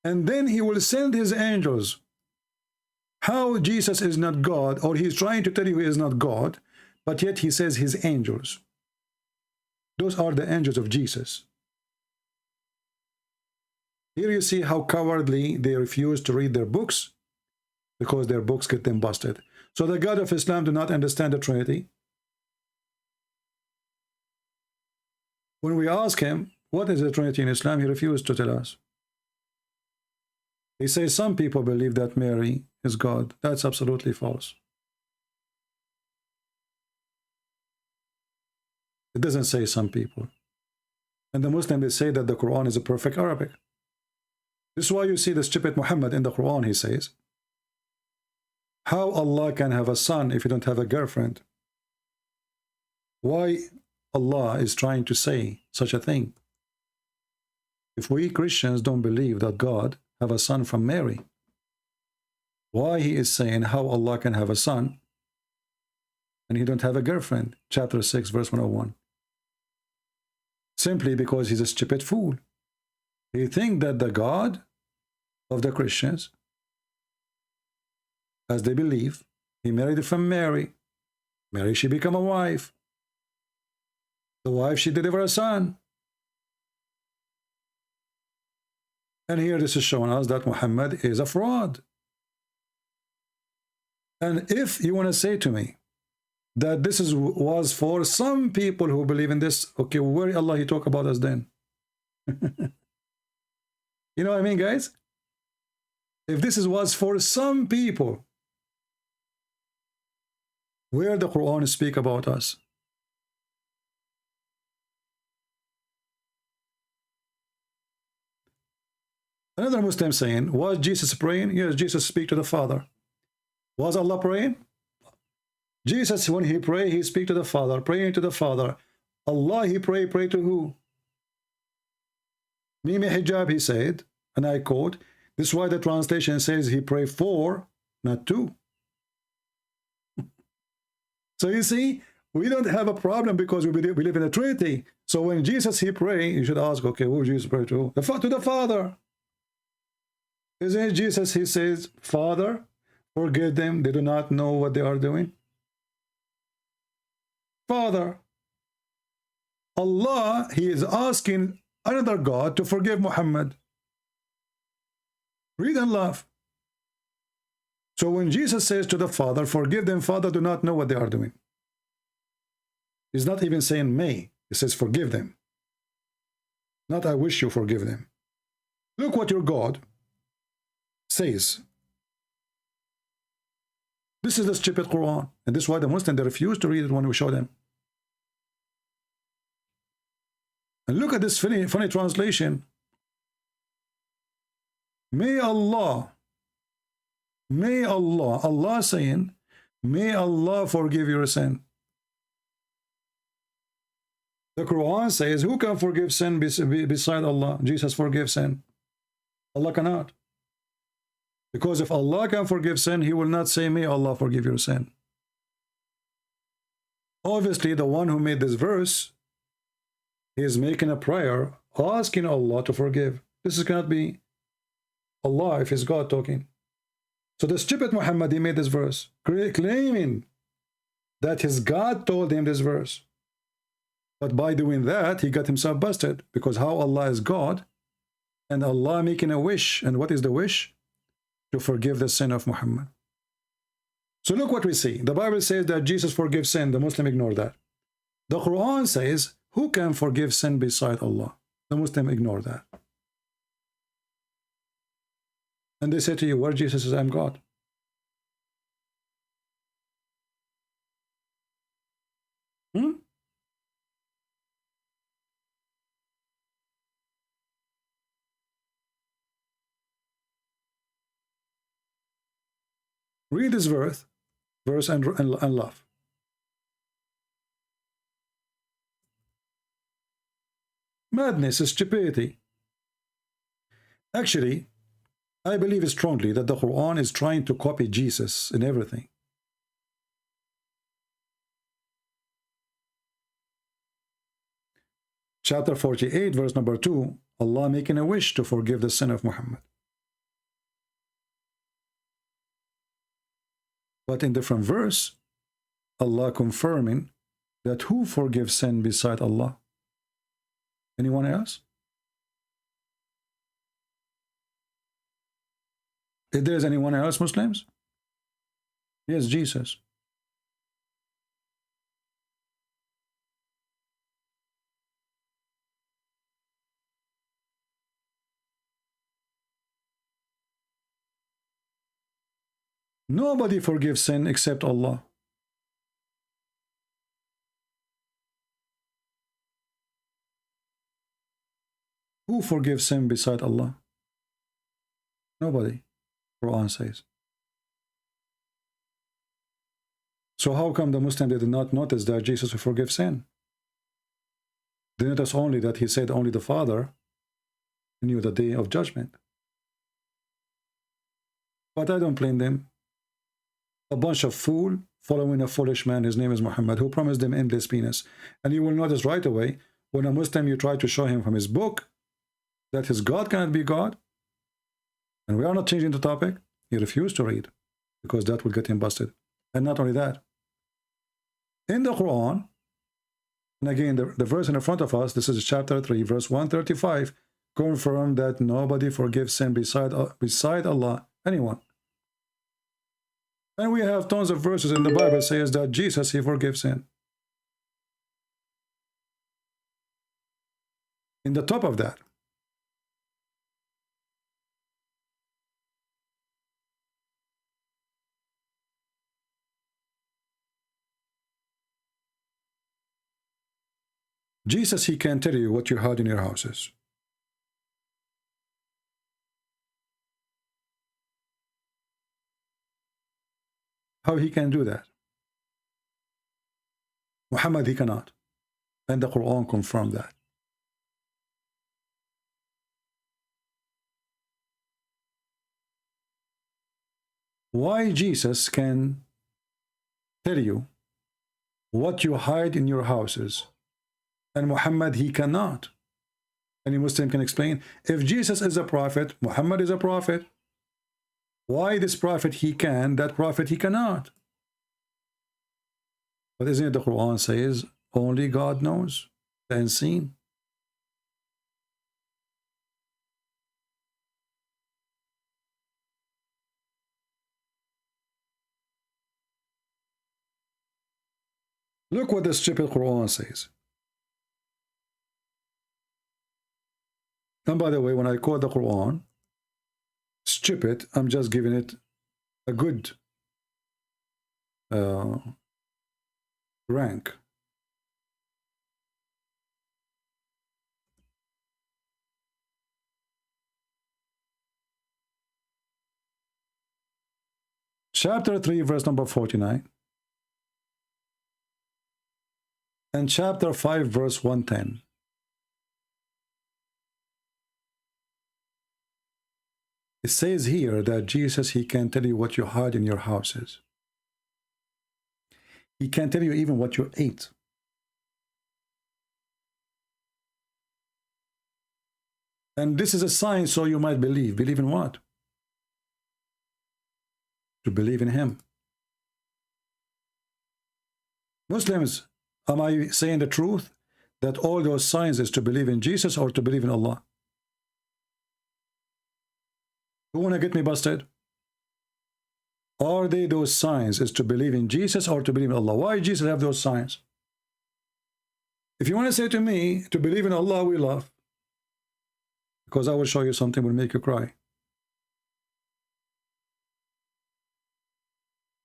And then he will send his angels. How Jesus is not God, or he's trying to tell you he is not God, but yet he says his angels. Those are the angels of Jesus. Here you see how cowardly they refuse to read their books because their books get them busted. So the God of Islam do not understand the Trinity. When we ask him, what is the Trinity in Islam? He refused to tell us. He says some people believe that Mary is God. That's absolutely false. It doesn't say some people. And the Muslims, they say that the Quran is a perfect Arabic. This is why you see the stupid Muhammad in the Quran, he says, how Allah can have a son if you don't have a girlfriend? Why Allah is trying to say such a thing? If we Christians don't believe that God have a son from Mary, why he is saying how Allah can have a son and he don't have a girlfriend? Chapter 6, verse 101. Simply because he's a stupid fool. He thinks that the God of the Christians, as they believe, he married from Mary. Mary, she become a wife. The wife, she deliver a son. And here this is showing us that Muhammad is a fraud. And if you want to say to me that this was for some people who believe in this, okay, where Allah he talk about us then? You know what I mean, guys? If this was for some people, where the Quran speak about us? Another Muslim saying, was Jesus praying? Yes, Jesus speak to the Father. Was Allah praying? Jesus, when he pray, he speak to the Father, praying to the Father. Allah, he pray to who? Mimi Hijab, he said, and I quote, this is why the translation says he pray for, not to. So you see, we don't have a problem because we believe in a Trinity. So when Jesus, he pray, you should ask, okay, who Jesus pray to? To the Father. Isn't it Jesus, he says, Father, forgive them, they do not know what they are doing. Father, Allah, he is asking another God to forgive Muhammad. Read and laugh. So when Jesus says to the Father, forgive them, Father, do not know what they are doing. He's not even saying may. He says forgive them. Not I wish you forgive them. Look what your God says. This is the stupid Quran. And this is why the Muslims, they refuse to read it when we show them. And look at this funny translation. May Allah, Allah saying, may Allah forgive your sin. The Quran says, who can forgive sin beside Allah? Jesus forgives sin. Allah cannot. Because if Allah can forgive sin, he will not say, may Allah forgive your sin. Obviously, the one who made this verse is making a prayer, asking Allah to forgive. This cannot be Allah if it's God talking. So the stupid Muhammad, he made this verse, claiming that his God told him this verse. But by doing that, he got himself busted, because how Allah is God, and Allah making a wish. And what is the wish? To forgive the sin of Muhammad. So look what we see. The Bible says that Jesus forgives sin. The Muslim ignore that. The Quran says, who can forgive sin beside Allah? The Muslim ignore that. And they say to you, where Jesus says, I'm God. Read this verse and laugh. Madness is stupidity. Actually, I believe strongly that the Quran is trying to copy Jesus in everything. Chapter 48, verse number 2, Allah making a wish to forgive the sin of Muhammad. But in different verse, Allah confirming that who forgives sin beside Allah? Anyone else? If there is anyone else Muslims? Yes, Jesus. Nobody forgives sin except Allah. Who forgives sin beside Allah? Nobody, Quran says. So how come the Muslim did not notice that Jesus will forgive sin? They notice only that he said only the Father knew the day of judgment. But I don't blame them. A bunch of fool following a foolish man, his name is Muhammad, who promised them endless penis. And you will notice right away, when a Muslim, you try to show him from his book that his God cannot be God, and we are not changing the topic, he refused to read, because that will get him busted. And not only that, in the Quran, and again, the verse in front of us, this is chapter 3, verse 135, confirm that nobody forgives sin beside Allah, anyone. And we have tons of verses in the Bible says that Jesus, he forgives sin. In the top of that, Jesus, he can tell you what you had in your houses. How he can do that? Muhammad, he cannot. And the Quran confirmed that. Why Jesus can tell you what you hide in your houses, and Muhammad, he cannot? Any Muslim can explain? If Jesus is a prophet, Muhammad is a prophet, why this prophet he can, that prophet he cannot? But isn't it the Quran says, only God knows the unseen? Look what the stupid Quran says. And by the way, when I quote the Quran, stupid, I'm just giving it a good rank. Chapter 3, verse number 49. And chapter 5, verse 110. It says here that Jesus, he can tell you what you hide in your houses. He can tell you even what you ate. And this is a sign so you might believe. Believe in what? To believe in him. Muslims, am I saying the truth? That all those signs is to believe in Jesus or to believe in Allah? Who want to get me busted? Are they those signs is to believe in Jesus or to believe in Allah? Why Jesus have those signs? If you want to say to me, to believe in Allah, we laugh. Because I will show you something will make you cry.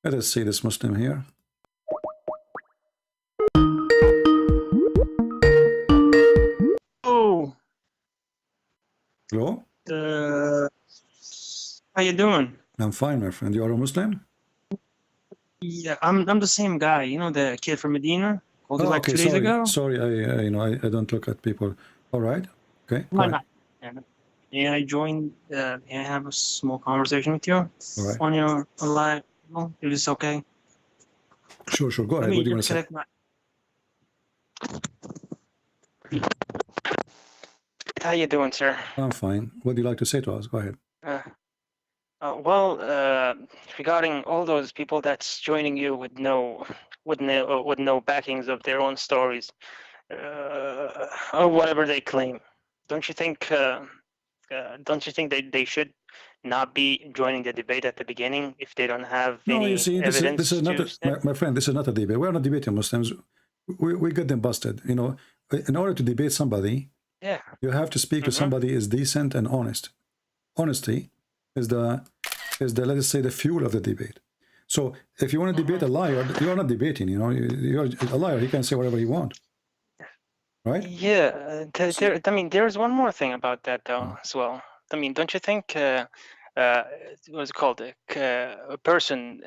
Let us see this Muslim here. Oh. Hello? How you doing? I'm fine, my friend. You are a Muslim? Yeah, I'm the same guy. You know, the kid from Medina? Called you like okay, 2 days ago? Sorry, I don't look at people. All right. Okay. Why not? Yeah, I joined. I have a small conversation with you. All right. On your live. Well, if it's okay. Sure. Go ahead. What do you want to say? How you doing, sir? I'm fine. What do you like to say to us? Go ahead. Regarding all those people that's joining you with no backings of their own stories, or whatever they claim, don't you think they should not be joining the debate at the beginning if they don't have No, any you see, evidence this is not to my friend. This is not a debate. We're not debating Muslims. We get them busted. You know, in order to debate somebody, Yeah. you have to speak to somebody is decent and honest. Honesty is the let us say the fuel of the debate. So if you want to debate a liar, you are not debating. You know, you're a liar. He can say whatever he wants, right? Yeah, I mean, there's one more thing about that though as well. I mean, don't you think what's it called? A person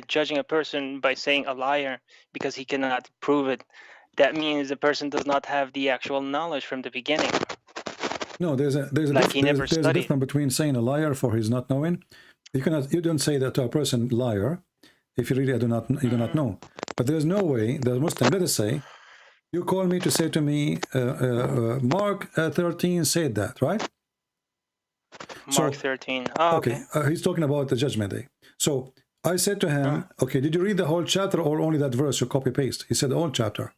judging a person by saying a liar because he cannot prove it, that means the person does not have the actual knowledge from the beginning. No, there's a Like he never there's a studied. difference between saying a liar for his not knowing. You don't say that to a person liar if you really do not know. But there's no way the Muslim, let us say, you call me to say to me, Mark 13 said that, right? Mark 13. Oh, okay. He's talking about the judgment day. So I said to him, okay, did you read the whole chapter or only that verse you copy paste? He said the whole chapter.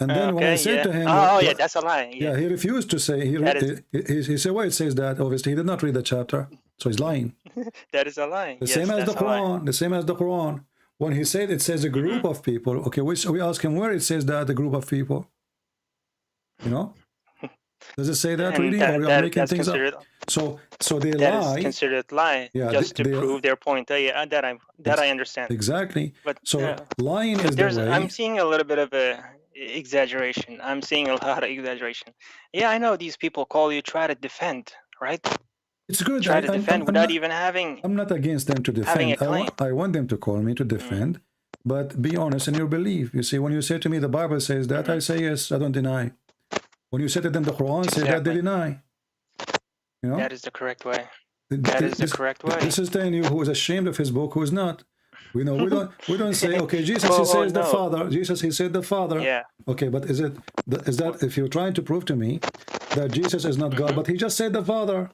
And then when I said to him, yeah, that's a lie. Yeah, he refused to say. He said, "Well, it says that." Obviously, he did not read the chapter, so he's lying. That is a lie. The Yes, same as the that's a lie. Quran. The same as the Quran. When he said it says a group of people, okay, we ask him where it says that the group of people. You know, does it say that And really, or we are making that's things up? considered- So they That lie. is considered lie, Yeah, just to they prove their point. Yeah, that I understand. Exactly. But So lying is the way. I'm seeing a little bit of a exaggeration. I'm seeing a lot of exaggeration. Yeah, I know these people call you, try to defend, right? It's good. Try to defend I'm without not, even having. I'm not against them to having defend. a claim. I want them to call me to defend, but be honest in your belief. You see, when you say to me the Bible says that, I say yes, I don't deny. When you say to them the Quran says that, they deny. You know? That is the correct way. That is the correct way. This is telling you who is ashamed of his book, who is not. We don't say, okay, Jesus he says the Father. Jesus he said the Father. Yeah. Okay, but is that if you're trying to prove to me that Jesus is not God, but he just said the Father.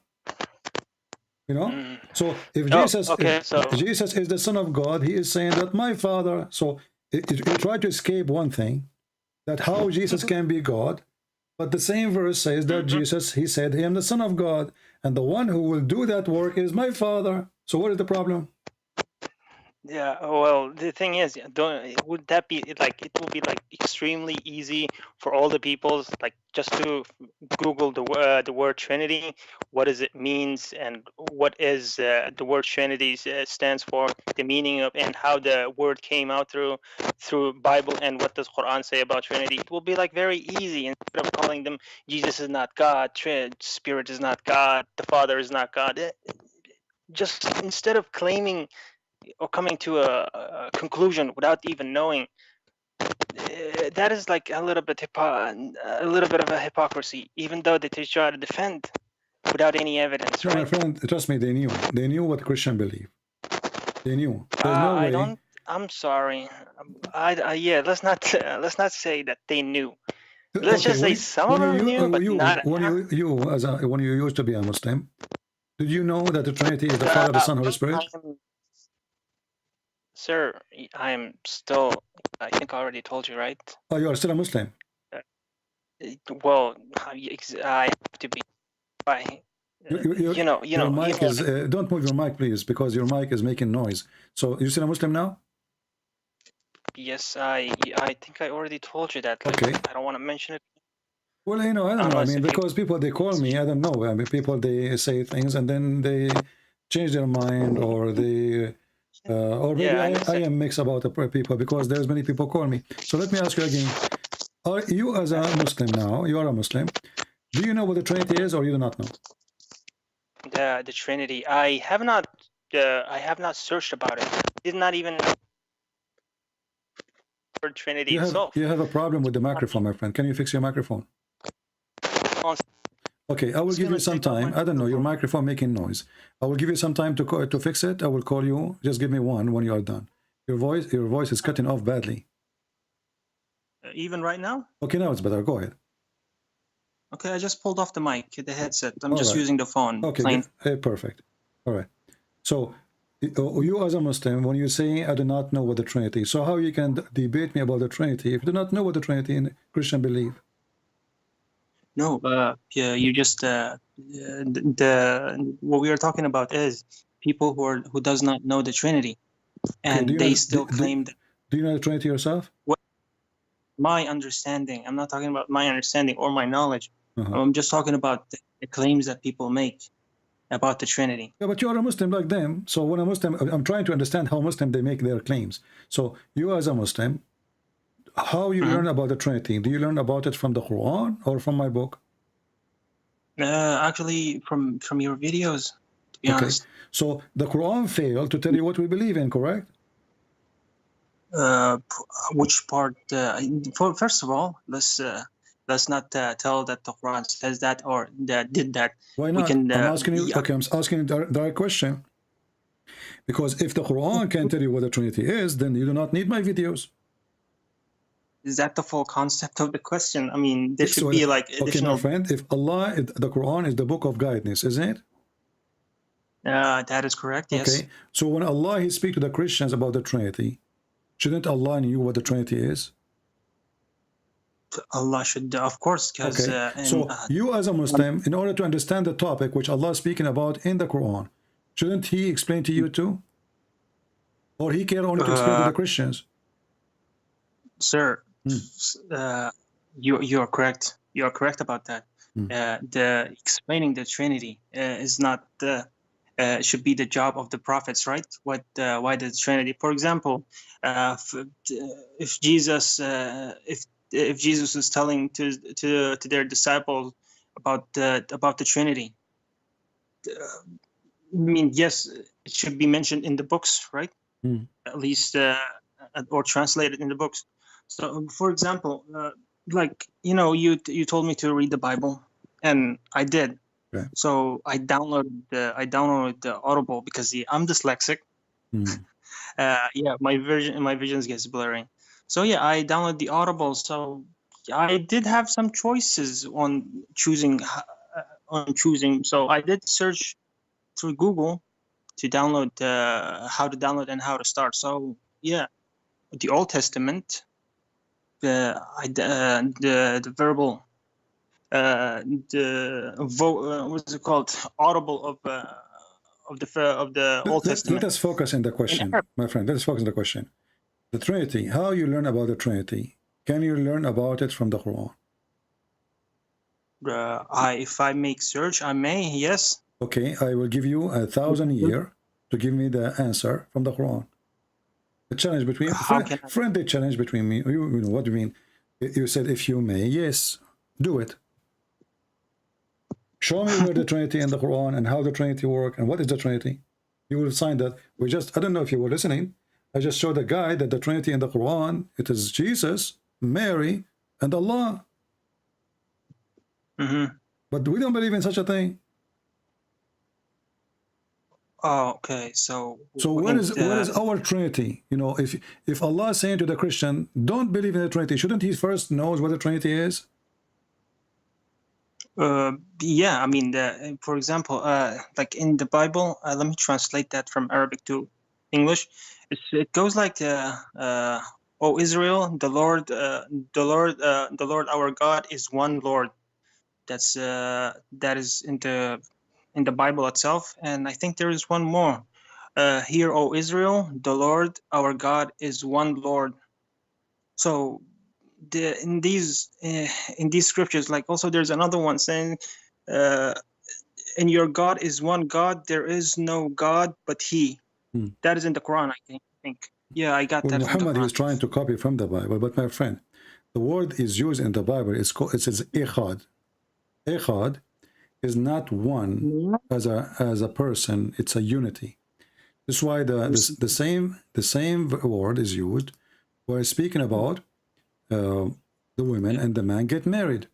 You know? So if Jesus is the Son of God, he is saying that my Father. So you try to escape one thing, that how Jesus can be God, but the same verse says that Jesus, he said, I am the Son of God, and the one who will do that work is my Father. So what is the problem? Yeah, well, the thing is, would that be like, it will be like extremely easy for all the peoples, like just to Google the word Trinity, what does it means, and what is the word Trinity stands for, the meaning of, and how the word came out through Bible, and what does Quran say about Trinity. It will be like very easy, instead of calling them Jesus is not God, Spirit is not God, the Father is not God. Just instead of claiming or coming to a conclusion without even knowing, that is like a little bit of a hypocrisy, even though they try to defend without any evidence, No, right? my friend, trust me, they knew what Christian believe. They knew. There's no way. I'm sorry. Yeah, let's not say that they knew. Let's just say some of them knew, but not. When you used to be a Muslim, did you know that the Trinity is the Father, the Son, Holy Spirit? Sir, I am still, I think I already told you, right? Oh, you are still a Muslim. Well, I have to be. Your mic is. Don't move your mic, please, because your mic is making noise. So you still a Muslim now? Yes, I think I already told you that. Okay. I don't want to mention it. Well, I don't know. I mean, because people, they call me, I don't know. I mean, people, they say things and then they change their mind, or they, or maybe I am mixed about the people, because there's many people call me. So let me ask you again. Are you, as a Muslim now, you are a Muslim, do you know what the Trinity is, or you do not know? The Trinity. I have not searched about it. Did not even for Trinity itself. You have a problem with the microphone, my friend. Can you fix your microphone? Okay, I will give you some time. I don't know, your microphone making noise. I will give you some time to fix it. I will call you. Just give me one when you are done. Your voice is cutting off badly. Even right now? Okay, now it's better. Go ahead. Okay, I just pulled off the mic, the headset. I'm All just right. using the phone. Okay, plain. Perfect. All right. So you as a Muslim, when you say I do not know what the Trinity is, so how you can debate me about the Trinity if you do not know what the Trinity in Christian believe? No, yeah, you just what we are talking about is people who does not know the Trinity, and do you they know, still claim that. Do you know the Trinity yourself? What my understanding? I'm not talking about my understanding or my knowledge. Uh-huh. I'm just talking about the claims that people make about the Trinity. Yeah, but you are a Muslim like them. So when a Muslim, I'm trying to understand how Muslim they make their claims. So you as a Muslim, how you learn about the Trinity? Do you learn about it from the Quran or from my book? Actually, from your videos, to be honest. So the Quran failed to tell you what we believe in, correct? Which part? First of all, let's not tell that the Quran says that or that did that. Why not? We can, I'm asking you. yeah. Okay, I'm asking you the direct question. Because if the Quran can tell you what the Trinity is, then you do not need my videos. Is that the full concept of the question? I mean, there should be like additional. Okay, my friend. If Allah, the Quran is the book of guidance, isn't it? That is correct. Yes. Okay. So when Allah He speaks to the Christians about the Trinity, shouldn't Allah knew what the Trinity is? Allah should, of course, because. Okay. So you as a Muslim, in order to understand the topic which Allah is speaking about in the Quran, shouldn't He explain to you too? Or He care only to explain to the Christians? Sir, you are correct. You are correct about that. The explaining the Trinity is not should be the job of the prophets, right? Why the Trinity? For example, if Jesus is telling to their disciples about the Trinity, I mean, yes, it should be mentioned in the books, right? At least or translated in the books. So, for example, like you told me to read the Bible, and I did. Right. So I downloaded the Audible because I'm dyslexic. Yeah, my visions gets blurry. So yeah, I downloaded the Audible. So I did have some choices on choosing. So I did search through Google to download how to download and how to start. So yeah, the Old Testament, the verbal, what's it called? Audible of the Old Testament. Let us focus on the question, my friend. Let us focus on the question. The Trinity. How you learn about the Trinity? Can you learn about it from the Quran? If I make search, I may. Yes. Okay, I will give you 1,000 years to give me the answer from the Quran. The challenge between friendly challenge between me. You know what do you mean? You said if you may. Yes, do it. Show me where the Trinity in the Quran and how the Trinity work and what is the Trinity. You will find that I don't know if you were listening. I just showed a guy that the Trinity in the Quran, it is Jesus, Mary, and Allah. But we don't believe in such a thing. Oh, okay. So what is our Trinity? You know, if Allah is saying to the Christian, don't believe in the Trinity, shouldn't he first knows what the Trinity is? Yeah, I mean, for example, like in the Bible, let me translate that from Arabic to English. It goes like, "O Israel, the Lord our God is one Lord." That is in the Bible itself, and I think there is one more. Hear, O Israel, the Lord our God is one Lord. So in these scriptures, like also there's another one saying, and your God is one God, there is no God but He. That is in the Quran, I think. Yeah, I got that. Muhammad is trying to copy from the Bible, but my friend, the word is used in the Bible. It says echad. Echad is not one as a person. It's a unity. This is why the same word is used. We're speaking about the women and the man get married.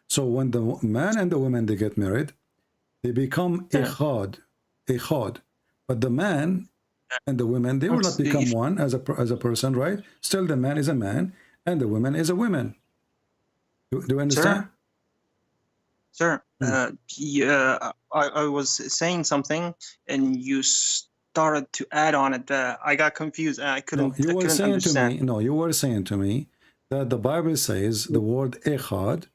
So when the man and the woman they get married, they become echad. But the man and the women, they will not become one as a person, right? Still, the man is a man and the woman is a woman. Do you understand? Sir, I was saying something and you started to add on it. I got confused. I couldn't. You were saying understand. to me. No, you were saying to me that the Bible says the word echad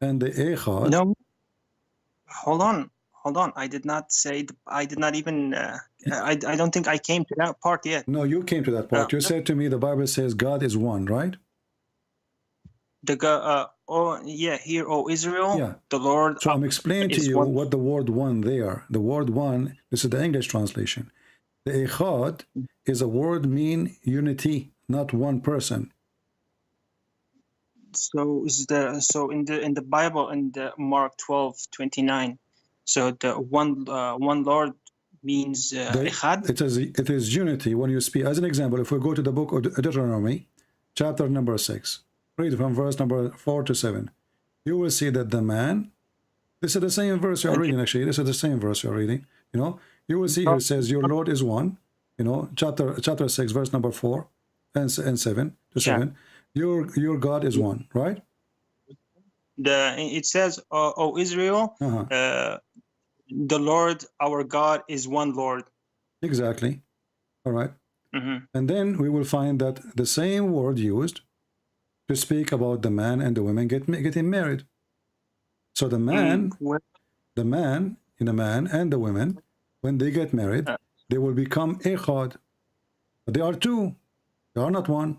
And the echad. No, hold on. I did not say. I did not even. I don't think I came to that part yet. No, you came to that part. You said to me the Bible says God is one, right? Oh yeah, hear, O Israel, yeah. The Lord. So I'm explaining to you one. what the word one there. The word one. This is the English translation. The echad is a word mean unity, not one person. So in the Bible in the Mark 12:29, so the one Lord means echad. It is unity when you speak. As an example, if we go to the book of Deuteronomy, chapter number 6, read from verse number 4 to 7, you will see that the man. This is the same verse you are reading. Actually, this is the same verse you are reading. You know, you will see here it says, "Your Lord is one." You know, chapter 6, verse number 4 and 7 to 7. Your God is one, right? It says, "O Israel, the Lord our God is one Lord." Exactly. All right. Mm-hmm. And then we will find that the same word used to speak about the man and the women getting married. So the man and the women, when they get married, they will become echad. They are two. They are not one.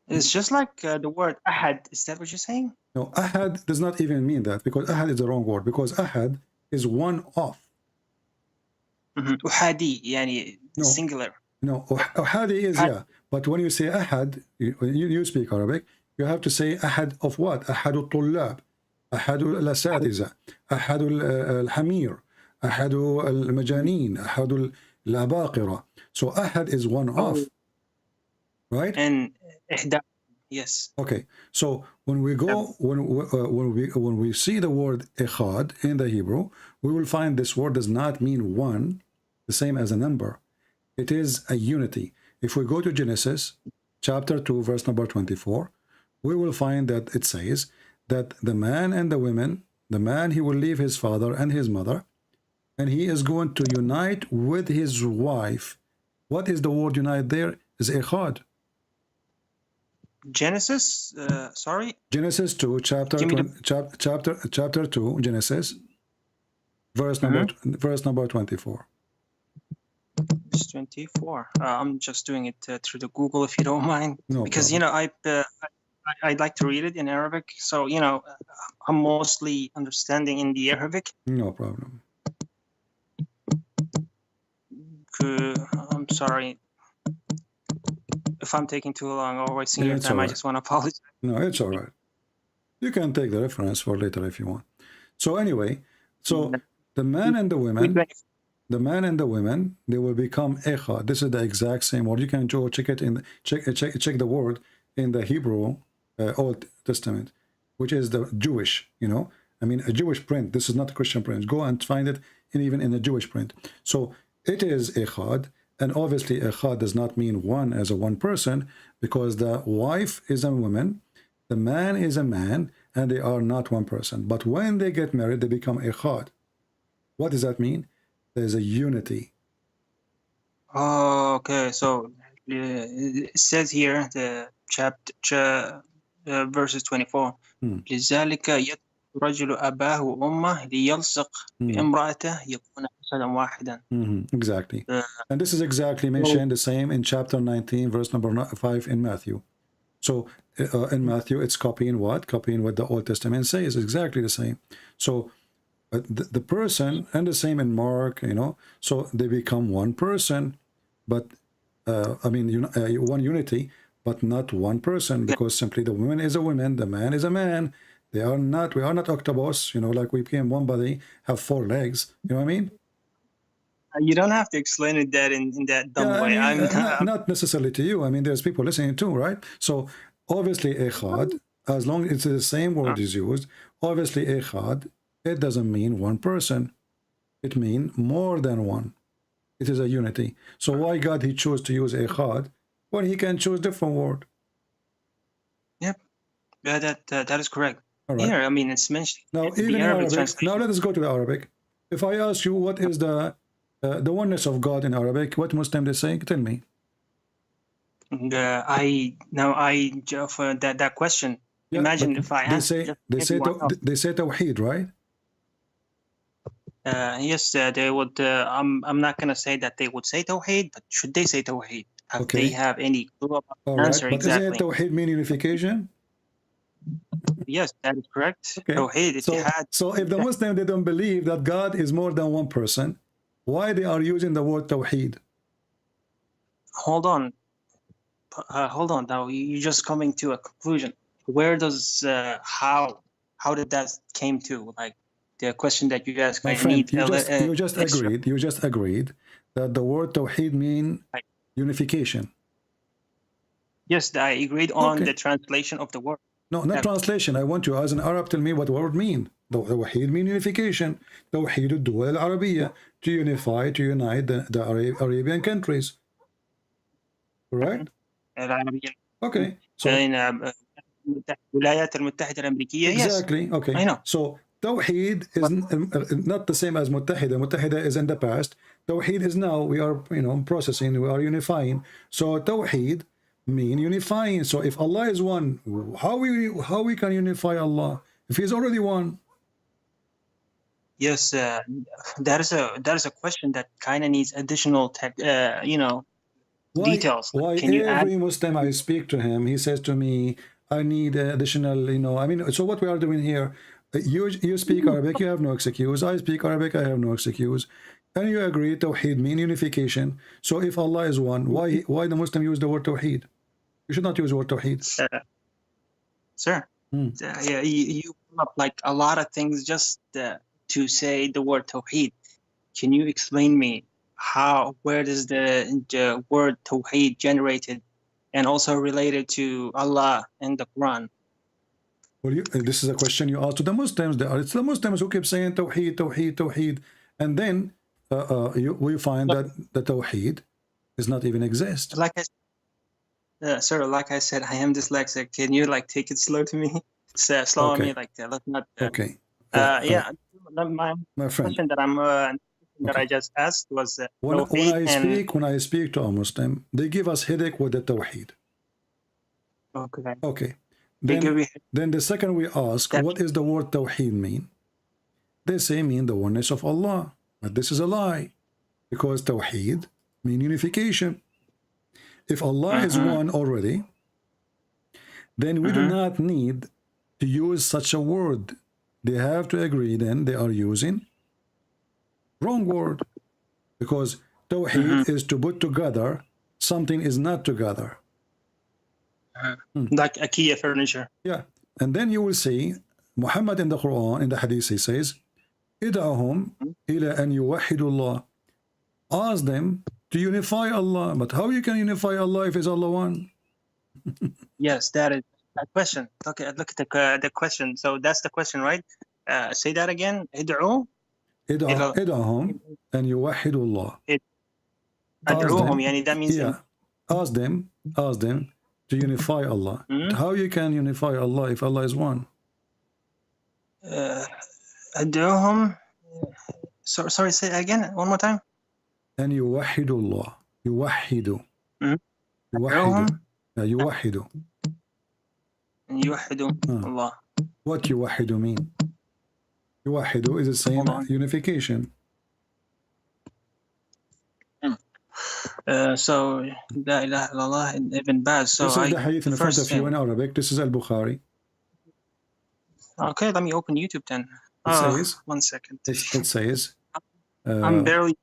It's just like the word ahad. Is that what you're saying? No, ahad does not even mean that, because ahad is the wrong word, because ahad is one of. Uhadi, yani singular. No, uhadi is but when you say ahad, you speak Arabic, you have to say ahad of what? Ahad al-tullab, ahad al-asatiza, ahad al-hamir, ahad al-majanin, ahad al-abaqira. So ahad is one of, right? And ihda, yes. Okay, so when we go when we see the word echad in the Hebrew, we will find this word does not mean one, the same as a number. It is a unity. If we go to Genesis chapter 2, verse number 24, we will find that it says that the man and the women, the man, he will leave his father and his mother, and he is going to unite with his wife. What is the word unite there? Is echad. Genesis, sorry. Genesis 2, chapter 2, Genesis, verse number 24. Verse 24. I'm just doing it through the Google, if you don't mind, because problem. I'd like to read it in Arabic. So I'm mostly understanding in the Arabic. No problem. I'm sorry if I'm taking too long or wasting your time. I just want to apologize. No, it's all right. You can take the reference for later if you want. So anyway, the man and the women, they will become echad. This is the exact same word. You can go check it in check the word in the Hebrew Old Testament, which is the Jewish. I mean a Jewish print. This is not a Christian print. Go and find it even in a Jewish print. So it is echad. And obviously, echad does not mean one as a one person, because the wife is a woman, the man is a man, and they are not one person. But when they get married, they become echad. What does that mean? There's a unity. Oh, okay. So it says here, the chapter, verses 24. لذلك يترك الرجل أباه وأمه ليلصق بامرأته يكون جسدا واحدا. Exactly. And this is exactly mentioned the same in chapter 19, verse number 5 in Matthew. So in Matthew, it's copying what? Copying what the Old Testament says. Exactly the same. So the person, and the same in Mark, so they become one person, but one unity, but not one person, because simply the woman is a woman, the man is a man. We are not octopus, like we became one body, have 4 legs. You know what I mean? You don't have to explain it that in that dumb way. Not necessarily to you. I mean, there's people listening too, right? So obviously echad, as long as it's the same word is used, obviously echad, it doesn't mean one person. It means more than one. It is a unity. So why God he chose to use echad when he can choose different word? Yep, that is correct. All right. Here, I mean, it's mentioned. Now, even in Arabic. Now let us go to the Arabic. If I ask you what is the oneness of God in Arabic, what Muslim they say? Tell me. For that question, Imagine if I they asked say just they say everyone else. they say tawheed, right? Yes, they would. I'm not gonna say that they would say tawheed, but should they say tawheed? Have they have any clue about the All right, answer but exactly? isn't tawheed mean unification? Yes, that is correct. Okay. Tawheed, So if the Muslim they don't believe that God is more than one person, why they are using the word tawheed? Hold on. Hold on. Now you're just coming to a conclusion. Where does how did that came to, like, the question that you asked? My I friend, need you just extra. agreed that the word tawheed mean unification. Yes, I agreed on the translation of the word. No, not translation. I want you as an Arab tell me what the word mean. Tawheed mean unification. Tawheed الدول العربية, to unify, to unite the Arabian countries. Correct? العربية. Okay. So الولايات المتحدة الأمريكية. exactly. Yes. Okay. I know. So Tawheed is not the same as Muttahida. Muttahida is in the past. Tawheed is now. We are, processing. We are unifying. So Tawheed mean unifying. So if Allah is one, how we can unify Allah if He's already one? Yes, that is a question that kind of needs additional details. Why Can you every add? Muslim I speak to him, he says to me, I need additional, I mean, so what we are doing here, you speak Arabic, you have no excuse. I speak Arabic, I have no excuse. And you agree, Tawheed mean unification. So if Allah is one, why the Muslim use the word Tawheed? You should not use the word Tawheed. Sir, yeah, you pull up like a lot of things just to say the word Tawheed. Can you explain me where does the word Tawheed generated and also related to Allah and the Quran? Well, this is a question you ask to the Muslims. It's the Muslims who keep saying Tawheed, Tawheed, Tawheed. And then we find that the Tawheed does not even exist. Like sir, like I said, I am dyslexic. Can you take it slow to me? It's slow on me, let's not. Okay. Yeah, my friend, question that I just asked was when I speak to a Muslim, they give us headache with the Tawheed. Okay. Okay. Then the second we ask, what is the word Tawheed mean? They say mean the oneness of Allah. But this is a lie, because Tawheed mean unification. If Allah is one already, then we do not need to use such a word. They have to agree then they are using wrong word, because Tawheed is to put together something is not together. Like IKEA furniture. Yeah. And then you will see Muhammad in the Quran, in the Hadith, he says, إِدْعَهُمْ إِلَىٰ أَنْ يُوَحِّدُوا اللَّهِ. Ask them to unify Allah. But how you can unify Allah if it's Allah one? Yes, that is that question. Okay, look at the question. So that's the question, right? Say that again. إِدْعُوا إِدْعَهُمْ أَنْ يُوَحِّدُوا اللَّهِ. أدعوهم, يعني that means ask them to unify Allah. How you can unify Allah if Allah is one? أدعوهم. Sorry, say it again one more time. أن يوحدوا الله. يوحدوا. أدعوهم. يوحدوا. أن يوحدوا الله. What يوحدوا mean? يوحدوا is the same unification. So La ilaha illallah and Ibn Baz. So this is the hadith in front of you in Arabic. This is Al-Bukhari. Okay, let me open YouTube then. It says, 1 second. It says, I'm barely.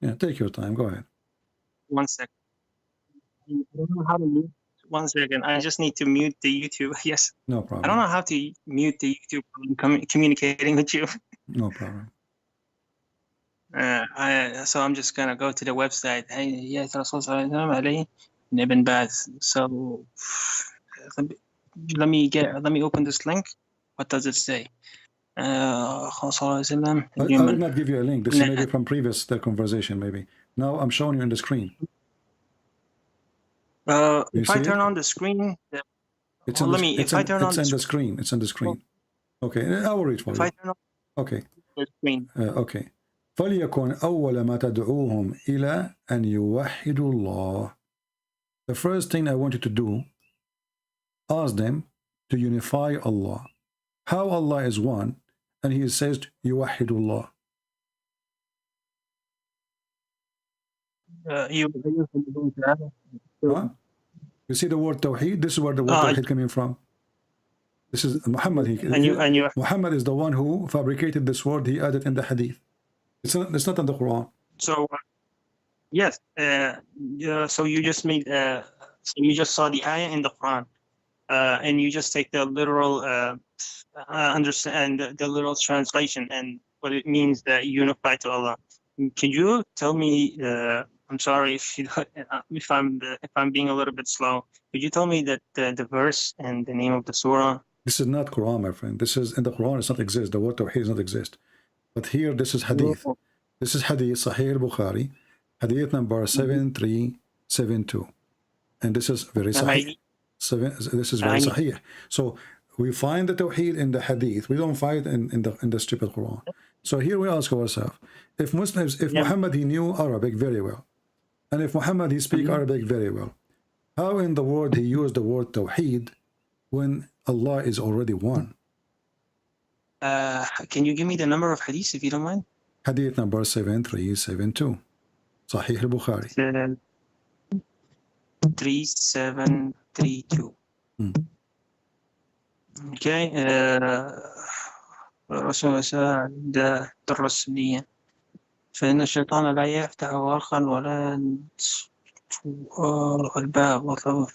Yeah, take your time. Go ahead. 1 second. I don't know how to mute. 1 second. I just need to mute the YouTube. Yes. No problem. I don't know how to mute the YouTube when I'm communicating with you. No problem. So I'm just gonna go to the website. Yes, Rasul sallallahu alayhi Ibn Baz. So let me open this link. What does it say? I did not give you a link. This is maybe from previous conversation. Maybe now I'm showing you on the screen. If I turn on the screen, it's on the screen. It's on the screen. Okay, I will read for you. Okay. The screen. Okay. فليكن أول ما تدعوهم إلى أن يوحدوا الله. The first thing I want you to do, ask them to unify Allah. How Allah is one, and he says, Yuwahidullah. Huh? You see the word Tawheed? This is where the word Tawheed coming from. This is Muhammad. Muhammad is the one who fabricated this word. He added in the hadith. It's not in the Quran. So yes, so you just made so you just saw the ayah in the Quran, and you just take the literal understand the literal translation and what it means that unify to Allah. Can you tell me? I'm sorry if I'm being a little bit slow. Could you tell me that the verse and the name of the surah? This is not Quran, my friend. This is in the Quran. Does not exist. The word Tawheed does not exist. But here, this is hadith. This is hadith, Sahih al-Bukhari, hadith number 7372. And this is very sahih. This is very sahih. So we find the Tawheed in the hadith. We don't find it in the stupid Quran. So here we ask ourselves, if Muslims, if Muhammad, he knew Arabic very well, and if Muhammad, he speak Arabic very well, how in the world he used the word Tawheed when Allah is already one? Can you give me the number of hadith if you don't mind? Hadith number 7372. Sahih al-Bukhari. 3732. Okay. الرسول الرسمية فإن الشيطان لا يفتح ورقا ولا الباب.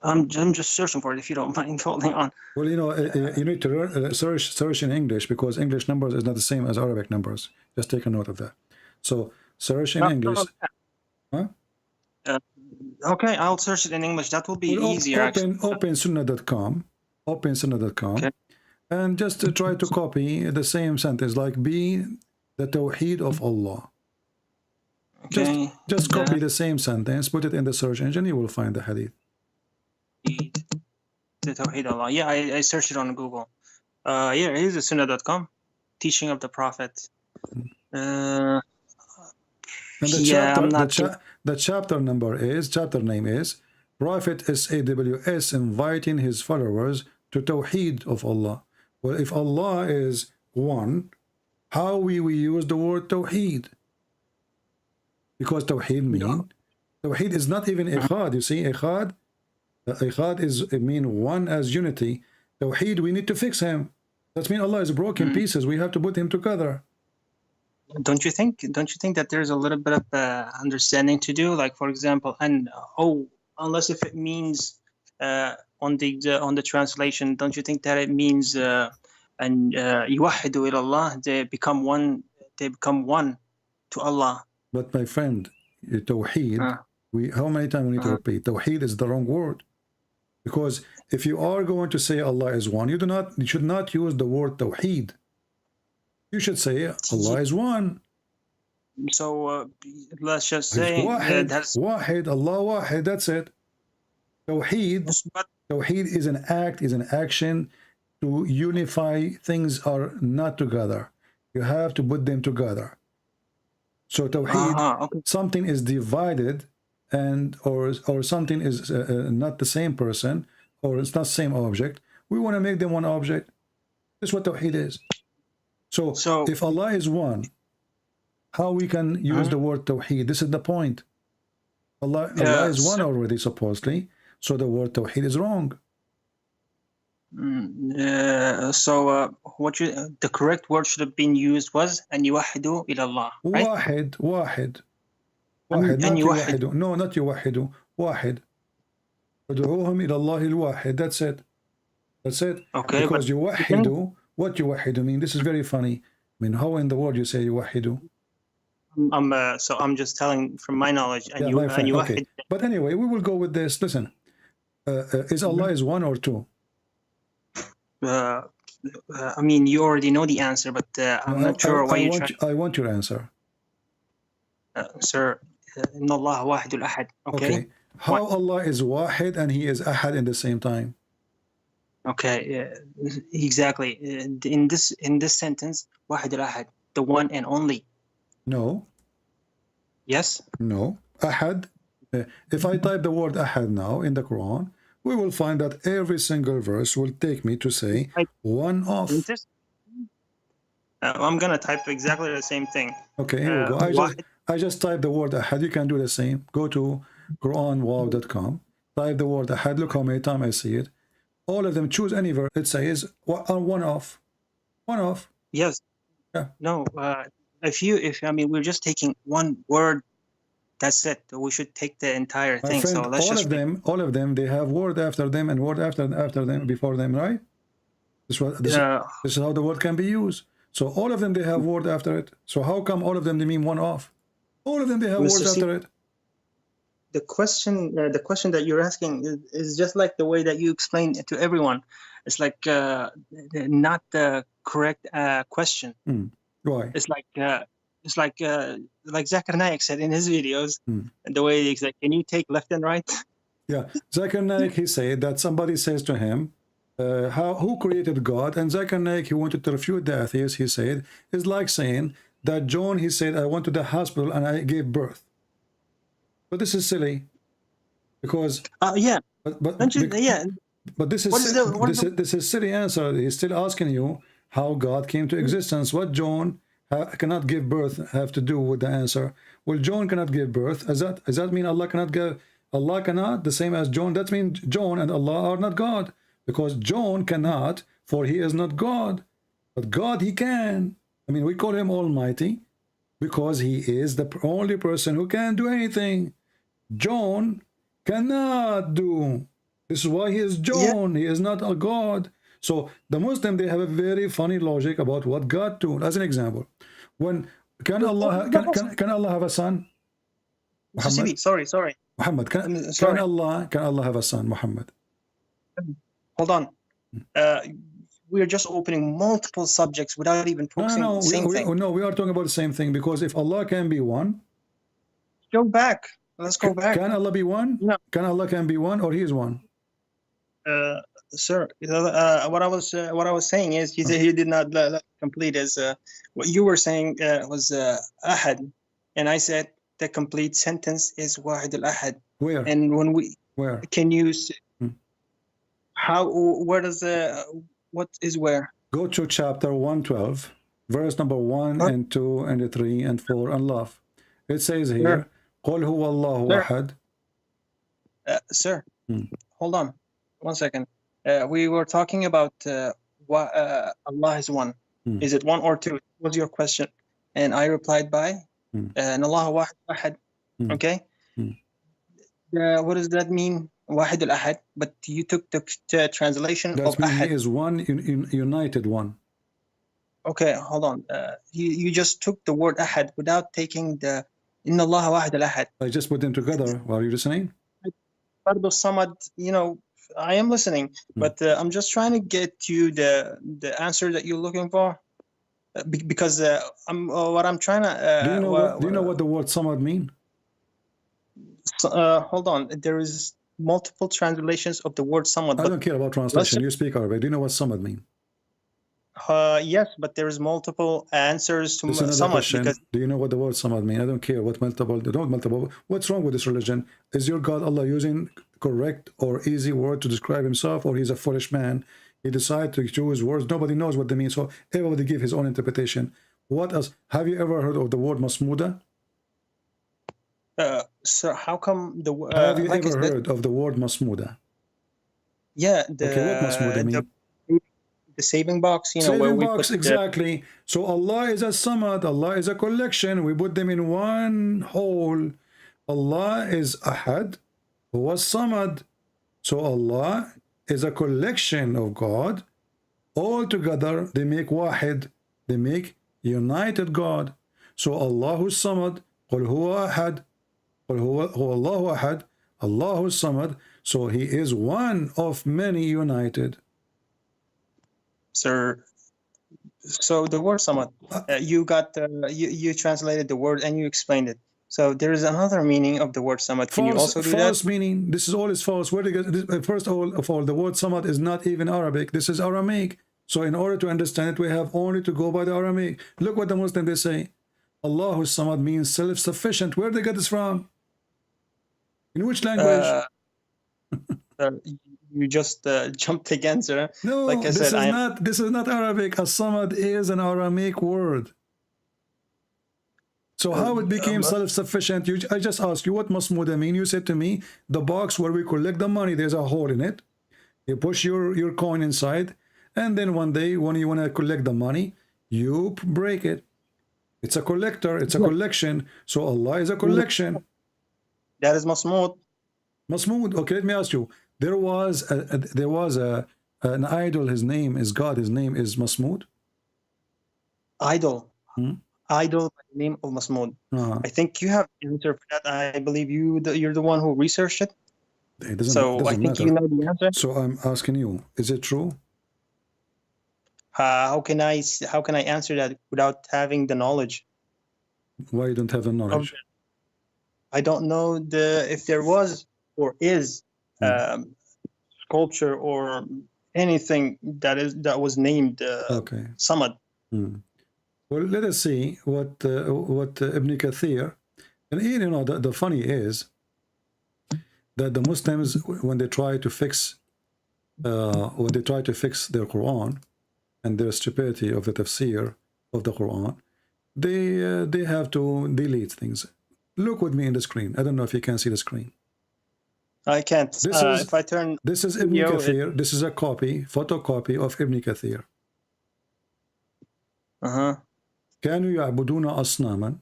I'm just searching for it if you don't mind holding on. Well, you know, you need to search in English because English numbers is not the same as Arabic numbers. Just take a note of that. So search in English. Huh? Okay, I'll search it in English. That will be easier. Open sunnah.com. Open sunnah.com. Okay. And just to try to copy the same sentence, like be the Tawheed of Allah. Okay. Just copy the same sentence, put it in the search engine, you will find the hadith. The Tawheed Allah. Yeah, I searched it on Google. Yeah, here's the sunnah.com. Teaching of the Prophet. And the chapter name is Prophet SAWS inviting his followers to Tawheed of Allah. Well, if Allah is one, how we use the word Tawheed? Because Tawheed Tawheed is not even Ikhad. You see, Ikhad is one as unity. Tawheed, we need to fix him. That means Allah is broken pieces. We have to put him together. Don't you think that there's a little bit of understanding to do? Like, for example, unless if it means on the translation, don't you think that it means and yuwahidu ila Allah, they become one to Allah? But my friend, Tawheed, how many times we need to repeat? Tawheed is the wrong word. Because if you are going to say Allah is one, you should not use the word Tawheed. You should say Allah is one. So let's just say that's Wahid, Allah Wahid, that's it. Tawheed is an act, is an action to unify things are not together. You have to put them together. So Tawheed, something is divided and or something is not the same person or it's not the same object. We want to make them one object. This is what Tawheed is. So if Allah is one, how we can use the word Tawheed? This is the point. Allah is one already, supposedly. So the word Tawheed is wrong. The correct word should have been used was an yuwahidu ila Allah. Right? Wahid. Not yuwahidu. No, not yuwahidu. Wahid. Ud'uuhum ila Allah al-wahid. That's it. Okay. Because yuwahidu, what yuwahidu mean? This is very funny. I mean, how in the world you say yuwahidu? So I'm just telling from my knowledge. Okay. But anyway, we will go with this. Listen, is Allah is one or two? I mean, you already know the answer, but I'm not sure why you try. I want your answer. Sir, Inna Allah wahidul ahad. Okay. How Allah is wahid and he is ahad in the same time? Okay, exactly. In this sentence, wahid al-ahad, the one and only. No. Yes. No. Ahad. If I type the word ahad now in the Quran, we will find that every single verse will take me to say one of. I'm gonna type exactly the same thing. Okay, here we go. I just type the word ahad. You can do the same. Go to quranwow.com. Type the word ahad. Look how many times I see it. All of them, choose any verse. It says one off. One off. Yes. Yeah. No. If I mean, we're just taking one word. That's it. We should take the entire My thing. friend, So let's all of them, they have word after them and word after them, before them, right? This is how the word can be used. So all of them, they have word after it. So how come all of them, they mean one off? All of them, they have words after it. The question that you're asking is just like the way that you explain it to everyone. It's like not the correct question. Why? It's like Zakir Naik said in his videos, the way he's like, can you take left and right? Yeah, Zakir Naik, he said that somebody says to him, who created God? And Zakir Naik, he wanted to refute the atheist. He said, it's like saying that John, he said, I went to the hospital and I gave birth. But this is silly, because yeah, but this is silly answer. He's still asking you how God came to existence. What John cannot give birth have to do with the answer? Well, John cannot give birth. Does that mean Allah cannot give? Allah cannot, the same as John. That means John and Allah are not God, because John cannot, for he is not God. But God, he can. I mean, we call him Almighty because he is the only person who can do anything. John cannot do. This is why he is John. He is not a God. So the Muslim, they have a very funny logic about what God do. As an example, when can Allah have a son? Muhammad? Sorry. Muhammad, can Allah have a son? Muhammad. Hold on. We are just opening multiple subjects without even focusing on the same thing. No, we are talking about the same thing, because if Allah can be one, go back. Let's go back. Can Allah be one? No. Can Allah be one, or he is one? Sir, what I was saying is he did not complete as what you were saying was ahad, and I said the complete sentence is wahid al-ahad. Where? And when we can you where does what is where? Go to chapter 112, verse number 1 and 2 and 3 and 4 and love. It says here, قل هو الله أحد. Sir, hold on 1 second. We were talking about Allah is one. Is it one or two? Was your question, and I replied by and Allah wahid ahad. Okay. What does that mean? Wahid al-ahad. But you took the translation of ahad. He is one, united one. Okay, hold on. You just took the word ahad without taking the inna Allah wahid al-ahad. I just put them together. Are you listening? Fardu samad, I am listening, but I'm just trying to get you the answer that you're looking for, because what I'm trying to. Do you know what the word samad mean? Hold on. There is multiple translations of the word samad. I don't care about translation. You speak Arabic. Do you know what samad mean? Yes, but there is multiple answers to samad. Because do you know what the word samad mean? I don't care what multiple. What's wrong with this religion? Is your God Allah using correct or easy word to describe himself, or he's a foolish man? He decided to choose words. Nobody knows what they mean, so everybody give his own interpretation. What else? Have you ever heard of the word masmuda? So how come the have you ever heard of the word masmuda? Yeah. Okay, what masmuda mean? The saving box, saving where we box, put exactly. So Allah is a samad. Allah is a collection. We put them in one whole. Allah is ahad, who was samad. So Allah is a collection of God. All together, they make wahid. They make united God. So Allahu samad. قل هو أحد. قل هو الله أحد. Allahu samad. So he is one of many united. Sir, so the word samad, you got you translated the word and you explained it. So there is another meaning of the word samad. Can you also do that? False meaning. This is all is false. Where do you get, first of all, the word samad is not even Arabic. This is Aramaic. So in order to understand it, we have only to go by the Aramaic. Look what the Muslim they say. Allahu samad means self-sufficient. Where do they get this from? In which language? you just jumped the answer. No, Like I this said, this is not Arabic. As-Samad is an Aramaic word. So how it became self-sufficient? I just asked you what masmuda mean. You said to me, the box where we collect the money, there's a hole in it. You push your coin inside, and then one day when you want to collect the money, you break it. It's a collector. It's a collection. So Allah is a collection. That is masmud. Masmud. Okay, let me ask you. There was an idol. His name is God. His name is Masmud. Idol. Idol by the name of Masmud. I think you have the answer for that. I believe you're the one who researched it. It doesn't, So doesn't I think matter. you know the answer. So I'm asking you, is it true? How can I answer that without having the knowledge? Why you don't have the knowledge? I don't know if there was or is sculpture or anything that was named Samad. Well, let us see what Ibn Kathir, and you know the funny is that the Muslims, when they try to fix their Quran and their stupidity of the tafsir of the Quran, they have to delete things. Look with me in the screen. I don't know if you can see the screen. I can't. If I turn this is Ibn Kathir. This is a photocopy of Ibn Kathir. كانوا يعبدون أصناما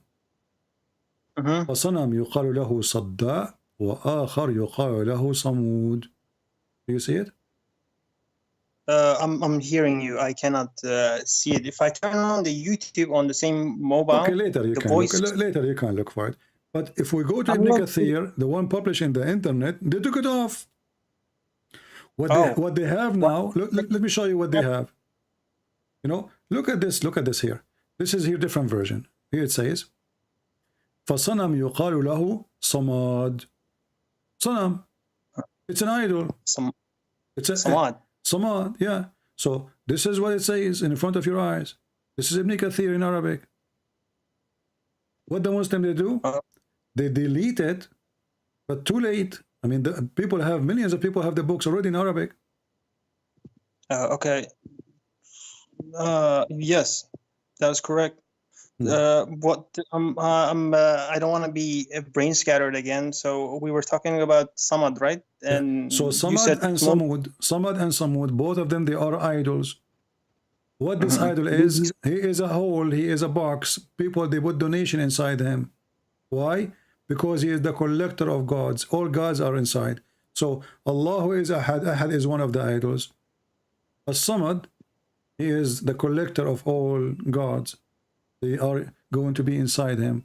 وصنم يقال له صداء وآخر يقال له صمود. Do you see it? I'm hearing you. I cannot see it. If I turn on the YouTube on the same mobile, okay, later you can look for it. But if we go to Ibn Kathir, the one published in the internet, they took it off. What they have now, let me show you what they have. You know, look at this here. This is here different version. Here it says, فَصَنَمْ يُقَالُ لَهُ صَمَادٌ. Sanam. It's an idol. It's a Samad, yeah. So this is what it says in front of your eyes. This is Ibn Kathir in Arabic. What the Muslim they do? They delete it, but too late. I mean, millions of people have the books already in Arabic. Okay. Yes, that is correct. I don't want to be brain scattered again. So we were talking about Samad, right? And so Samad and Samud, both of them, they are idols. What this idol is, he is a hole, he is a box. People, they put donation inside him. Why? Because he is the collector of gods. All gods are inside. So Allah who is Ahad, Ahad is one of the idols. As-Samad, he is the collector of all gods. They are going to be inside him.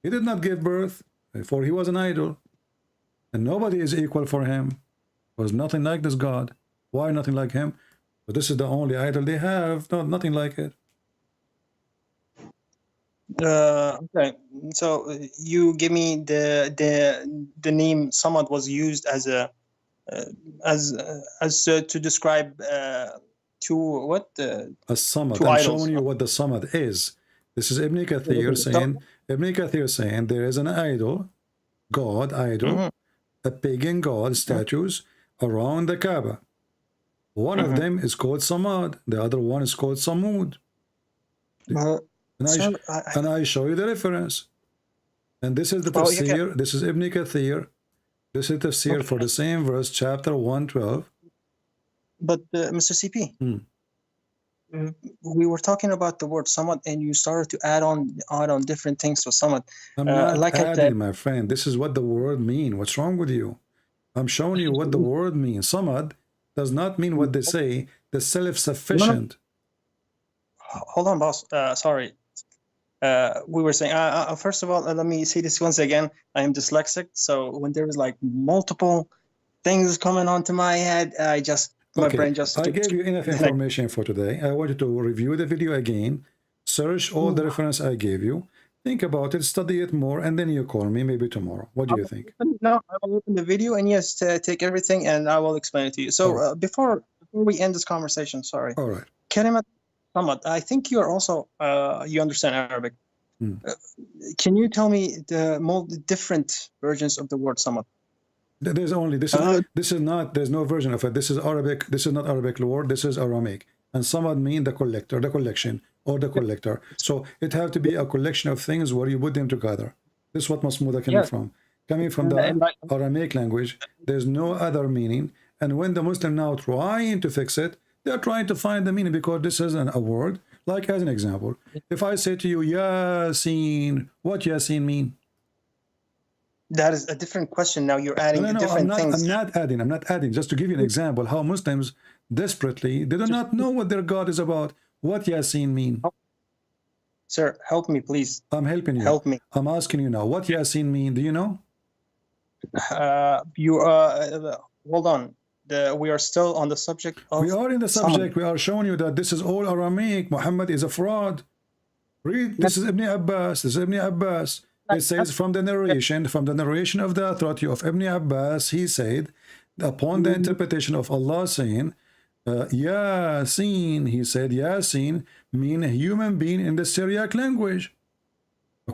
He did not give birth, for he was an idol. And nobody is equal for him. There was nothing like this God. Why nothing like him? But this is the only idol they have. No, nothing like it. Okay, so you give me the name Samad was used as a to describe to what As-Samad. to I'm idols. showing you what the Samad is. This is Ibn Kathir saying there is an idol, God idol, a pagan god statues around the Kaaba. One of them is called Samad. The other one is called Samud. And I show you the reference. And this is the tafsir. This is Ibn Kathir. This is the tafsir for the same verse, chapter 112. But Mr. CP, we were talking about the word Samad, and you started to add on different things to Samad. I'm not adding, my friend. This is what the word means. What's wrong with you? I'm showing you what the word means. Samad does not mean what they say, the self-sufficient. Hold on, boss. Sorry. We were saying, first of all, let me say this once again. I am dyslexic, so when there was like multiple things coming onto my head, my brain just... I gave you enough information for today. I want you to review the video again, search all the reference I gave you, think about it, study it more, and then you call me maybe tomorrow. What do you think? No, I will open the video and yes, take everything and I will explain it to you. So before we end this conversation, sorry. All right. Kalimat Samad, I think you are also, you understand Arabic. Can you tell me the different versions of the word Samad? There's only this is not. There's no version of it. This is Arabic. This is not Arabic word. This is Aramaic, and samad mean the collector, the collection, or the collector. So it have to be a collection of things where you put them together. This is what Masmuda coming from. Coming from the Aramaic language, there's no other meaning. And when the Muslim now trying to fix it, they're trying to find the meaning because this isn't a word. Like as an example, if I say to you, Yasin, what Yasin mean? That is a different question. Now you're adding different things. I'm not adding. Just to give you an example, how Muslims desperately, they do not know what their God is about. What Yasin mean? Sir, help me, please. I'm helping you. Help me. I'm asking you now. What Yasin mean? Do you know? Hold on. We are still on the subject of... We are in the subject. We are showing you that this is all Aramaic. Muhammad is a fraud. Read. This is Ibn Abbas. This is Ibn Abbas. It says from the narration of the authority of Ibn Abbas, he said, upon the interpretation of Allah saying, Yasin, he said, Yasin mean a human being in the Syriac language.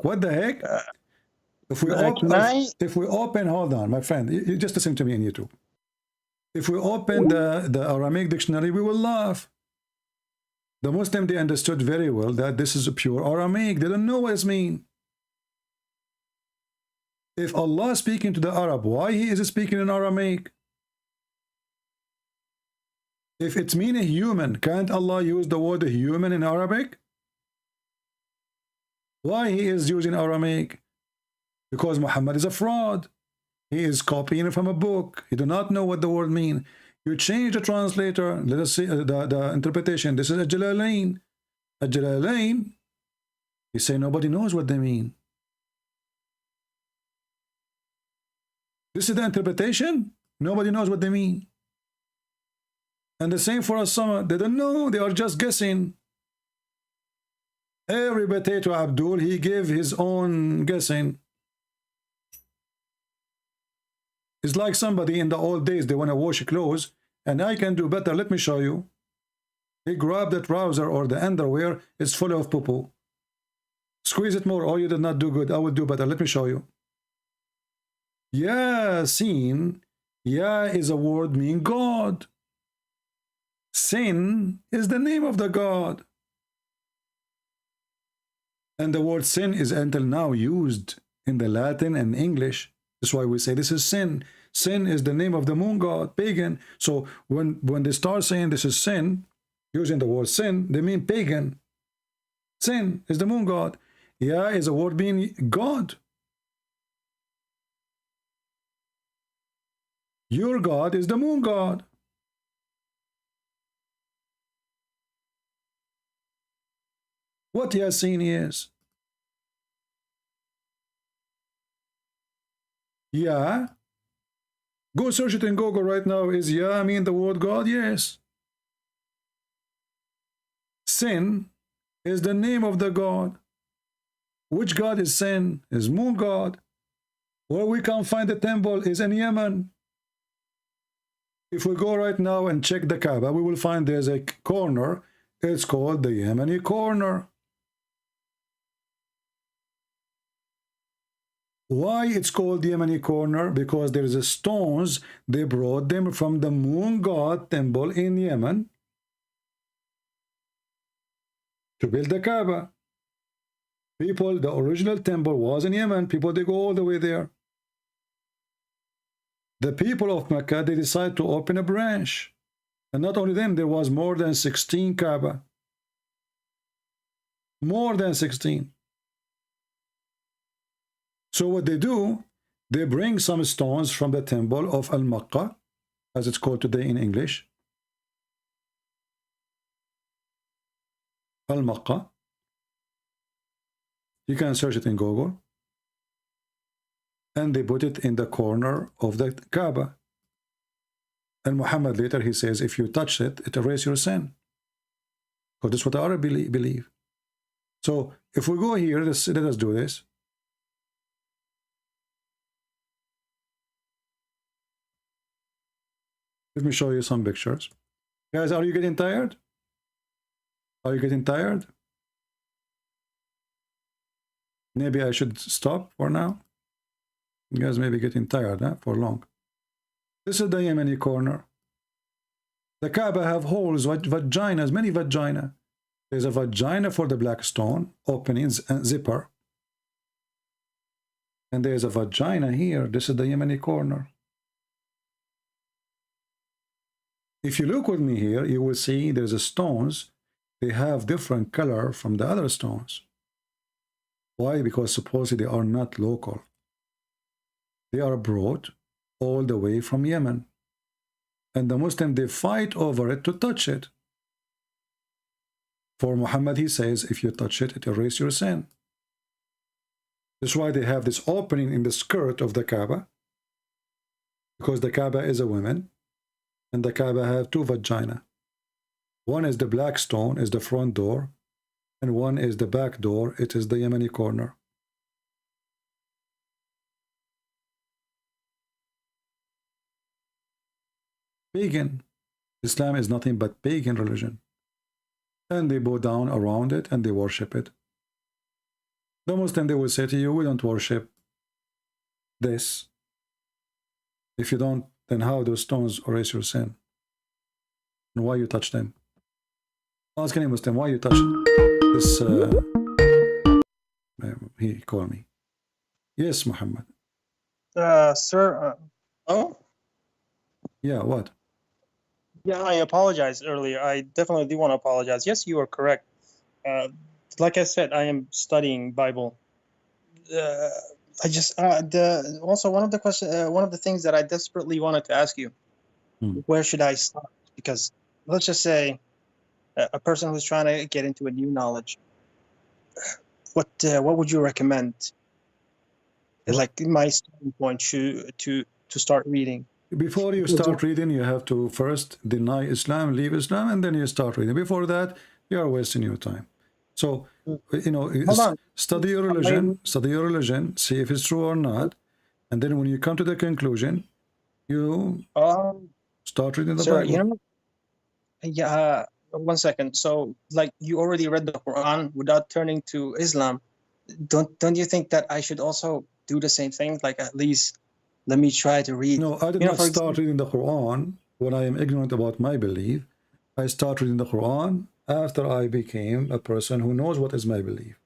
What the heck? If we open, hold on, my friend, you just listen to me on YouTube. If we open the Aramaic dictionary, we will laugh. The Muslim, they understood very well that this is a pure Aramaic. They don't know what it means. If Allah is speaking to the Arab, why he is speaking in Aramaic? If it's mean a human, can't Allah use the word human in Arabic? Why he is using Aramaic? Because Muhammad is a fraud. He is copying from a book. He do not know what the word mean. You change the translator. Let us see the interpretation. This is a Jalalain. A Jalalain. He say nobody knows what they mean. This is the interpretation. Nobody knows what they mean. And the same for As-Samad. They don't know. They are just guessing. Every potato Abdul, he gave his own guessing. It's like somebody in the old days, they want to wash clothes, and I can do better. Let me show you. He grabbed the trouser or the underwear. It's full of poo-poo. Squeeze it more. Oh, you did not do good. I will do better. Let me show you. Yasin, Ya is a word meaning God. Sin is the name of the God. And the word sin is until now used in the Latin and English. That's why we say this is sin. Sin is the name of the moon god, pagan. So when they start saying this is sin, using the word sin, they mean pagan. Sin is the moon god. Ya is a word meaning God. Your God is the moon god. What Yasin is? Yeah. Go search it in Google right now. Is Ya mean the word God? Yes. Sin is the name of the God. Which God is Sin? Is moon god. Where we can find the temple is in Yemen. If we go right now and check the Kaaba, we will find there's a corner. It's called the Yemeni corner. Why it's called the Yemeni corner? Because there is a stones. They brought them from the moon god temple in Yemen to build the Kaaba. People, the original temple was in Yemen. People, they go all the way there. The people of Mecca, they decided to open a branch. And not only them, there was more than 16 Kaaba. More than 16. So what they do, they bring some stones from the temple of Al-Makkah, as it's called today in English. Al-Makkah. You can search it in Google. And they put it in the corner of the Kaaba. And Muhammad later, he says, if you touch it, it erases your sin. Because that's what the Arab believe. So if we go here, let us do this. Let me show you some pictures. Guys, are you getting tired? Are you getting tired? Maybe I should stop for now. You guys may be getting tired for long. This is the Yemeni corner. The Kaaba have holes, vaginas, many vagina. There's a vagina for the black stone, openings and zipper. And there's a vagina here. This is the Yemeni corner. If you look with me here, you will see there's a stones. They have different color from the other stones. Why? Because supposedly they are not local. They are brought all the way from Yemen. And the Muslims, they fight over it to touch it. For Muhammad, he says, if you touch it, it erases your sin. That's why they have this opening in the skirt of the Kaaba. Because the Kaaba is a woman. And the Kaaba have two vagina. One is the black stone, is the front door. And one is the back door, it is the Yemeni corner. Pagan. Islam is nothing but pagan religion. And they bow down around it and they worship it. The Muslim, they will say to you, we don't worship this. If you don't, then how those stones erase your sin? And why you touch them? Ask any Muslim, why you touch this? He called me. Yes, Muhammad. Sir, oh? Yeah, what? Yeah, I apologize earlier. I definitely do want to apologize. Yes, you are correct. Like I said, I am studying Bible. Also one of the things that I desperately wanted to ask you, where should I start? Because let's just say a person who's trying to get into a new knowledge, what would you recommend? Like my starting point to start reading. Before you start reading, you have to first deny Islam, leave Islam, and then you start reading. Before that, you are wasting your time. So, you know, study your religion, see if it's true or not, and then when you come to the conclusion, you start reading the Bible. You know, one second. So, like, you already read the Quran without turning to Islam. Don't you think that I should also do the same thing? Like, at least let me try to read. No, I did not start reading the Quran when I am ignorant about my belief. I start reading the Quran after I became a person who knows what is my belief.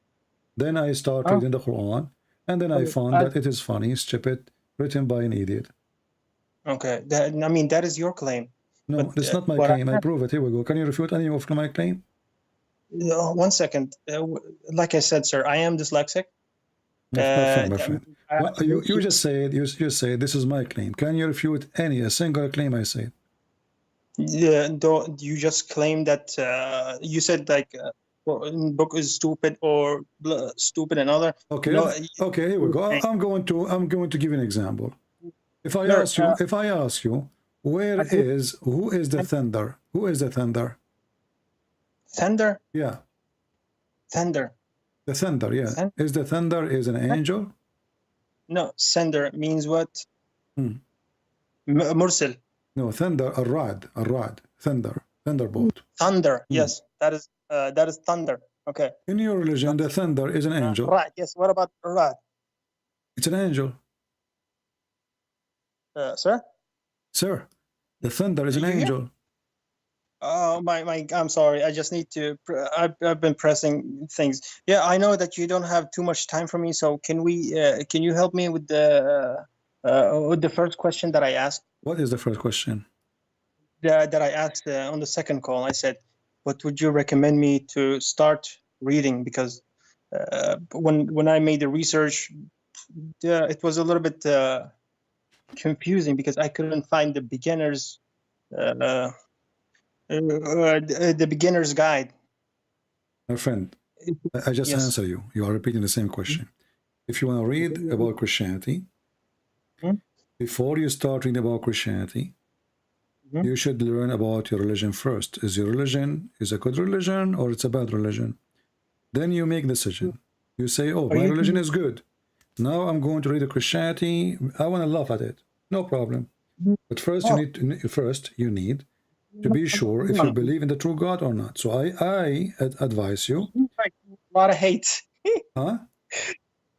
Then I start reading the Quran, and then I found that it is funny, stupid, written by an idiot. Okay, that is your claim. No, that's not my claim. I prove it. Here we go. Can you refute any of my claim? One second. Like I said, sir, I am dyslexic. My friend. Well, you just said this is my claim. Can you refute a single claim I said? Yeah, you just claim that you said like book is stupid or stupid another. Okay, no, okay, here we go. I'm going to give you an example. If I ask you, who is the thunder? Who is the thunder? Thunder? Yeah. Thunder. The thunder, yeah. Is the thunder is an angel? No, sender means what? Mursal. No, thunder, a rod, thunder, thunderbolt. Thunder, yes, that is thunder. Okay. In your religion, the thunder is an angel. Right. Yes. What about rod? It's an angel. Sir. Sir, the thunder is an angel. Oh my! I'm sorry. I just need to. I've been pressing things. Yeah, I know that you don't have too much time for me. So can we? Can you help me with the first question that I asked? What is the first question? That I asked on the second call. I said, "What would you recommend me to start reading?" Because when I made the research, it was a little bit confusing because I couldn't find the beginners. The beginner's guide. My friend, I just answer you. You are repeating the same question. If you want to read about Christianity, before you start reading about Christianity, you should learn about your religion first. Is your religion a good religion or it's a bad religion? Then you make decision. You say, oh, my religion is good. Now I'm going to read the Christianity. I want to laugh at it. No problem. But first you need to be sure if you believe in the true God or not. So I advise you. A lot of hate. Huh?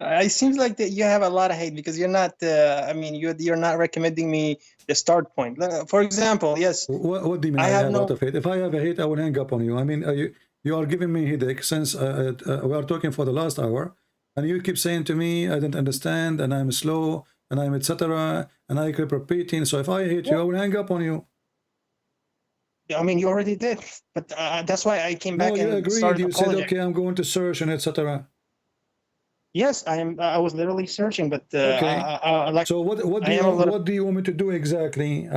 It seems like that you have a lot of hate because you're not. I mean, you're not recommending me the start point. For example, yes. What do you mean? I have a lot of hate. If I have a hate, I will hang up on you. I mean, you are giving me headache since we are talking for the last hour, and you keep saying to me, I don't understand, and I'm slow, and I'm etc., and I keep repeating. So if I hate you, I will hang up on you. I mean, you already did, but that's why I came back No, you and agreed. started You said, apologizing. okay, I'm going to search and etc. Yes, I am. I was literally searching, but Okay. like, So what do you want me to do exactly?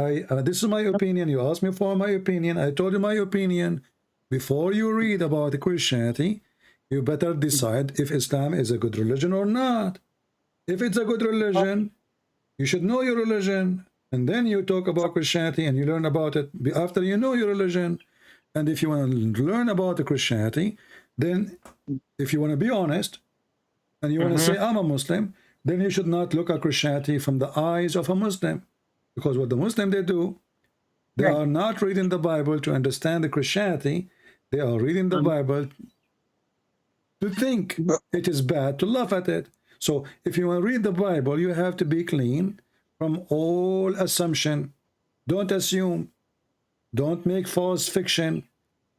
This is my opinion. You asked me for my opinion. I told you my opinion. Before you read about Christianity, you better decide if Islam is a good religion or not. If it's a good religion, you should know your religion, and then you talk about Christianity and you learn about it after you know your religion. And if you want to learn about the Christianity, then if you want to be honest and you want to say I'm a Muslim, then you should not look at Christianity from the eyes of a Muslim, because what the Muslim they do, they are not reading the Bible to understand the Christianity. They are reading the Bible to think it is bad, to laugh at it. So if you want to read the Bible, you have to be clean from all assumption. Don't assume. Don't make false fiction.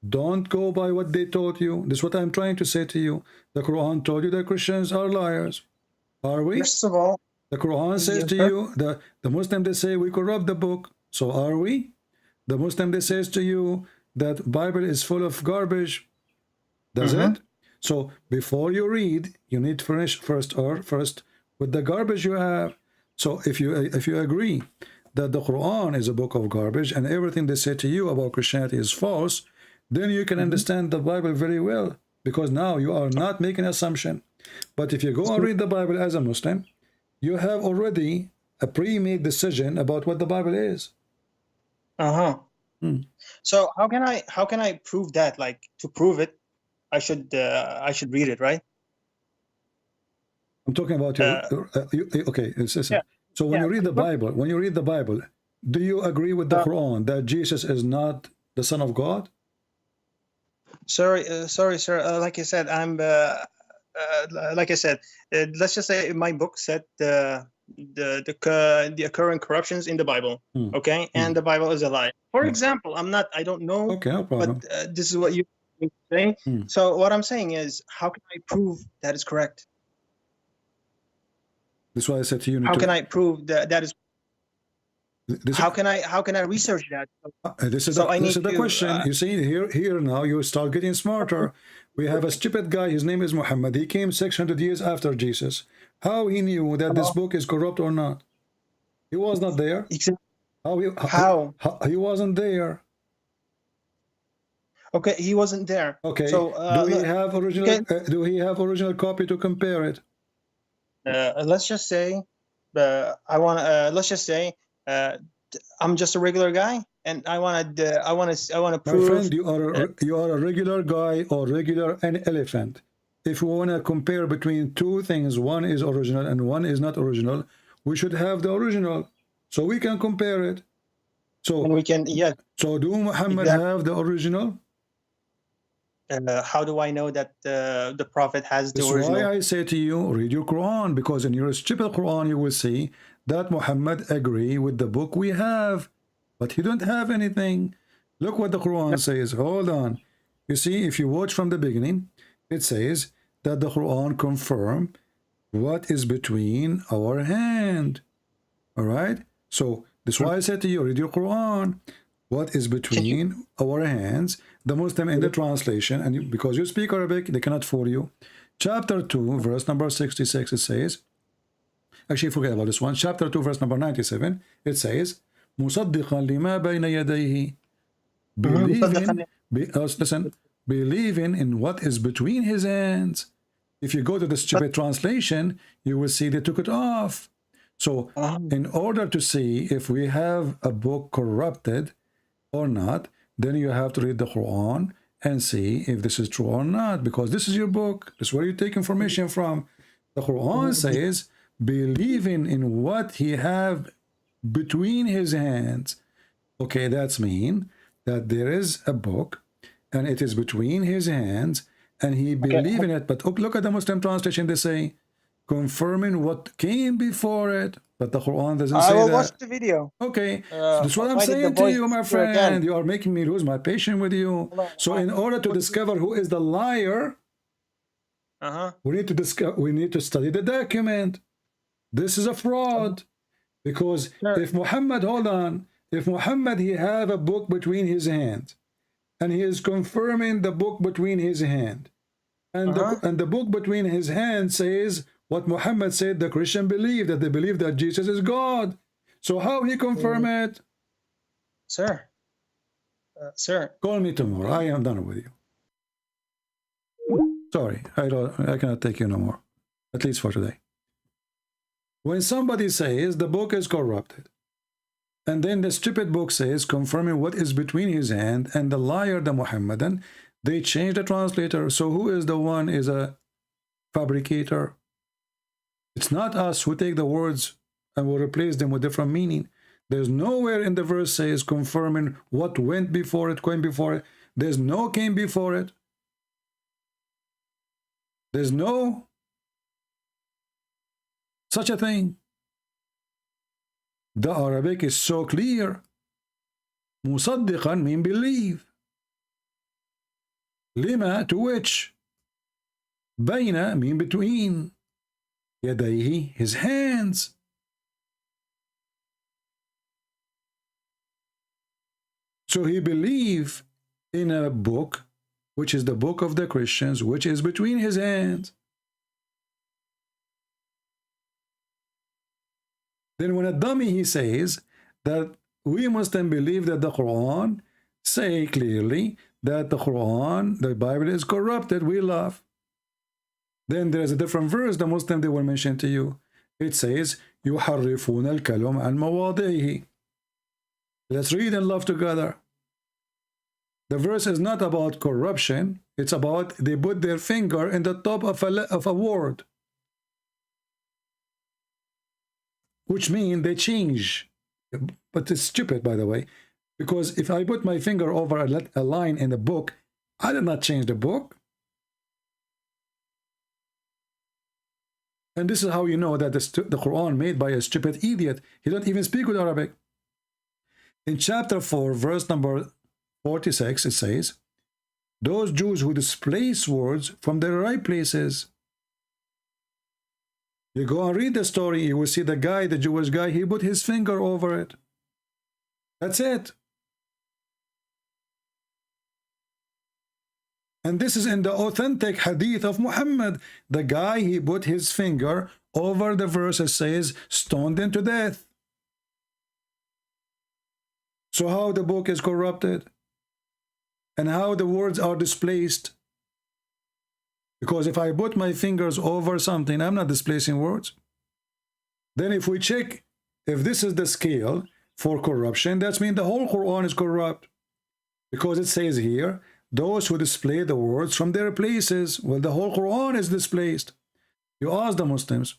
Don't go by what they told you. This is what I'm trying to say to you. The Quran told you that Christians are liars. Are we? First of all, the Quran says to you, the Muslim, they say we corrupt the book. So are we? The Muslim, they says to you that Bible is full of garbage. Does it? So before you read, you need to finish first with the garbage you have. So if you agree that the Quran is a book of garbage and everything they say to you about Christianity is false, then you can understand the Bible very well, because now you are not making an assumption. But if you go and read the Bible as a Muslim, you have already a pre-made decision about what the Bible is. So how can I prove that? Like, to prove it, I should read it, right? I'm talking about okay. Listen. So when you read the Bible, do you agree with the Quran that Jesus is not the Son of God? Sorry, sir. Like I said, let's just say my book said the occurring corruptions in the Bible. Okay, and the Bible is a lie. For example, I don't know. Okay, no problem. But this is what you saying. So what I'm saying is, how can I prove that is correct? That's why I said to you. How can I prove that is? How can I research that? This is the question. You see, here now you start getting smarter. We have a stupid guy. His name is Muhammad. He came 600 years after Jesus. How he knew that this book is corrupt or not? He was not there. How? He wasn't there. Okay, he wasn't there. Okay. So do he have original? Do he have original copy to compare it? Let's just say, let's just say, I'm just a regular guy, and I want to prove. My friend, you are a regular guy or regular an elephant. If we want to compare between two things, one is original and one is not original, we should have the original so we can compare it. So and we can, yeah. So do Muhammad have the original? How do I know that the Prophet has the original? That's why I say to you, read your Quran, because in your stupid Quran you will see that Muhammad agree with the book we have, but he don't have anything. Look what the Quran says. Hold on. You see, if you watch from the beginning, it says that the Quran confirm what is between our hand. All right. So that's why I said to you, read your Quran. What is between our hands? The Muslim in the translation, and because you speak Arabic, they cannot fool you. Chapter 2, verse number 66, it says, actually forget about this one. Chapter 2, verse number 97, it says, مُصَدِّقًا لِمَا بَيْنَ يَدَيْهِ, believing in what is between his hands. If you go to the stupid translation, you will see they took it off. So in order to see if we have a book corrupted or not, then you have to read the Quran and see if this is true or not, because this is your book. This is where you take information from. The Quran says, believing in what he have between his hands. Okay, that's mean that there is a book and it is between his hands and he believe in it. But look at the Muslim translation. They say, confirming what came before it. But the Quran doesn't I say will that. watch the video. Okay, so that's what I'm why did the saying to voice you, my disappear again? friend. You are making me lose my patience with you. So in order to discover who is the liar, we need to discover. We need to study the document. This is a fraud, because if Muhammad, hold on, if Muhammad he have a book between his hands, and he is confirming the book between his hand, and the book between his hands says what Muhammad said the Christian believe, that they believe that Jesus is God. So how he confirm it? Sir. Sir. Call me tomorrow. I am done with you. Sorry, I cannot take you no more, at least for today. When somebody says the book is corrupted, and then the stupid book says confirming what is between his hand, and the liar, the Muhammadan, they change the translator. So who is the one is a fabricator? It's not us who take the words and will replace them with different meaning. There's nowhere in the verse says confirming what went before it, came before it. There's no came before it. There's no such a thing. The Arabic is so clear. Musaddiqan mean believe. Lima to which. Baina mean between. Yadayhi his hands. So he believed in a book, which is the book of the Christians, which is between his hands. Then when a dummy he says that we must then believe that the Quran say clearly that the Quran, the Bible is corrupted, we laugh. Then there's a different verse the Muslim they will mention to you. It says, يُحَرِّفُونَ الْكَلُمَ عَنْ مَوَاضِعِهِ. Let's read and laugh together. The verse is not about corruption. It's about they put their finger in the top of a word, which means they change. But it's stupid, by the way, because if I put my finger over a line in the book, I did not change the book. And this is how you know that the Quran made by a stupid idiot. He don't even speak with Arabic. In chapter 4, verse number 46, it says, those Jews who displace words from their right places. You go and read the story, you will see the guy, the Jewish guy, he put his finger over it. That's it. And this is in the authentic hadith of Muhammad. The guy, he put his finger over the verse that says, stoned them to death. So how the book is corrupted? And how the words are displaced? Because if I put my fingers over something, I'm not displacing words. Then if we check if this is the scale for corruption, that means the whole Quran is corrupt. Because it says here, those who display the words from their places, well, the whole Quran is displaced. You ask the Muslims,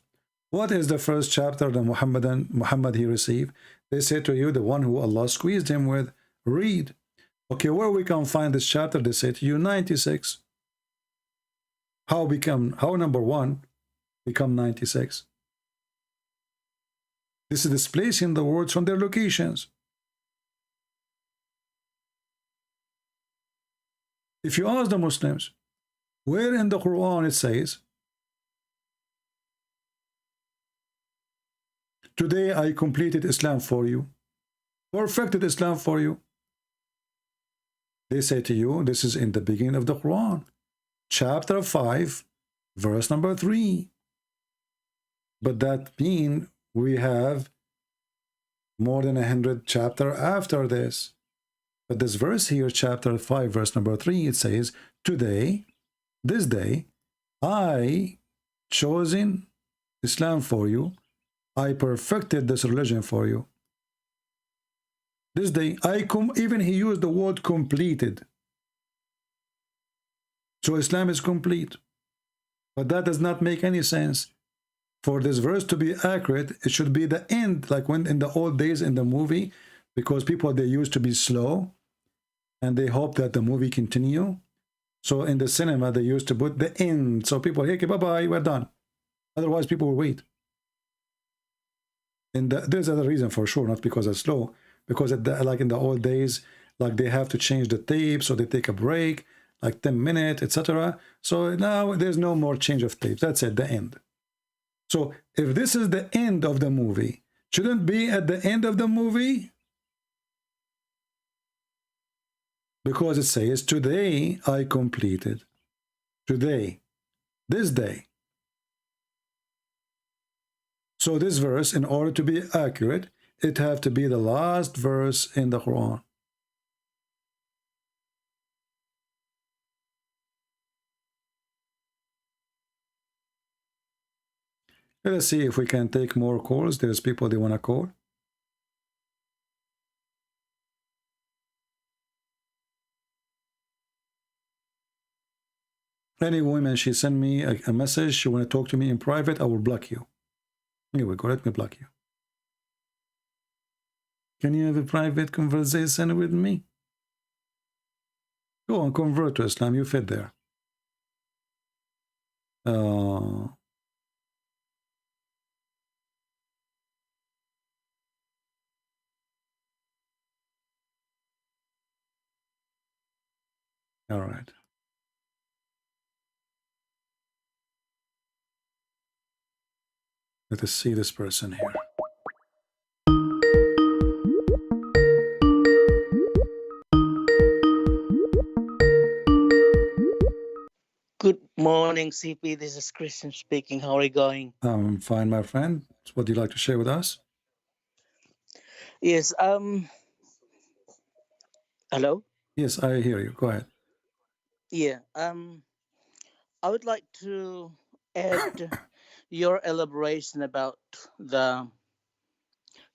what is the first chapter that Muhammad he received? They say to you, the one who Allah squeezed him with. Read. Okay, where we can find this chapter? They say to you, 96. How number 1 become 96? This is displacing the words from their locations. If you ask the Muslims, where in the Quran it says, today I completed Islam for you, perfected Islam for you. They say to you, this is in the beginning of the Quran, chapter 5, verse number 3. But that means we have more than 100 chapters after this. But this verse here, chapter 5, verse number 3, it says, today, this day, I chosen Islam for you. I perfected this religion for you. This day, even he used the word completed. So Islam is complete. But that does not make any sense. For this verse to be accurate, it should be the end, like when in the old days in the movie, because people, they used to be slow, and they hope that the movie continue. So in the cinema, they used to put the end. So people, hey, bye-bye, we're done. Otherwise, people will wait. And there's another reason for sure, not because it's slow, because like in the old days, like they have to change the tape, so they take a break, like 10 minutes, etc. So now there's no more change of tapes. That's it, the end. So if this is the end of the movie, shouldn't be at the end of the movie? Because it says, today I completed. Today. This day. So this verse, in order to be accurate, it have to be the last verse in the Quran. Let's see if we can take more calls. There's people they want to call. Any woman, she sent me a message. She want to talk to me in private. I will block you. Here we go. Let me block you. Can you have a private conversation with me? Go on, convert to Islam. You fit there. All right. Let us see this person here. Good morning, CP. This is Christian speaking. How are you going? I'm fine, my friend. What do you like to share with us? Yes. Hello. Yes, I hear you. Go ahead. Yeah. I would like to add your elaboration about the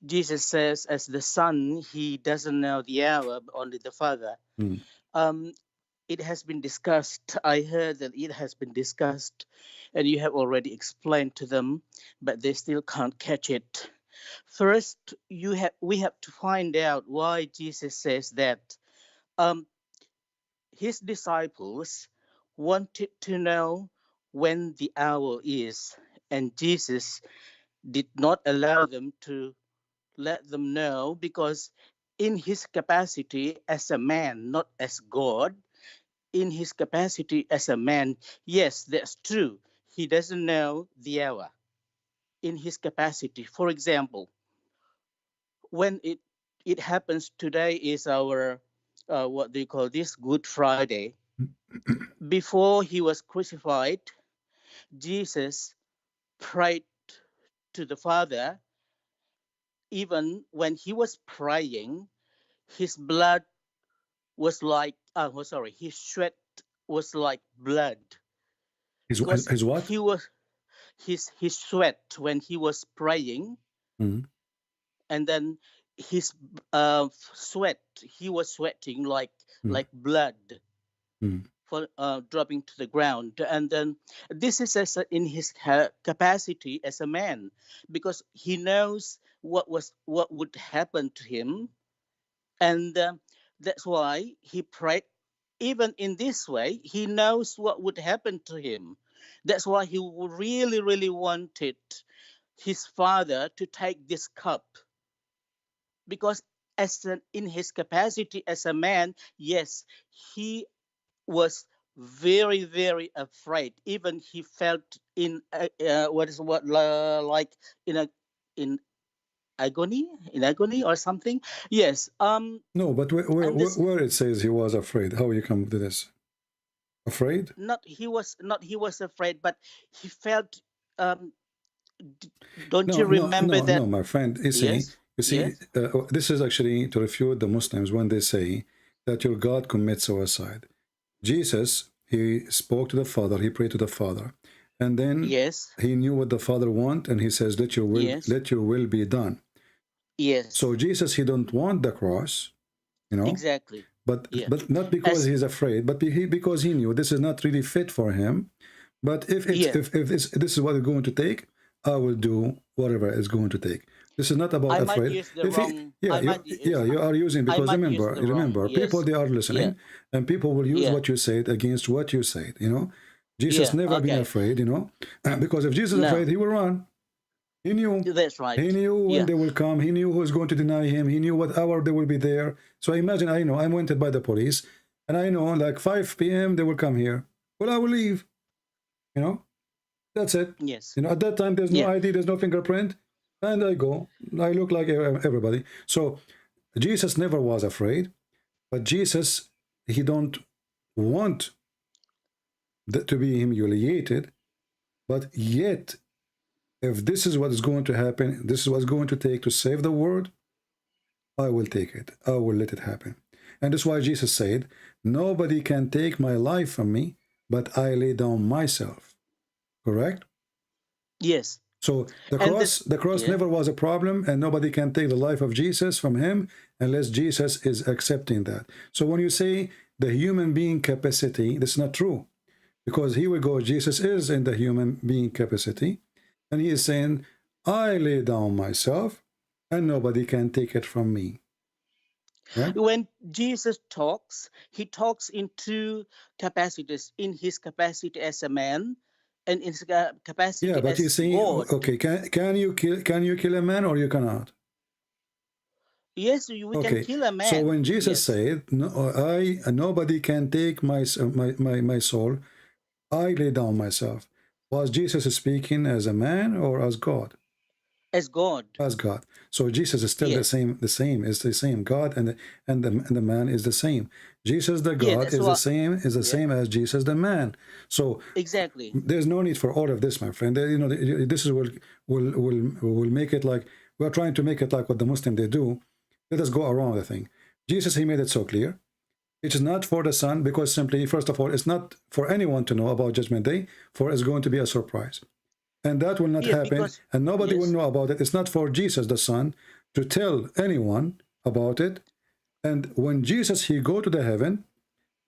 Jesus says, as the Son, he doesn't know the hour, but only the Father. It has been discussed. I heard that it has been discussed, and you have already explained to them, but they still can't catch it. First, we have to find out why Jesus says that. His disciples wanted to know when the hour is, and Jesus did not allow them to let them know, because in his capacity as a man, not as God, in his capacity as a man, yes, that's true. He doesn't know the hour in his capacity. For example, when it happens today is our, what do you call this, Good Friday. Before he was crucified, Jesus prayed to the Father. Even when he was praying, his blood was like, his sweat was like blood. His what? He was his sweat when he was praying, and then his sweat, he was sweating like blood for dropping to the ground. And then this is in his capacity as a man, because he knows what would happen to him, and that's why he prayed. Even in this way, he knows what would happen to him. That's why he really, really wanted his Father to take this cup, because in his capacity as a man, yes, he was very, very afraid. Even he felt in in agony or something. Yes. No, but where it says he was afraid, how you come to this? Afraid? He was afraid, but he felt. Don't you remember that? No, my friend. You see, this is actually to refute the Muslims when they say that your God commits suicide. Jesus, he spoke to the Father, he prayed to the Father, and then he knew what the Father want, and he says, "Let your will be done." Yes. So Jesus, he don't want the cross, you know. Exactly. But not because he's afraid, but because he knew this is not really fit for him. But if this is what it's going to take, I will do whatever it's going to take. This is not about afraid. You are using, because remember, people, they are listening, and people will use what you said against what you said, you know. Jesus Yeah, never been okay. afraid, you know, because if Jesus is No. afraid, he will run. He knew. That's right. He knew when Yeah. they will come. He knew who is going to deny him. He knew what hour they will be there. So imagine, I know, I'm wanted by the police, and I know like 5 p.m. they will come here. Well, I will leave. You know, that's it. Yes. You know, at that time, there's no ID, there's no fingerprint, and I go. I look like everybody. So Jesus never was afraid, but Jesus, he don't want to be humiliated, but yet, if this is what is going to happen, this is what's going to take to save the world, I will take it. I will let it happen. And that's why Jesus said, nobody can take my life from me, but I lay down myself. Correct? Yes. So the cross yeah. never was a problem, and nobody can take the life of Jesus from him unless Jesus is accepting that. So when you say the human being capacity, that's not true. Because here we go, Jesus is in the human being capacity, and he is saying, I lay down myself, and nobody can take it from me. Right? When Jesus talks, he talks in two capacities: in his capacity as a man, and in his capacity Yeah, but as you see, God. okay, can you kill a man or you cannot? Yes, we can kill a man. So when Jesus yes. said, no, nobody can take my soul, I lay down myself. Was Jesus speaking as a man or as God? As God. As God. So Jesus is still Yes. the same. God and the man is the same. Jesus the God is the same as Jesus the man. So exactly, there's no need for all of this, my friend. You know, this is will make it like we're trying to make it like what the Muslim they do. Let us go around the thing. Jesus, he made it so clear. It is not for the Son, because simply, first of all, it's not for anyone to know about Judgment Day, for it's going to be a surprise. And that will not happen, and nobody will know about it. It's not for Jesus, the Son, to tell anyone about it. And when Jesus, he go to the heaven,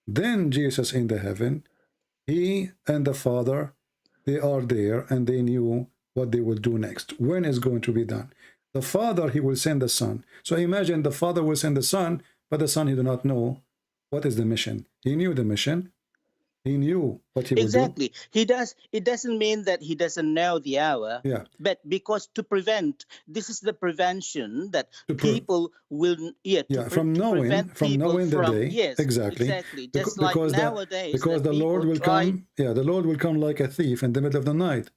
then Jesus in the heaven, he and the Father, they are there, and they knew what they will do next, when it's going to be done. The Father, he will send the Son. So imagine the Father will send the Son, but the Son, he do not know what is the mission. He knew the mission. He knew what he would do. Exactly. He does. It doesn't mean that he doesn't know the hour. Yeah. But because to prevent, this is the prevention that people will. From knowing the day. Yes. Exactly. Just like nowadays. Because the Lord will come. Yeah, the Lord will come like a thief in the middle of the night.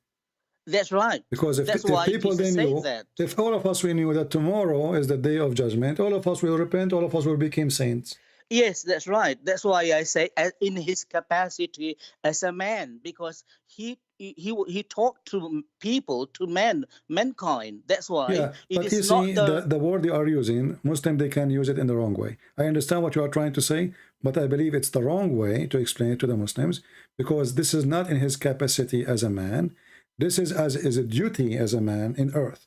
That's right. Because if people they knew, if all of us we knew that tomorrow is the day of judgment, all of us will repent, all of us will become saints. Yes, that's right. That's why I say in his capacity as a man, because he talked to people, to mankind. That's why. Yeah, but you see, the word they are using, Muslim, they can use it in the wrong way. I understand what you are trying to say, but I believe it's the wrong way to explain it to the Muslims, because this is not in his capacity as a man. This is as is a duty as a man in earth.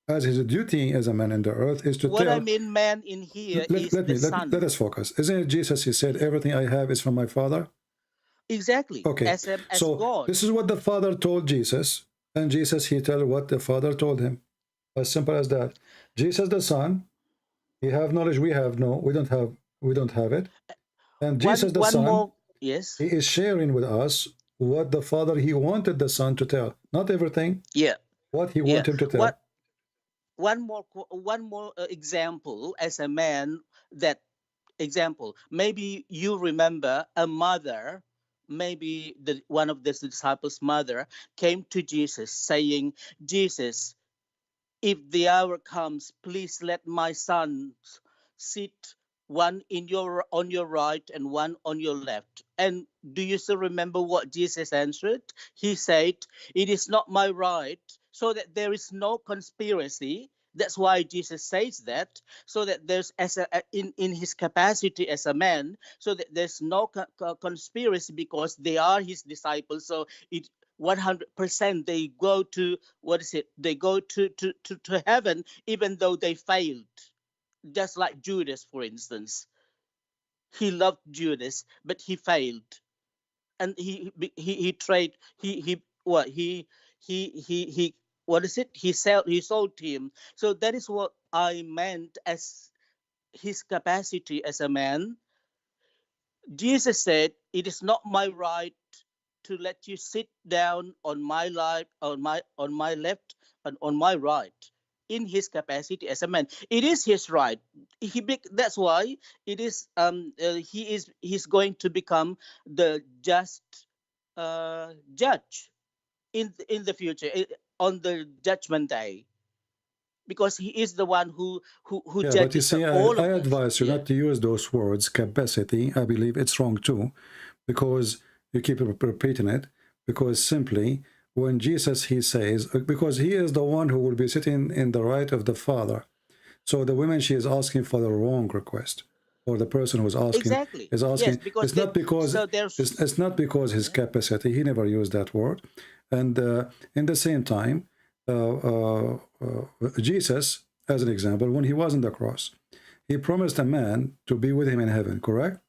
As his duty as a man in the earth is to what tell... I mean man in here is the Son. Let us focus. Isn't it Jesus, he said, everything I have is from my Father? Exactly. Okay. As God. This is what the Father told Jesus, and Jesus, he tell what the Father told him. As simple as that. Jesus the Son, he have knowledge we have no, we don't have it. And Jesus the Son, yes, he is sharing with us what the Father, he wanted the Son to tell. Not everything. Yeah. What he wanted him to tell. One more example as a man. That example, maybe you remember a mother, maybe one of the disciples' mother came to Jesus saying, Jesus, if the hour comes, please let my son sit one on your right and one on your left. And do you still remember what Jesus answered? He said, it is not my right, so that there is no conspiracy. That's why Jesus says that, so that there's in his capacity as a man, so that there's no conspiracy, because they are his disciples. So it 100% they go to they go to heaven, even though they failed. Just like Judas, for instance. He loved Judas, but he failed, and he trade he what he what is it? He sold him. So that is what I meant as his capacity as a man. Jesus said, "It is not my right to let you sit down on my left and on my right in his capacity as a man. It is his right. That's why it is he's going to become the just judge in the future, on the judgment day, because he is the one who Yeah, but you judges see, all I of us. advise you Yeah. not to use those words, capacity. I believe it's wrong too, because you keep repeating it, because simply when Jesus, he says, because he is the one who will be sitting in the right of the Father. So the woman, she is asking for the wrong request, or the person who's asking Exactly. is asking. Yes, because It's not because it's not because his capacity. He never used that word. And in the same time, Jesus, as an example, when he was on the cross, he promised a man to be with him in heaven. Correct?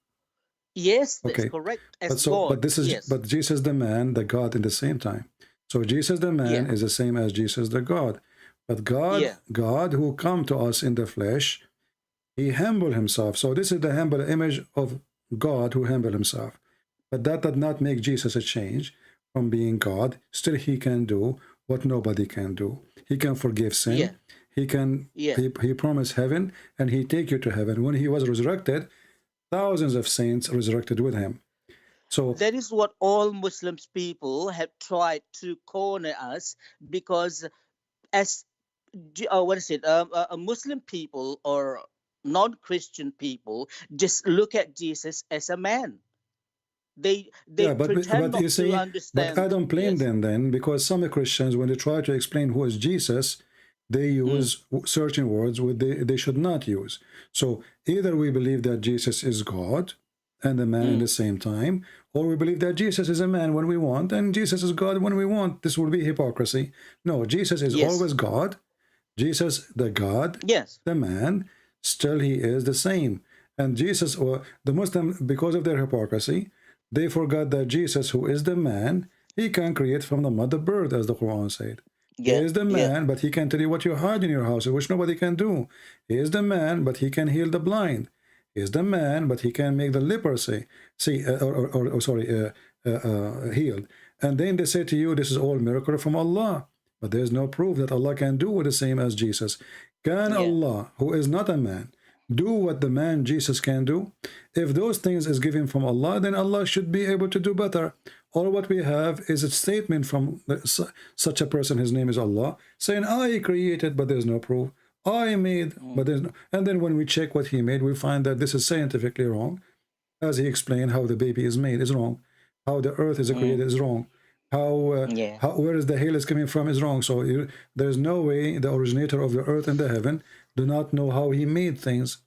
Yes, that's Okay. correct. But As so, God. but this is, Yes. but Jesus the man, the God in the same time. So Jesus the man Yeah. is the same as Jesus the God. But God, Yeah. God who come to us in the flesh, he humbled himself. So this is the humble image of God who humbled himself. But that did not make Jesus a change from being God. Still, he can do what nobody can do. He can forgive sin. Yeah. He can. Yeah. He promised heaven, and he take you to heaven. When he was resurrected, thousands of saints resurrected with him. So that is what all Muslims people have tried to corner us, because as what is it? Muslim people or non-Christian people just look at Jesus as a man. They yeah, pretend but you not to see, but I understand. don't blame Yes. them then, because some Christians, when they try to explain who is Jesus, they use certain words which they should not use. So either we believe that Jesus is God and a man in the same time, or we believe that Jesus is a man when we want and Jesus is God when we want. This would be hypocrisy. No, Jesus is Yes. always God. Jesus, the God, Yes. the man, still he is the same. And Jesus, or the Muslim, because of their hypocrisy, they forgot that Jesus, who is the man, he can create from the mother bird, as the Quran said. He Yeah. is the Yeah. man, but he can tell you what you hide in your house, which nobody can do. He is the man, but he can heal the blind. He is the man, but he can make the leprosy healed. And then they say to you, this is all miracle from Allah. But there's no proof that Allah can do the same as Jesus. Can Allah, who is not a man, do what the man Jesus can do? If those things is given from Allah, then Allah should be able to do better. All what we have is a statement from such a person, his name is Allah, saying, I created, but there's no proof. I made, but there's no. And then when we check what he made, we find that this is scientifically wrong. As he explained, how the baby is made is wrong. How the earth is created is wrong. How where is the hail is coming from is wrong. So there's no way the originator of the earth and the heaven do not know how he made things.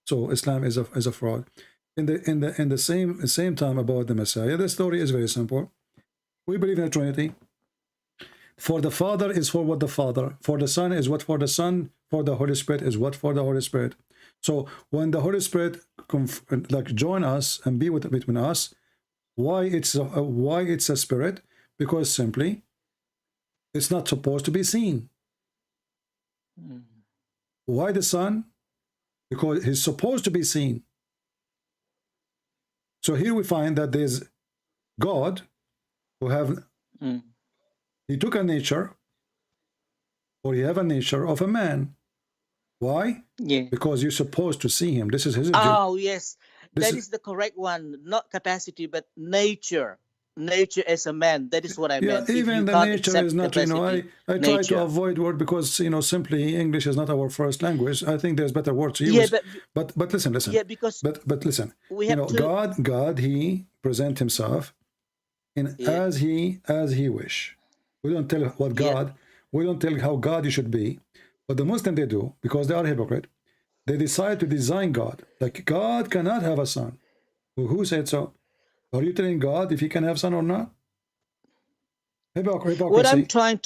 So Islam is a fraud. In the same time about the Messiah, the story is very simple. We believe in the Trinity. For the Father is for what the Father. For the Son is what for the Son. For the Holy Spirit is what for the Holy Spirit. So when the Holy Spirit join us and be between us, why it's a spirit? Because simply it's not supposed to be seen. Why the Son? Because he's supposed to be seen. So here we find that there's God who have he took a nature, or he have a nature of a man. Why? Yeah. Because you're supposed to see him. This is his. Oh yes, that is the correct one. Not capacity, but nature. Nature as a man. That is what I meant. Even the nature is not. I try to avoid word because simply English is not our first language. I think there's better words to use. But listen. Yeah, because but listen. We have God, he present himself in as he wish. We don't tell what God. We don't tell how God you should be. But the Muslim they do, because they are hypocrite. They decide to design God. Like God cannot have a son. Who said so? Are you telling God if he can have son or not? Hypocrisy. What I'm trying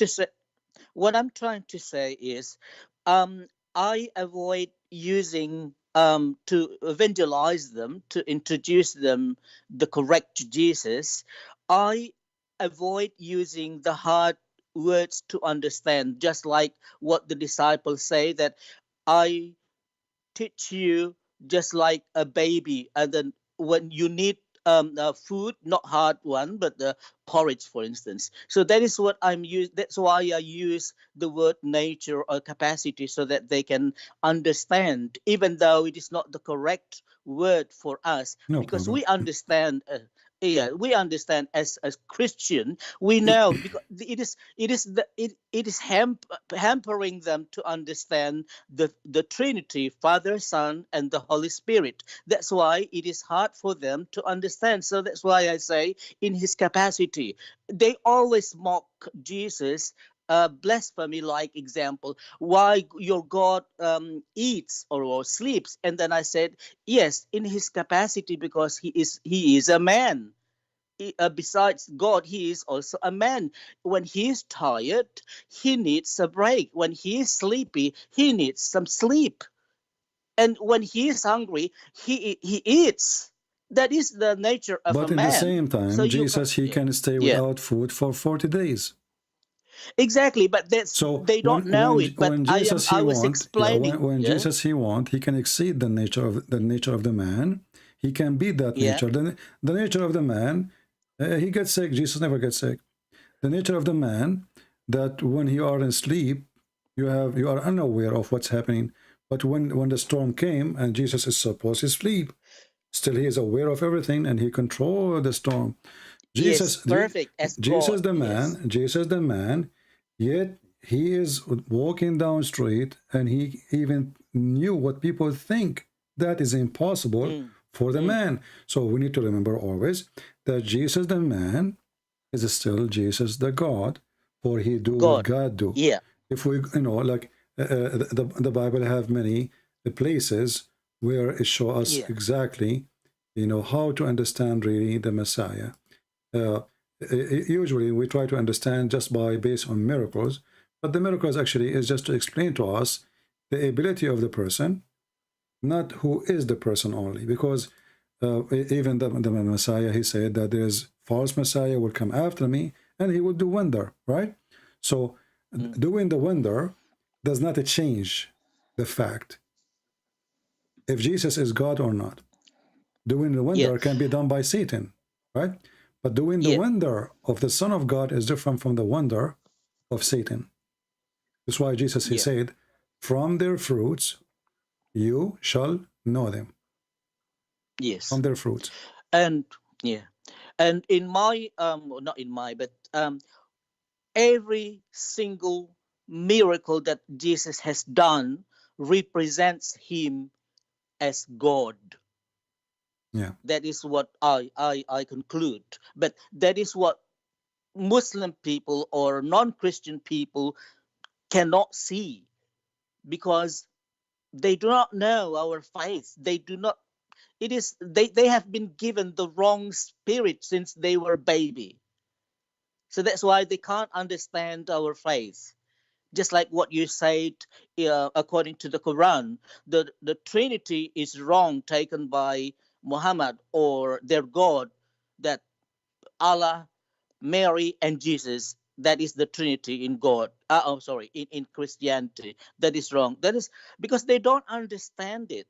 to say is, I avoid using to evangelize them, to introduce them the correct Jesus. I avoid using the hard words to understand, just like what the disciples say, that I teach you just like a baby, and then when you need food, not hard one, but porridge, for instance. So that is what I'm using. That's why I use the word nature or capacity, so that they can understand, even though it is not the correct word for us, No because problem. we understand. Yeah, we understand as Christian. We know because it is hampering them to understand the Trinity, Father, Son, and the Holy Spirit. That's why it is hard for them to understand. So that's why I say, in his capacity, they always mock Jesus. Blasphemy like example, why your God eats or sleeps, and then I said, yes, in his capacity, because he is a man. Besides God, he is also a man. When he is tired, he needs a break. When he is sleepy, he needs some sleep. And when he is hungry, he eats. That is the nature of a But in the man. same So time, you can, Jesus, he can stay yeah, without food for 40 days. exactly. But that's, So they don't know it. But when Jesus he I was want, yeah, explaining. when Yeah, Jesus he want, he can exceed the nature of the man. He can beat that yeah, nature. The nature of the man, he gets sick. Jesus never gets sick. The nature of the man, that when you are in sleep, you are unaware of what's happening. But when the storm came and Jesus is supposed to sleep, still he is aware of everything and he controls the storm. yes, perfect as God. Yes, Jesus the man, yet he is walking down street and he even knew what people think. That is impossible for the man. So we need to remember always that Jesus the man is still Jesus the God, for he do what God. God do. Yeah, If we, like the Bible have many places where it show us yeah, exactly, how to understand really the Messiah. Uh, Usually we try to understand just by based on miracles, but the miracles actually is just to explain to us the ability of the person, not who is the person only. Because even the Messiah, he said that there is false Messiah will come after me and he will do wonder, right? So doing the wonder does not change the fact if Jesus is God or not. Doing the yeah, wonder can be done by Satan, right? But doing the yeah, wonder of the Son of God is different from the wonder of Satan. That's why Jesus, he yeah. said, from their fruits you shall know them. Yes. From their fruits. And yeah, and in my not in my, but every single miracle that Jesus has done represents him as God. Yeah. That is what I conclude. But that is what Muslim people or non-Christian people cannot see, because they do not know our faith. They do not, it is they have been given the wrong spirit since they were baby. So that's why they can't understand our faith. Just like what you said, according to the Quran, the Trinity is wrong, taken by Muhammad or their God, that Allah, Mary, and Jesus, that is the Trinity in God. Oh, sorry, in Christianity, that is wrong. That is because they don't understand it.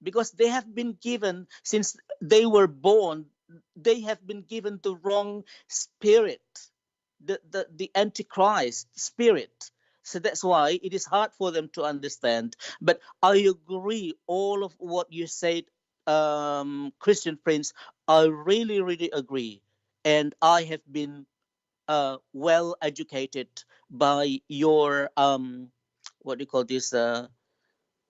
Because they have been given, since they were born, they have been given the wrong spirit, the Antichrist spirit. So that's why it is hard for them to understand. But I agree all of what you said, Christian Prince. I really, really agree. And I have been well educated by your what do you call this,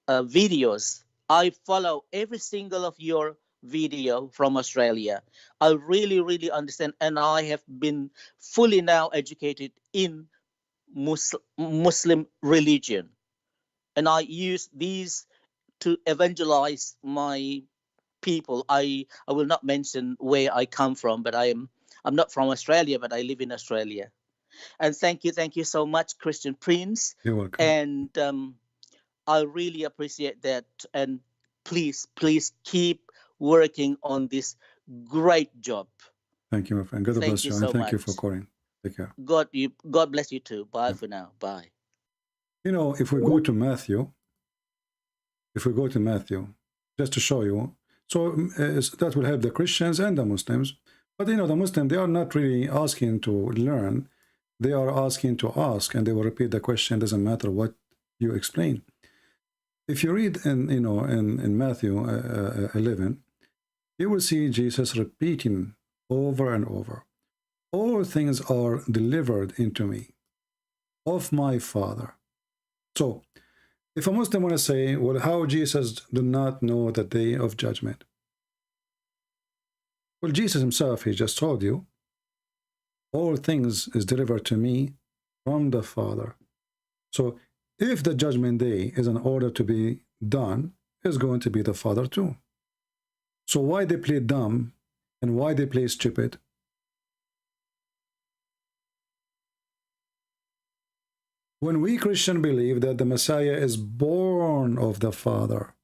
videos. I follow every single of your video from Australia. I really, really understand, and I have been fully now educated in Muslim religion, and I use these to evangelize my people. I will not mention where I come from, but I'm not from Australia, but I live in Australia. And thank you so much, Christian Prince. You're welcome. And I really appreciate that. And please keep working on this great job. Thank you, my friend. God Thank bless you you, and so thank you much. for calling. Take care. God bless you too. Bye for now. Bye. If we go to Matthew, just to show you, So that will help the Christians and the Muslims. But you know, the Muslims, they are not really asking to learn. They are asking to ask, and they will repeat the question. Doesn't matter what you explain. If you read in Matthew 11, you will see Jesus repeating over and over, all things are delivered into me of my Father. So if a Muslim want to say, well, how Jesus do not know the day of judgment? Well, Jesus himself, he just told you, all things is delivered to me from the Father. So if the judgment day is an order to be done, is going to be the Father too. So why they play dumb and why they play stupid? When we Christians believe that the Messiah is born of the Father,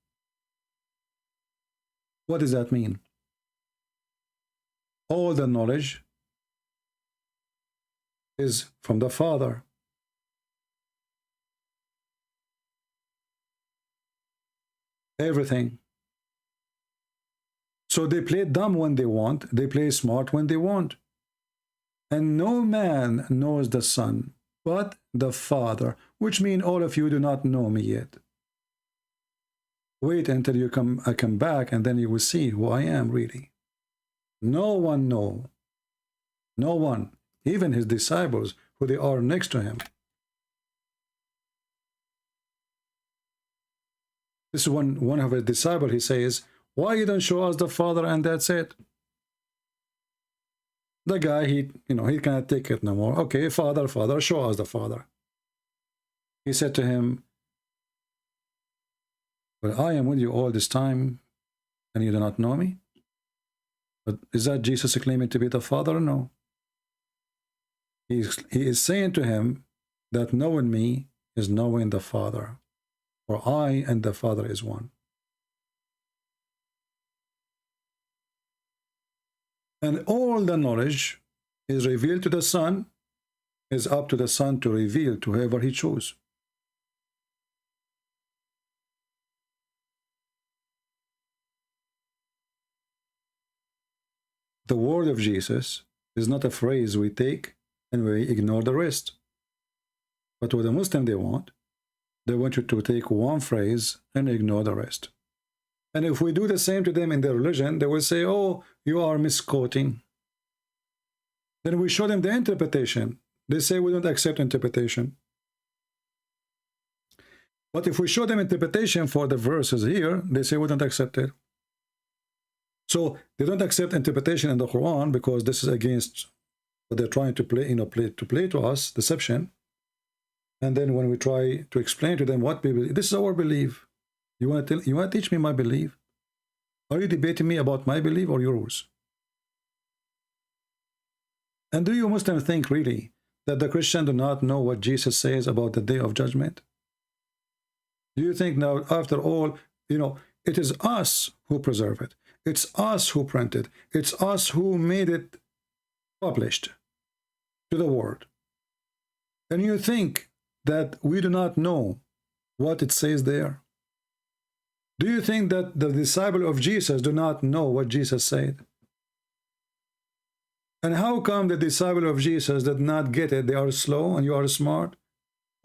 what does that mean? All the knowledge is from the Father. Everything. So they play dumb when they want, they play smart when they want. And no man knows the Son but the Father, which means all of you do not know me yet. Wait until I come back, and then you will see who I am really. No one know. No one, even his disciples, who they are next to him. This is one of his disciples, he says, why you don't show us the Father and that's it? The guy, he cannot take it no more. Okay, Father, Father, show us the Father. He said to him, well, I am with you all this time and you do not know me? But is that Jesus claiming to be the Father or no? He is saying to him that knowing me is knowing the Father. For I and the Father is one. And all the knowledge is revealed to the Son, is up to the Son to reveal to whoever he chooses. The word of Jesus is not a phrase we take and we ignore the rest. But what the Muslim they want you to take one phrase and ignore the rest. And if we do the same to them in their religion, they will say, oh, you are misquoting. Then we show them the interpretation. They say we don't accept interpretation. But if we show them interpretation for the verses here, they say we don't accept it. So they don't accept interpretation in the Quran because this is against what they're trying to play to us, deception. And then when we try to explain to them what we believe, this is our belief. You want to teach me my belief? Are you debating me about my belief or yours? And do you Muslims think really that the Christians do not know what Jesus says about the day of judgment? Do you think now, after all, it is us who preserve it. It's us who print it. It's us who made it published to the world. And you think that we do not know what it says there? Do you think that the disciples of Jesus do not know what Jesus said? And how come the disciples of Jesus did not get it? They are slow and you are smart?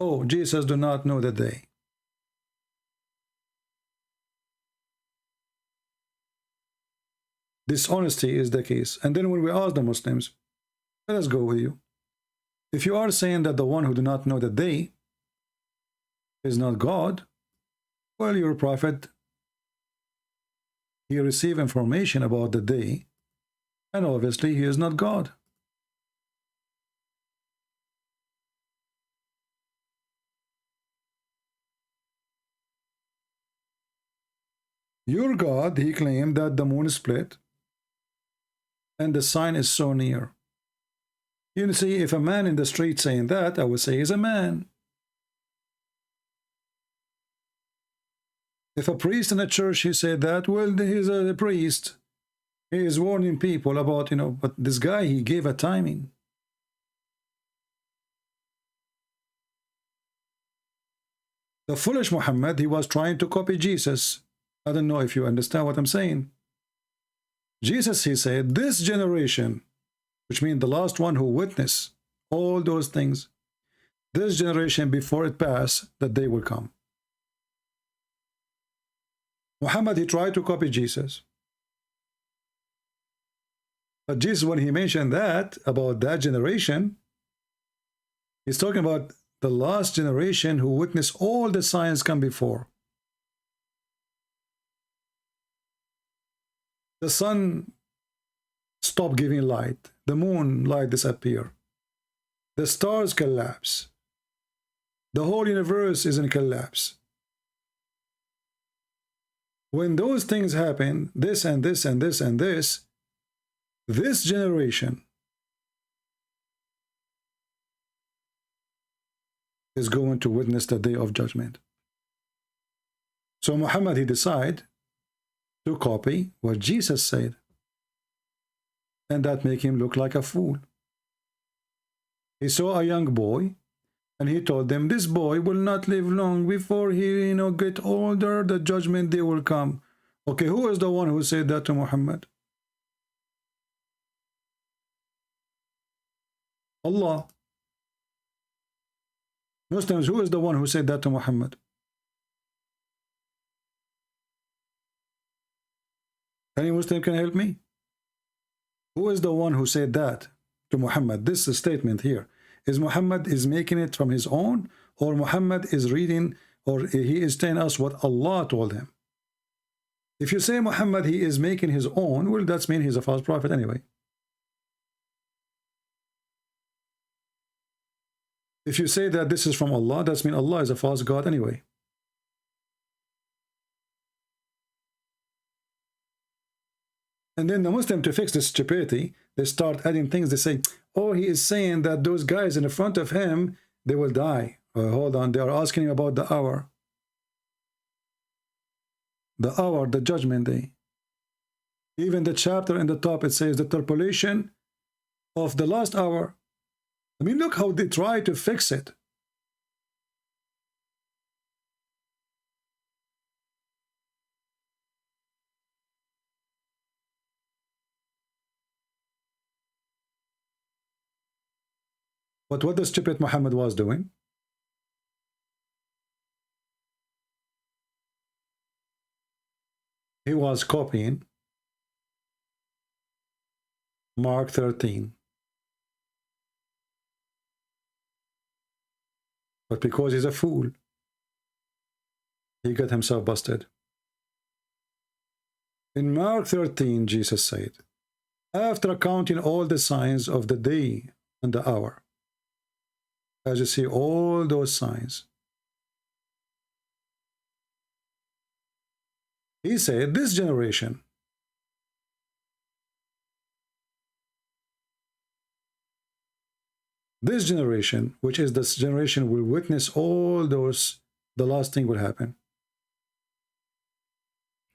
Oh, Jesus do not know the day. Dishonesty is the case. And then when we ask the Muslims, let us go with you. If you are saying that the one who do not know the day is not God, well, your prophet, he received information about the day, and obviously he is not God. Your God, he claimed that the moon is split and the sign is so near. You see, if a man in the street saying that, I would say he's a man. If a priest in a church, he said that, well, he's a priest. He is warning people about, but this guy, he gave a timing. The foolish Muhammad, he was trying to copy Jesus. I don't know if you understand what I'm saying. Jesus, he said, this generation, which means the last one who witnessed all those things, this generation before it passed, that day will come. Muhammad, he tried to copy Jesus. But Jesus, when he mentioned that, about that generation, he's talking about the last generation who witnessed all the signs come before. The sun stopped giving light. The moon light disappear. The stars collapse. The whole universe is in collapse. When those things happen, this and this and this and this generation is going to witness the day of judgment. So Muhammad, he decided to copy what Jesus said, and that make him look like a fool. He saw a young boy, and he told them, this boy will not live long. Before he get older, the judgment day will come. Okay, who is the one who said that to Muhammad? Allah. Muslims, who is the one who said that to Muhammad? Any Muslim can help me? Who is the one who said that to Muhammad? This statement here. Is Muhammad is making it from his own, or Muhammad is reading, or he is telling us what Allah told him? If you say Muhammad, he is making his own, well, that's mean he's a false prophet anyway. If you say that this is from Allah, that's mean Allah is a false God anyway. And then the Muslim, to fix this stupidity, they start adding things. They say, oh, he is saying that those guys in the front of him, they will die. Hold on, they are asking him about the hour. The hour, the judgment day. Even the chapter in the top, it says the tribulation of the last hour. I mean, look how they try to fix it. But what the stupid Muhammad was doing? He was copying Mark 13. But because he's a fool, he got himself busted. In Mark 13, Jesus said, after counting all the signs of the day and the hour, as you see all those signs, he said, this generation which is this generation, will witness all those, the last thing will happen.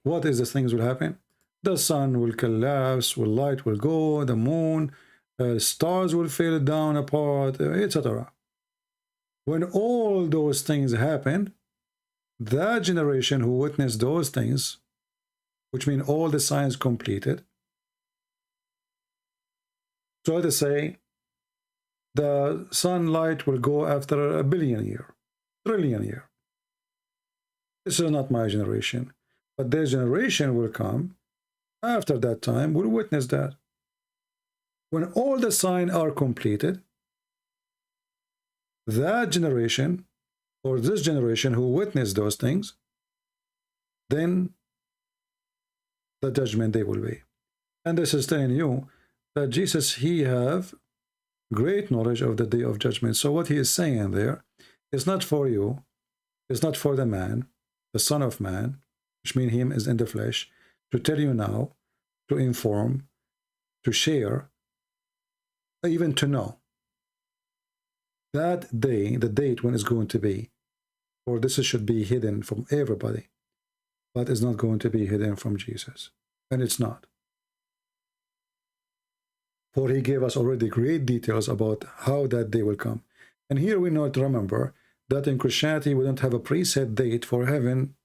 What is the things will happen? The sun will collapse, light will go, the moon, stars will fall down apart, etc. When all those things happen, that generation who witnessed those things, which mean all the signs completed, so to say, the sunlight will go after 1 billion years, trillion years. This is not my generation, but their generation will come after that time, will witness that. When all the signs are completed, that generation, or this generation who witnessed those things, then the judgment day will be. And this is telling you that Jesus, he have great knowledge of the day of judgment. So what he is saying there is not for you, it's not for the man, the Son of Man, which means him is in the flesh, to tell you now, to inform, to share, even to know that day, the date when it's going to be, or this should be hidden from everybody, but it's not going to be hidden from Jesus. And it's not. For he gave us already great details about how that day will come. And here we need to remember that in Christianity we don't have a preset date for heaven,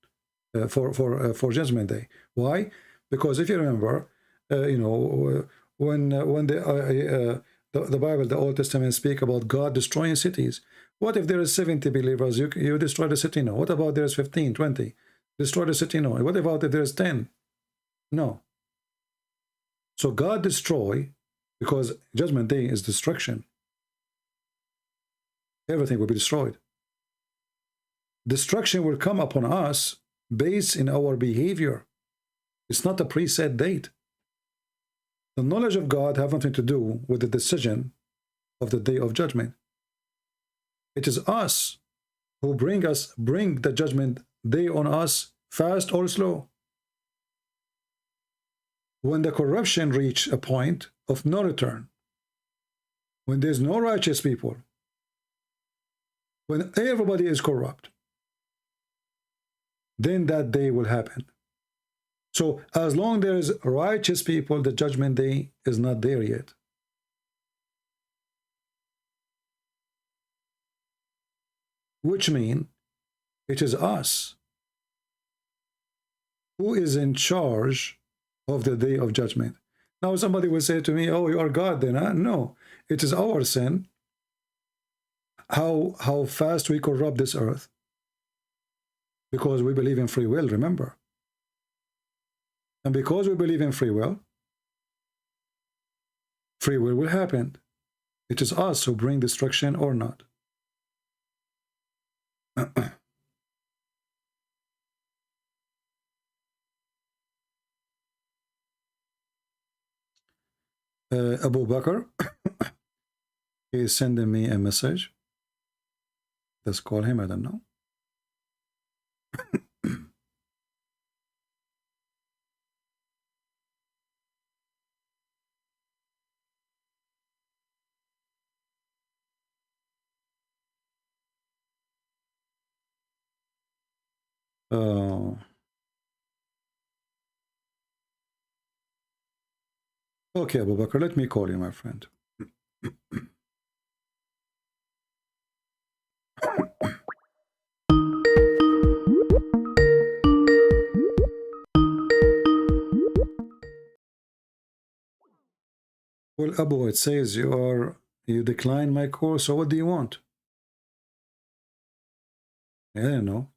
for Judgment Day. Why? Because if you remember, when the Bible, the Old Testament, speak about God destroying cities. What if there is 70 believers? You destroy the city? No. What about there's 15, 20? Destroy the city? No. What about if there's 10? No. So God destroy, because Judgment Day is destruction. Everything will be destroyed. Destruction will come upon us based in our behavior. It's not a preset date. The knowledge of God has nothing to do with the decision of the day of judgment. It is us who bring the judgment day on us, fast or slow. When the corruption reach a point of no return, when there's no righteous people, when everybody is corrupt, then that day will happen. So as long there is righteous people, the judgment day is not there yet. Which means it is us who is in charge of the day of judgment. Now somebody will say to me, oh, you are God then, huh? No, it is our sin, how fast we corrupt this earth, because we believe in free will, remember. And because we believe in free will will happen. It is us who bring destruction or not. Abu Bakr he is sending me a message. Let's call him, I don't know. Okay, Abu Bakr, let me call you, my friend. Well, Abu, it says you decline my call, so what do you want? I don't know.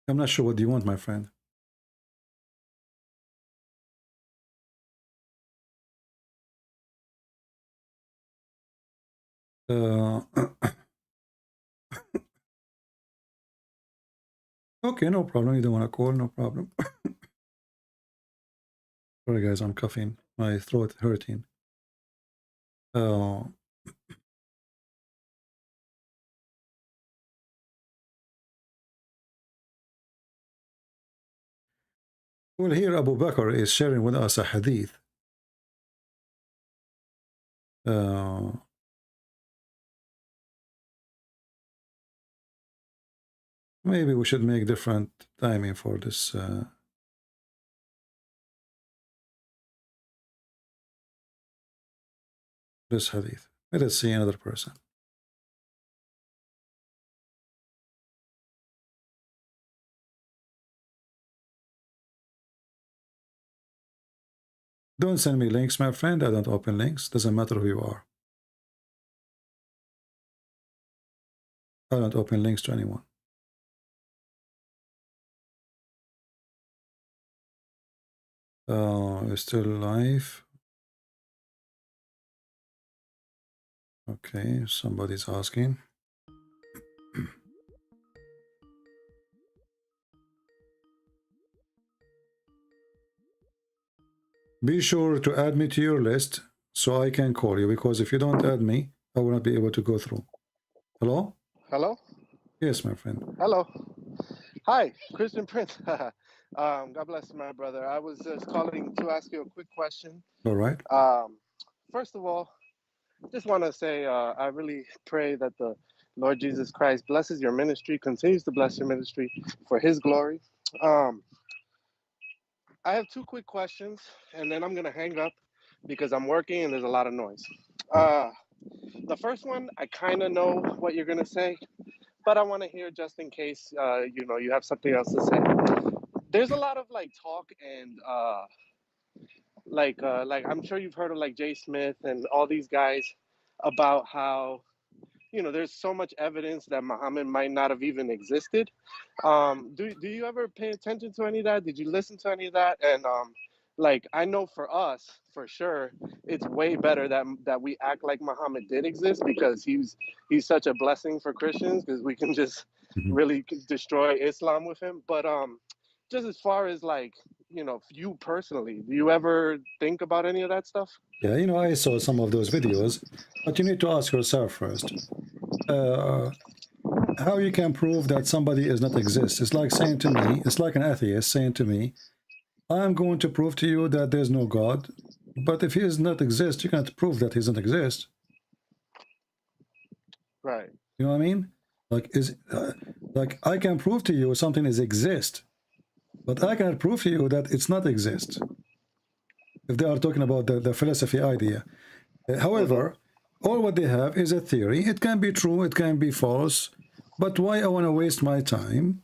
I'm not sure what do you want, my friend. Okay, no problem. You don't want to call, no problem. Sorry, guys, I'm coughing. My throat hurting. Well, here Abu Bakr is sharing with us a hadith. Maybe we should make different timing for this. This hadith. Let us see another person. Don't send me links, my friend. I don't open links. Doesn't matter who you are. I don't open links to anyone. It's still live. Okay, somebody's asking. Be sure to add me to your list so I can call you, because if you don't add me, I will not be able to go through. Hello? Hello? Yes, my friend. Hello. Hi, Christian Prince. God bless my brother. I was just calling to ask you a quick question. All right. First of all, just want to say I really pray that the Lord Jesus Christ blesses your ministry, continues to bless your ministry for his glory. I have two quick questions, and then I'm going to hang up because I'm working and there's a lot of noise. The first one, I kind of know what you're going to say, but I want to hear just in case you know, you have something else to say. There's a lot of like talk and like I'm sure you've heard of like Jay Smith and all these guys about how, you know, there's so much evidence that Muhammad might not have even existed. Do you ever pay attention to any of that? Did you listen to any of that? And like, I know for us, for sure, it's way better that we act like Muhammad did exist, because he's such a blessing for Christians, because we can just really destroy Islam with him. But just as far as like, you know, you personally, do you ever think about any of that stuff? Yeah, you know, I saw some of those videos, but you need to ask yourself first, how you can prove that somebody does not exist. It's like saying to me, it's like an atheist saying to me, I'm going to prove to you that there's no God, but if he does not exist, you can't prove that he doesn't exist. Right. You know what I mean? Like, like I can prove to you something is exist, but I cannot prove to you that it's not exist. If they are talking about the philosophy idea. However, all what they have is a theory. It can be true, it can be false, but why I want to waste my time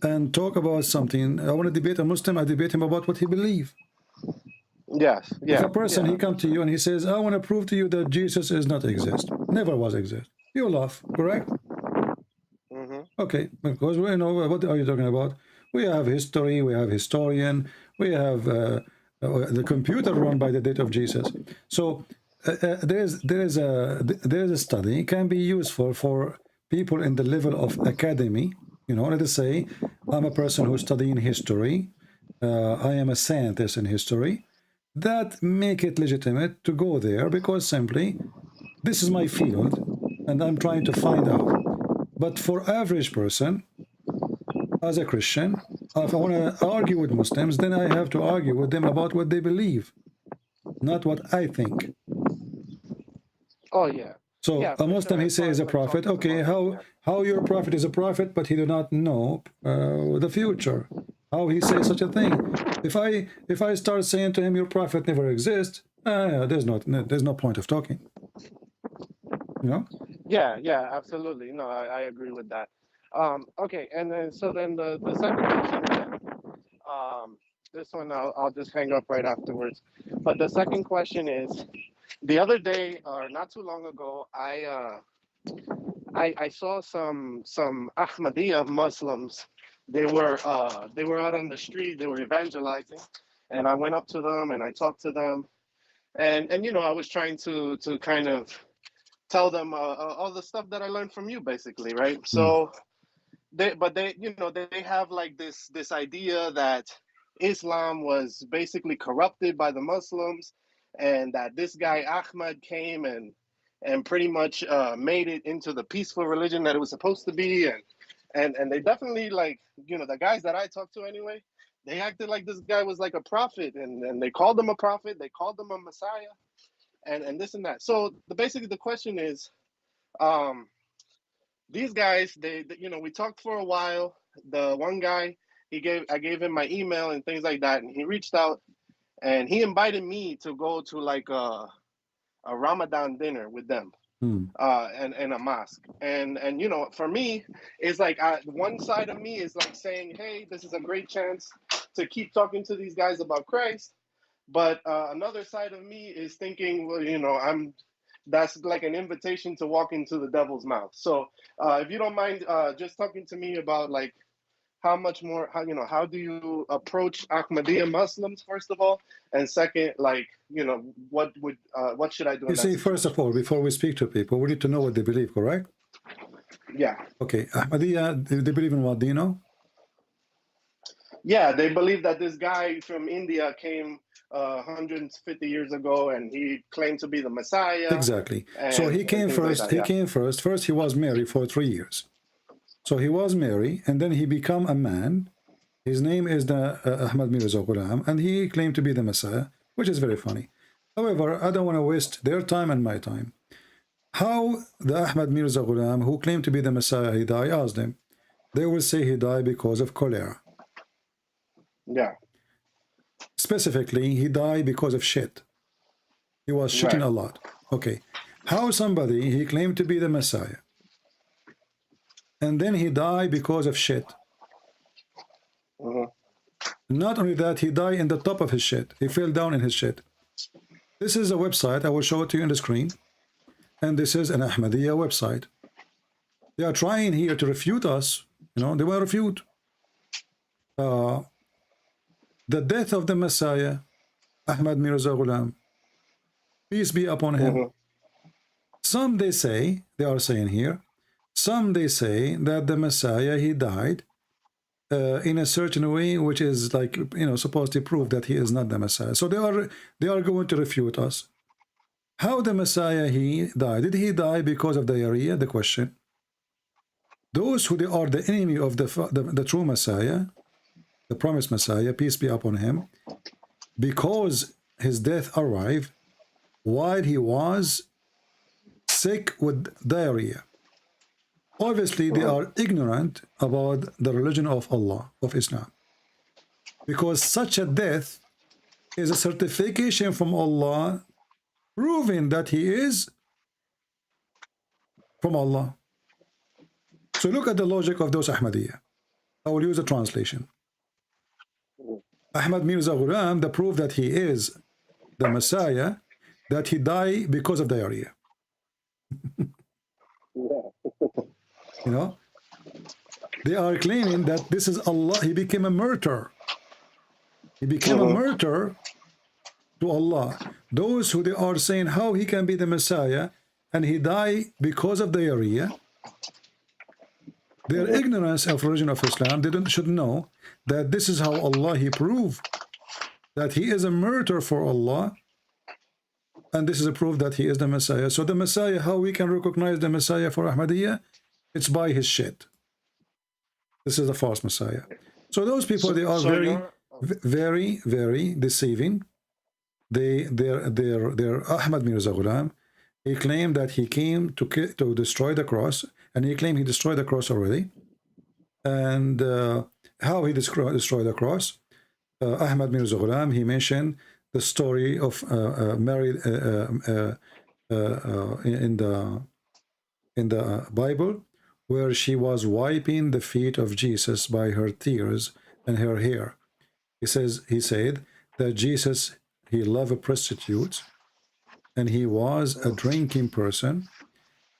and talk about something? I want to debate a Muslim, I debate him about what he believes. Yes. Yeah. If a person, he comes to you and he says, I want to prove to you that Jesus is not exist, never was exist, you laugh, correct? Okay, because we know, what are you talking about? We have history, we have historian, we have the computer run by the date of Jesus. So there is a study, it can be useful for people in the level of academy. You know, let us say I'm a person who's studying history, I am a scientist in history. That make it legitimate to go there, because simply this is my field and I'm trying to find out. But for average person, as a Christian, if I want to argue with Muslims, then I have to argue with them about what they believe, not what I think. Oh yeah. So Yeah, a Muslim, he says a prophet. Okay, how your prophet is a prophet, but he do not know the future. How he says such a thing? If I start saying to him, your prophet never exists, there's no point of talking. You know? Yeah, absolutely. No, I agree with that. Okay, and then so then the second question, this one I'll just hang up right afterwards. But the second question is, the other day or not too long ago, I saw some Ahmadiyya Muslims. They were out on the street. They were evangelizing, and I went up to them and I talked to them, and you know, I was trying to kind of tell them all the stuff that I learned from you, basically, right? So they you know, they have like this idea that Islam was basically corrupted by the Muslims, and that this guy Ahmad came and pretty much made it into the peaceful religion that it was supposed to be, and they definitely, like, you know, the guys that I talked to anyway, they acted like this guy was like a prophet, and they called him a prophet, they called him a Messiah, and this and that. So basically the question is, these guys, they you know, we talked for a while. The one guy, I gave him my email and things like that, and he reached out and he invited me to go to like a Ramadan dinner with them, and a mosque. And you know, for me, it's like one side of me is like saying, hey, this is a great chance to keep talking to these guys about Christ. But another side of me is thinking, well, you know, that's like an invitation to walk into the devil's mouth. So if you don't mind just talking to me about like how do you approach Ahmadiyya Muslims, first of all, and second, like, you know, what should I do? You see, first of all, before we speak to people, we need to know what they believe, correct? Yeah. Okay, Ahmadiyya, they believe in what? Do you know? Yeah, they believe that this guy from India came 150 years ago, and he claimed to be the Messiah. Exactly. So he came first. Like that, he came first. First, he was married for 3 years. So he was married, and then he became a man. His name is the Ahmad Mirza Ghulam, and he claimed to be the Messiah, which is very funny. However, I don't want to waste their time and my time. How the Ahmad Mirza Ghulam, who claimed to be the Messiah, he died? I asked them. They will say he died because of cholera. Yeah. Specifically, he died because of shit. He was shitting a lot. Okay. How somebody, he claimed to be the Messiah. and then he died because of shit. Not only that, he died in the top of his shit. He fell down in his shit. This is a website. I will show it to you on the screen. And this is an Ahmadiyya website. They are trying here to refute us. You know, they will refute the death of the Messiah, Ahmad Mirza Ghulam, peace be upon him. Some they say, they are saying here, some they say that the Messiah, he died in a certain way, which is like, you know, supposed to prove that he is not the Messiah. So they are going to refute us. How the Messiah he died? Did he die because of diarrhea? The question. Those who they are the enemy of the true Messiah, the promised Messiah, peace be upon him, because his death arrived while he was sick with diarrhea. Obviously, they are ignorant about the religion of Allah, of Islam. Because such a death is a certification from Allah proving that he is from Allah. So look at the logic of those Ahmadiyya. I will use a translation. Ahmad Mirza Ghulam, the proof that he is the Messiah, that he died because of diarrhea. You know, they are claiming that this is Allah. He became a martyr. He became a martyr to Allah. Those who they are saying how he can be the Messiah and he died because of diarrhea, their ignorance of religion of Islam, they should know that this is how Allah, he proved that he is a martyr for Allah, and this is a proof that he is the Messiah. So the Messiah, how we can recognize the Messiah for Ahmadiyya? It's by his shit. This is the false Messiah. So those people, they are very, very deceiving. They're Ahmad Mirza Ghulam. He claimed that he came to destroy the cross, and he claimed he destroyed the cross already. And how he destroyed the cross? Ahmad Mirza Ghulam, he mentioned the story of Mary in the Bible, where she was wiping the feet of Jesus by her tears and her hair. He said that Jesus, he loved prostitutes, and he was a drinking person,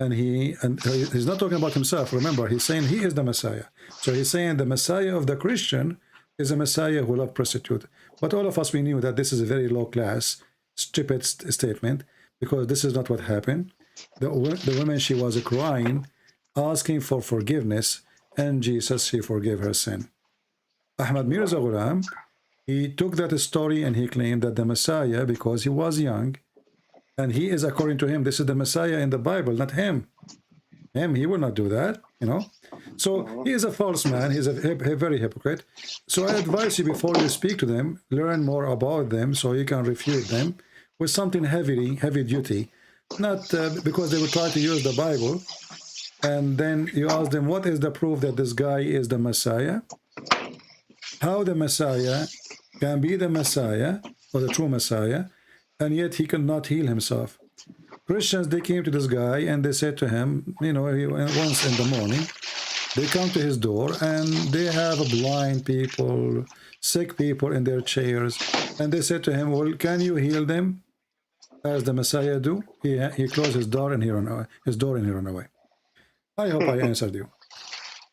and he's not talking about himself. Remember, he's saying he is the Messiah. So he's saying the Messiah of the Christian is a Messiah who loved prostitute. But all of us, we knew that this is a very low class, stupid statement, because this is not what happened. The woman, she was crying, asking for forgiveness, and Jesus, he forgave her sin. Ahmad Mirza Ghulam, he took that story and he claimed that the Messiah, because he was young, and he is, according to him, this is the Messiah in the Bible, not him. He will not do that, you know. So he is a false man. He's a very hypocrite. So I advise you, before you speak to them, learn more about them so you can refute them with something heavy duty. Not because they will try to use the Bible, and then you ask them, what is the proof that this guy is the Messiah? How the Messiah can be the Messiah, or the true Messiah, and yet he cannot heal himself. Christians, they came to this guy and they said to him, you know, once in the morning, they come to his door and they have blind people, sick people in their chairs, and they said to him, well, can you heal them as the Messiah do? He closed his door and he ran away. I hope I answered you.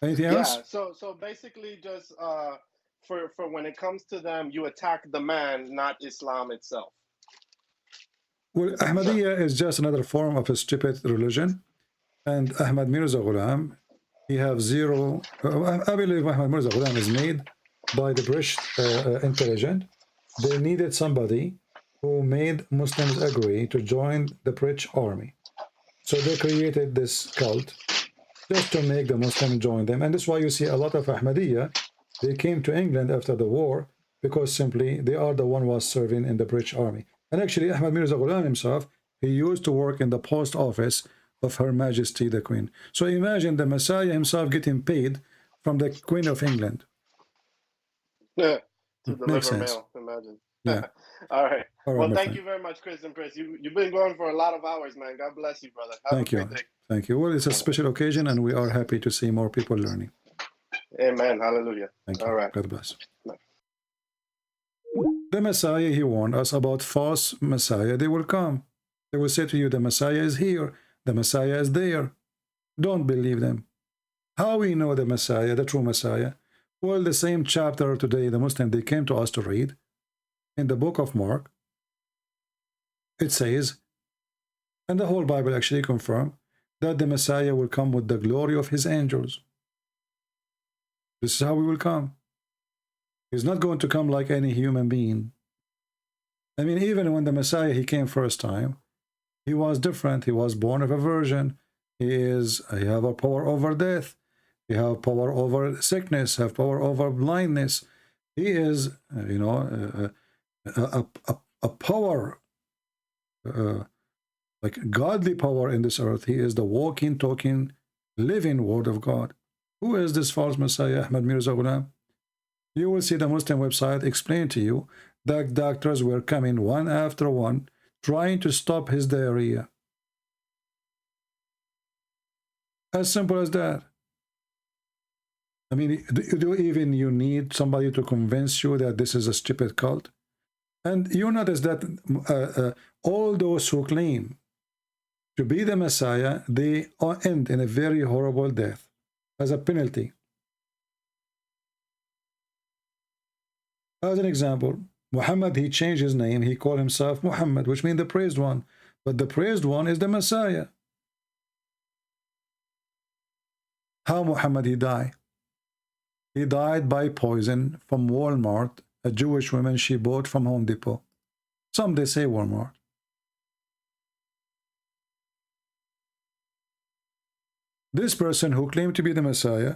Anything else? Yeah. So basically, just for when it comes to them, you attack the man, not Islam itself. Well, Ahmadiyya is just another form of a stupid religion, and Ahmad Mirza Ghulam, he have zero. I believe Ahmad Mirza Ghulam is made by the British intelligence. They needed somebody who made Muslims agree to join the British army, so they created this cult just to make the Muslims join them. And that's why you see a lot of Ahmadiyya, they came to England after the war, because simply they are the one who was serving in the British army. And actually, Ahmad Mirza Ghulam himself, he used to work in the post office of Her Majesty the Queen. So imagine the Messiah himself getting paid from the Queen of England. Yeah, to Makes deliver sense. mail, imagine. Yeah. All right. All right, Well, my thank friend. you very much, Chris and Chris. You've been going for a lot of hours, man. God bless you, brother. Have Thank a you. great day. Thank you. Well, it's a special occasion, and we are happy to see more people learning. Amen. Hallelujah. Thank you. All right. God bless. The Messiah, he warned us about false Messiah. They will come. They will say to you, the Messiah is here. The Messiah is there. Don't believe them. How we know the Messiah, the true Messiah? Well, the same chapter today, the Muslim, they came to us to read. In the book of Mark, it says, and the whole Bible actually confirms, that the Messiah will come with the glory of his angels. This is how he will come. He's not going to come like any human being. I mean, even when the Messiah, he came first time, he was different. He was born of a virgin. He have a power over death. He have power over sickness, have power over blindness. He is, a power, like godly power in this earth. He is the walking, talking, living word of God. Who is this false Messiah, Ahmad Mirza Ghulam? You will see the Muslim website explain to you that doctors were coming one after one, trying to stop his diarrhea. As simple as that. I mean, do even you need somebody to convince you that this is a stupid cult? And you notice that all those who claim to be the Messiah, they end in a very horrible death as a penalty. As an example, Muhammad, he changed his name. He called himself Muhammad, which means the praised one. But the praised one is the Messiah. How Muhammad he died? He died by poison from Walmart. A Jewish woman she bought from Home Depot. Some they say Walmart. This person who claimed to be the Messiah,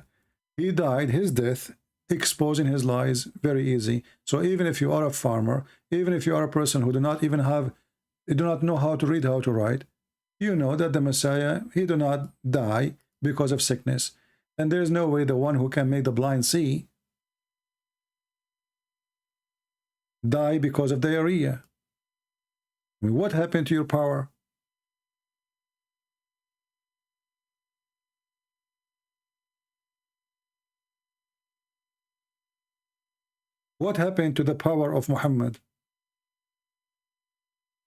he died, his death, exposing his lies, very easy. So even if you are a farmer, even if you are a person who do not know how to read, how to write, you know that the Messiah, he do not die because of sickness. And there is no way the one who can make the blind see die because of diarrhea. I mean, what happened to your power? What happened to the power of Muhammad?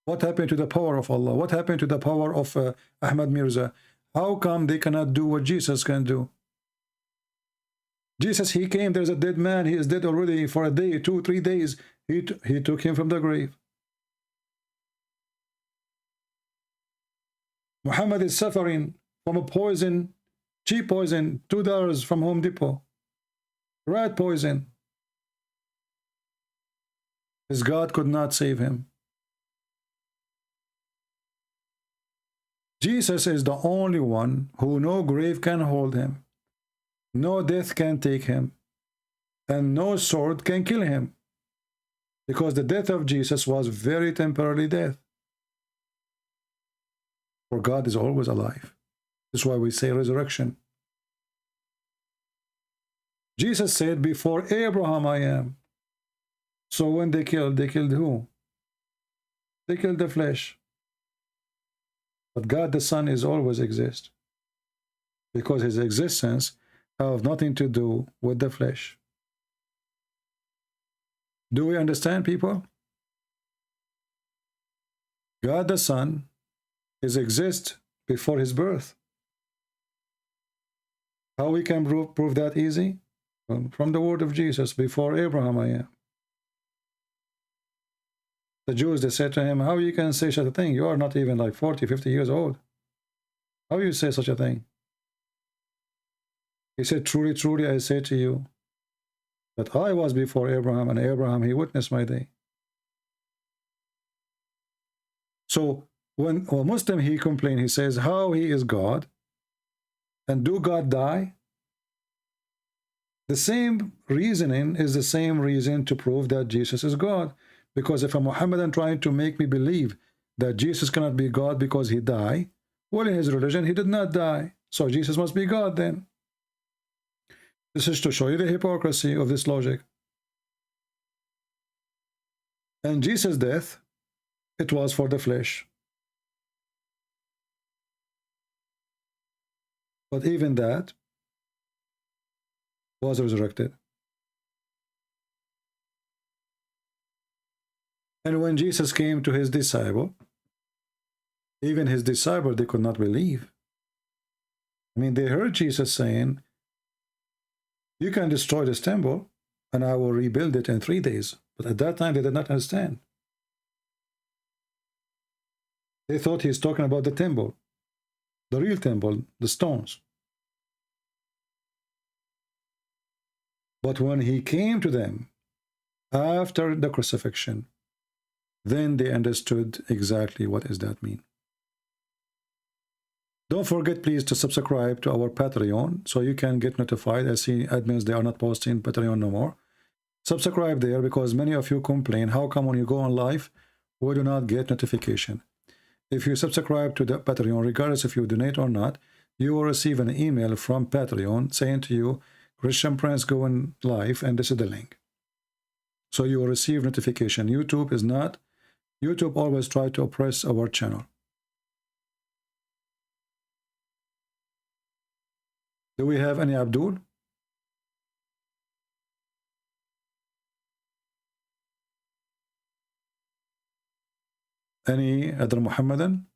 What happened to the power of Allah? What happened to the power of Ahmad Mirza? How come they cannot do what Jesus can do? Jesus, he came, there's a dead man, he is dead already for a day, 2, 3 days. He took him from the grave. Muhammad is suffering from a poison, cheap poison, $2 from Home Depot. Rat poison. His God could not save him. Jesus is the only one who no grave can hold him, no death can take him, and no sword can kill him. Because the death of Jesus was very temporary death. For God is always alive. That's why we say resurrection. Jesus said, before Abraham I am. So when they killed who? They killed the flesh. But God the Son is always exist. Because his existence have nothing to do with the flesh. Do we understand, people? God the Son is exist before his birth. How we can prove that easy? From the word of Jesus, before Abraham I am. The Jews, they said to him, how you can say such a thing? You are not even like 40, 50 years old. How you say such a thing? He said, truly, truly, I say to you, that I was before Abraham, and Abraham, he witnessed my day. So when a Muslim, he complained, he says, how he is God, and do God die? The same reasoning is the same reason to prove that Jesus is God. Because if a Muhammadan trying to make me believe that Jesus cannot be God because he died, well, in his religion, he did not die. So Jesus must be God then. This is to show you the hypocrisy of this logic. And Jesus' death, it was for the flesh. But even that was resurrected. And when Jesus came to his disciple, even his disciple, they could not believe. I mean, they heard Jesus saying, you can destroy this temple and I will rebuild it in 3 days. But at that time, they did not understand. They thought he's talking about the temple, the real temple, the stones. But when he came to them after the crucifixion, then they understood exactly what does that mean. Don't forget, please, to subscribe to our Patreon so you can get notified. I see admins, they are not posting Patreon no more. Subscribe there because many of you complain, how come when you go on live, we do not get notification? If you subscribe to the Patreon, regardless if you donate or not, you will receive an email from Patreon saying to you, Christian Prince going live, and this is the link. So you will receive notification. YouTube is not. YouTube always try to oppress our channel. Do we have any Abdul? Any other Muhammadan?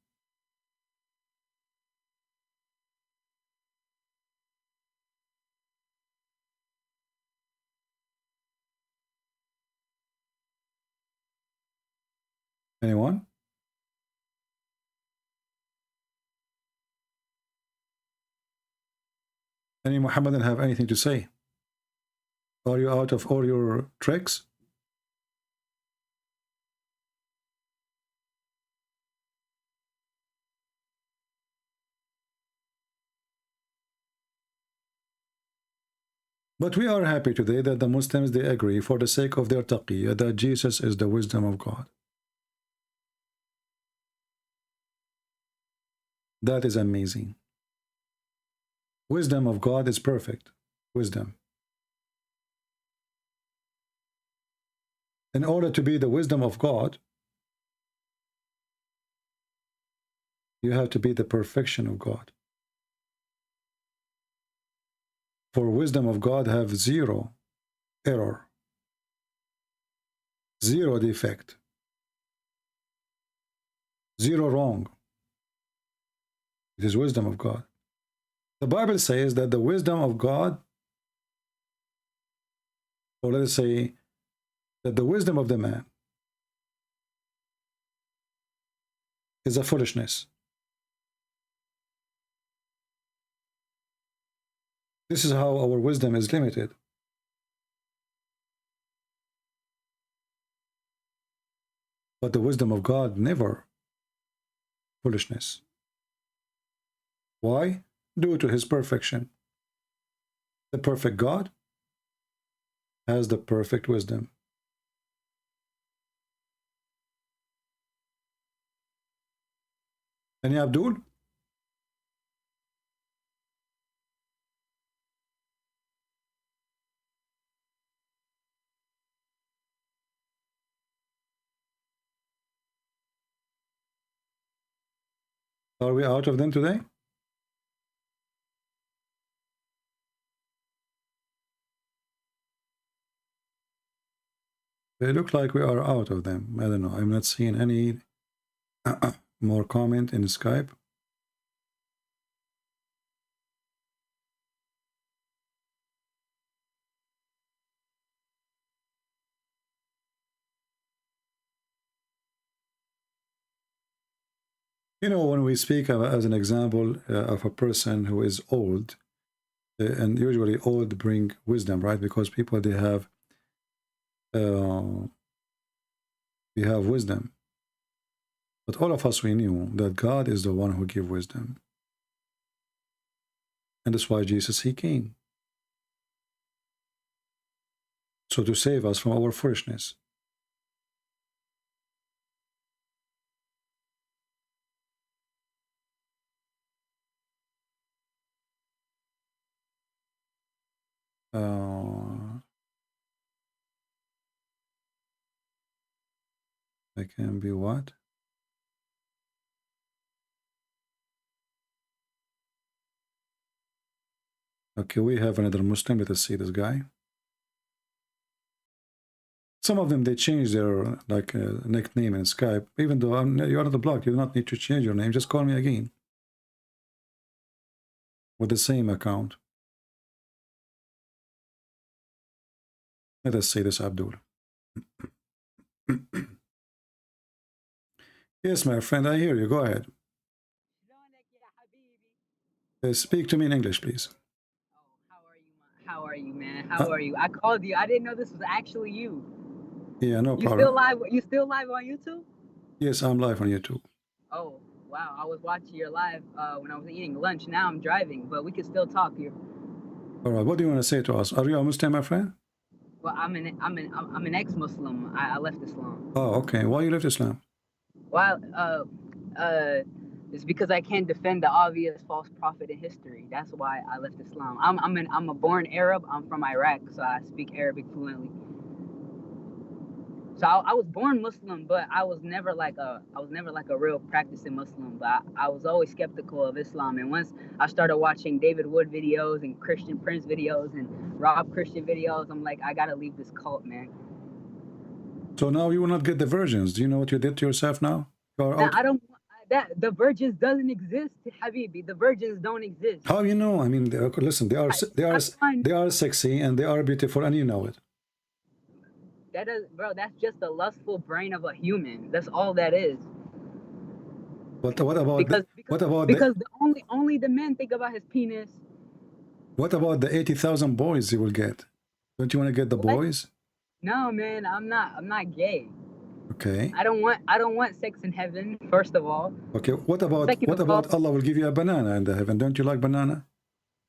Anyone? Any Muhammadan have anything to say? Are you out of all your tricks? But we are happy today that the Muslims, they agree for the sake of their taqiyya that Jesus is the wisdom of God. That is amazing. Wisdom of God is perfect. Wisdom. In order to be the wisdom of God, you have to be the perfection of God. For wisdom of God have zero error, zero defect, zero wrong. It is wisdom of God. The Bible says that the wisdom of God, or let us say that the wisdom of the man is a foolishness. This is how our wisdom is limited. But the wisdom of God, never foolishness. Why? Due to his perfection. The perfect God has the perfect wisdom. Any Abdul? Are we out of them today? They look like we are out of them. I don't know. I'm not seeing any more comment in Skype. You know, when we speak of, as an example of a person who is old, and usually old bring wisdom, right? Because people, they have wisdom. But all of us, we knew that God is the one who gives wisdom. And that's why Jesus, he came. So to save us from our foolishness. I can be what? Okay, we have another Muslim. Let us see this guy. Some of them, they change their nickname in Skype. Even though you are not blocked, you do not need to change your name. Just call me again with the same account. Let us see this, Abdul. Yes, my friend, I hear you. Go ahead. Speak to me in English, please. How are you, man? How are you? I called you. I didn't know this was actually you. Yeah, no You problem. still live? You still live on YouTube? Yes, I'm live on YouTube. Oh, wow. I was watching your live when I was eating lunch. Now I'm driving, but we can still talk here. All right, what do you want to say to us? Are you a Muslim, my friend? Well, I'm an ex-Muslim. I left Islam. Oh, okay. Why you left Islam? Well, it's because I can't defend the obvious false prophet in history. That's why I left Islam. I'm a born Arab. I'm from Iraq, so I speak Arabic fluently. So I was born Muslim, but I was never like a real practicing Muslim. But I was always skeptical of Islam. And once I started watching David Wood videos and Christian Prince videos and Rob Christian videos, I'm like, I gotta leave this cult, man. So now you will not get the virgins. Do you know what you did to yourself now? Now, I don't. That the virgins doesn't exist, Habibi. The virgins don't exist. How you know? I mean, listen, they are sexy and they are beautiful, and you know it. That is, bro. That's just the lustful brain of a human. That's all that is. But what about because only the men think about his penis. What about the 80,000 boys you will get? Don't you want to get the boys? No, man. I'm not gay. Okay. I don't want sex in heaven. First of all. Okay. What about Allah will give you a banana in the heaven? Don't you like banana?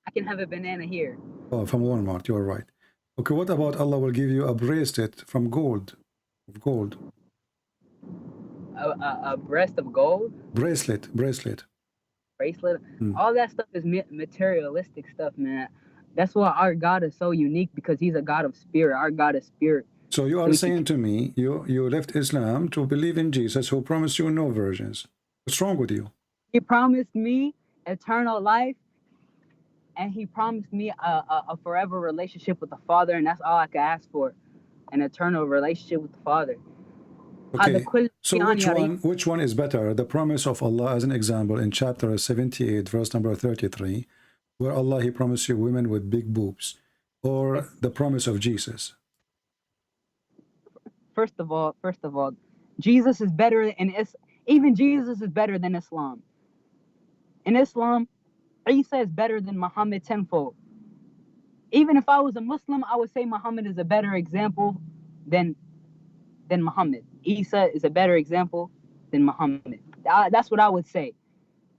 I can have a banana here. Oh, from Walmart. You are right. Okay. What about Allah will give you a bracelet from gold? Of gold. A breast of gold. Bracelet. All that stuff is materialistic stuff, man. That's why our God is so unique, because he's a God of spirit. Our God is spirit. So you are saying to me, you left Islam to believe in Jesus, who promised you no virgins. What's wrong with you? He promised me eternal life, and he promised me a forever relationship with the Father, and that's all I could ask for, an eternal relationship with the Father. Okay, so which one is better? The promise of Allah, as an example, in chapter 78, verse number 33, where Allah, he promised you women with big boobs, or the promise of Jesus? First of all, Jesus is better even Jesus is better than Islam. In Islam, Isa is better than Muhammad tenfold. Even if I was a Muslim, I would say Muhammad is a better example than Muhammad. Isa is a better example than Muhammad. That's what I would say,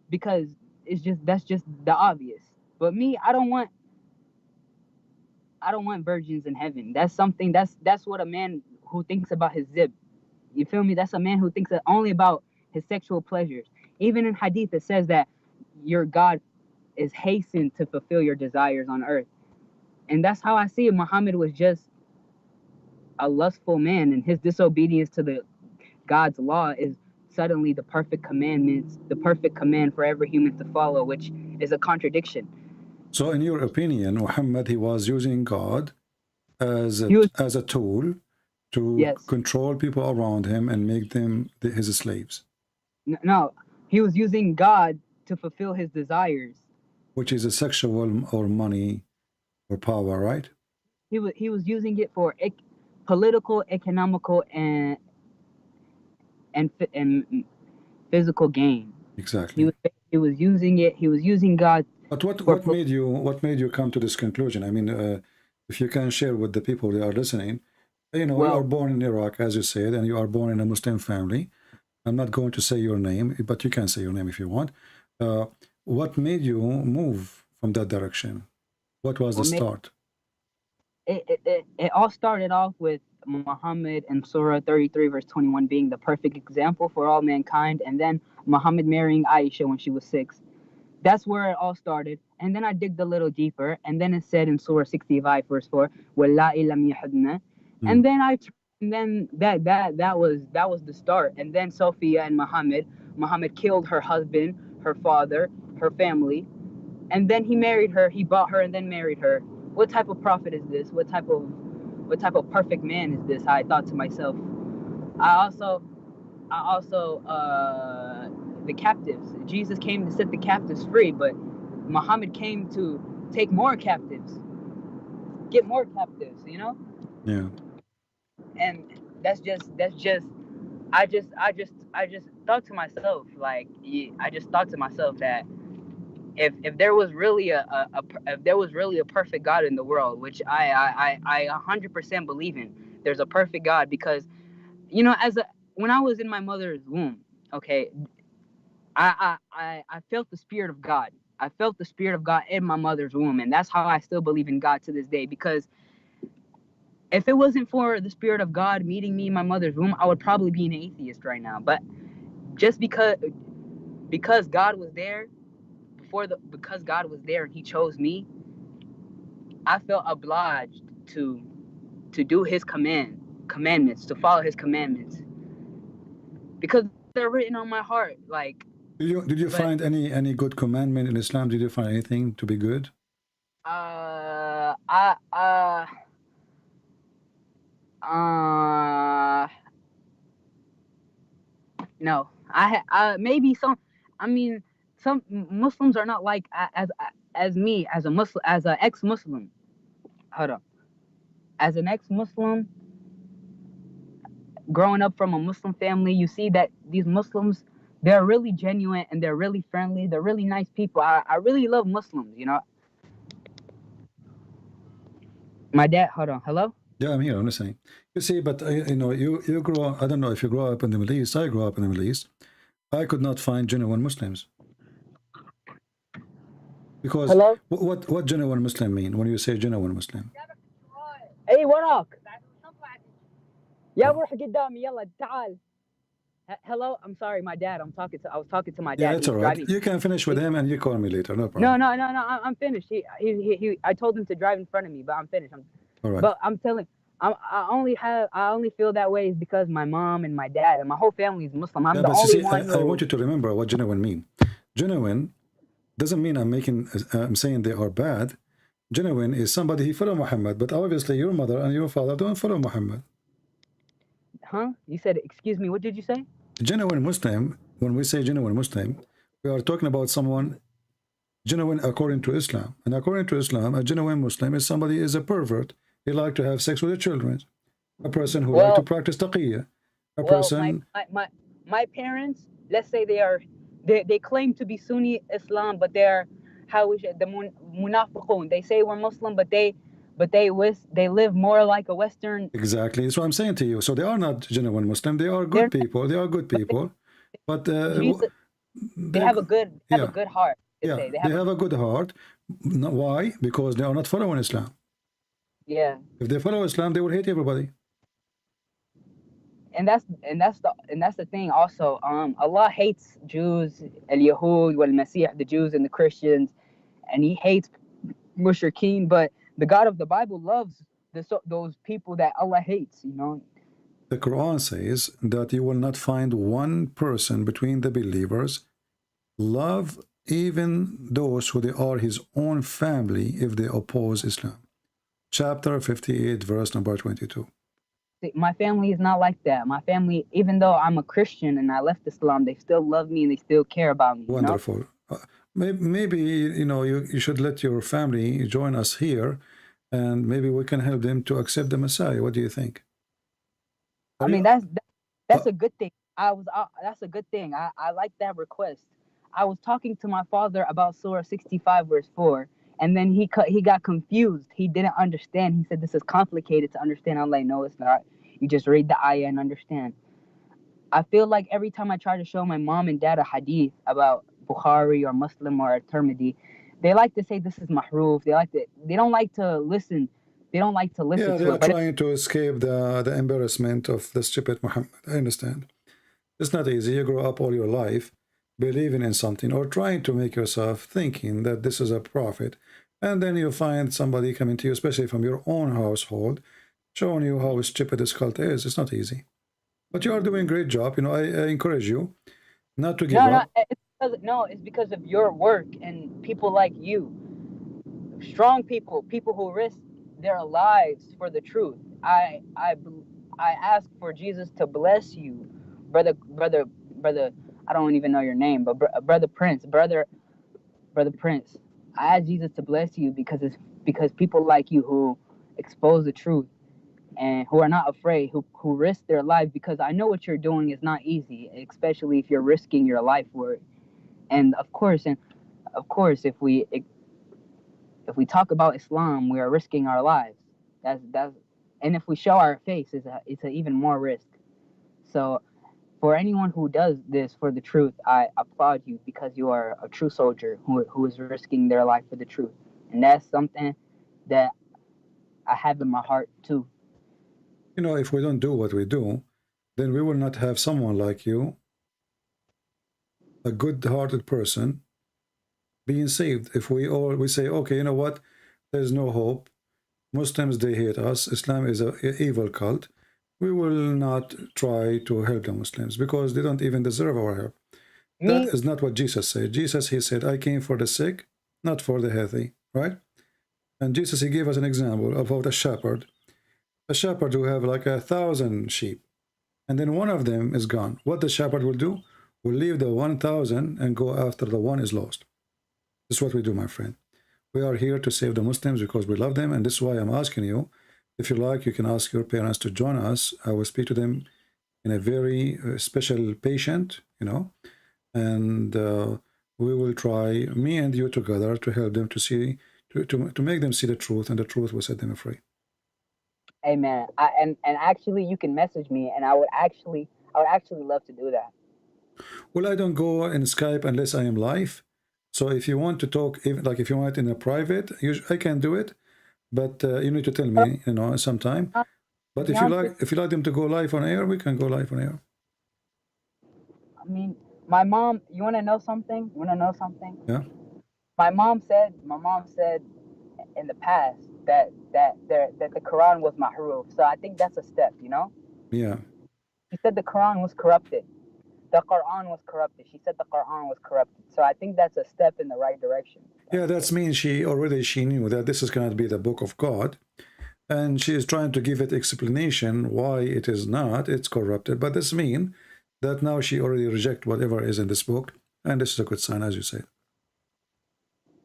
because that's just the obvious. But me, I don't want virgins in heaven. That's what a man who thinks about his zib. You feel me? That's a man who thinks only about his sexual pleasures. Even in hadith, it says that your God is hastened to fulfill your desires on earth. And that's how I see it. Muhammad was just a lustful man, and his disobedience to God's law is suddenly the perfect commandments, the perfect command for every human to follow, which is a contradiction. So in your opinion, Muhammad, he was using God as a tool to control people around him and make them his slaves. No, he was using God to fulfill his desires, which is a sexual or money or power, right? He was using it for political, economical, and physical gain. Exactly. He was using it. He was using God. But what made you come to this conclusion? I mean, if you can share with the people that are listening, you know, you are born in Iraq, as you said, and you are born in a Muslim family. I'm not going to say your name, but you can say your name if you want. What made you move from that direction? What was the start? It all started off with Muhammad and Surah 33 verse 21 being the perfect example for all mankind, and then Muhammad marrying Aisha when she was 6. That's where it all started. And then I digged a little deeper, and then it said in Surah 65 verse 4, وَاللَّائِ لَمْ يَحِضْنَ. And then I And then that was the start. And then Sophia and Muhammad killed her husband, her father, her family, and then he married her. He bought her and then married her. What type of prophet is this? What type of perfect man is this? I thought to myself. I also the captives. Jesus came to set the captives free, but Muhammad came to take more captives, get more captives, you know? Yeah. And that's just I just thought to myself, like, I just thought to myself that if there was really if there was really a perfect God in the world, which I 100% believe in, there's a perfect God, because you know, when I was in my mother's womb, okay, I felt the spirit of God. I felt the spirit of God in my mother's womb, and that's how I still believe in God to this day. Because if it wasn't for the spirit of God meeting me in my mother's womb, I would probably be an atheist right now. But just because God was there because God was there and He chose me, I felt obliged to do His commandments, to follow His commandments, because they're written on my heart. Like, Did you find any good commandment in Islam? Did you find anything to be good? No, maybe some. I mean, some Muslims are not like as me, as a Muslim, as an ex-Muslim. Hold on, as an ex-Muslim, growing up from a Muslim family, you see that these Muslims, they're really genuine and they're really friendly. They're really nice people. I really love Muslims. You know. My dad. Hold on. Hello. Yeah, I'm here. I'm listening. You see, but you know, you grow up. I don't know if you grow up in the Middle East. I grew up in the Middle East. I could not find genuine Muslims. Because hello? What genuine Muslim mean when you say genuine Muslim? اي وراك يا روح قدامي يلا تعال. Hello, I'm sorry, my dad. I was talking to my Yeah, dad. it's He's all right. driving. You can finish with him and you call me later. No problem. No, I'm finished. I told him to drive in front of me, but I'm finished. All right. But I'm telling, I only feel that way is because my mom and my dad and my whole family is Muslim. I'm Yeah, the but only see, one. I want you to remember what genuine mean. Genuine doesn't mean I'm saying they are bad. Genuine is somebody who follow Muhammad, but obviously your mother and your father don't follow Muhammad. Huh? You said, excuse me, what did you say? Genuine Muslim, when we say genuine Muslim, we are talking about someone genuine according to Islam. And according to Islam, a genuine Muslim is somebody is a pervert. He like to have sex with the children. A person who like to practice taqiyya. My parents, let's say they claim to be Sunni Islam, but they're the munafiqun. They say we're Muslim, but they live more like a Western. Exactly, that's what I'm saying to you. So they are not genuine Muslim. They are good people. They are good people, but they have a good heart. Yeah, they have a good heart. Why? Because they are not following Islam. Yeah. If they follow Islam, they will hate everybody. And that's the thing also. Allah hates Jews, al-Yahud wal-Masih, the Jews and the Christians, and He hates mushrikeen. But the God of the Bible loves those people that Allah hates. You know. The Quran says that you will not find one person between the believers love even those who they are his own family if they oppose Islam. Chapter 58, verse number 22. My family is not like that. My family, even though I'm a Christian and I left Islam, they still love me and they still care about me. Wonderful. You know? Maybe you know you should let your family join us here, and maybe we can help them to accept the Messiah. What do you think? I mean, that's a good thing. That's a good thing. I like that request. I was talking to my father about Surah 65 verse 4, and then he got confused. He didn't understand. He said this is complicated to understand. I'm like, no, it's not. You just read the ayah and understand. I feel like every time I try to show my mom and dad a hadith about Bukhari or Muslim or Tirmidhi, they like to say this is mahroof. They don't like to listen. They don't like to listen to it. Yeah, they're trying to escape the embarrassment of the stupid Muhammad. I understand. It's not easy. You grow up all your life believing in something or trying to make yourself thinking that this is a prophet. And then you find somebody coming to you, especially from your own household, showing you how stupid this cult is. It's not easy. But you are doing a great job. You know, I encourage you not to give up. It's because of your work and people like you, strong people who risk their lives for the truth. I ask for Jesus to bless you, brother. I don't even know your name, but brother Prince. I ask Jesus to bless you because people like you who expose the truth and who are not afraid, who risk their life, because I know what you're doing is not easy, especially if you're risking your life for it. And of course, if we talk about Islam, we are risking our lives. That's and if we show our face, it's an even more risk. So for anyone who does this for the truth, I applaud you because you are a true soldier who is risking their life for the truth. And that's something that I have in my heart too. You know, if we don't do what we do, then we will not have someone like you, a good-hearted person, being saved. If we say, okay, you know what, there's no hope, Muslims, they hate us, Islam is an evil cult, we will not try to help the Muslims because they don't even deserve our help. That is not what Jesus said. Jesus, he said, I came for the sick, not for the healthy, right? And Jesus, he gave us an example about a shepherd who have like 1,000 sheep, and then one of them is gone. What the shepherd will do? Will leave the 1,000 and go after the one is lost. This is what we do, my friend. We are here to save the Muslims because we love them, and this is why I'm asking you. If you like, you can ask your parents to join us. I will speak to them in a very special patient, you know, and we will try, me and you together, to help them to see, to make them see the truth, and the truth will set them free. Amen. And actually, you can message me, and I would actually love to do that. Well, I don't go in Skype unless I am live. So if you want to talk, like if you want it in a private, I can do it, but you need to tell me, you know, sometime. But if you like them to go live on air, we can go live on air. I mean, my mom. You want to know something? Yeah. My mom said in the past that the Quran was mahroof. So I think that's a step, you know? Yeah. She said the Quran was corrupted. The Quran was corrupted. She said the Quran was corrupted. So I think that's a step in the right direction. Yeah, that means she knew that this is going to be the book of God, and she is trying to give it explanation why it is not. It's corrupted, but this means that now she already reject whatever is in this book, and this is a good sign, as you said.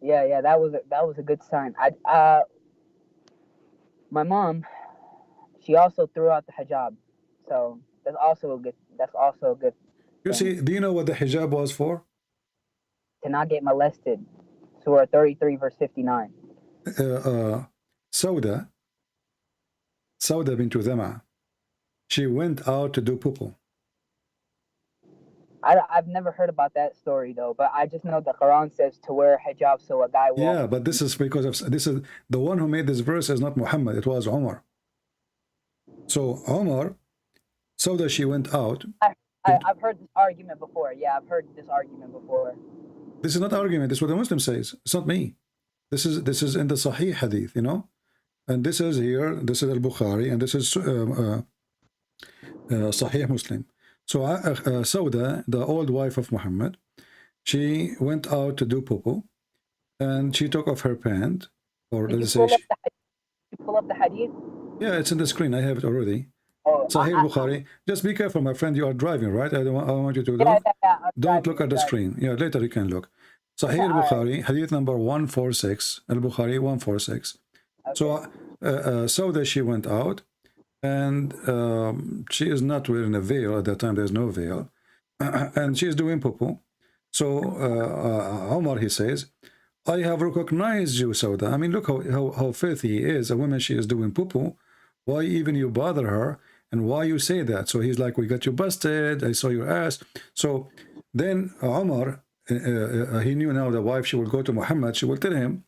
Yeah, that was a good sign. My mom, she also threw out the hijab, so that's also a good. You see, do you know what the hijab was for? To not get molested. Surah 33, verse 59. Sauda bint Dhama, she went out to do poo-poo. I've never heard about that story though, but I just know the Quran says to wear hijab so a guy won't. Yeah, but this is because of this is the one who made this verse is not Muhammad, it was Umar. So Umar, Sauda, she went out. I've heard this argument before. Yeah, I've heard this argument before. This is not argument. This is what the Muslim says. It's not me. This is in the Sahih Hadith, you know, and this is here. This is Al Bukhari, and this is Sahih Muslim. So Sauda, the old wife of Muhammad, she went out to do poo-poo, and she took off her pant, or let's say, pull up the hadith. Yeah, it's in the screen. I have it already. Oh, Sahih Bukhari. Just be careful, my friend. You are driving, right? I don't want you to look. Don't look at the screen. Yeah, later you can look. Sahih Bukhari, hadith number 146. Al Bukhari 146. Okay. So Sauda, she went out, and she is not wearing a veil at that time. There's no veil, and she is doing poo-poo. So Omar, he says, I have recognized you, Sauda. I mean, look how filthy he is. A woman, she is doing poo-poo. Why even you bother her, and why you say that? So he's like, we got you busted. I saw your ass. So then Omar, he knew now the wife, she will go to Muhammad. She will tell him.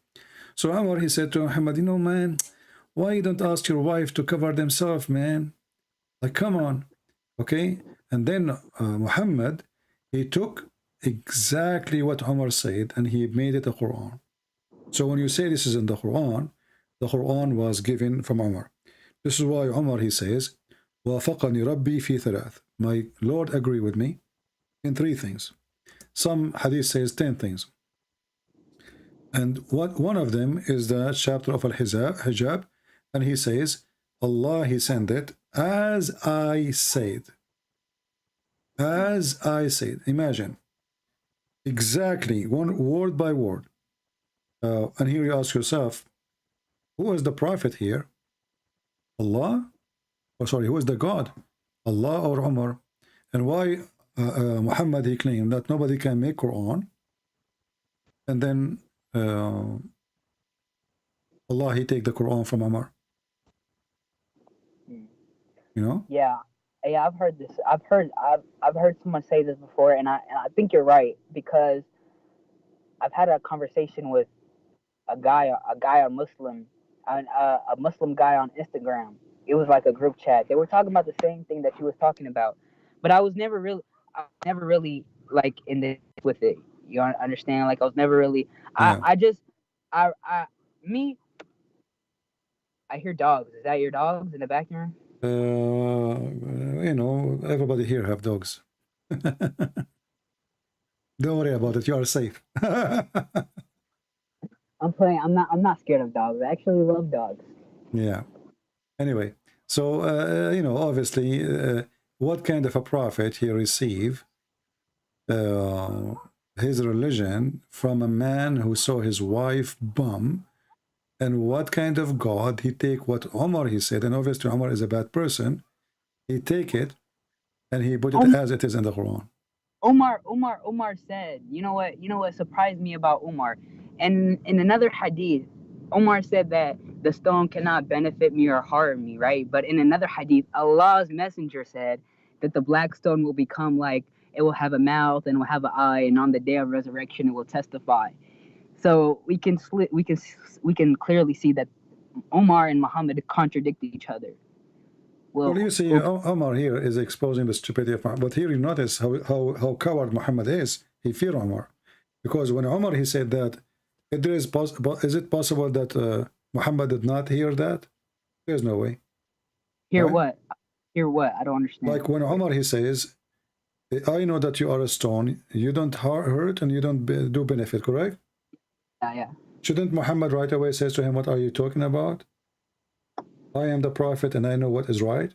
So Omar, he said to Muhammad, you know, man, why you don't ask your wife to cover themselves, man? Like, come on. Okay. And then Muhammad, he took exactly what Umar said, and he made it a Quran. So when you say this is in the Quran was given from Umar. This is why Umar, he says, وافقني ربي في ثلاث. My Lord agreed with me in 3 things. Some hadith says 10 things. And one of them is the chapter of Al-Hijab, and he says, Allah, he sent it as I said. As I said. Imagine. Exactly, one word by word. And here you ask yourself, who is the prophet here? Allah? Oh, sorry, who is the God? Allah or Umar? And why Muhammad, he claimed that nobody can make Quran, and then Allah, he take the Quran from Umar. You know? Yeah, I've heard this. I've heard someone say this before, and I think you're right, because I've had a conversation with a Muslim guy on Instagram. It was like a group chat. They were talking about the same thing that you was talking about, but I was never really like in this with it. You understand? Like I was never really. Yeah. I hear dogs. Is that your dogs in the background? You know, everybody here have dogs. Don't worry about it. You are safe. I'm not scared of dogs. I actually love dogs. Yeah. Anyway, so you know, obviously, what kind of a prophet he received his religion from a man who saw his wife bum, and what kind of God he take what Umar he said, and obviously Umar is a bad person. He take it and he put it as it is in the Quran. Umar said, you know what surprised me about Umar? And in another hadith, Umar said that the stone cannot benefit me or harm me, right? But in another hadith, Allah's messenger said that the black stone will become like, it will have a mouth and will have an eye, and on the day of resurrection it will testify. So we can clearly see that Umar and Muhammad contradict each other. Well, you see, Umar here is exposing the stupidity of Muhammad. But here you notice how coward Muhammad is. He feared Umar. Because when Umar, he said that, is it possible that Muhammad did not hear that? There's no way. Hear what? Hear what? I don't understand. Like when Umar, he says, I know that you are a stone, you don't hurt and you don't do benefit, correct? Yeah. Shouldn't Muhammad right away says to him, what are you talking about? I am the prophet and I know what is right.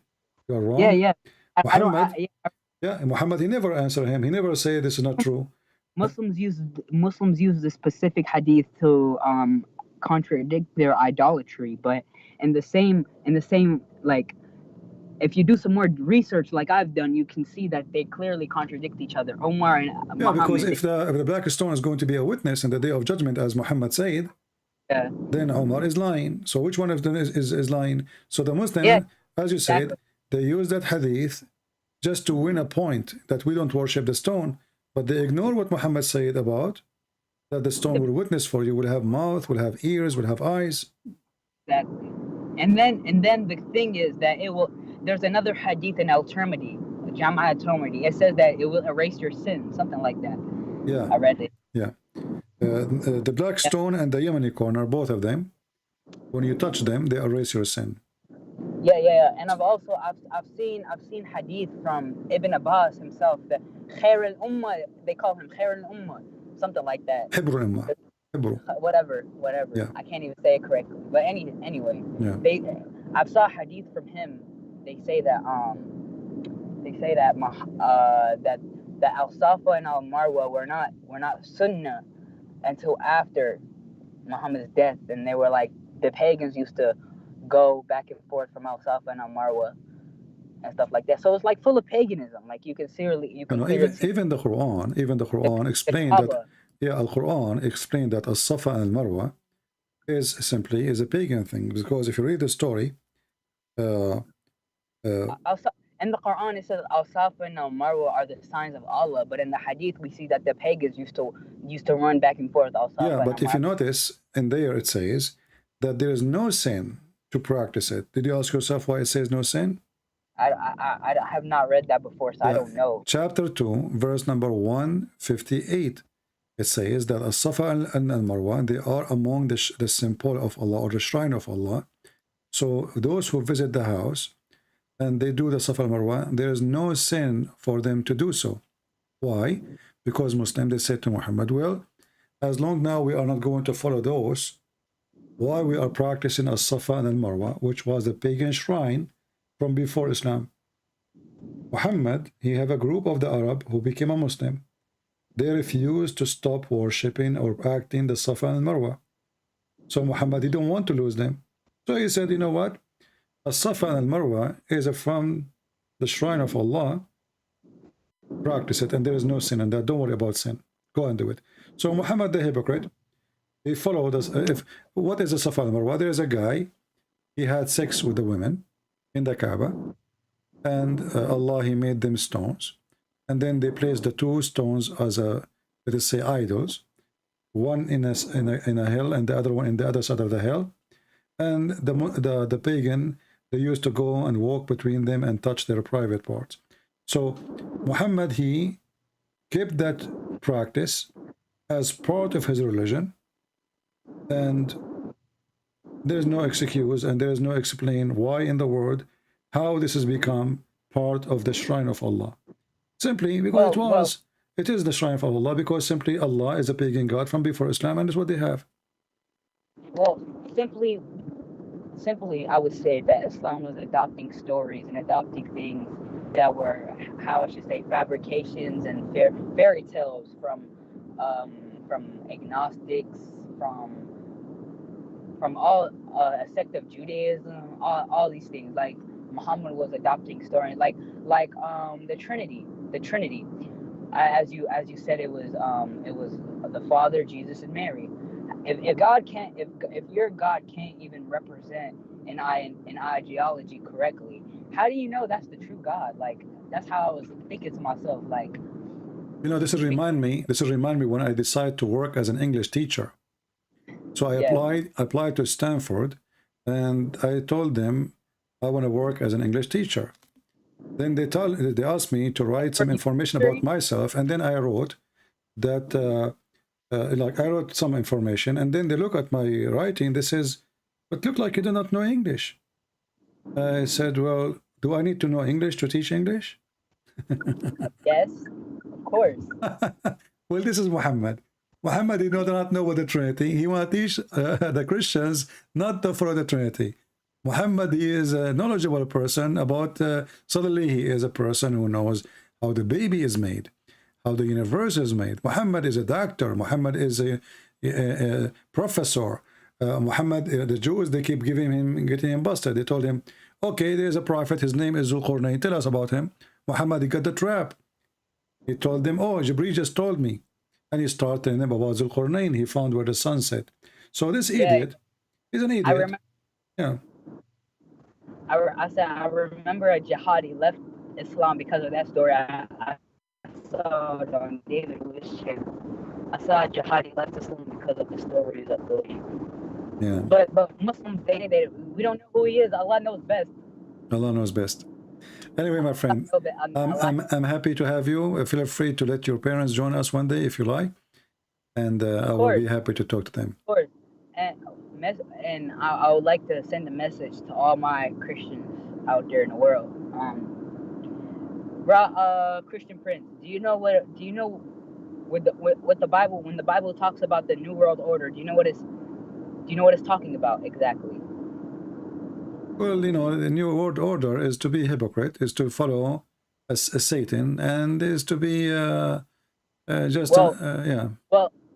You are wrong. Yeah. Muhammad, he never answered him. He never said this is not true. Muslims use the specific hadith to contradict their idolatry, but in the same like, if you do some more research like I've done, you can see that they clearly contradict each other. Umar and Muhammad. Because if the black stone is going to be a witness in the day of judgment, as Muhammad said, then Umar is lying. So which one of them is lying? So the Muslim, as you said, they use that hadith just to win a point that we don't worship the stone, but they ignore what Muhammad said about that the stone will witness for you, will have mouth, will have ears, will have eyes. Exactly. And then the thing is that there's another hadith in Al-Tirmidhi, Jama' Al-Tirmidhi. It says that it will erase your sin, something like that. Yeah. I read it. Yeah. The black stone and the Yemeni corner, both of them, when you touch them, they erase your sin. Yeah. And I've seen hadith from Ibn Abbas himself, that Khair al-Ummah, they call him Khair al-Ummah, something like that. Hebrew Ummah. Hebrew. Whatever. Yeah. I can't even say it correctly. But anyway. Yeah. I saw hadith from him. They say that that Al-Safa and Al-Marwa were not Sunnah until after Muhammad's death, and they were like, the pagans used to go back and forth from Al-Safa and Al-Marwa and stuff like that. So it's like full of paganism. Like you can clearly even the Quran explained that. Yeah, Al-Quran explained that Al-Safa and Al-Marwa is a pagan thing, because if you read the story, in the Quran it says Al-Safa and Al-Marwa are the signs of Allah, but in the hadith we see that the pagans used to run back and forth Al-Safa. Yeah, but if you notice in there it says that there is no sin to practice it. Did you ask yourself why it says no sin? I have not read that before, so I don't know. Chapter 2, verse number 158. It says that As-Safa and Al-Marwa, they are among the symbol of Allah, or the shrine of Allah. So those who visit the house and they do the Safa and Marwa, there is no sin for them to do so. Why? Because Muslims, they said to Muhammad, well, as long now we are not going to follow those, why we are practicing as Safa and Marwa, which was the pagan shrine from before Islam. Muhammad, he have a group of the Arab who became a Muslim. They refused to stop worshipping or acting the Safa and Marwa. So Muhammad, he don't want to lose them. So he said, you know what? A Safa and Marwa is from the shrine of Allah. Practice it, and there is no sin in that. Don't worry about sin. Go and do it. So Muhammad the hypocrite, he followed us. What is a Safa and Marwa? There is a guy, he had sex with the women in the Kaaba, and Allah, he made them stones. And then they placed the two stones as let us say, idols, one in a hill and the other one in the other side of the hill. And the pagan, they used to go and walk between them and touch their private parts. So Muhammad, he kept that practice as part of his religion, and there is no excuse and there is no explain why in the world how this has become part of the shrine of Allah. Simply because it is the shrine of Allah, because simply Allah is a pagan god from before Islam, and it's what they have. Well, simply, I would say that Islam was adopting stories and adopting things that were, how I should say, fabrications and fairy tales from agnostics, from all a sect of Judaism, all these things. Like Muhammad was adopting stories, like the Trinity. As you said, it was the Father, Jesus, and Mary. If your God can't even represent an ideology correctly, how do you know that's the true God? Like, that's how I was thinking to myself. Like, you know, this will remind me when I decided to work as an English teacher. So I applied to Stanford, and I told them I want to work as an English teacher. Then they asked me to write some information about myself, and then I wrote that like I wrote some information, and then they look at my writing. They says, "But look like you do not know English." I said, "Well, do I need to know English to teach English?" Yes, of course. Well, this is Muhammad. Muhammad did not know what the Trinity. He want to teach the Christians not to follow the Trinity. Muhammad, he is a knowledgeable person about, suddenly he is a person who knows how the baby is made, how the universe is made. Muhammad is a doctor. Muhammad is a professor. Muhammad, the Jews, they keep getting him busted. They told him, okay, there's a prophet, his name is Zulqarnain, tell us about him. Muhammad, he got the trap. He told them, oh, Jibreel just told me. And he started telling them about Zulqarnain. He found where the sun set. So this idiot is an idiot. I remember a jihadi left Islam because of that story. I saw it on David Wish channel. I saw a jihadi left Islam because of the stories of the. Yeah. But Muslims, we don't know who he is. Allah knows best. Allah knows best. Anyway, my friend, I'm happy to have you. Feel free to let your parents join us one day if you like, and I will be happy to talk to them. Of course. And I would like to send a message to all my Christians out there in the world. Christian Prince, do you know what the Bible, when the Bible talks about the New World Order, do you know what it's talking about exactly? Well, you know, the New World Order is to be hypocrite, is to follow a Satan, and is to be Well,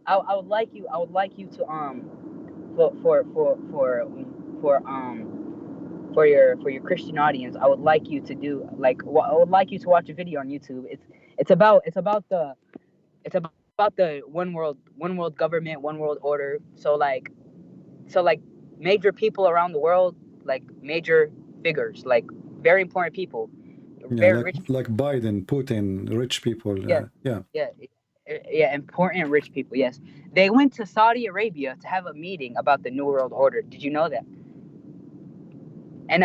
I would like you to for your Christian audience, I would like you to do I would like you to watch a video on YouTube. It's about the one world government, one world order. So major people around the world, like major figures, like very important people, very rich, like Biden, Putin, rich people. Important rich people. Yes, they went to Saudi Arabia to have a meeting about the New World Order. Did you know that? And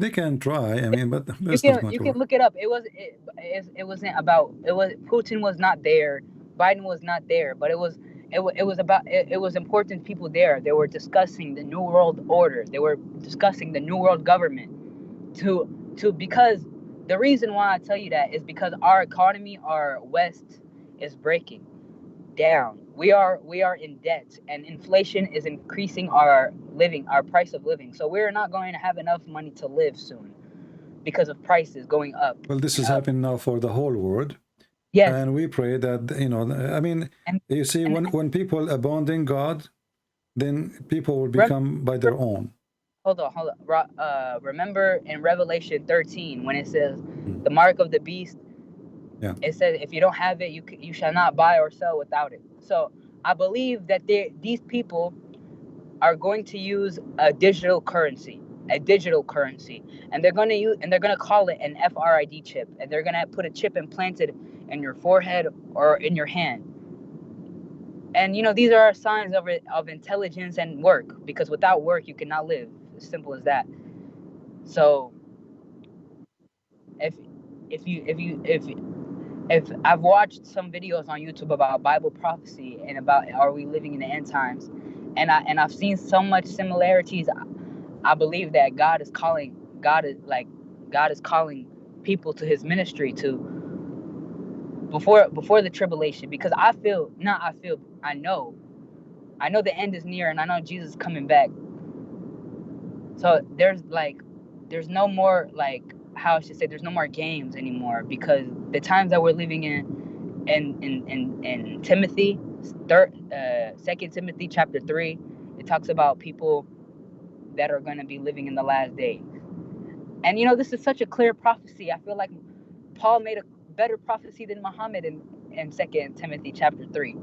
they can try. I mean, but you can look it up. It wasn't about. Putin was not there. Biden was not there. But it was important people there. They were discussing the new world order. They were discussing the new world government because the reason why I tell you that is because our economy, our West, is breaking down. We are in debt, and inflation is increasing our price of living. So we're not going to have enough money to live soon because of prices going up. Well, this is happening now for the whole world. Yes. And we pray that, you know, I mean, you see, when people abandon God, then people will become by their own. Hold on. Remember in Revelation 13 when it says the mark of the beast. Yeah. It says if you don't have it, you shall not buy or sell without it. So I believe that these people are going to use a digital currency, and they're going to call it an FRID chip, and they're going to put a chip implanted in your forehead or in your hand. And you know, these are signs of intelligence and work, because without work you cannot live. As simple as that. So if I've watched some videos on YouTube about Bible prophecy and about are we living in the end times, and I've seen so much similarities. I believe that God is calling people to His ministry to before the tribulation, because I know the end is near, and I know Jesus is coming back. So there's no more, like, how I should say, there's no more games anymore, because the times that we're living in Timothy, 2 Timothy chapter 3, it talks about people that are going to be living in the last days. And you know, this is such a clear prophecy. I feel like Paul made a better prophecy than Muhammad in 2 Timothy chapter 3.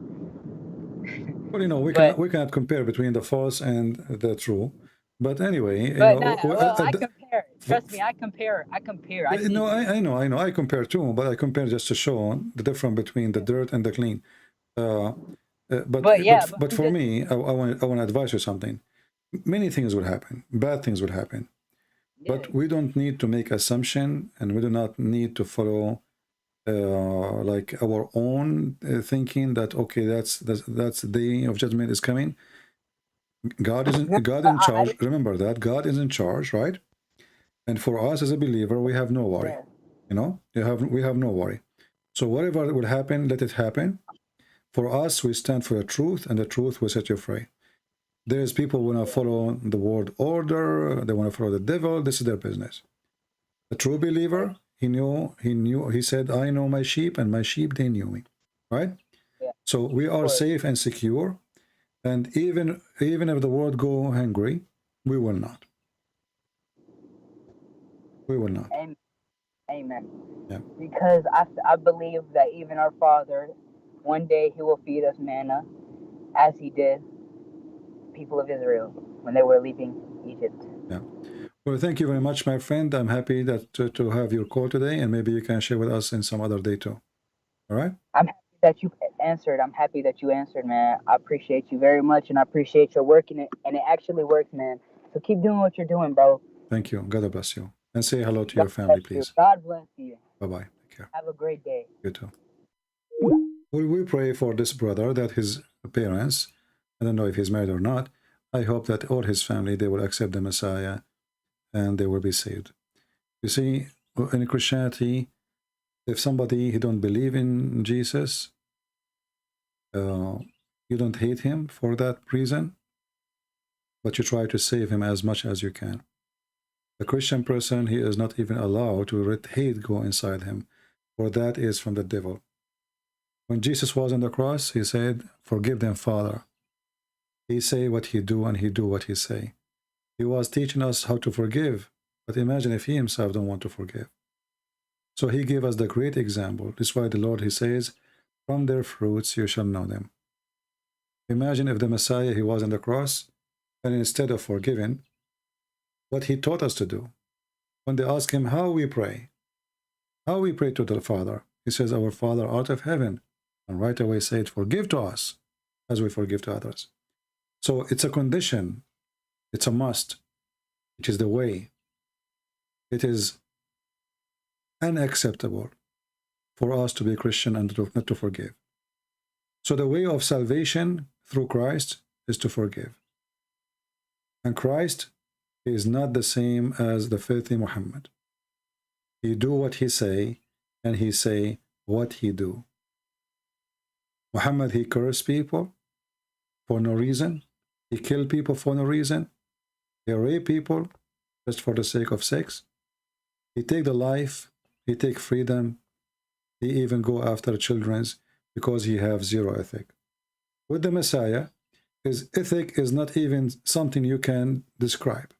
Well, you know, we cannot compare between the false and the true. But anyway, I compare. Trust me, I compare. No, I know. I compare too, but I compare just to show the difference between the dirt and the clean. But for me, I want to advise you something. Many things will happen. Bad things will happen. But we don't need to make assumption, and we do not need to follow like our own thinking that okay, that's the day of judgment is coming. God is in charge. Remember that God is in charge, right? And for us as a believer, we have no worry. You know, we have no worry. So whatever will happen, let it happen. For us, we stand for the truth, and the truth will set you free. There's people who want to follow the world order. They want to follow the devil. This is their business. The true believer, he said, I know my sheep, and my sheep, they knew me. Right? Yeah. So we are safe and secure. And even if the world go hungry, we will not. We will not. Amen. Yeah. Because I believe that even our Father, one day He will feed us manna, as He did people of Israel when they were leaving Egypt. Yeah. Well, thank you very much, my friend. I'm happy that to have your call today, and maybe you can share with us in some other day too. All right? I'm happy that you answered. Man. I appreciate you very much, and I appreciate your work in it, and it actually works, man. So keep doing what you're doing, bro. Thank you. God bless you. And say hello to your family, please. God bless you. Bye-bye. Take care. Have a great day. You too. We pray for this brother that his parents, I don't know if he's married or not, I hope that all his family, they will accept the Messiah and they will be saved. You see, in Christianity, if somebody he don't believe in Jesus, you don't hate him for that reason, but you try to save him as much as you can. A Christian person, he is not even allowed to let hate go inside him, for that is from the devil. When Jesus was on the cross, he said, forgive them, Father. He say what he do, and he do what he say. He was teaching us how to forgive, but imagine if he himself don't want to forgive. So he gave us the great example. This is why the Lord, he says, from their fruits you shall know them. Imagine if the Messiah, he was on the cross, and instead of forgiving, what he taught us to do. When they ask him how we pray to the Father, he says, our Father art of heaven, and right away said, forgive to us as we forgive to others. So it's a condition, it's a must, it is the way. It is unacceptable for us to be Christian and not to forgive. So the way of salvation through Christ is to forgive. And Christ is not the same as the filthy Muhammad. He do what he say, and he say what he do. Muhammad, he curse people for no reason. He kill people for no reason. He rape people just for the sake of sex. He take the life. He take freedom. He even go after children's because he have zero ethic. With the Messiah, his ethic is not even something you can describe,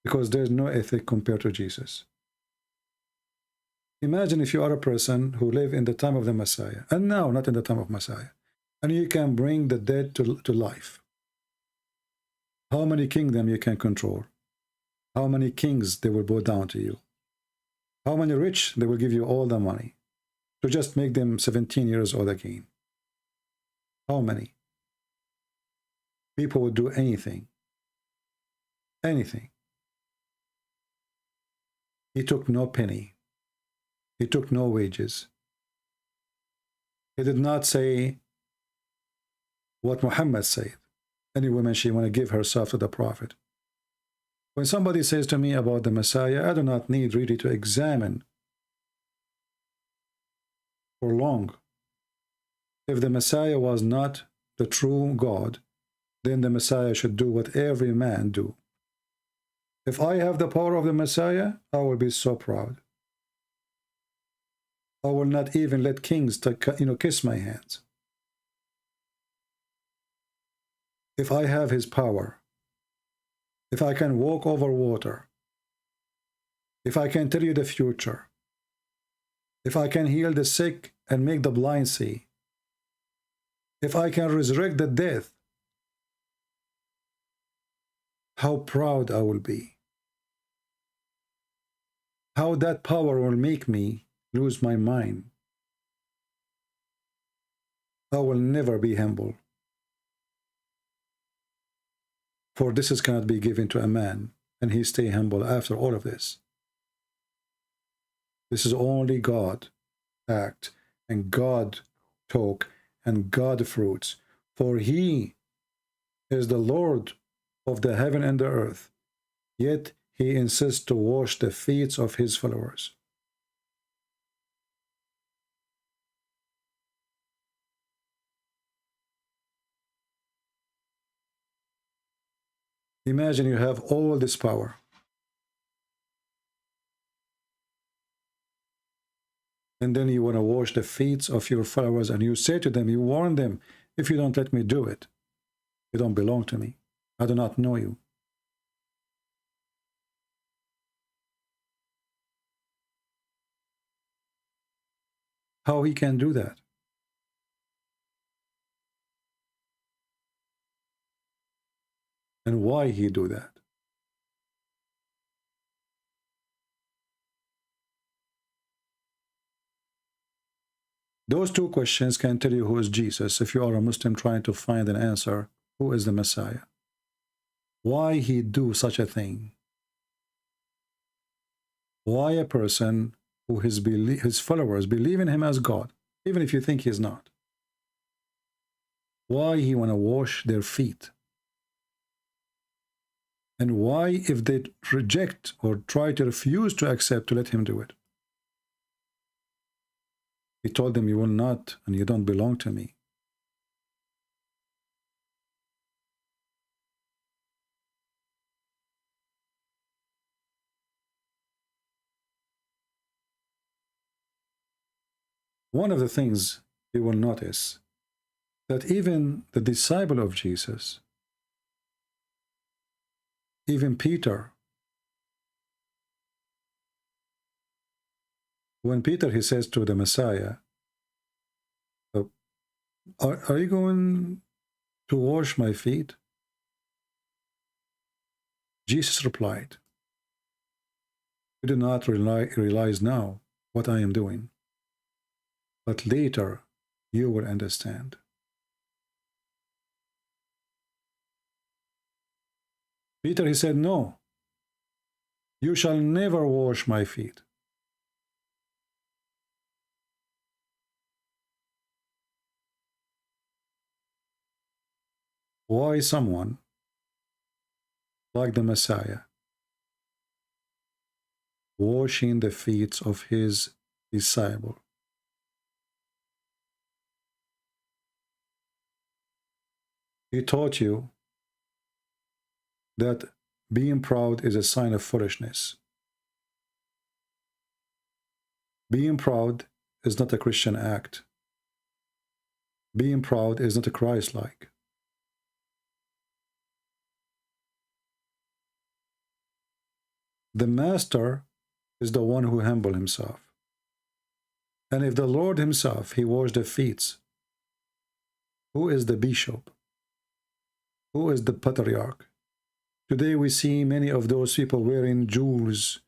because there's no ethic compared to Jesus. Imagine if you are a person who live in the time of the Messiah, and now not in the time of Messiah, and you can bring the dead to life. How many kingdoms you can control? How many kings they will bow down to you? How many rich they will give you all the money to just make them 17 years old again? How many? People would do anything. Anything. He took no penny. He took no wages. He did not say what Muhammad said. Any woman, she want to give herself to the Prophet. When somebody says to me about the Messiah, I do not need really to examine for long. If the Messiah was not the true God, then the Messiah should do what every man do. If I have the power of the Messiah, I will be so proud. I will not even let kings kiss my hands. If I have his power, if I can walk over water, if I can tell you the future, if I can heal the sick and make the blind see, if I can resurrect the dead, how proud I will be. How that power will make me lose my mind. I will never be humble. For this is cannot be given to a man, and he stay humble after all of this. This is only God act, and God talk, and God fruits. For he is the Lord of the heaven and the earth, yet he insists to wash the feet of his followers. Imagine you have all this power. And then you want to wash the feet of your followers, and you say to them, you warn them, if you don't let me do it, you don't belong to me. I do not know you. How he can do that? And why he do that? Those two questions can tell you who is Jesus. If you are a Muslim trying to find an answer, who is the Messiah? Why he do such a thing? Why a person who his followers believe in him as God, even if you think he's not? Why he want to wash their feet? And why, if they reject or try to refuse to accept, to let him do it? He told them, you will not, and you don't belong to me. One of the things you will notice, that even the disciple of Jesus, even Peter, when Peter, he says to the Messiah, are you going to wash my feet? Jesus replied, you do not realize now what I am doing, but later you will understand. Peter, he said, no, you shall never wash my feet. why someone like the Messiah washing the feet of his disciple. He taught you that being proud is a sign of foolishness. Being proud is not a Christian act. Being proud is not a Christ-like. The master is the one who humbled himself. And if the Lord himself, he washed the feet, who is the bishop? Who is the patriarch? Today we see many of those people wearing jewels,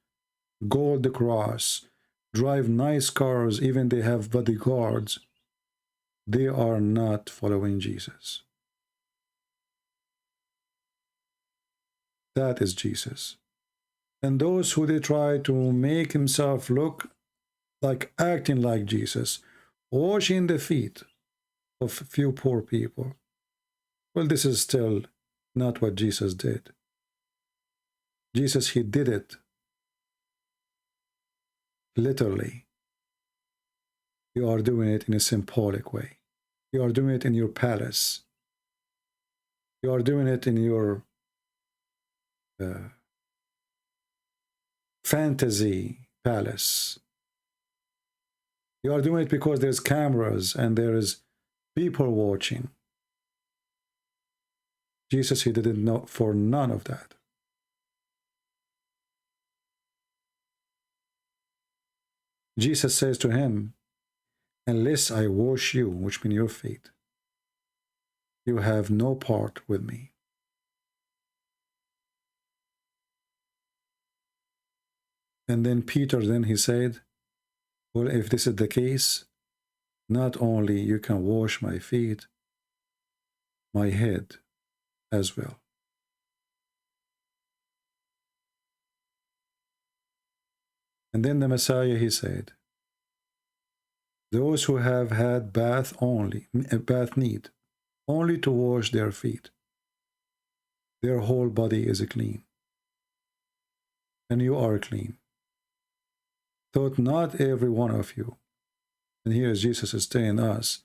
gold cross, drive nice cars, even they have bodyguards. They are not following Jesus. That is Jesus. And those who they try to make himself look like acting like Jesus, washing the feet of few poor people. Well, this is still not what Jesus did. Jesus, he did it literally. You are doing it in a symbolic way. You are doing it in your palace. You are doing it in your fantasy palace. You are doing it because there's cameras and there is people watching. Jesus, he didn't know for none of that. Jesus says to him, unless I wash you, which means your feet, you have no part with me. And then Peter, then he said, well, if this is the case, not only you can wash my feet, my head as well. And then the Messiah, he said, those who have had bath need only to wash their feet, their whole body is clean. And you are clean. Thought not every one of you. And here Jesus is telling us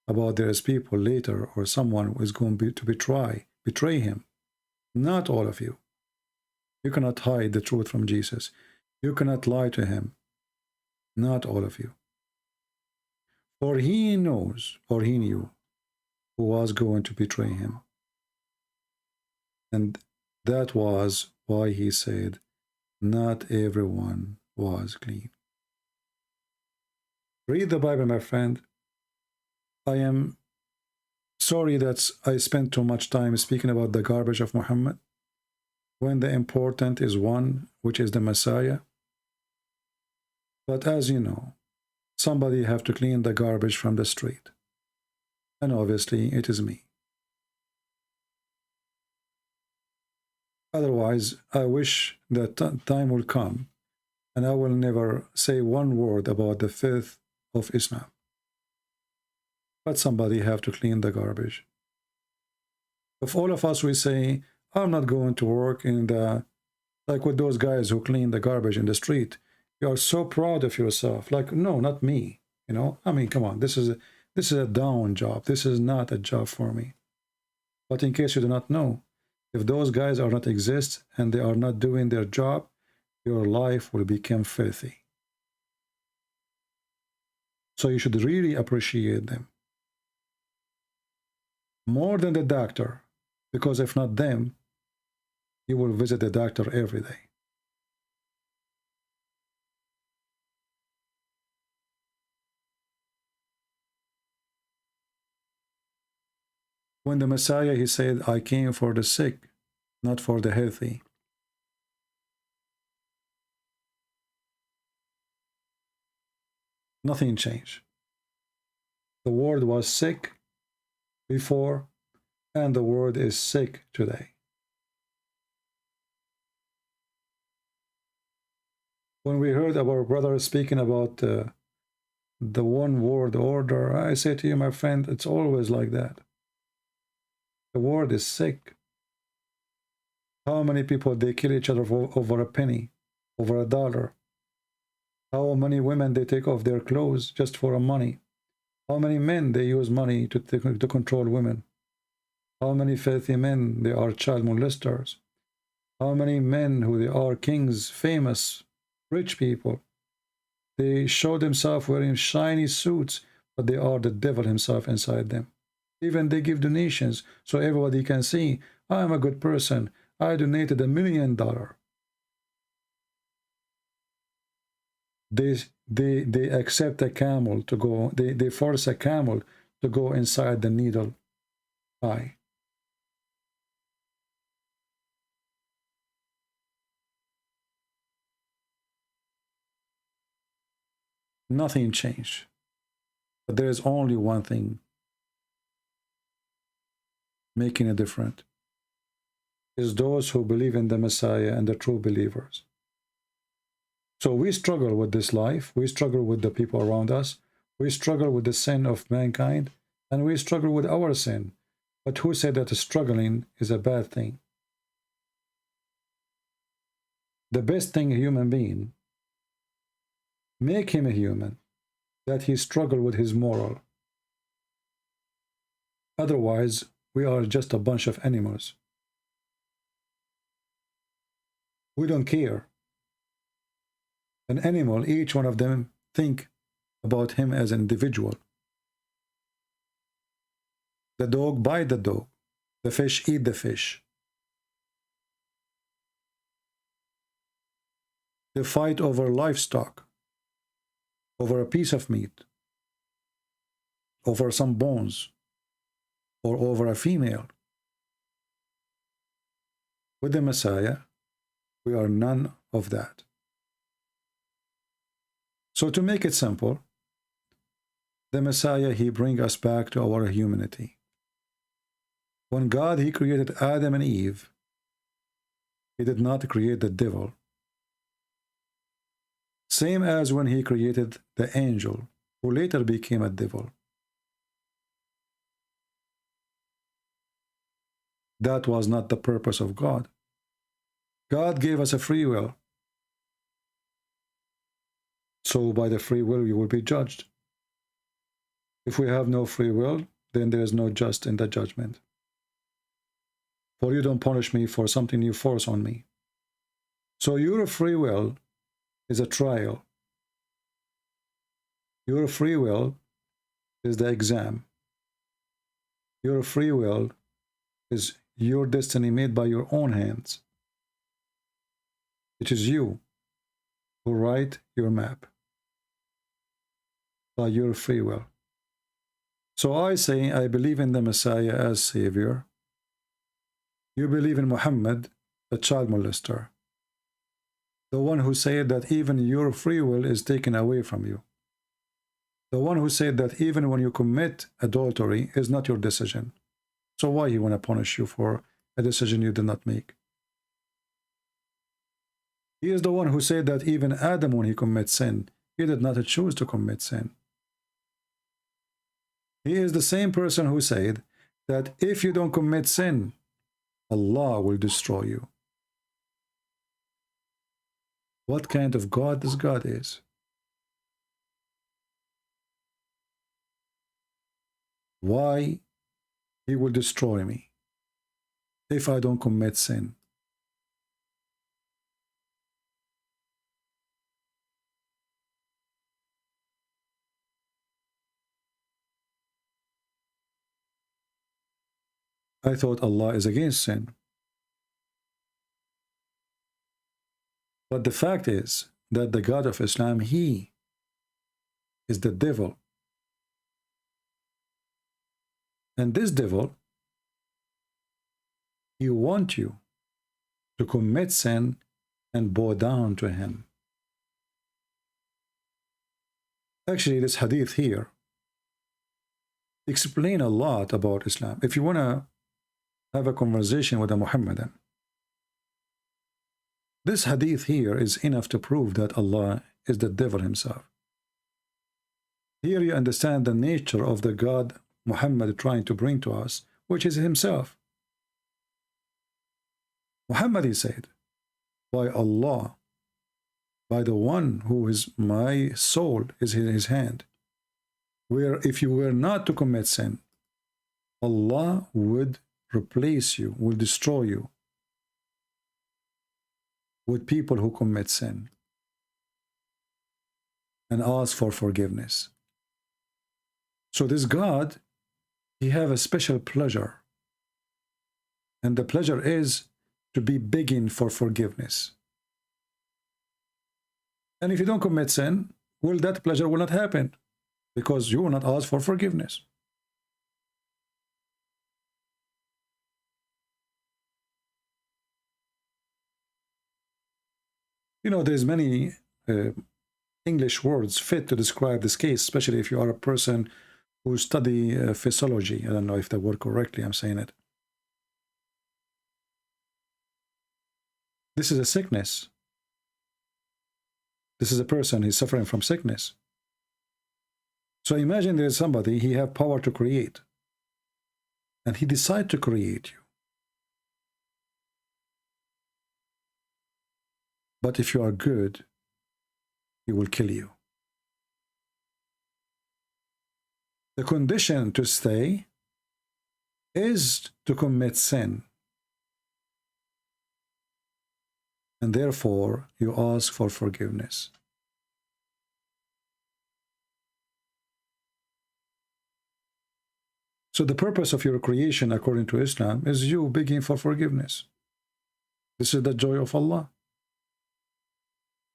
about there is people later or someone who is going to betray him. Not all of you. You cannot hide the truth from Jesus. You cannot lie to him. Not all of you. For he knows, or he knew, who was going to betray him. And that was why he said, not everyone was clean. Read the Bible, my friend. I am sorry that I spent too much time speaking about the garbage of Muhammad, when the important is one, which is the Messiah. But as you know, somebody have to clean the garbage from the street. And obviously, it is me. Otherwise, I wish that time will come and I will never say one word about the faith of Islam. But somebody have to clean the garbage. If all of us will say, I'm not going to work in the, like with those guys who clean the garbage in the street, you are so proud of yourself. Like, no, not me. You know, I mean, come on, this is a down job. This is not a job for me. But in case you do not know, if those guys are not exist and they are not doing their job, your life will become filthy. So you should really appreciate them. More than the doctor, because if not them, you will visit the doctor every day. When the Messiah, he said, I came for the sick, not for the healthy. Nothing changed. The world was sick before, and the world is sick today. When we heard our brother speaking about the one world order, I say to you, my friend, it's always like that. The world is sick. How many people they kill each other over a penny, over $1? How many women they take off their clothes just for money? How many men they use money to control women? How many filthy men they are child molesters? How many men who they are kings, famous, rich people? They show themselves wearing shiny suits, but they are the devil himself inside them. Even they give donations so everybody can see, I am a good person. I donated $1 million. They accept a camel to go, they force a camel to go inside the needle eye. Nothing changed. But there is only one thing making a difference. Is those who believe in the Messiah and the true believers. So we struggle with this life. We struggle with the people around us. We struggle with the sin of mankind. And we struggle with our sin. But who said that struggling is a bad thing? The best thing a human being, make him a human, that he struggle with his moral. Otherwise, we are just a bunch of animals. We don't care. An animal, each one of them think about him as an individual. The dog bite the dog. The fish eat the fish. They fight over livestock, over a piece of meat, over some bones, or over a female. With the Messiah, we are none of that. So to make it simple, the Messiah, he brings us back to our humanity. When God, he created Adam and Eve, he did not create the devil. Same as when he created the angel, who later became a devil. That was not the purpose of God. God gave us a free will. So by the free will, you will be judged. If we have no free will, then there is no just in the judgment. For you don't punish me for something you force on me. So your free will is a trial. Your free will is the exam. Your free will is your destiny made by your own hands. It is you who write your map by your free will. So I say, I believe in the Messiah as Savior. You believe in Muhammad, the child molester, the one who said that even your free will is taken away from you, the one who said that even when you commit adultery is not your decision. So why he want to punish you for a decision you did not make? He is the one who said that even Adam, when he commits sin, he did not choose to commit sin. He is the same person who said that if you don't commit sin, Allah will destroy you. What kind of God this God is? Why he will destroy me if I don't commit sin? I thought Allah is against sin. But the fact is that the God of Islam, he is the devil. And this devil, he wants you to commit sin and bow down to him. Actually, this hadith here explains a lot about Islam. If you want to have a conversation with a Muhammadan, this hadith here is enough to prove that Allah is the devil himself. Here you understand the nature of the God Muhammad trying to bring to us, which is himself. Muhammad, he said, by Allah, by the one who is my soul is in his hand, where if you were not to commit sin, Allah would replace you, will destroy you with people who commit sin and ask for forgiveness. So this God, he have a special pleasure, and the pleasure is to be begging for forgiveness. And if you don't commit sin, well, that pleasure will not happen because you will not ask for forgiveness. You know, there's many English words fit to describe this case, especially if you are a person who study physiology. I don't know if that word correctly, I'm saying it. This is a sickness. This is a person, he's suffering from sickness. So imagine there is somebody, he have power to create, and he decide to create you. But if you are good, he will kill you. The condition to stay is to commit sin. And therefore, you ask for forgiveness. So the purpose of your creation, according to Islam, is you begging for forgiveness. This is the joy of Allah.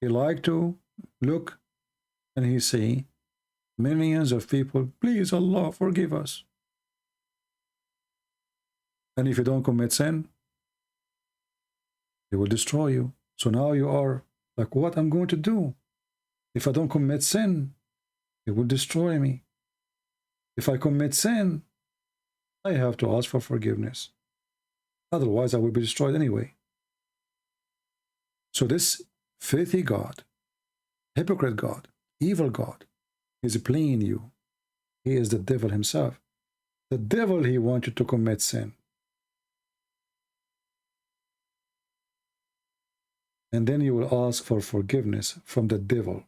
He like to look and he see millions of people, please Allah, forgive us. And if you don't commit sin, he will destroy you. So now you are like, what I'm going to do? If I don't commit sin, he will destroy me. If I commit sin, I have to ask for forgiveness. Otherwise, I will be destroyed anyway. So this filthy God, hypocrite God, evil God, is playing you. He is the devil himself. The devil, he wants you to commit sin. And then you will ask for forgiveness from the devil.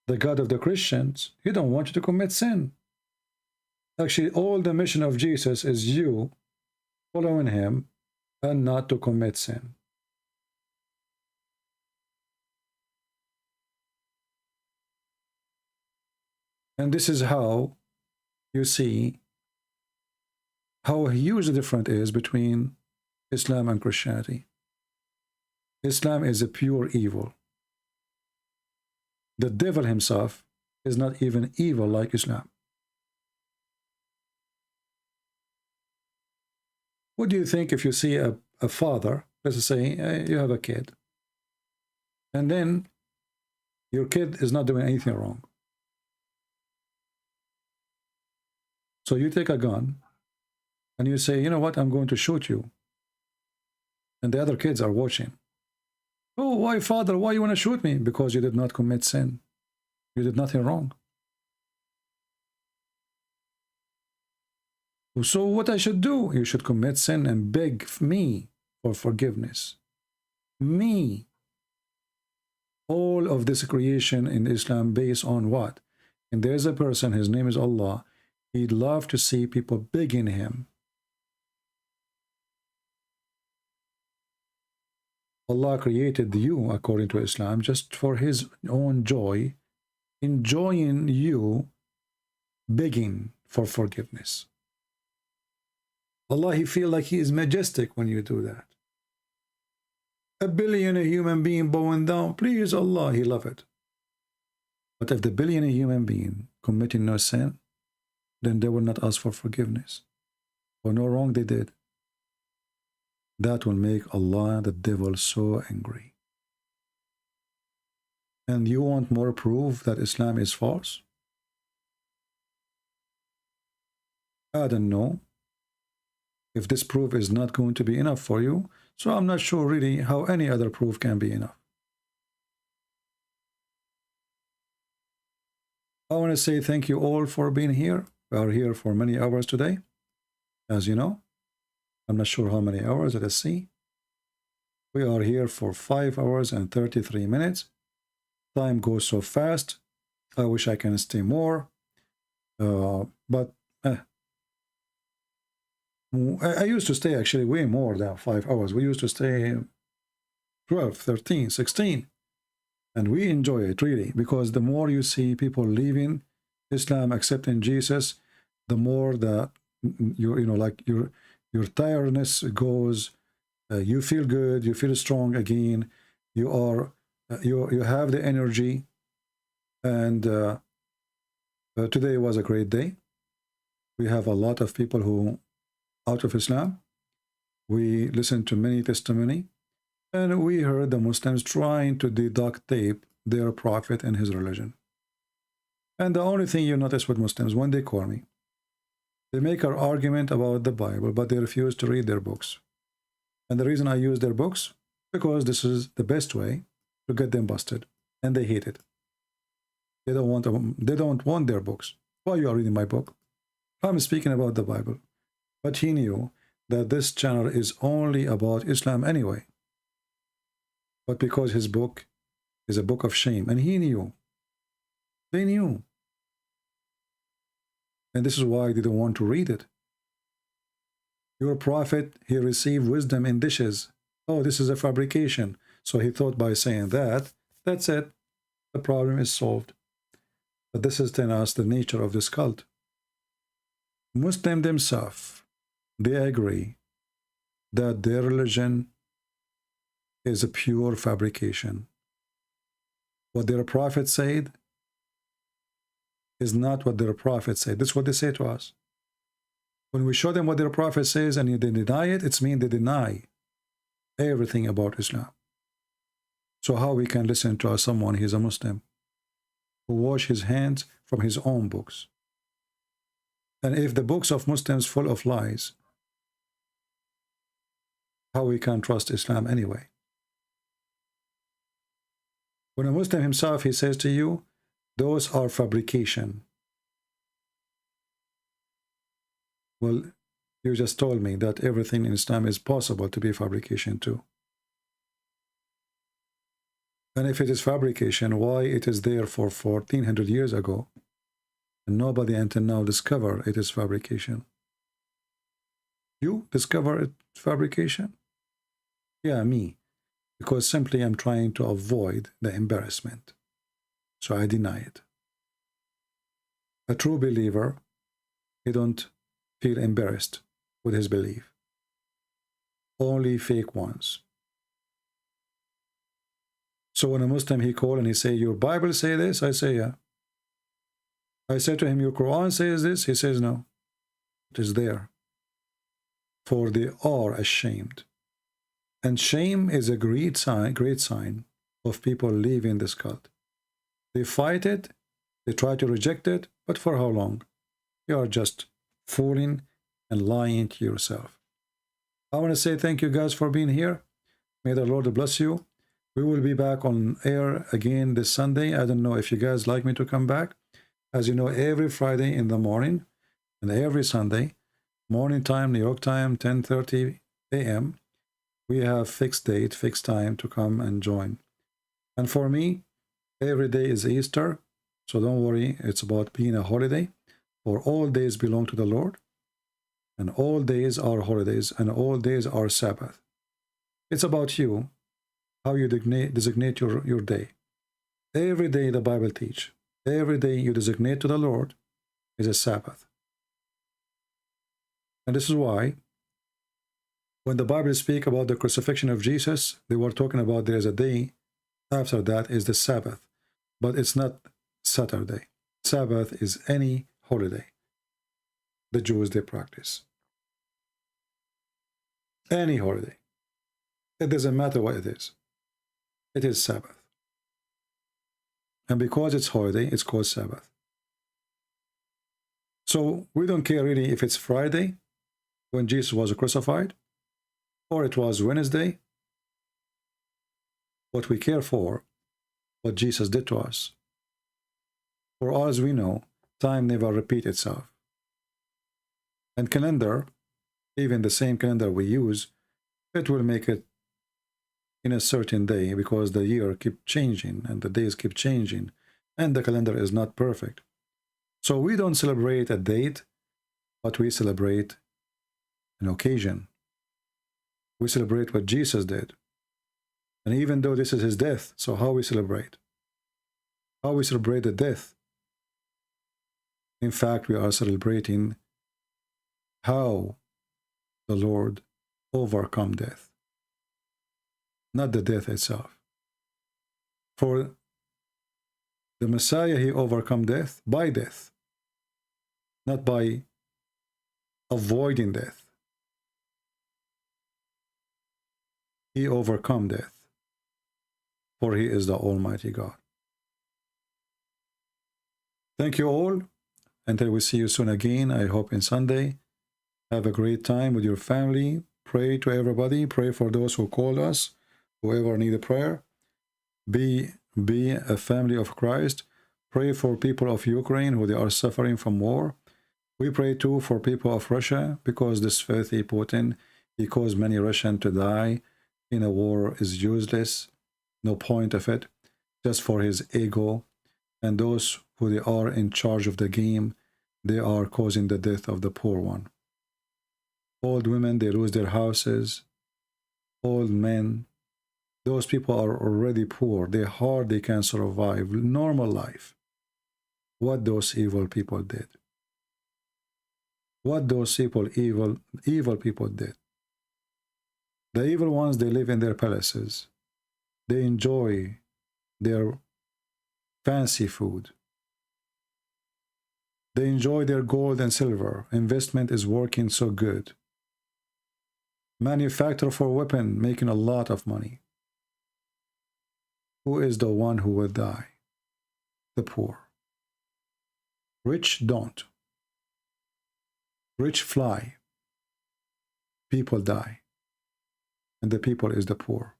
The God of the Christians, he don't want you to commit sin. Actually, all the mission of Jesus is you following him and not to commit sin. And this is how you see how huge the difference is between Islam and Christianity. Islam is a pure evil. The devil himself is not even evil like Islam. What do you think if you see a father, let's say you have a kid, and then your kid is not doing anything wrong. So you take a gun and you say, you know what, I'm going to shoot you. And the other kids are watching. Oh, why, father? Why you want to shoot me? Because you did not commit sin. You did nothing wrong. So what I should do? You should commit sin and beg me for forgiveness. Me. All of this creation in Islam based on what? And there's a person, his name is Allah. He'd love to see people begging him. Allah created you, according to Islam, just for his own joy, enjoying you begging for forgiveness. Allah, he feels like he is majestic when you do that. A billion human being bowing down, please Allah, he love it. But if the billion human being committing no sin, then they will not ask for forgiveness. For no wrong they did. That will make Allah, the devil, so angry. And you want more proof that Islam is false? I don't know if this proof is not going to be enough for you, so I'm not sure really how any other proof can be enough. I want to say thank you all for being here. We are here for many hours today, as you know. I'm not sure how many hours. Let us see. We are here for 5 hours and 33 minutes. Time goes so fast. I wish I can stay more. But I used to stay actually way more than 5 hours. We used to stay 12, 13, 16. And we enjoy it really, because the more you see people leaving Islam, accepting Jesus, the more that your tiredness goes. You feel good, you feel strong again. You are you have the energy. And today was a great day. We have a lot of people who out of Islam. We listened to many testimony, and we heard the Muslims trying to deduct tape their prophet and his religion. And the only thing you notice with Muslims, when they call me, they make an argument about the Bible, but they refuse to read their books. And the reason I use their books, because this is the best way to get them busted, and they hate it. They don't want their books. Why you are reading my book? I'm speaking about the Bible. But he knew that this channel is only about Islam anyway. But because his book is a book of shame, and he knew, they knew. And this is why they don't want to read it. Your prophet, he received wisdom in dishes. Oh, this is a fabrication. So he thought by saying that, that's it. The problem is solved. But this is telling us the nature of this cult. Muslims themselves, they agree that their religion is a pure fabrication. What their prophet said is not what their prophet said. This is what they say to us. When we show them what their prophet says and they deny it, it means they deny everything about Islam. So how we can listen to someone, he's a Muslim, who wash his hands from his own books? And if the books of Muslims full of lies, how we can trust Islam anyway? When a Muslim himself, he says to you, those are fabrication. Well, you just told me that everything in Islam is possible to be fabrication too. And if it is fabrication, why it is there for 1400 years ago and nobody until now discovered it is fabrication? You discover it fabrication? Yeah, me. Because simply I'm trying to avoid the embarrassment. So I deny it. A true believer, he don't feel embarrassed with his belief. Only fake ones. So when a Muslim he call and he say, your Bible say this? I say, yeah. I say to him, your Quran says this? He says, no. It is there. For they are ashamed. And shame is a great sign of people leaving this cult. They fight it, they try to reject it, but for how long? You are just fooling and lying to yourself. I want to say thank you guys for being here. May the Lord bless you. We will be back on air again this Sunday. I don't know if you guys like me to come back. As you know, every Friday in the morning and every Sunday, morning time, New York time, 10:30 a.m., we have fixed date, fixed time to come and join. And for me, every day is Easter, so don't worry, it's about being a holiday. For all days belong to the Lord, and all days are holidays, and all days are Sabbath. It's about you, how you designate your day. Every day the Bible teach, every day you designate to the Lord is a Sabbath. And this is why when the Bible speaks about the crucifixion of Jesus, they were talking about there is a day after that is the Sabbath. But it's not Saturday. Sabbath is any holiday the Jews they practice. Any holiday. It doesn't matter what it is. It is Sabbath. And because it's holiday, it's called Sabbath. So we don't care really if it's Friday, when Jesus was crucified, or it was Wednesday. What we care for, what Jesus did to us. For all as we know, time never repeats itself. And calendar Even the same calendar we use, it will make it in a certain day because the year keep changing and the days keep changing and the calendar is not perfect. So we don't celebrate a date, but we celebrate an occasion. We celebrate what Jesus did. And even though this is his death, so how we celebrate? How we celebrate the death? In fact, we are celebrating how the Lord overcome death, not the death itself. For the Messiah, he overcome death by death, not by avoiding death. He overcome death, for he is the Almighty God. Thank you all. Until we see you soon again, I hope in Sunday. Have a great time with your family. Pray to everybody. Pray for those who call us, whoever need a prayer. Be a family of Christ. Pray for people of Ukraine who they are suffering from war. We pray too for people of Russia because this filthy Putin, he caused many Russians to die in a war is useless. No point of it, just for his ego. And those who they are in charge of the game, they are causing the death of the poor one. Old women, they lose their houses. Old men, those people are already poor. They hardly can survive normal life. What those evil people did. What those evil people did. The evil ones, they live in their palaces. They enjoy their fancy food. They enjoy their gold and silver. Investment is working so good. Manufacturer for weapon making a lot of money. Who is the one who will die? The poor. Rich don't. Rich fly. People die. And the people is the poor.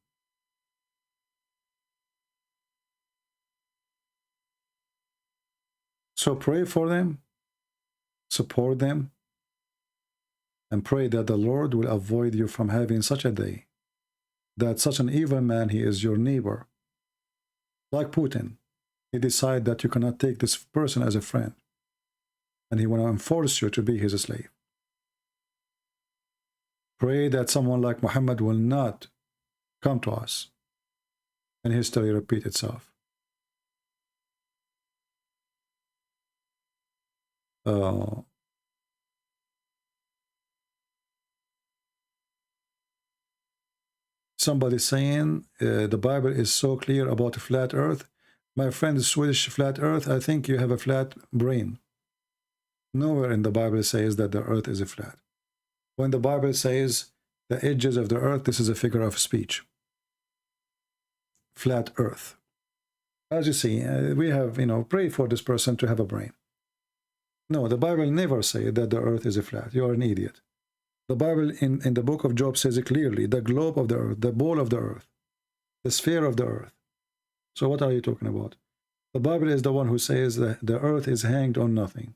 So pray for them, support them, and pray that the Lord will avoid you from having such a day, that such an evil man, he is your neighbor. Like Putin, he decided that you cannot take this person as a friend, and he want to enforce you to be his slave. Pray that someone like Muhammad will not come to us, and history repeat itself. Somebody saying the Bible is so clear about a flat earth. My friend is Swedish flat earth. I think you have a flat brain. Nowhere in the Bible says that the earth is a flat. When the Bible says the edges of the earth, this is a figure of speech. Flat earth. As you see, we have, pray for this person to have a brain. No, the Bible never says that the earth is a flat. You are an idiot. The Bible in the book of Job says it clearly, the globe of the earth, the ball of the earth, the sphere of the earth. So what are you talking about? The Bible is the one who says that the earth is hanged on nothing.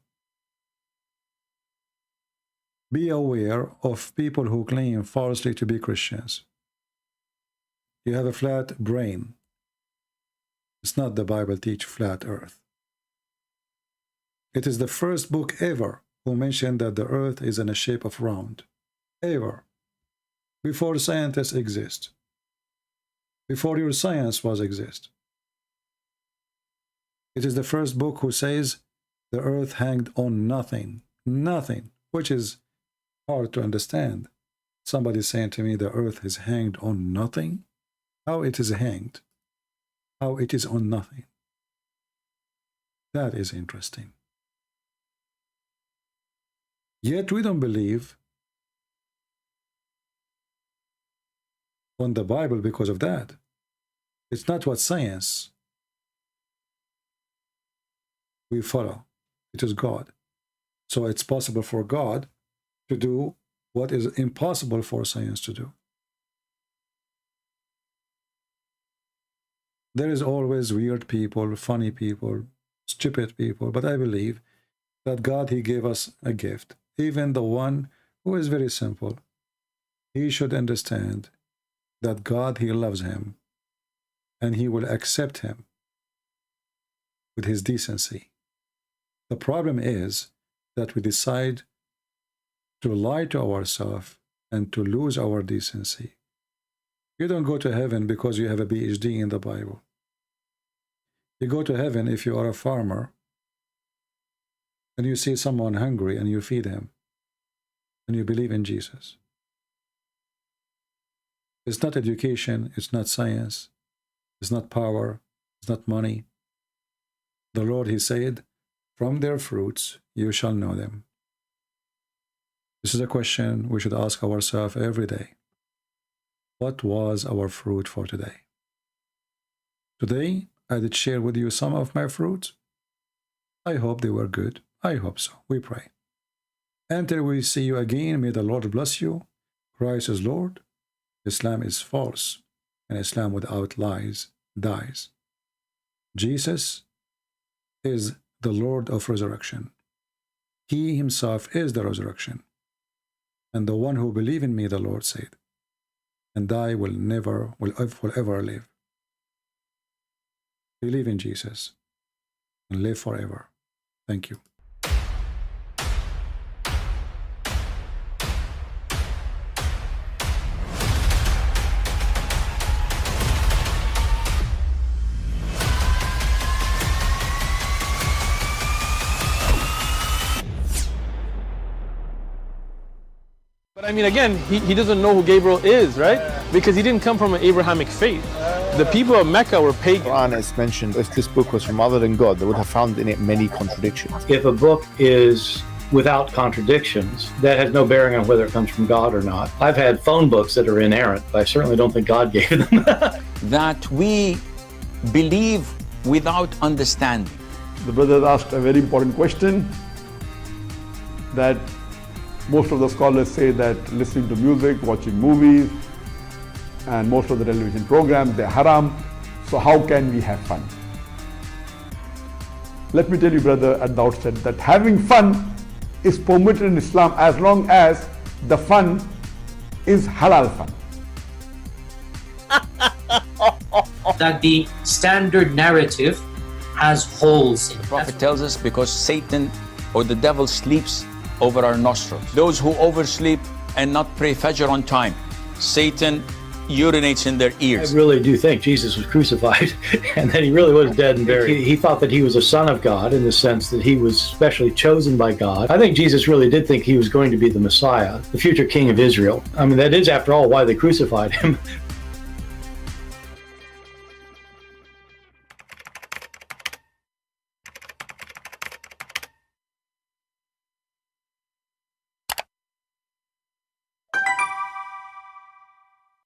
Be aware of people who claim falsely to be Christians. You have a flat brain. It's not the Bible teach flat earth. It is the first book ever who mentioned that the earth is in a shape of round. Ever. Before scientists exist. Before your science was exist. It is the first book who says the earth hanged on nothing. Nothing. Which is hard to understand. Somebody saying to me the earth is hanged on nothing? How it is hanged? How it is on nothing? That is interesting. Yet we don't believe on the Bible because of that. It's not what science we follow. It is God. So it's possible for God to do what is impossible for science to do. There is always weird people, funny people, stupid people, but I believe that God, he gave us a gift. Even the one who is very simple. He should understand that God, he loves him, and he will accept him with his decency. The problem is that we decide to lie to ourselves and to lose our decency. You don't go to heaven because you have a PhD in the Bible. You go to heaven if you are a farmer and you see someone hungry and you feed him and you believe in Jesus. It's not education, it's not science, it's not power, it's not money. The Lord, he said, from their fruits you shall know them. This is a question we should ask ourselves every day. What was our fruit for today? Today, I did share with you some of my fruits. I hope they were good. I hope so. We pray. Until we see you again, may the Lord bless you. Christ is Lord. Islam is false. And Islam without lies dies. Jesus is the Lord of resurrection. He himself is the resurrection. And the one who believes in me, the Lord said, and I will ever live. Believe in Jesus and live forever. Thank you. But I mean, again, he doesn't know who Gabriel is, right? Because he didn't come from an Abrahamic faith. The people of Mecca were pagan. Quran is mentioned, if this book was from other than God, they would have found in it many contradictions. If a book is without contradictions, that has no bearing on whether it comes from God or not. I've had phone books that are inerrant, but I certainly don't think God gave them. That we believe without understanding. The brother asked a very important question, that most of the scholars say that listening to music, watching movies, and most of the television programs, they're haram. So how can we have fun? Let me tell you, brother, at the outset, that having fun is permitted in Islam as long as the fun is halal fun. That the standard narrative has holes in it. The Prophet tells us because Satan or the devil sleeps over our nostrils. Those who oversleep and not pray Fajr on time, Satan urinates in their ears. I really do think Jesus was crucified and that he really was dead and buried. He thought that he was a son of God in the sense that he was specially chosen by God. I think Jesus really did think he was going to be the Messiah, the future king of Israel. I mean, that is, after all, why they crucified him.